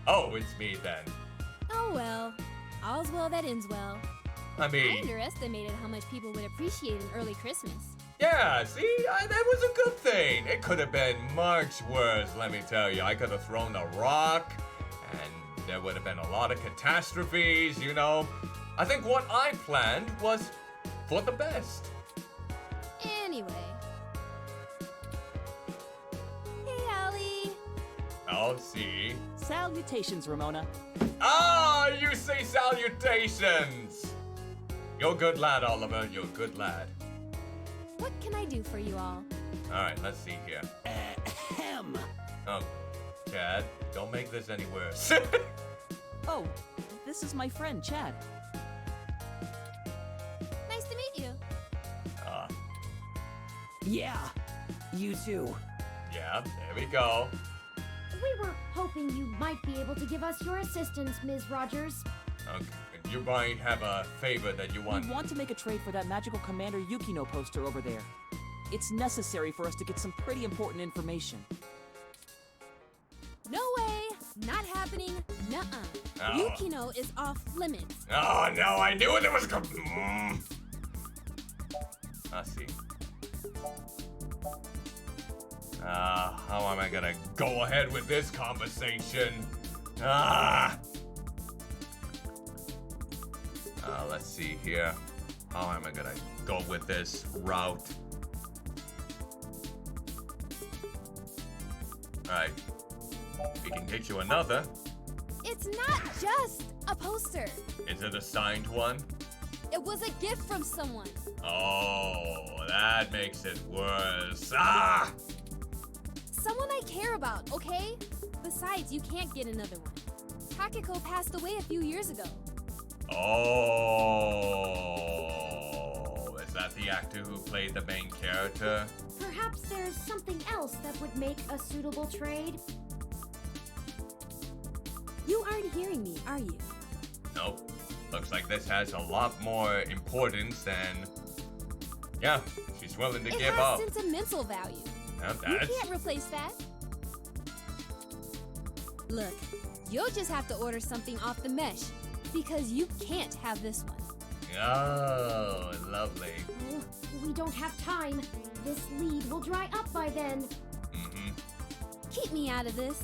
Oh, it's me then. Oh well, all's well that ends well. I mean... I underestimated how much people would appreciate an early Christmas. Yeah, see? That was a good thing. It could have been much worse, let me tell you. I could have thrown a rock, and there would have been a lot of catastrophes, you know? I think what I planned was for the best. Anyway. Hey, Allie. I'll see. Salutations, Ramona. Ah, you say salutations! You're a good lad, Oliver. You're a good lad. What can I do for you all? Alright, let's see here. Ahem. Oh, Chad, don't make this any worse. Oh, this is my friend, Chad. Nice to meet you. Yeah, you too. Yeah, there we go. We were hoping you might be able to give us your assistance, Ms. Rogers. Okay, you might have a favor that you want. We want to make a trade for that magical Commander Yukino poster over there. It's necessary for us to get some pretty important information. No way! Not happening. Nuh-uh. Oh. Yukino is off limits. Oh no, I knew it was good. I see. How am I gonna go ahead with this conversation? Let's see here. How am I gonna go with this route? Alright. We can get you another. It's not just a poster. Is it a signed one? It was a gift from someone. Oh, that makes it worse. Someone I care about, okay? Besides, you can't get another one. Takeko passed away a few years ago. Oh, is that the actor who played the main character? Perhaps there's something else that would make a suitable trade. You aren't hearing me, are you? Nope. Looks like this has a lot more importance than... Yeah, she's willing to give up. It has sentimental value. Yeah, You can't replace that. Look, you'll just have to order something off the mesh, because you can't have this one. Oh, lovely. Oh, we don't have time. This lead will dry up by then. Keep me out of this.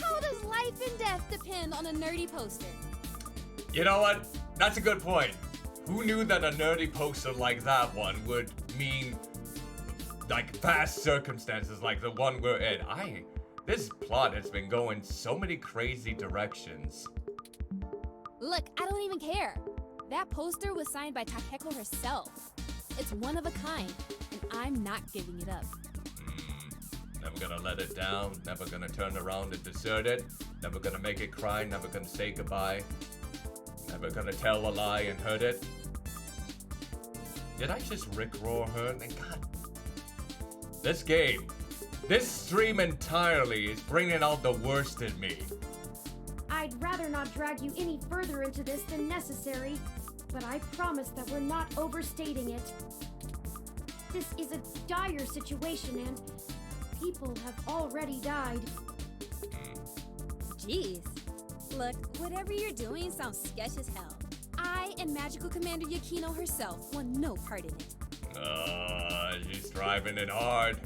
How does life and death depend on a nerdy poster? You know what? That's a good point. Who knew that a nerdy poster like that one would mean like past circumstances like the one we're in? This plot has been going so many crazy directions. Look, I don't even care. That poster was signed by Takeko herself. It's one of a kind, and I'm not giving it up. Never gonna let it down, never gonna turn around and desert it, never gonna make it cry, never gonna say goodbye, never gonna tell a lie and hurt it. Did I just rickroll her? God. This game, this stream entirely is bringing out the worst in me. I'd rather not drag you any further into this than necessary, but I promise that we're not overstating it. This is a dire situation and people have already died. Jeez. Look, whatever you're doing sounds sketch as hell. I and Magical Commander Yukino herself want no part in it. She's driving it hard.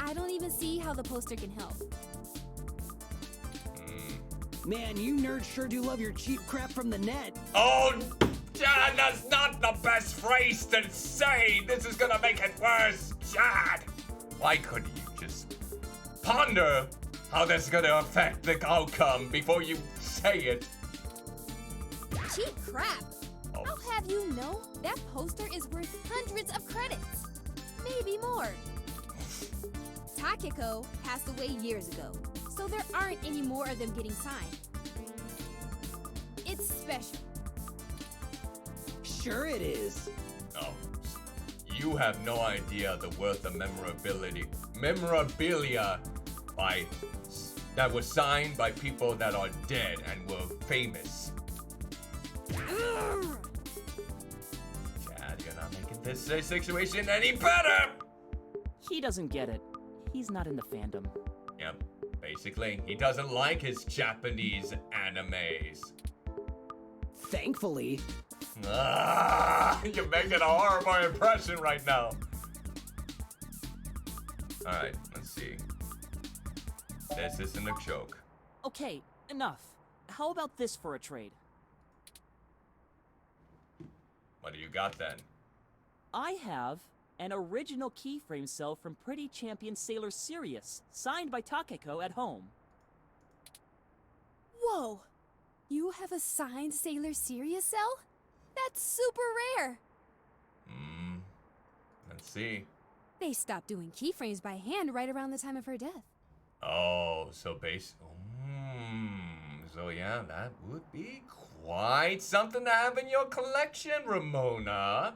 I don't even see how the poster can help. Man, you nerds sure do love your cheap crap from the net. Oh, Chad, that's not the best phrase to say. This is gonna make it worse. Chad, why couldn't you just ponder how this is gonna affect the outcome before you say it? Cheap crap! I'll have you know that poster is worth hundreds of credits. Maybe more. Takeko passed away years ago, so there aren't any more of them getting signed. It's special. Sure it is. Oh, you have no idea the worth of memorabilia that was signed by people that are dead and were famous. Chad, you're not making this situation any better! He doesn't get it. He's not in the fandom. Yep, basically, he doesn't like his Japanese animes. Thankfully. You're making a horrible impression right now. Alright, let's see. This isn't a joke. Okay, enough. How about this for a trade? What do you got then? I have an original keyframe cell from Pretty Champion Sailor Sirius, signed by Takeko at home. Whoa! You have a signed Sailor Sirius cell? That's super rare! Let's see. They stopped doing keyframes by hand right around the time of her death. Oh, so so yeah, that would be quite something to have in your collection, Ramona.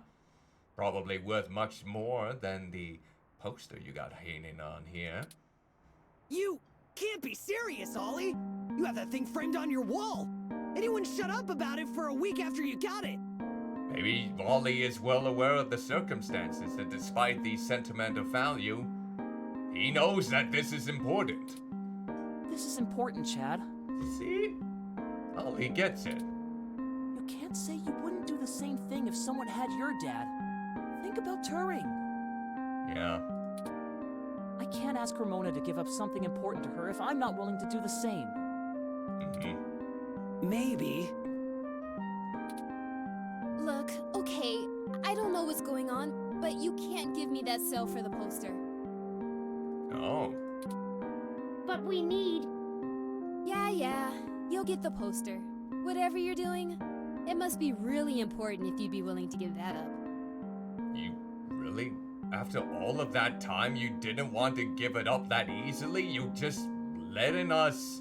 Probably worth much more than the poster you got hanging on here. You can't be serious, Ollie! You have that thing framed on your wall! Anyone shut up about it for a week after you got it! Maybe Ollie is well aware of the circumstances, and despite the sentimental value, he knows that this is important. This is important, Chad. See? Ollie gets it. You can't say you wouldn't do the same thing if someone had your dad. Think about Turing. Yeah. I can't ask Ramona to give up something important to her if I'm not willing to do the same. Maybe. Look, okay, I don't know what's going on, but you can't give me that cell for the poster. Oh. But we need... Yeah, you'll get the poster. Whatever you're doing, it must be really important if you'd be willing to give that up. You really? After all of that time, you didn't want to give it up that easily? You just letting us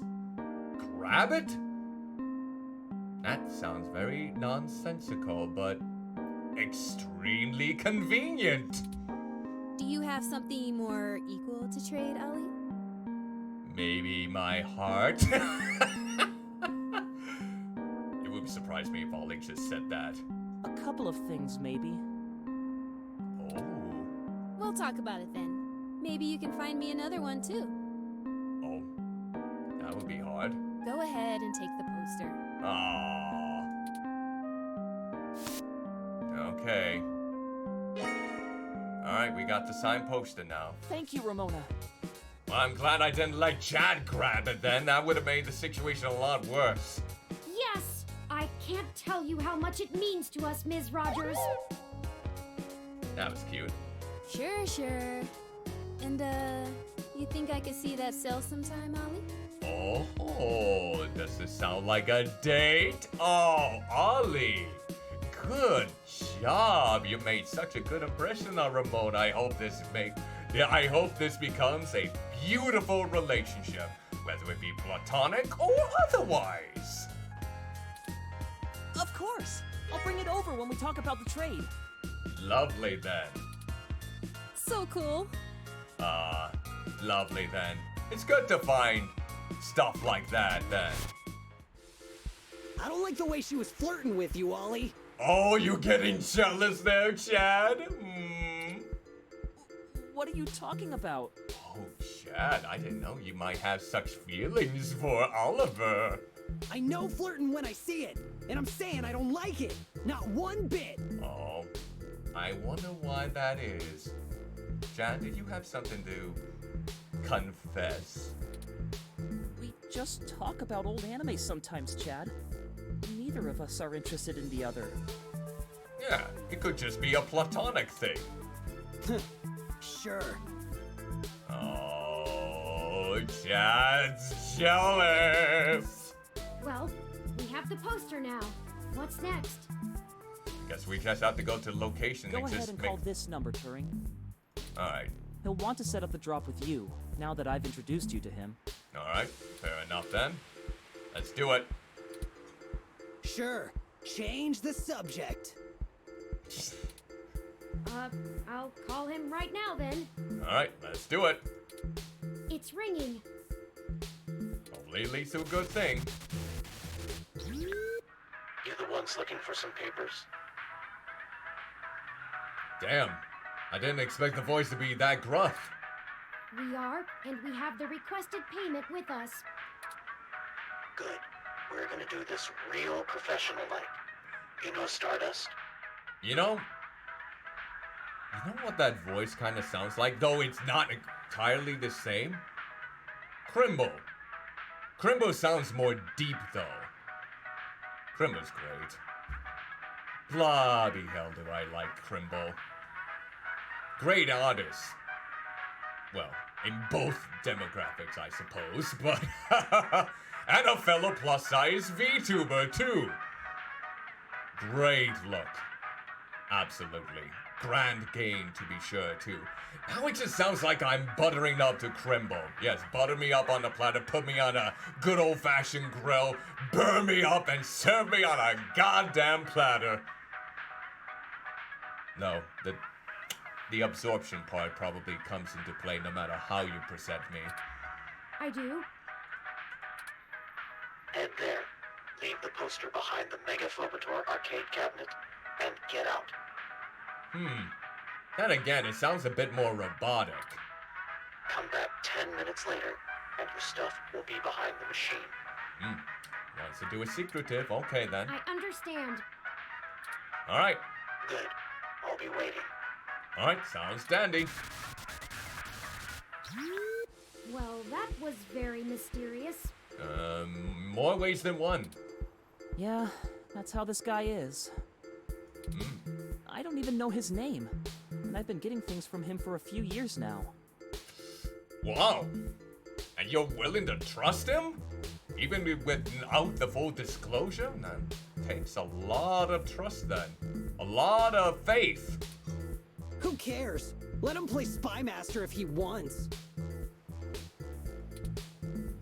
grab it? That sounds very nonsensical, but extremely convenient. Do you have something more equal to trade, Ollie? Maybe my heart? It would surprise me if Ollie just said that. A couple of things, maybe. Oh. We'll talk about it then. Maybe you can find me another one, too. Oh. That would be hard. Go ahead and take the poster. Aww. Okay. Alright, we got the signed poster now. Thank you, Ramona. Well, I'm glad I didn't let Chad grab it then. That would have made the situation a lot worse. Yes! I can't tell you how much it means to us, Ms. Rogers. That was cute. Sure. And, you think I could see that cell sometime, Ollie? Oh, does this sound like a date? Oh, Ollie, good job. You made such a good impression on Ramona. I hope this becomes a beautiful relationship, whether it be platonic or otherwise. Of course! I'll bring it over when we talk about the trade. Lovely then. So cool. Lovely then. It's good to find stuff like that then. I don't like the way she was flirting with you, Ollie. Oh, you getting jealous there, Chad? What are you talking about? Oh, Chad, I didn't know you might have such feelings for Oliver. I know flirting when I see it, and I'm saying I don't like it. Not one bit. Oh, I wonder why that is. Chad, did you have something to confess? We just talk about old anime sometimes, Chad. Neither of us are interested in the other. Yeah, it could just be a platonic thing. Sure. Oh, Chad's jealous. Well, we have the poster now. What's next? Guess we just have to go to the location Go and ahead just and make... call this number, Turing. Alright. He'll want to set up the drop with you, now that I've introduced you to him. Alright, fair enough then. Let's do it. Sure. Change the subject. I'll call him right now then. Alright, let's do it. It's ringing. Hopefully it leads to a good thing. You the ones looking for some papers? Damn, I didn't expect the voice to be that gruff. We are, and we have the requested payment with us. Good. We're gonna do this real professional-like. You know Stardust? You know what that voice kind of sounds like, though it's not entirely the same? Crimble. Crimble sounds more deep, though. Crimble's great. Bloody hell do I like Crimble. Great artist. Well, in both demographics, I suppose, but... and a fellow plus-size VTuber, too. Great look. Absolutely. Grand game, to be sure, too. Now it just sounds like I'm buttering up to Crimble. Yes, butter me up on the platter, put me on a good old-fashioned grill, burn me up, and serve me on a goddamn platter. No, the absorption part probably comes into play no matter how you present me. I do. Head there. Leave the poster behind the Mega Phobator arcade cabinet and get out. Then again, it sounds a bit more robotic. Come back 10 minutes later, and your stuff will be behind the machine. Wants to do a secretive. Okay, then. I understand. Alright. Good. I'll be waiting. Alright, sounds dandy. Well, that was very mysterious. More ways than one. Yeah, that's how this guy is. I don't even know his name, and I've been getting things from him for a few years now. Wow. And you're willing to trust him? Even without the full disclosure? That takes a lot of trust then. A lot of faith. Who cares? Let him play Spy Master if he wants.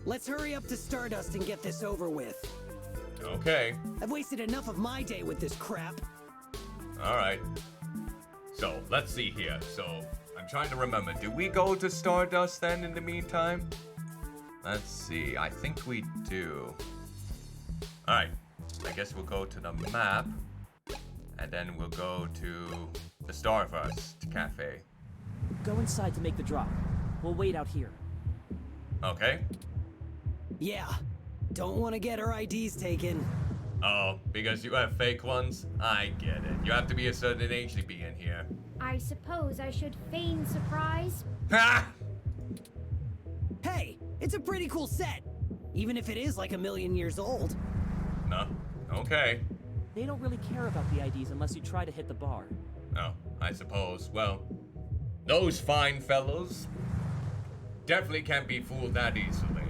Let's hurry up to Stardust and get this over with. Okay. I've wasted enough of my day with this crap. Alright. So, let's see here. So, I'm trying to remember. Do we go to Stardust then in the meantime? Let's see. I think we do. Alright. I guess we'll go to the map. And then we'll go to the Starburst Cafe. Go inside to make the drop. We'll wait out here. Okay. Yeah. Don't want to get our IDs taken. Oh, because you have fake ones? I get it. You have to be a certain age to be in here. I suppose I should feign surprise. Ha! Hey, it's a pretty cool set. Even if it is like 1,000,000 years old. No. Okay. They don't really care about the IDs unless you try to hit the bar. Oh, I suppose. Well, those fine fellows definitely can't be fooled that easily.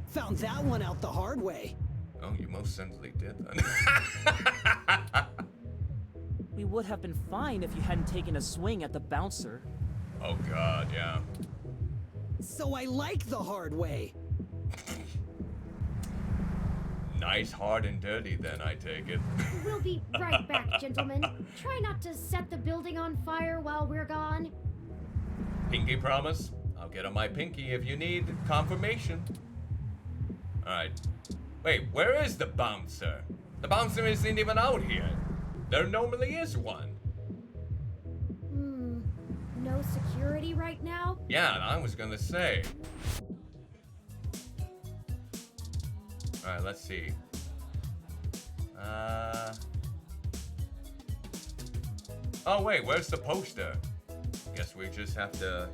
Found that one out the hard way. Oh, you most certainly did then. We would have been fine if you hadn't taken a swing at the bouncer. Oh god, yeah. So I like the hard way. Nice, hard, and dirty, then, I take it. We'll be right back, gentlemen. Try not to set the building on fire while we're gone. Pinky promise? I'll get on my pinky if you need confirmation. Alright. Wait, where is the bouncer? The bouncer isn't even out here. There normally is one. No security right now? Yeah, I was gonna say. Alright, let's see. Oh wait, where's the poster? Guess we just have to...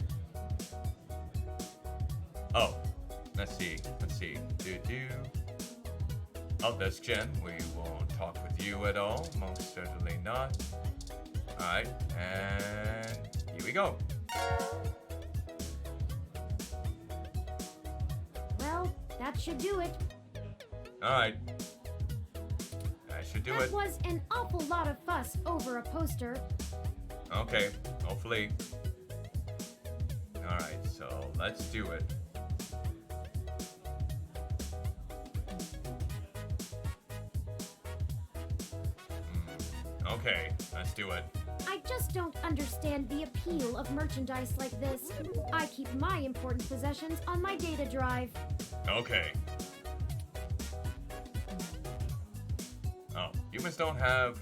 Oh, let's see. Oh, there's Jen. We won't talk with you at all. Most certainly not. Alright, and here we go. Well, that should do it. Alright. That should do it. That was an awful lot of fuss over a poster. Okay, hopefully. Alright, so let's do it. Okay, let's do it. I just don't understand the appeal of merchandise like this. I keep my important possessions on my data drive. Okay. Oh, humans don't have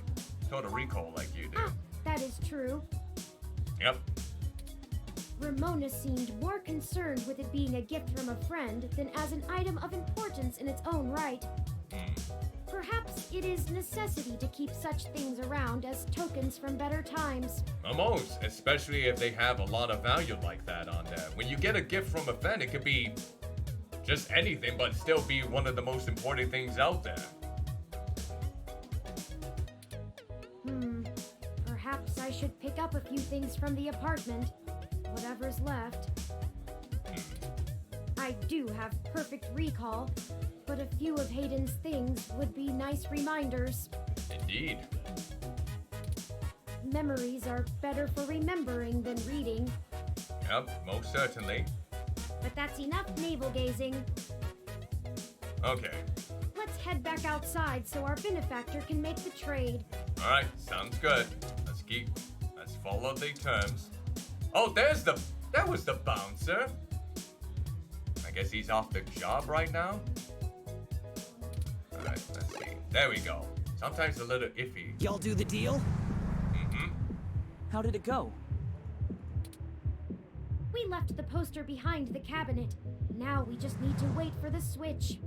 total recall like you do. Ah, that is true. Yep. Ramona seemed more concerned with it being a gift from a friend than as an item of importance in its own right. Perhaps it is necessity to keep such things around as tokens from better times. Almost, especially if they have a lot of value like that on there. When you get a gift from a friend, it could be just anything, but still be one of the most important things out there. Perhaps I should pick up a few things from the apartment. Whatever's left. I do have perfect recall, but a few of Hayden's things would be nice reminders. Indeed. Memories are better for remembering than reading. Yep, most certainly. But that's enough navel-gazing. Okay. Let's head back outside so our benefactor can make the trade. Alright, sounds good. Let's follow the terms. Oh, that was the bouncer. I guess he's off the job right now. Alright, let's see. There we go. Sometimes a little iffy. Y'all do the deal? How did it go? We left the poster behind the cabinet. Now we just need to wait for the switch.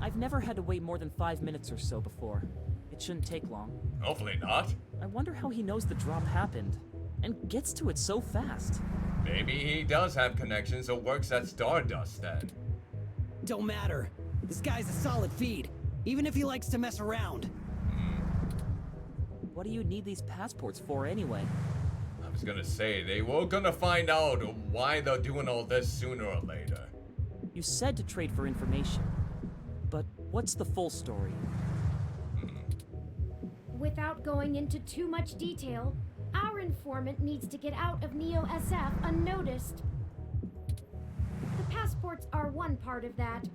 I've never had to wait more than 5 minutes or so before. It shouldn't take long. Hopefully not. I wonder how he knows the drop happened, and gets to it so fast. Maybe he does have connections or works at Stardust then. Don't matter. This guy's a solid feed, even if he likes to mess around. What do you need these passports for anyway? I was gonna say, they were gonna find out why they're doing all this sooner or later. You said to trade for information, but what's the full story? Without going into too much detail, our informant needs to get out of Neo SF unnoticed. The passports are one part of that.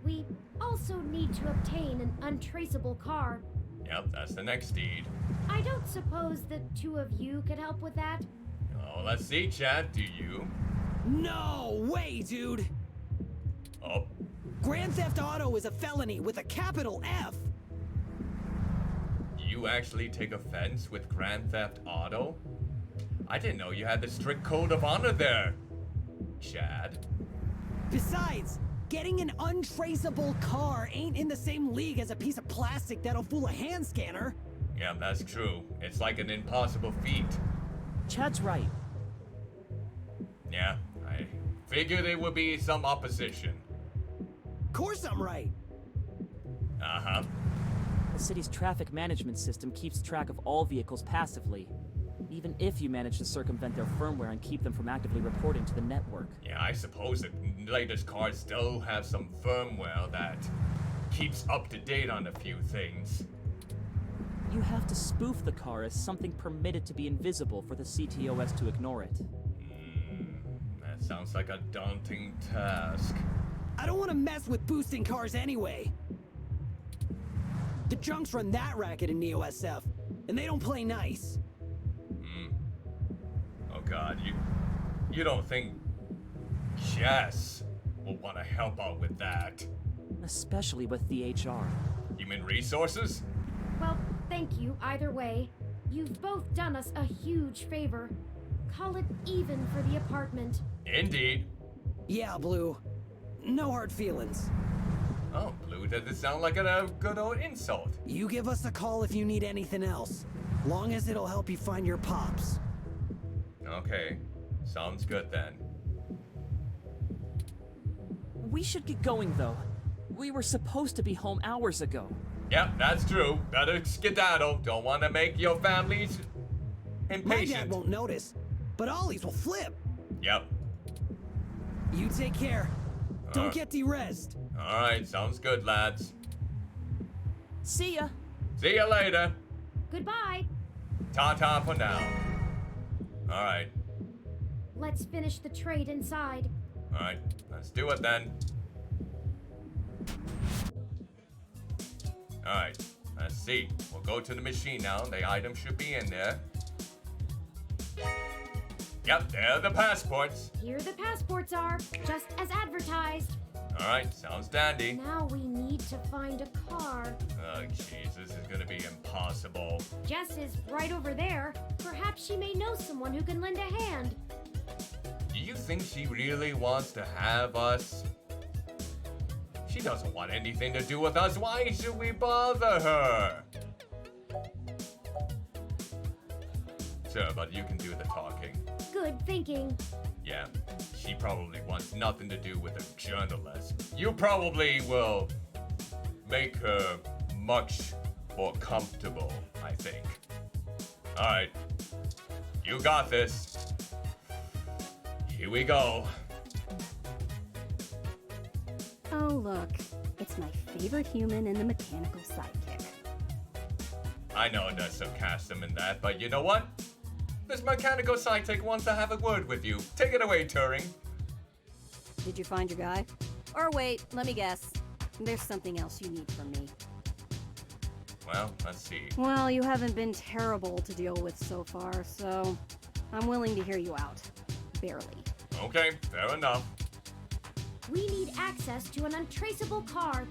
We also need to obtain an untraceable car. Yep, that's the next deed. I don't suppose the two of you could help with that? Oh, let's see, Chad. Do you? No way, dude! Oh. Grand Theft Auto is a felony with a capital F! You actually take offense with Grand Theft Auto? I didn't know you had the strict code of honor there, Chad. Besides, getting an untraceable car ain't in the same league as a piece of plastic that'll fool a hand scanner. Yeah, that's true. It's like an impossible feat. Chad's right. Yeah, I figured it would be some opposition. Course I'm right. Uh-huh. The city's traffic management system keeps track of all vehicles passively, even if you manage to circumvent their firmware and keep them from actively reporting to the network. Yeah, I suppose the latest cars still have some firmware that keeps up to date on a few things. You have to spoof the car as something permitted to be invisible for the CTOS to ignore it. That sounds like a daunting task. I don't want to mess with boosting cars anyway. The junks run that racket in Neo SF, and they don't play nice. Oh god, you don't think Jess will want to help out with that? Especially with the HR. Human resources? Well, thank you either way. You've both done us a huge favor. Call it even for the apartment. Indeed. Yeah, Blue. No hard feelings. Oh, Blue doesn't sound like a good old insult. You give us a call if you need anything else. Long as it'll help you find your pops. Okay. Sounds good then. We should get going, though. We were supposed to be home hours ago. Yep, that's true. Better skedaddle. Don't want to make your families impatient. My dad won't notice, but Ollie's will flip. Yep. You take care. Don't get derezzed. Alright, sounds good, lads. See ya. See ya later. Goodbye. Ta-ta for now. Alright. Let's finish the trade inside. Alright, let's do it then. Alright, let's see. We'll go to the machine now. The item should be in there. Yep, there are the passports. Here the passports are, just as advertised. Alright, sounds dandy. Now we need to find a car. Oh, jeez, this is gonna be impossible. Jess is right over there. Perhaps she may know someone who can lend a hand. Do you think she really wants to have us? She doesn't want anything to do with us. Why should we bother her? Sure, but you can do the talking. Good thinking. Yeah, she probably wants nothing to do with a journalist. You probably will make her much more comfortable, I think. Alright, you got this. Here we go. Oh, look. It's my favorite human and the mechanical sidekick. I know there's sarcasm in that, but you know what? This mechanical sidekick wants to have a word with you. Take it away, Turing. Did you find your guy? Or wait, let me guess. There's something else you need from me. Well, let's see. Well, you haven't been terrible to deal with so far, so I'm willing to hear you out. Barely. Okay, fair enough. We need access to an untraceable car.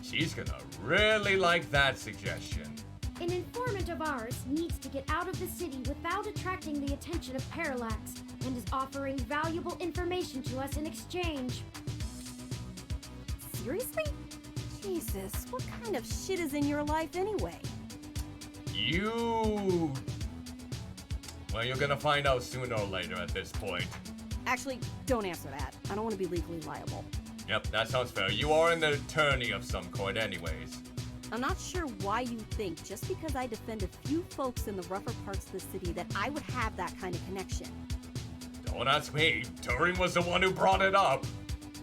She's gonna really like that suggestion. An informant of ours needs to get out of the city without attracting the attention of Parallax and is offering valuable information to us in exchange. Seriously? Jesus, what kind of shit is in your life anyway? Well, you're gonna find out sooner or later at this point. Actually, don't answer that. I don't want to be legally liable. Yep, that sounds fair. You are an attorney of some kind anyways. I'm not sure why you think just because I defend a few folks in the rougher parts of the city that I would have that kind of connection. Don't ask me. Turing was the one who brought it up.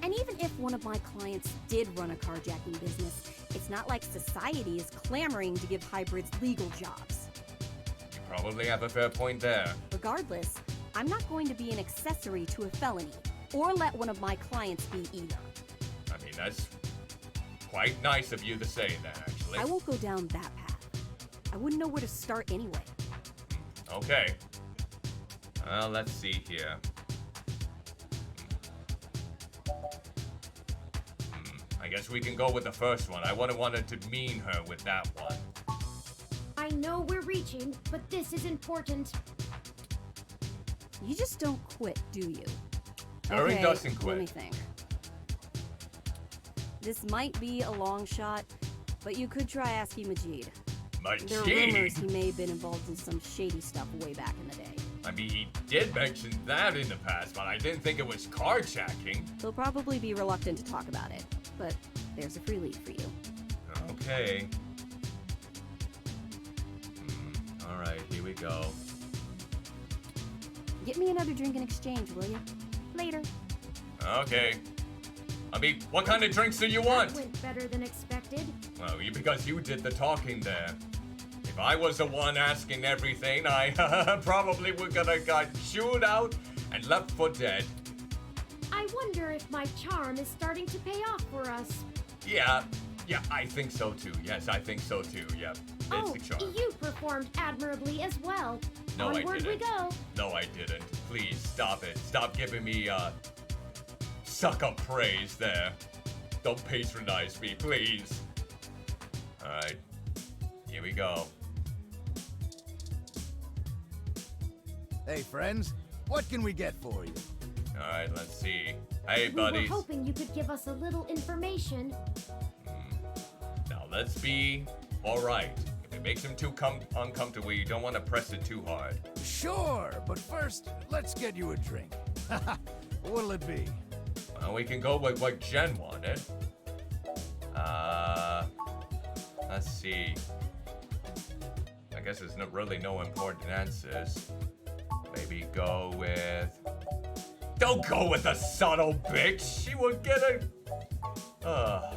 And even if one of my clients did run a carjacking business, it's not like society is clamoring to give hybrids legal jobs. You probably have a fair point there. Regardless, I'm not going to be an accessory to a felony, or let one of my clients be either. I mean, that's quite nice of you to say that, actually. I won't go down that path. I wouldn't know where to start anyway. Okay. Well, let's see here. I guess we can go with the first one. I would have wanted to mean her with that one. I know we're reaching, but this is important. You just don't quit, do you? Turing doesn't quit. Let me think. This might be a long shot, but you could try asking Majid. There are rumors he may have been involved in some shady stuff way back in the day. I mean, he did mention that in the past, but I didn't think it was carjacking. He'll probably be reluctant to talk about it, but there's a free lead for you. Okay. Alright, here we go. Get me another drink in exchange, will you? Later. Okay. I mean, what kind of drinks do you want? That went better than expected. Well, because you did the talking there. If I was the one asking everything, I probably would gonna got chewed out and left for dead. I wonder if my charm is starting to pay off for us. Yeah, I think so too. Yes, I think so too. Yeah, it's the charm. You performed admirably as well. No, Onward I didn't. we go. No, I didn't. Please, stop it. Stop giving me, suck-up praise there. Don't patronize me, please. Alright, here we go. Hey, friends. What can we get for you? Alright, let's see. Hey, We buddies. were hoping you could give us a little information. Now, let's be alright. If it makes him too uncomfortable, you don't want to press it too hard. Sure, but first, let's get you a drink. What'll it be? Well, we can go with what Jen wanted. Let's see. I guess there's really no important answers. Maybe go with... Don't go with the subtle bitch! She will get a...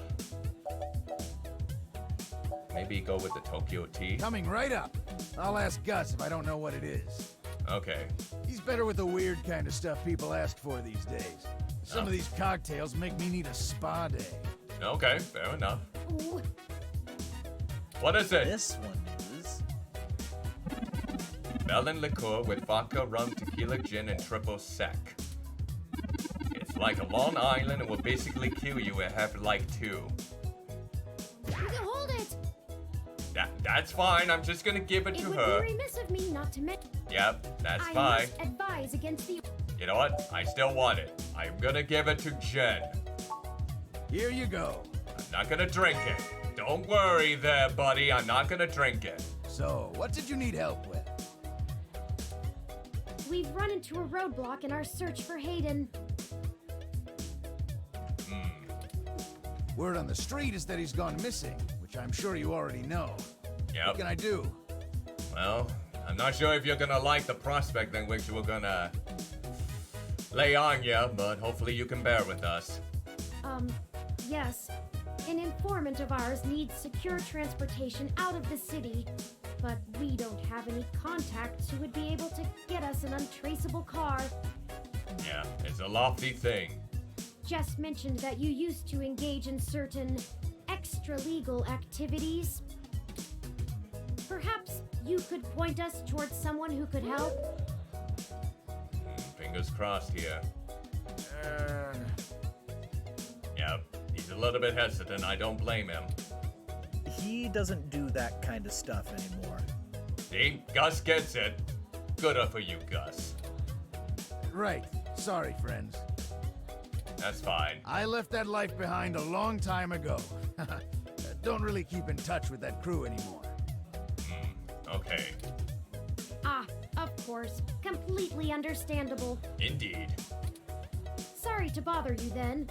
Maybe go with the Tokyo tea? Coming right up. I'll ask Gus if I don't know what it is. Okay. He's better with the weird kind of stuff people ask for these days. Some of these cocktails make me need a spa day. Okay, fair enough. Ooh. What is it? This one is... Melon liqueur with vodka, rum, tequila, gin, and triple sec. It's like a Long Island and will basically kill you and have like 2. You can hold it. That's fine. I'm just gonna give it to her. It would be remiss of me not to mention. Yep, that's I fine. must advise against the. You know what? I still want it. I'm gonna give it to Jen. Here you go. I'm not gonna drink it. Don't worry there, buddy. I'm not gonna drink it. So, what did you need help with? We've run into a roadblock in our search for Hayden. Word on the street is that he's gone missing, which I'm sure you already know. Yep. What can I do? Well, I'm not sure if you're gonna like the prospect in which we're gonna lay on you, but hopefully you can bear with us. Yes. An informant of ours needs secure transportation out of the city, but we don't have any contacts who would be able to get us an untraceable car. Yeah, it's a lofty thing. Jess mentioned that you used to engage in certain extra-legal activities. Perhaps you could point us towards someone who could help? Fingers crossed here. Yep, he's a little bit hesitant. I don't blame him. He doesn't do that kind of stuff anymore. See, Gus gets it. Good for you, Gus. Right. Sorry, friends. That's fine. I left that life behind a long time ago. Don't really keep in touch with that crew anymore. Okay. Ah, of course. Completely understandable. Indeed. Sorry to bother you then.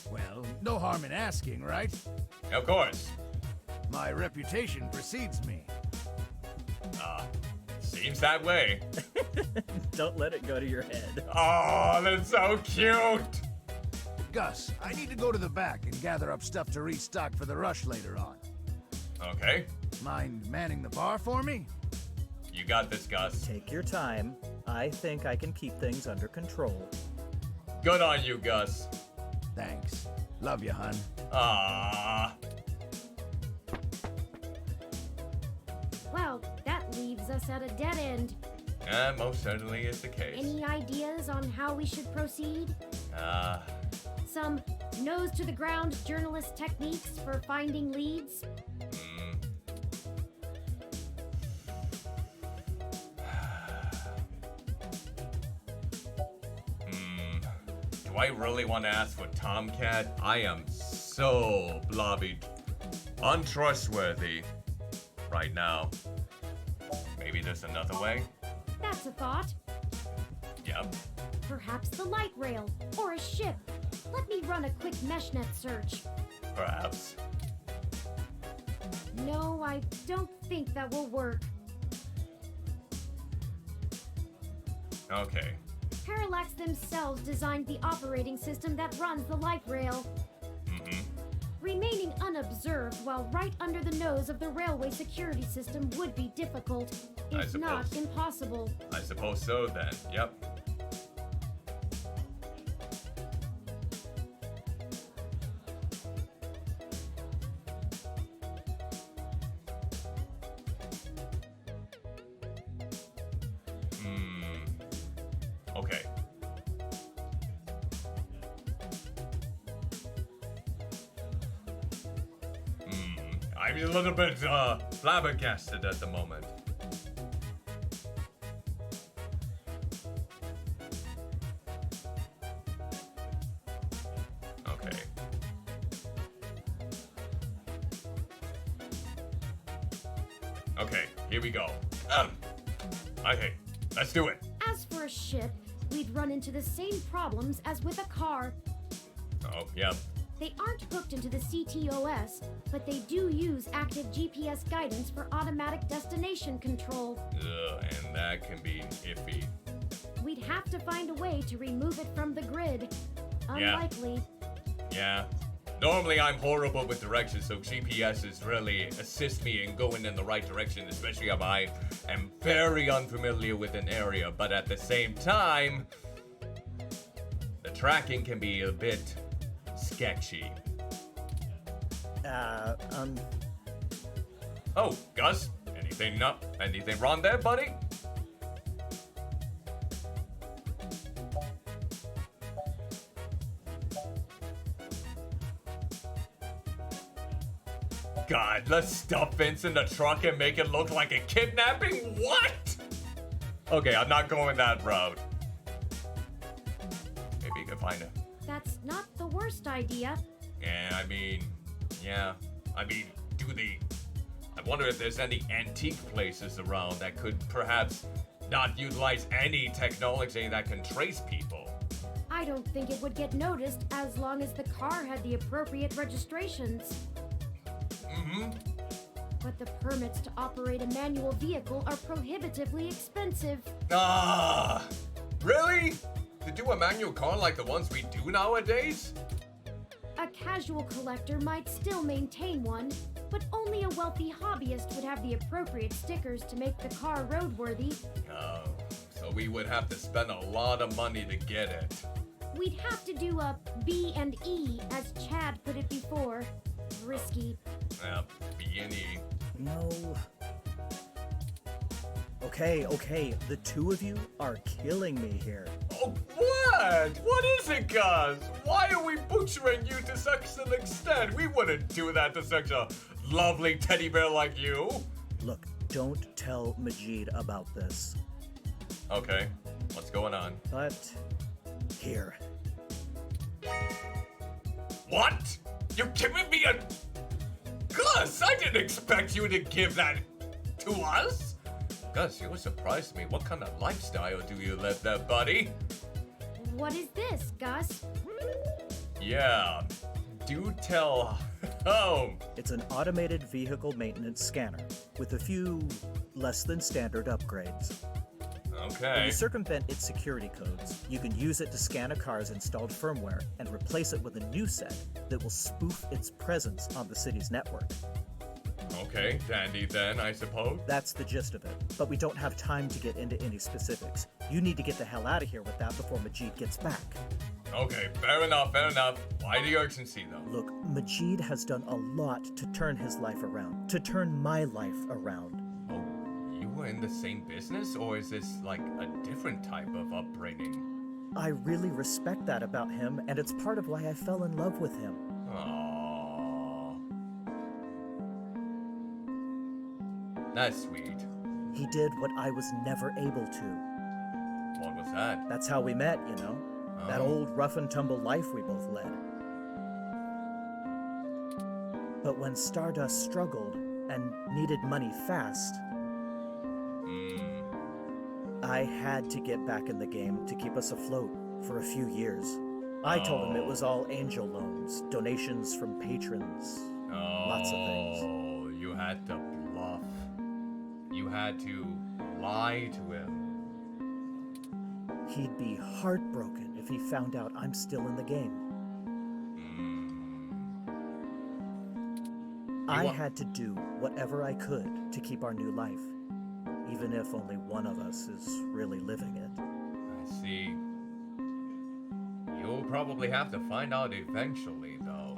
Well, no harm in asking, right? Of course. My reputation precedes me. Seems that way. Don't let it go to your head. Oh, that's so cute! Gus, I need to go to the back and gather up stuff to restock for the rush later on. Okay. Mind manning the bar for me? You got this, Gus. Take your time. I think I can keep things under control. Good on you, Gus. Thanks. Love you, hun. Ah. Well, that leaves us at a dead end. Most certainly is the case. Any ideas on how we should proceed? Some nose-to-the-ground journalist techniques for finding leads? Do I really want to ask for Tomcat? I am so blobby untrustworthy right now. Maybe there's another way? That's a thought. Yep. Perhaps the light rail, or a ship. Let me run a quick meshnet search. Perhaps. No, I don't think that will work. Okay. Parallax themselves designed the operating system that runs the light rail. Remaining unobserved while right under the nose of the railway security system would be difficult, if not impossible. I suppose so then, yep. Okay. I'm a little bit flabbergasted at the moment. Okay. Okay, here we go. Okay, let's do it. As for a ship, we'd run into the same problems as with a car. Oh, yep. They aren't hooked into the CTOS, but they do use active GPS guidance for automatic destination control. Ugh, and that can be iffy. We'd have to find a way to remove it from the grid. Yeah. Unlikely. Yeah. Normally I'm horrible with directions, so GPSs really assist me in going in the right direction, especially if I am very unfamiliar with an area. But at the same time, the tracking can be a bit sketchy. Oh, Gus, anything wrong there, buddy? God, let's stuff Vince in the truck and make it look like a kidnapping? What? Okay, I'm not going that route. Maybe you can find it. That's not the worst idea. Yeah, I wonder if there's any antique places around that could perhaps not utilize any technology that can trace people. I don't think it would get noticed as long as the car had the appropriate registrations. But the permits to operate a manual vehicle are prohibitively expensive. Really? To do a manual car like the ones we do nowadays? A casual collector might still maintain one, but only a wealthy hobbyist would have the appropriate stickers to make the car roadworthy. Oh, so we would have to spend a lot of money to get it. We'd have to do a B&E, as Chad put it before. Risky. Yeah, B&E. No. Okay, the two of you are killing me here. Oh, what? What is it, Gus? Why are we butchering you to such an extent? We wouldn't do that to such a lovely teddy bear like you. Look, don't tell Majid about this. Okay, what's going on? But here. What? You're giving me a... Gus, I didn't expect you to give that to us. Gus, you surprised me. What kind of lifestyle do you live there, buddy? What is this, Gus? Yeah, do tell home. It's an automated vehicle maintenance scanner with a few less than standard upgrades. Okay. When you circumvent its security codes, you can use it to scan a car's installed firmware and replace it with a new set that will spoof its presence on the city's network. Okay, dandy then, I suppose. That's the gist of it, but we don't have time to get into any specifics. You need to get the hell out of here with that before Majid gets back. Okay, fair enough. Why the urgency, though? Look, Majid has done a lot to turn his life around, to turn my life around. You were in the same business, or is this like a different type of upbringing? I really respect that about him, and it's part of why I fell in love with him. Aww. That's sweet. He did what I was never able to. What was that? That's how we met, you know? Oh. That old rough and tumble life we both led. But when Stardust struggled and needed money fast, I had to get back in the game to keep us afloat for a few years. I told him it was all angel loans, donations from patrons, lots of things. Oh, you had to bluff. You had to lie to him. He'd be heartbroken if he found out I'm still in the game. I had to do whatever I could to keep our new life, even if only one of us is really living it. I see. You'll probably have to find out eventually, though.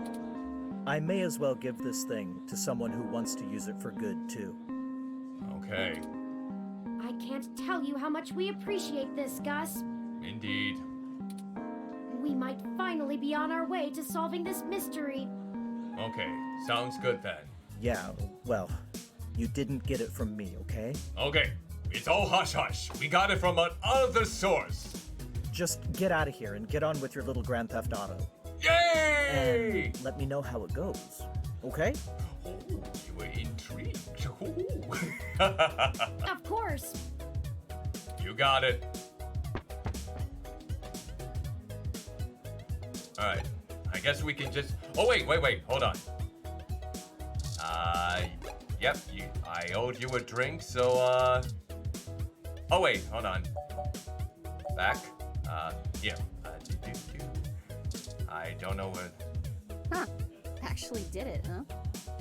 I may as well give this thing to someone who wants to use it for good, too. Okay. I can't tell you how much we appreciate this, Gus. Indeed. We might finally be on our way to solving this mystery. Okay, sounds good then. Yeah, well, you didn't get it from me, okay? Okay, it's all hush-hush. We got it from another source. Just get out of here and get on with your little Grand Theft Auto. Yay! And let me know how it goes, okay? Oh, you were intrigued. Of course. You got it. Alright, I guess we can just... Oh, wait, hold on. Yep, I owed you a drink, so, Oh, wait, hold on. Back. Yeah. I don't know where... Huh. Actually did it, huh?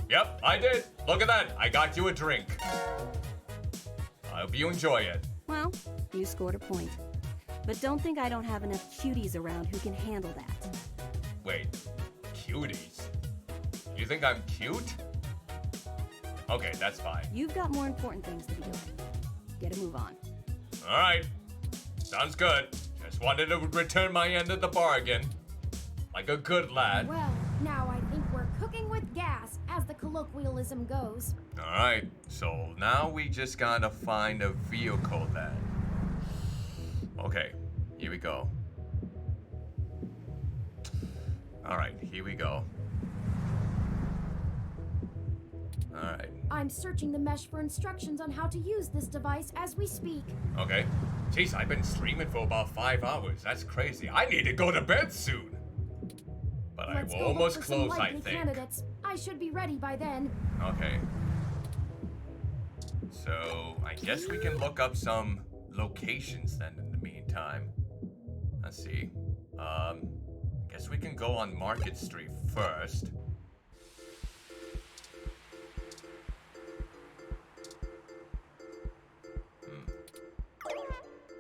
Yep, I did. Look at that. I got you a drink. I hope you enjoy it. Well, you scored a point. But don't think I don't have enough cuties around who can handle that. Wait, cuties? You think I'm cute? Okay, that's fine. You've got more important things to be doing. Get a move on. Alright. Sounds good. Just wanted to return my end of the bargain. Like a good lad. Well, now I think we're cooking with gas, as the colloquialism goes. Alright, so now we just gotta find a vehicle then. Okay, here we go. Alright, here we go. Alright. I'm searching the mesh for instructions on how to use this device as we speak. Okay. Jeez, I've been streaming for about 5 hours. That's crazy. I need to go to bed soon. But Let's I go will almost look for some close, I likely think. candidates. I should be ready by then. Okay. So, I guess we can look up some locations then in the meantime. Let's see. Guess we can go on Market Street first.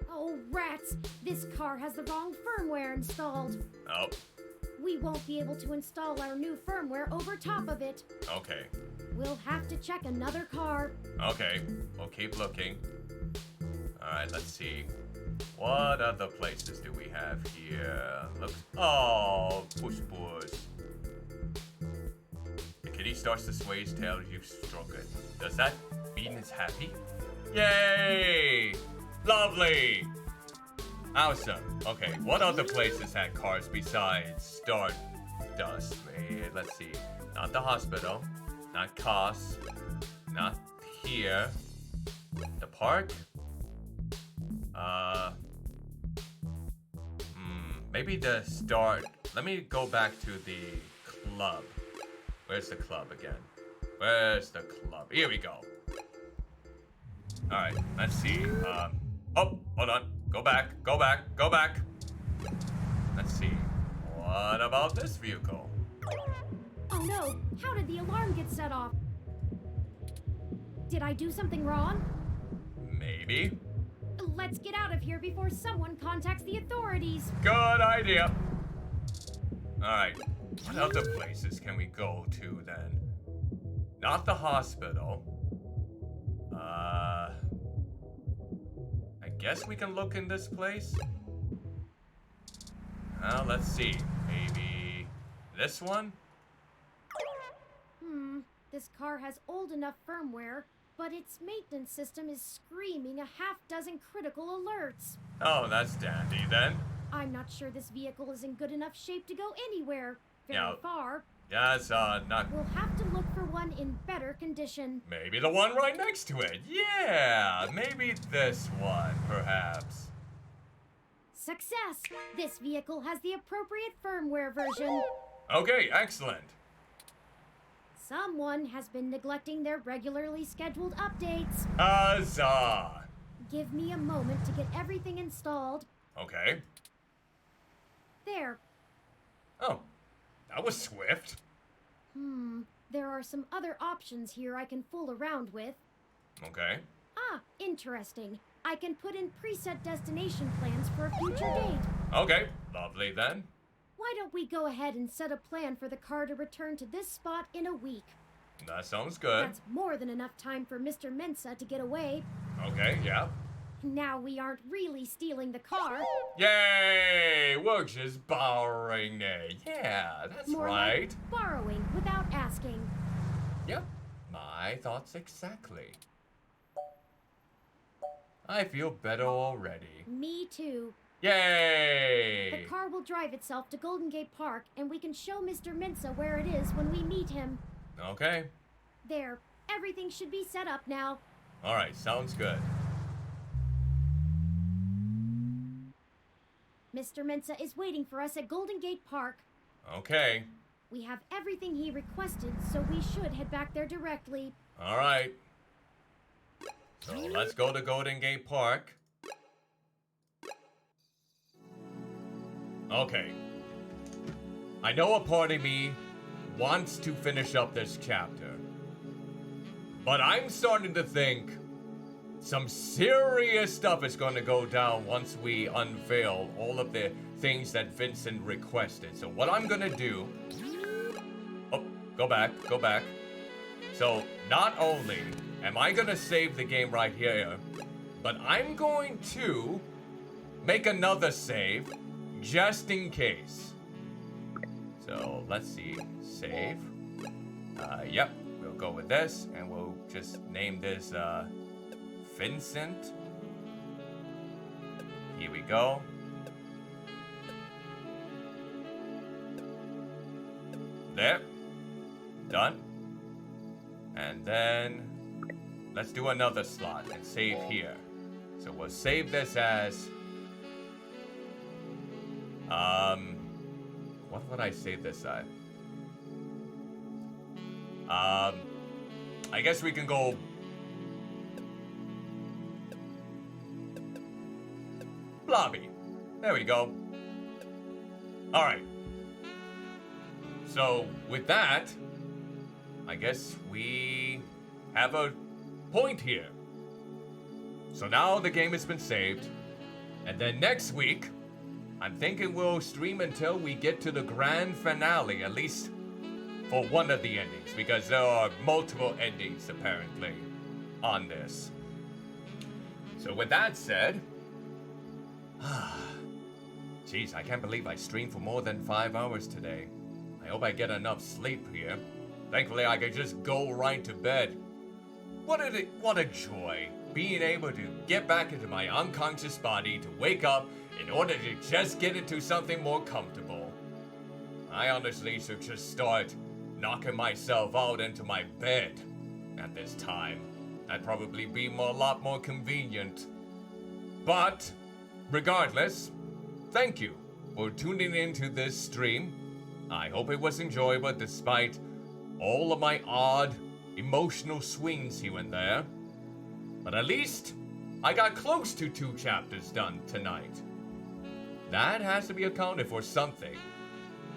Oh, rats! This car has the wrong firmware installed. Oh, We won't be able to install our new firmware over top of it. okay. We'll have to check another car. Okay, we'll keep looking. Alright, let's see. What other places do we have here? Look. Oh, push. The kitty starts to sway his tail, you stroke it. Does that mean it's happy? Yay! Lovely! Awesome. Okay, what other places had cars besides Stardust? Let's see. Not the hospital. Not Cos. Not here. The park? Maybe the start. Let me go back to the club. Where's the club again? Where's the club? Here we go. Alright, let's see. Oh, hold on. Go back. Let's see. What about this vehicle? Oh no! How did the alarm get set off? Did I do something wrong? Maybe. Let's get out of here before someone contacts the authorities. Good idea. Alright, what other places can we go to then? Not the hospital. I guess we can look in this place. Well, let's see. Maybe this one? This car has old enough firmware, but its maintenance system is screaming a half-dozen critical alerts. Oh, that's dandy then. I'm not sure this vehicle is in good enough shape to go anywhere very far. Yes, not... We'll have to look for one in better condition. Maybe the one right next to it. Yeah, maybe this one, perhaps. Success! This vehicle has the appropriate firmware version. Okay, excellent. Someone has been neglecting their regularly scheduled updates. Huzzah! Give me a moment to get everything installed. Okay. There. Oh, that was swift. there are some other options here I can fool around with. Okay. Ah, interesting. I can put in preset destination plans for a future date. Okay, lovely then. Why don't we go ahead and set a plan for the car to return to this spot in a week? That sounds good. That's more than enough time for Mr. Mensa to get away. Okay, yeah. Now we aren't really stealing the car. Yay! We're just borrowing it. Yeah, that's More right. Like borrowing without asking. Yep, my thoughts exactly. I feel better already. Me too. Yay! The car will drive itself to Golden Gate Park, and we can show Mr. Mensa where it is when we meet him. Okay. There. Everything should be set up now. Alright, sounds good. Mr. Mensa is waiting for us at Golden Gate Park. Okay. We have everything he requested, so we should head back there directly. Alright. So let's go to Golden Gate Park. Okay. I know a part of me wants to finish up this chapter. But I'm starting to think some serious stuff is going to go down once we unveil all of the things that Vincent requested. So what I'm going to do... Oh, go back. So not only am I going to save the game right here, but I'm going to make another save just in case. So let's see. Save. Yep. We'll go with this and we'll just name this Vincent. Here we go. There. Done. And then let's do another slot and save here. So we'll save this as what would I save this at? I guess we can go Blobby. There we go. Alright. So, with that, I guess we have a point here. So now the game has been saved. And then next week, I'm thinking we'll stream until we get to the grand finale, at least for one of the endings, because there are multiple endings, apparently, on this. So with that said, jeez, I can't believe I streamed for more than 5 hours today. I hope I get enough sleep here. Thankfully, I could just go right to bed. What a joy, being able to get back into my unconscious body to wake up in order to just get into something more comfortable. I honestly should just start knocking myself out into my bed at this time. That'd probably be a lot more convenient. But, regardless, thank you for tuning into this stream. I hope it was enjoyable despite all of my odd emotional swings here and there. But at least I got close to 2 chapters done tonight. That has to be accounted for something.